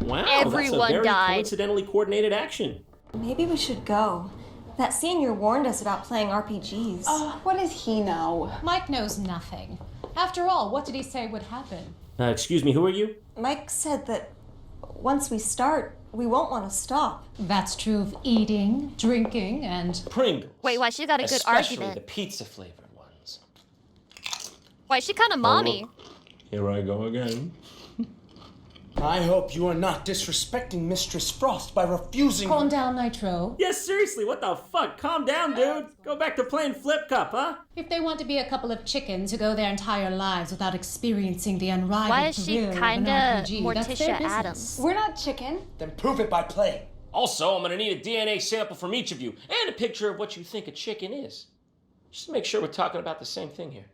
Wow, Everyone that's a very died. coincidentally coordinated action. Maybe we should go. That senior warned us about playing RPGs. What does he know? Mike knows nothing. After all, what did he say would happen? Excuse me, who are you? Mike said that once we start, we won't want to stop. That's true of eating, drinking, and... Pringles. Wait, why she got a good Especially argument? the pizza flavored ones. Why is she kind of mommy? Here I go again. I hope you are not disrespecting Mistress Frost by refusing. Calm down, Nitro. Yes, seriously, what the fuck? Calm down, dude. Go back to playing Flip Cup, huh? If they want to be a couple of chickens who go their entire lives without experiencing the unrivaled Why is she thrill of an kinda RPG, that's their Morticia business. Adams? We're not chicken. Then prove it by playing. Also, I'm gonna need a DNA sample from each of you and a picture of what you think a chicken is. Just to make sure we're talking about the same thing here.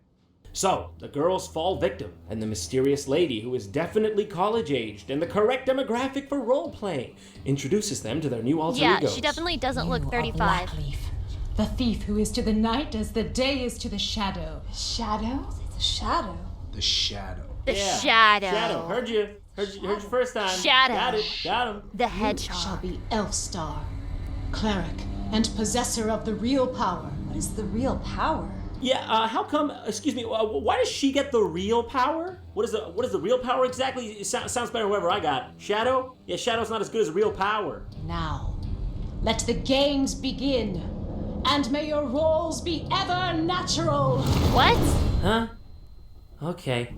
So, the girls fall victim, and the mysterious lady, who is definitely college-aged and the correct demographic for role-playing, introduces them to their new alter Yeah, egos. she definitely doesn't look You are 35. Blackleaf, the thief who is to the night as the day is to the shadow. Shadow? The shadow. The shadow. The Yeah. shadow. Shadow, heard you first time. Shadow. Got it, got him. The You hedgehog. shall be Elfstar, cleric, and possessor of the real power. What is the real power? Yeah, how come, excuse me, why does she get the real power? What is the real power exactly? It sounds better than whatever I got. Shadow? Yeah, Shadow's not as good as real power. Now, let the games begin. And may your roles be ever natural. What? Huh? Okay.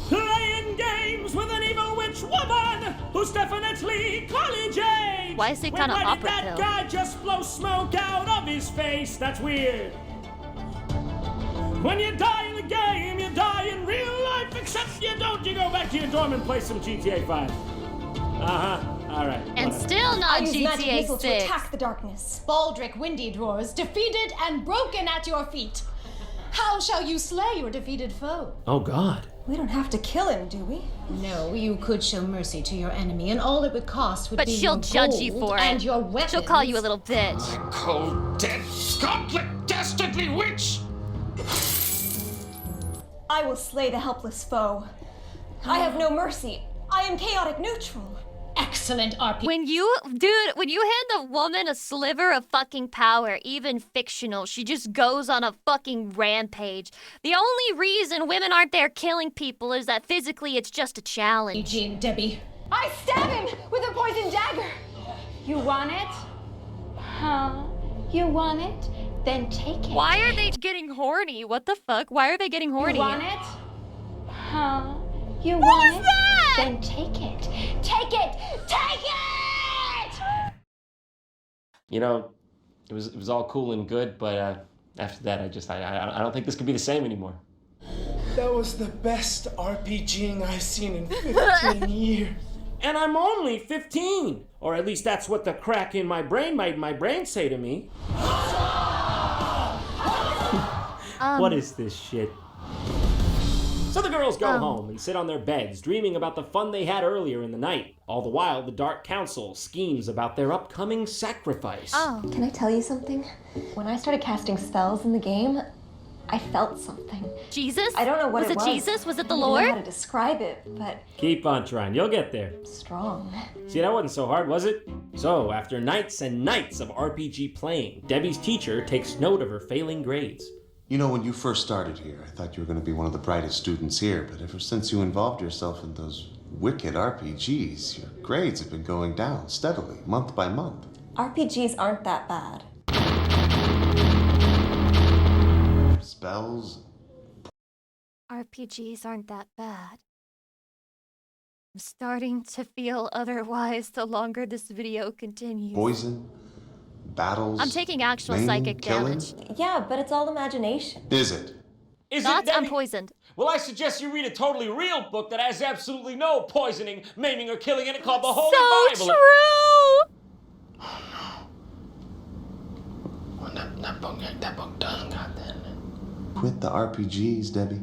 Playing games with an evil witch woman who's definitely college age. Why is it kind of Why did opera that pill? guy just blow smoke out of his face? That's weird. When you die in the game, you die in real life, except you don't. You go back to your dorm and play some GTA 5. All right. And whatever. still not I use magic GTA missiles to 6. attack the darkness. Baldric Windy Drawers, defeated and broken at your feet. How shall you slay your defeated foe? Oh God. We don't have to kill him, do we? No, you could show mercy to your enemy, and all it would cost would But be she'll your judge you gold for and it. your weapons. She'll call you a little bitch. Cold, dead, gauntlet, dastardly witch! I will slay the helpless foe. I have no mercy. I am chaotic neutral. Excellent RP. When you hand a woman a sliver of fucking power, even fictional, she just goes on a fucking rampage. The only reason women aren't there killing people is that physically it's just a challenge. Eugene, Debbie. I stab him with a poison dagger. You want it? Huh? You want it? Then take it. Why are they getting horny? What the fuck? Why are they getting horny? You want it? Huh? You What want was it? that? Then take it. Take it! Take it! You know, it was all cool and good, but after that, I don't think this could be the same anymore. That was the best RPGing I've seen in 15 years. And I'm only 15, or at least that's what the crack in my brain made my brain say to me. What is this shit? So the girls go home and sit on their beds, dreaming about the fun they had earlier in the night. All the while, the Dark Council schemes about their upcoming sacrifice. Can I tell you something? When I started casting spells in the game, I felt something. Jesus? I don't know what Was it it was. Jesus? Was it the I don't even know Lord? how to describe it, but Keep on trying, you'll get there. strong. See, that wasn't so hard, was it? So, after nights and nights of RPG playing, Debbie's teacher takes note of her failing grades. You know, when you first started here, I thought you were going to be one of the brightest students here, but ever since you involved yourself in those wicked RPGs, your grades have been going down steadily, month by month. RPGs aren't that bad. Spells. RPGs aren't that bad. I'm starting to feel otherwise the longer this video continues. Poison. Battles. I'm taking actual maiming, psychic killing. damage. Yeah, but it's all imagination. Is it? Is Thoughts? it, I'm Debbie? poisoned. Well, I suggest you read a totally real book that has absolutely no poisoning, maiming, or killing in it called the Holy So Bible. true! Well, that book does got that in it. Quit the RPGs, Debbie.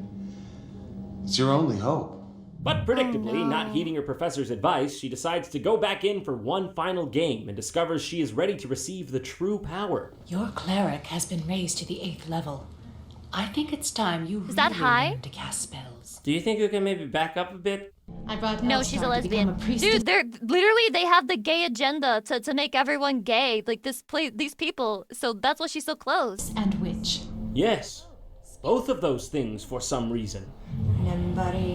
It's your only hope. But predictably, not heeding her professor's advice, she decides to go back in for one final game and discovers she is ready to receive the true power. Your cleric has been raised to the 8th level. I think it's time you Is that really high? learn to cast spells. Do you think you can maybe back up a bit? I brought No, Elstar she's a to lesbian. become a priestess. Dude, they're literally they have the gay agenda to make everyone gay. Like these people. So that's why she's so close. And witch. Yes. Both of those things for some reason.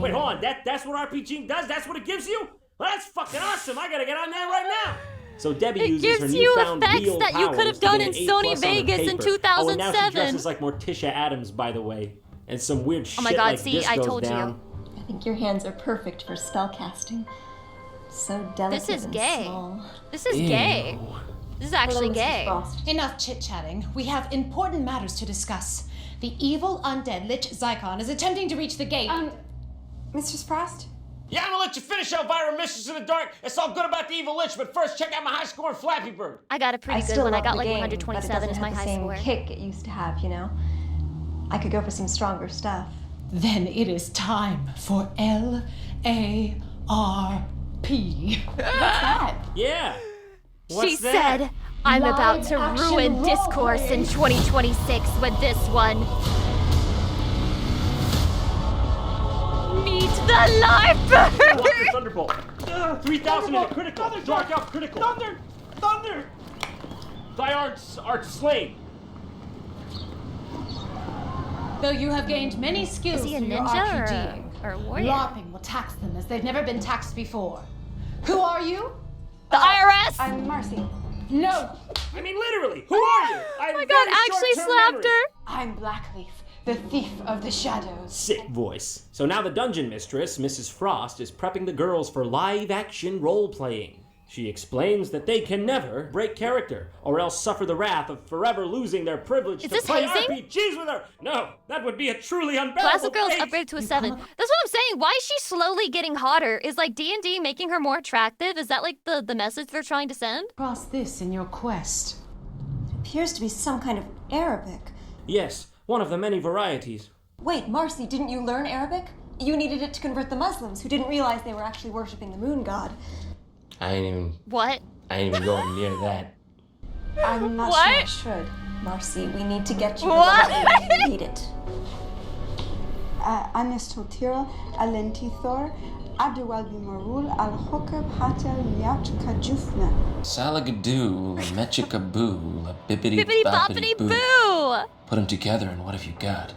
Wait, hold on. That's what RPG does? That's what it gives you? Well, that's fucking awesome. I gotta get on that right now. So Debbie It uses her gives you newfound effects real that you could have powers to done get in an Sony A+ on her Vegas in paper. Oh, and now she 2007. dresses like Morticia Adams, by the way. And some weird shit Oh my God, like see, this I goes told you. down. I think your hands are perfect for spell casting. So delicate This is and gay. small. This is gay. This is actually Hello, Mrs. gay. Frost. Enough chit-chatting. We have important matters to discuss. The evil undead Lich Zyklon is attempting to reach the gate. Mrs. Frost? Yeah, I'm gonna let you finish Elvira Mistress in the Dark. It's all good about the evil lich, but first check out my high score in Flappy Bird. I got a pretty good still one. I love got the like game, 127 but it is doesn't my have high the same score. kick it used to have, you know? I could go for some stronger stuff. Then it is time for LARP. What's that? Yeah. She What's that? said, I'm Live about to action ruin role discourse in playing. 2026 with this one. Meet the life Watch bird! the Thunderbolt. 3,000 in a critical. Dark Elf critical. Thunder! Thy art slain. Though you have gained many skills Is he a through your ninja RPGing, or a warrior? LARPing will tax them as they've never been taxed before. Who are you? The IRS! I'm Marcy. No! I mean, literally, who are you? Oh my god, actually slapped her. I'm Blackleaf, the thief of the shadows. Sick voice. So now the dungeon mistress, Mrs. Frost, is prepping the girls for live-action role-playing. She explains that they can never break character, or else suffer the wrath of forever losing their privilege to play RPGs with her. No, that would be a truly unbearable Class of Girls fate. upgraded to a 7. That's what I'm saying. Why is she slowly getting hotter? Is like D&D making her more attractive? Is that like the message they're trying to send? Cross this in your quest. It appears to be some kind of Arabic. Yes, one of the many varieties. Wait, Marcy, didn't you learn Arabic? You needed it to convert the Muslims, who didn't realize they were actually worshipping the moon god. I ain't even. What? I ain't even going near that. I'm not What? sure I should. Marcy, we need to get you What? to read it. Anistotira Alentithor Abdewalbi Marul Al Hokab Hatel Miat Kajufna. Salagadoo, Mechikaboo, Bippity Bippity boppity boppity boo. boo! Put them together and what have you got?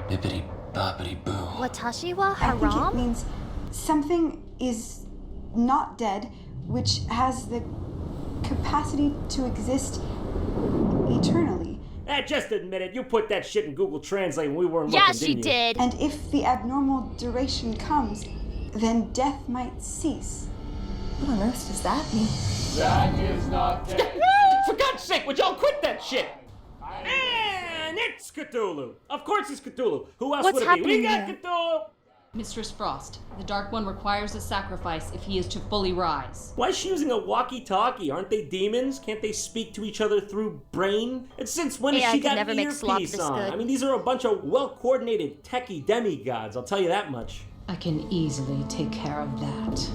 Bippity boppity boo. Watashi wa I think it haram? means something is not dead, which has the capacity to exist eternally. Just admit it. You put that shit in Google Translate when we weren't Yeah, looking, she didn't you? did. And if the abnormal duration comes, then death might cease. What on earth does that mean? That is not dead. For God's sake, would y'all quit that shit? And it's Cthulhu. Of course it's Cthulhu. Who else What's would it be? We happening got Cthulhu. Mistress Frost, the Dark One requires a sacrifice if he is to fully rise. Why is she using a walkie-talkie? Aren't they demons? Can't they speak to each other through brain? And since when has AI she could got never an make slop earpiece this on? good. I mean, these are a bunch of well-coordinated techie demigods, I'll tell you that much. I can easily take care of that.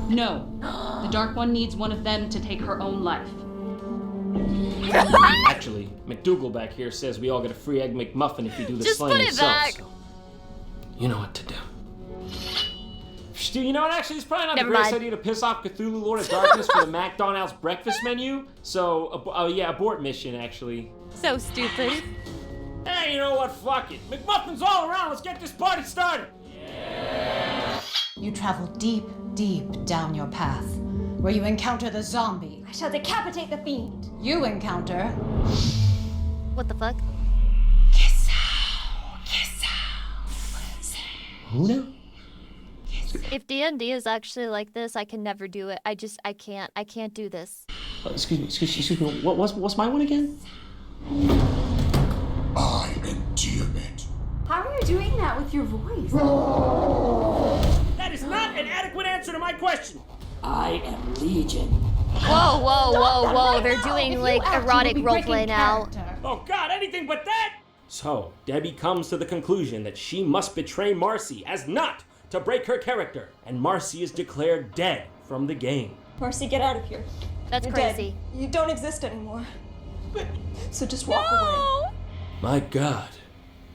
No, the Dark One needs one of them to take her own life. Actually, McDougal back here says we all get a free Egg McMuffin if we do the Just slaying put it itself, back. so you know what to do. Stu, you know what? Actually, it's probably not Never the greatest mind. idea to piss off Cthulhu Lord of Darkness for the McDonald's breakfast menu. So, yeah, abort mission, actually. So stupid. Hey, you know what? Fuck it. McMuffins all around. Let's get this party started. You travel deep, deep down your path, where you encounter the zombie. I shall decapitate the fiend. You encounter... What the fuck? Who now? If D&D is actually like this, I can never do it. I can't do this. Excuse me. What's my one again? I endearment. How are you doing that with your voice? That is not an adequate answer to my question. I am Legion. Whoa, whoa, whoa, whoa. They're doing like erotic roleplay now. Oh God, anything but that! So, Debbie comes to the conclusion that she must betray Marcy as not to break her character, and Marcy is declared dead from the game. Marcy, get out of here. That's You're crazy. Dead. You don't exist anymore. So just walk away. My God,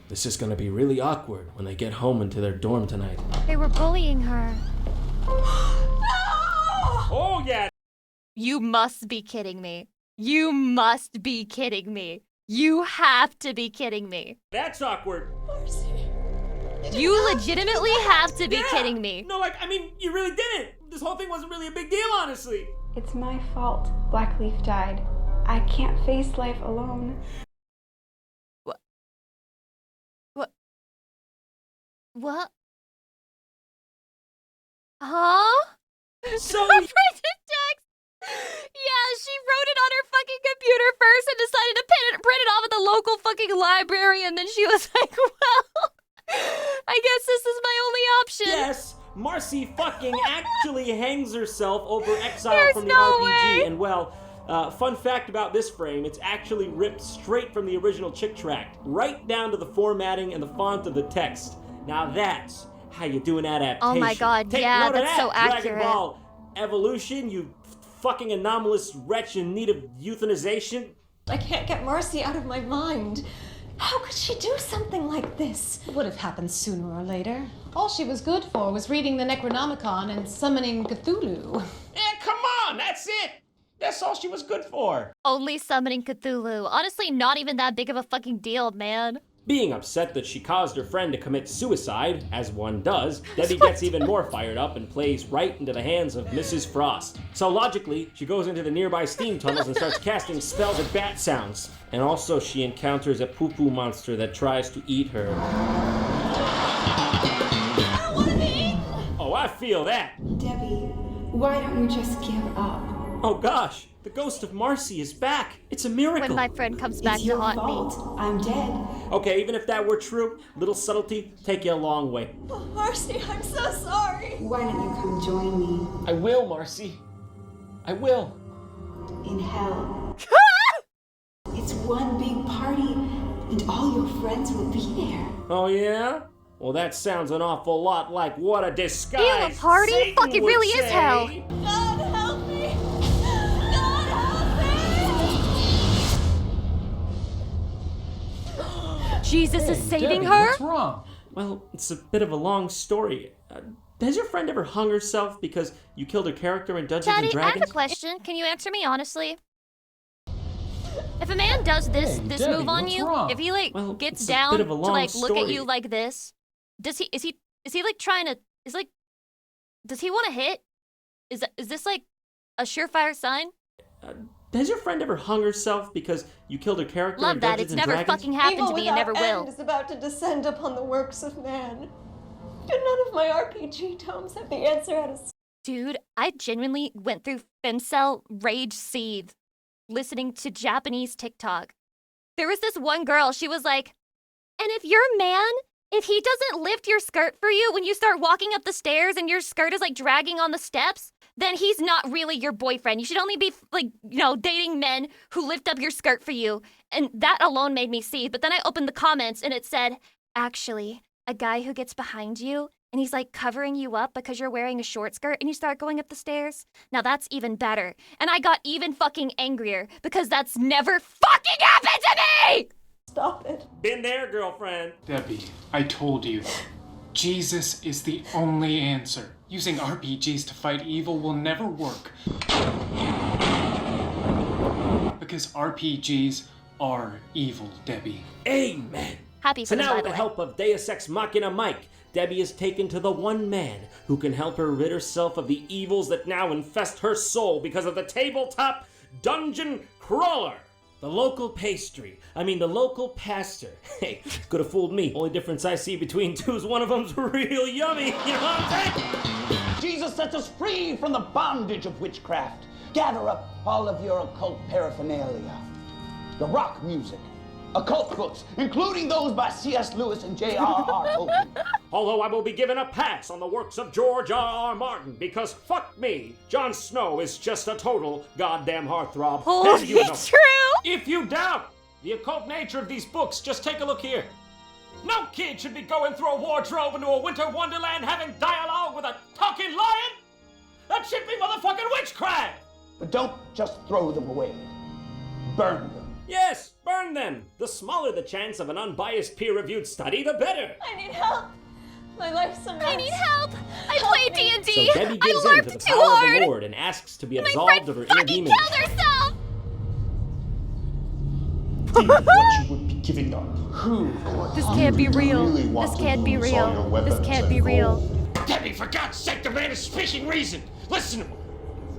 this is gonna be really awkward when they get home into their dorm tonight. They were bullying her. Oh yeah! You must be kidding me. You must be kidding me. You have to be kidding me. That's awkward. You legitimately have to be kidding me. No, like, I mean, you really didn't. This whole thing wasn't really a big deal, honestly. It's my fault Blackleaf died. I can't face life alone. What? What? Huh? So printed text. Yeah, she wrote it on her fucking computer first and decided to print it off at the local fucking library, and then she was like, well, I guess this is my only option. Yes, Marcy fucking actually hangs herself over Exile There's from the no RPG, way. and well, fun fact about this frame, it's actually ripped straight from the original Chick Tract, right down to the formatting and the font of the text. Now that's how you do an adaptation. Oh my God, Take yeah, note of that's so that, Dragon accurate. Ball Evolution, you fucking anomalous wretch in need of euthanization. I can't get Marcy out of my mind. How could she do something like this? It would have happened sooner or later. All she was good for was reading the Necronomicon and summoning Cthulhu. Come on, that's it. That's all she was good for. Only summoning Cthulhu. Honestly, not even that big of a fucking deal, man. Being upset that she caused her friend to commit suicide, as one does, Debbie gets even more fired up and plays right into the hands of Mrs. Frost. So logically, she goes into the nearby steam tunnels and starts casting spells at bat sounds. And also she encounters a poo-poo monster that tries to eat her. I don't want to be. Oh, I feel that. Debbie, why don't you just give up? Oh gosh, the ghost of Marcy is back. It's a miracle. When my friend comes back to haunt me. I'm dead. Okay, even if that were true, little subtlety take you a long way. Oh, Marcy, I'm so sorry. Why don't you come join me I will, Marcy. I will. in hell? It's one big party, and all your friends will be there. Oh yeah? Well, that sounds an awful lot like what a disguise. Ew, a party? Satan Fuck, it would really is say. hell. God help me. God help me. Jesus is saving Debbie, her? What's wrong? Well, it's a bit of a long story. Has your friend ever hung herself because you killed her character in Dungeons Daddy, and I have Dragons? a question. Can you answer me honestly? If a man does this Hey, this Debbie, move on what's you, wrong? if he like Well, gets it's a down bit of a to long like look at story. you like this, is he like trying to does he want to hit? Is this like a surefire sign? Has your friend ever hung herself because you killed her character Love in that. Dungeons It's and never Dragons? fucking happened Evil to me and never without will. end is about to descend upon the works of man. Do none of my RPG tomes have the answer how to... Dude, I genuinely went through femcel rage seethe listening to Japanese TikTok. There was this one girl, she was like, and if your man, if he doesn't lift your skirt for you when you start walking up the stairs and your skirt is like dragging on the steps, then he's not really your boyfriend. You should only be like, dating men who lift up your skirt for you. And that alone made me seethe. But then I opened the comments and it said, actually, a guy who gets behind you and he's like covering you up because you're wearing a short skirt and you start going up the stairs. Now that's even better. And I got even fucking angrier because that's never fucking happened to me! Stop it. Been there, girlfriend. Debbie, I told you. Jesus is the only answer. Using RPGs to fight evil will never work. Because RPGs are evil, Debbie. Amen. Happy for So them, now by with the the way. help of Deus Ex Machina Mike, Debbie is taken to the one man who can help her rid herself of the evils that now infest her soul because of the tabletop dungeon crawler. The local the local pastor. Hey, could have fooled me. Only difference I see between two is one of them's real yummy. You know what I'm saying? Jesus sets us free from the bondage of witchcraft. Gather up all of your occult paraphernalia. The rock music, occult books, including those by C.S. Lewis and J.R.R. Tolkien. Although I will be given a pass on the works of George R.R. Martin, because fuck me, Jon Snow is just a total goddamn heartthrob. Holy As you know. true! If you doubt the occult nature of these books, just take a look here. No kid should be going through a wardrobe into a winter wonderland having dialogue with a talking lion! That should be motherfucking witchcraft! But don't just throw them away. Burn them. Yes, burn them! The smaller the chance of an unbiased peer-reviewed study, the better! I need help. My life's a mess. I need help. I play D&D. So Debbie gives I in to the LARPed too power of hard. the Lord and asks to be My absolved friend of her inner fucking demons. killed herself. What you would be giving up. This can't be real. This can't be real. This can't be real. Debbie, for God's sake, the man is speaking reason. Listen to him.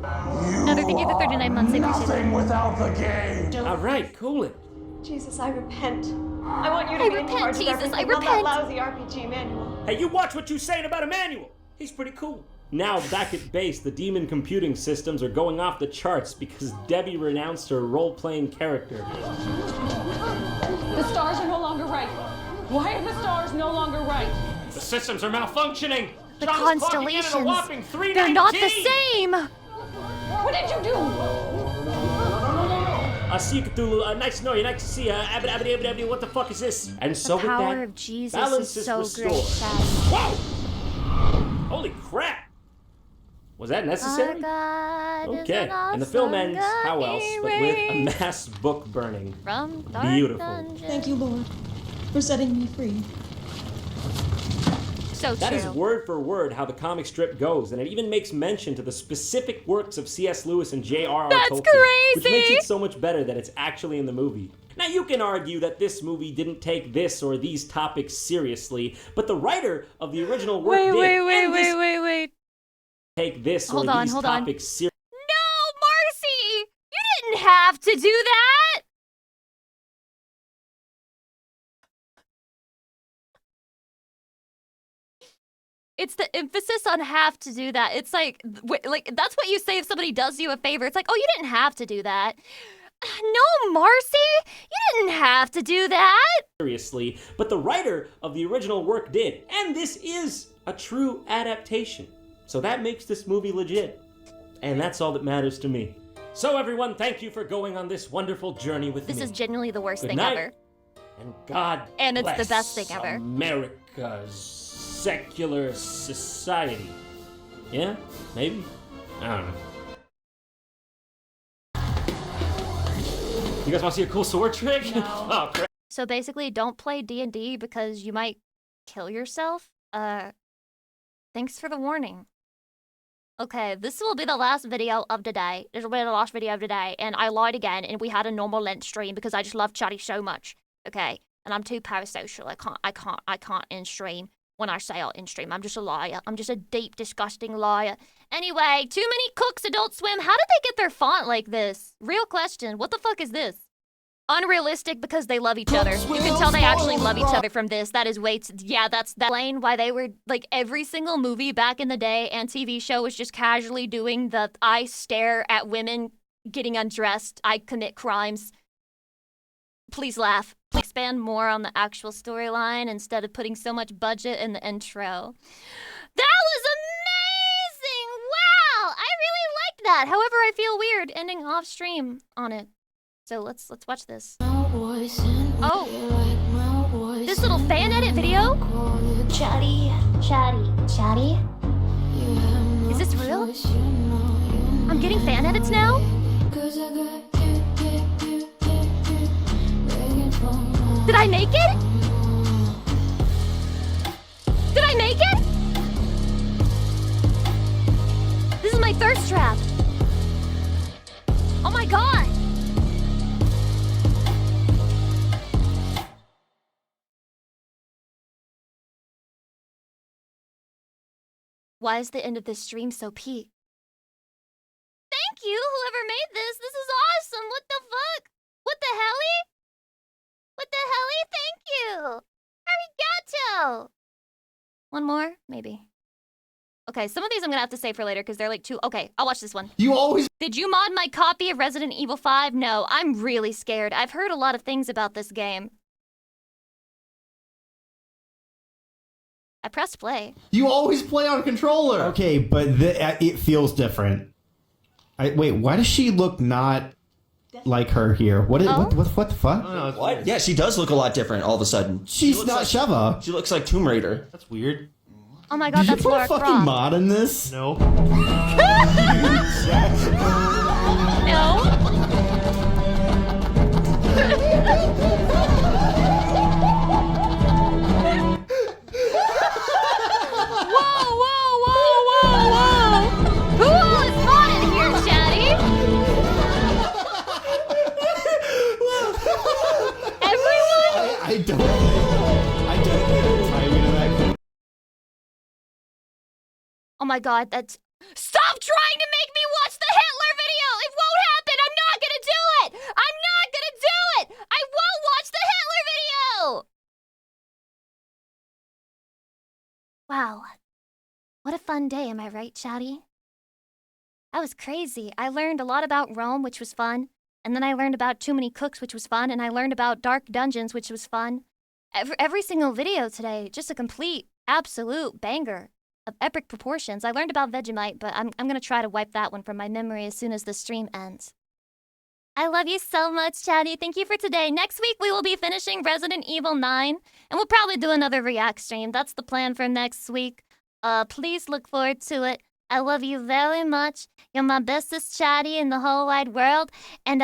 Another thank you for 39 months. I appreciate it. without the game. All right, cool it. Jesus, I repent. I want you to I be in repent, charge of Jesus, everything, I not that repent. lousy RPG manual. Hey, you watch what you saying about Emmanuel. He's pretty cool. Now, back at base, the demon computing systems are going off the charts because Debbie renounced her role-playing character. The stars are no longer right. Why are the stars no longer right? The systems are malfunctioning. The John's clocking in at a constellations, whopping 3:19. they're not the same. What did you do? See you, Cthulhu. Nice to know you. Nice to see you. What the fuck is this? And so The with power that, of Jesus balance is so restored. great, Dad. Whoa! Holy crap! Was that necessary? Our God is Okay, an and the film awesome ends, how God, else, he but with a reigns mass book burning. from dark Beautiful. dungeons. Thank you, Lord, for setting me free. So That true. is word for word how the comic strip goes, and it even makes mention to the specific works of C.S. Lewis and J.R.R. That's Tolkien, crazy! which makes it so much better that it's actually in the movie. Now, you can argue that this movie didn't take this or these topics seriously, but the writer of the original work did. Wait. Take this Hold or on, these hold on. topics seriously. No, Marcy! You didn't have to do that! It's the emphasis on have to do that. It's like that's what you say if somebody does you a favor. It's like, oh, you didn't have to do that. No, Marcy, you didn't have to do that. Seriously, but the writer of the original work did, and this is a true adaptation. So that makes this movie legit, and that's all that matters to me. So everyone, thank you for going on this wonderful journey with me. This is genuinely the worst Good thing night, ever. And God And it's the bless best thing ever. America's secular society. Yeah? Maybe? I don't know. You guys want to see a cool sword trick? No. Oh, crap. So basically, don't play D&D because you might kill yourself. Thanks for the warning. Okay, this will be the last video of the day. This will be the last video of the day, and I lied again, and we had a normal length stream because I just love Chatty so much. Okay, and I'm too parasocial. I can't in stream. When I say I'll in stream, I'm just a liar. I'm just a deep, disgusting liar. Anyway, Too Many Cooks Adult Swim. How did they get their font like this? Real question. What the fuck is this? Unrealistic because they love each other. You can tell they actually love each other from this. That is way yeah, that's that explain why they were like every single movie back in the day and TV show was just casually doing the I stare at women getting undressed, I commit crimes. Please laugh. Please expand more on the actual storyline instead of putting so much budget in the intro. That was amazing! Wow! I really liked that. However, I feel weird ending off stream on it. So let's watch this. Oh, this little fan edit video? Chatty. Is this real? I'm getting fan edits now? Did I make it? Did I make it? This is my thirst trap. Oh my god. Why is the end of this stream so peak? Thank you, whoever made this. This is awesome. What the fuck? What the helly? What the helly? Thank you. Arigato. One more? Maybe. Okay, some of these I'm gonna have to save for later because they're like too... Okay, I'll watch this one. You always... Did you mod my copy of Resident Evil 5? No, I'm really scared. I've heard a lot of things about this game. I pressed play. You always play on controller. Okay, but it feels different. Wait, why does she look not like her here? What the fuck? What? Yeah, she does look a lot different all of a sudden. She's not like, Sheva. She looks like Tomb Raider. That's weird. Oh my god, Did that's you put Lara a fucking Croft. mod in this? No. Whoa! Who all is modded here, Chatty? Everyone? I don't think the timing of that. Oh my god, that's... Stop trying to make me watch the Hitler video! It won't happen! I'm not gonna do it! I'm not gonna do it! I won't watch the Hitler video! Wow. What a fun day, am I right, Chatty? That was crazy. I learned a lot about Rome, which was fun. And then I learned about Too Many Cooks, which was fun. And I learned about Dark Dungeons, which was fun. Every single video today, just a complete, absolute banger of epic proportions. I learned about Vegemite, but I'm gonna try to wipe that one from my memory as soon as the stream ends. I love you so much, Chatty. Thank you for today. Next week, we will be finishing Resident Evil 9, and we'll probably do another react stream. That's the plan for next week. Please look forward to it. I love you very much. You're my bestest Chatty in the whole wide world, and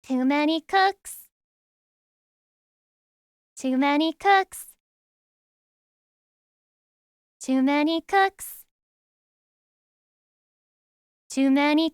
Too many cooks. Too many cooks. Too many cooks. Too many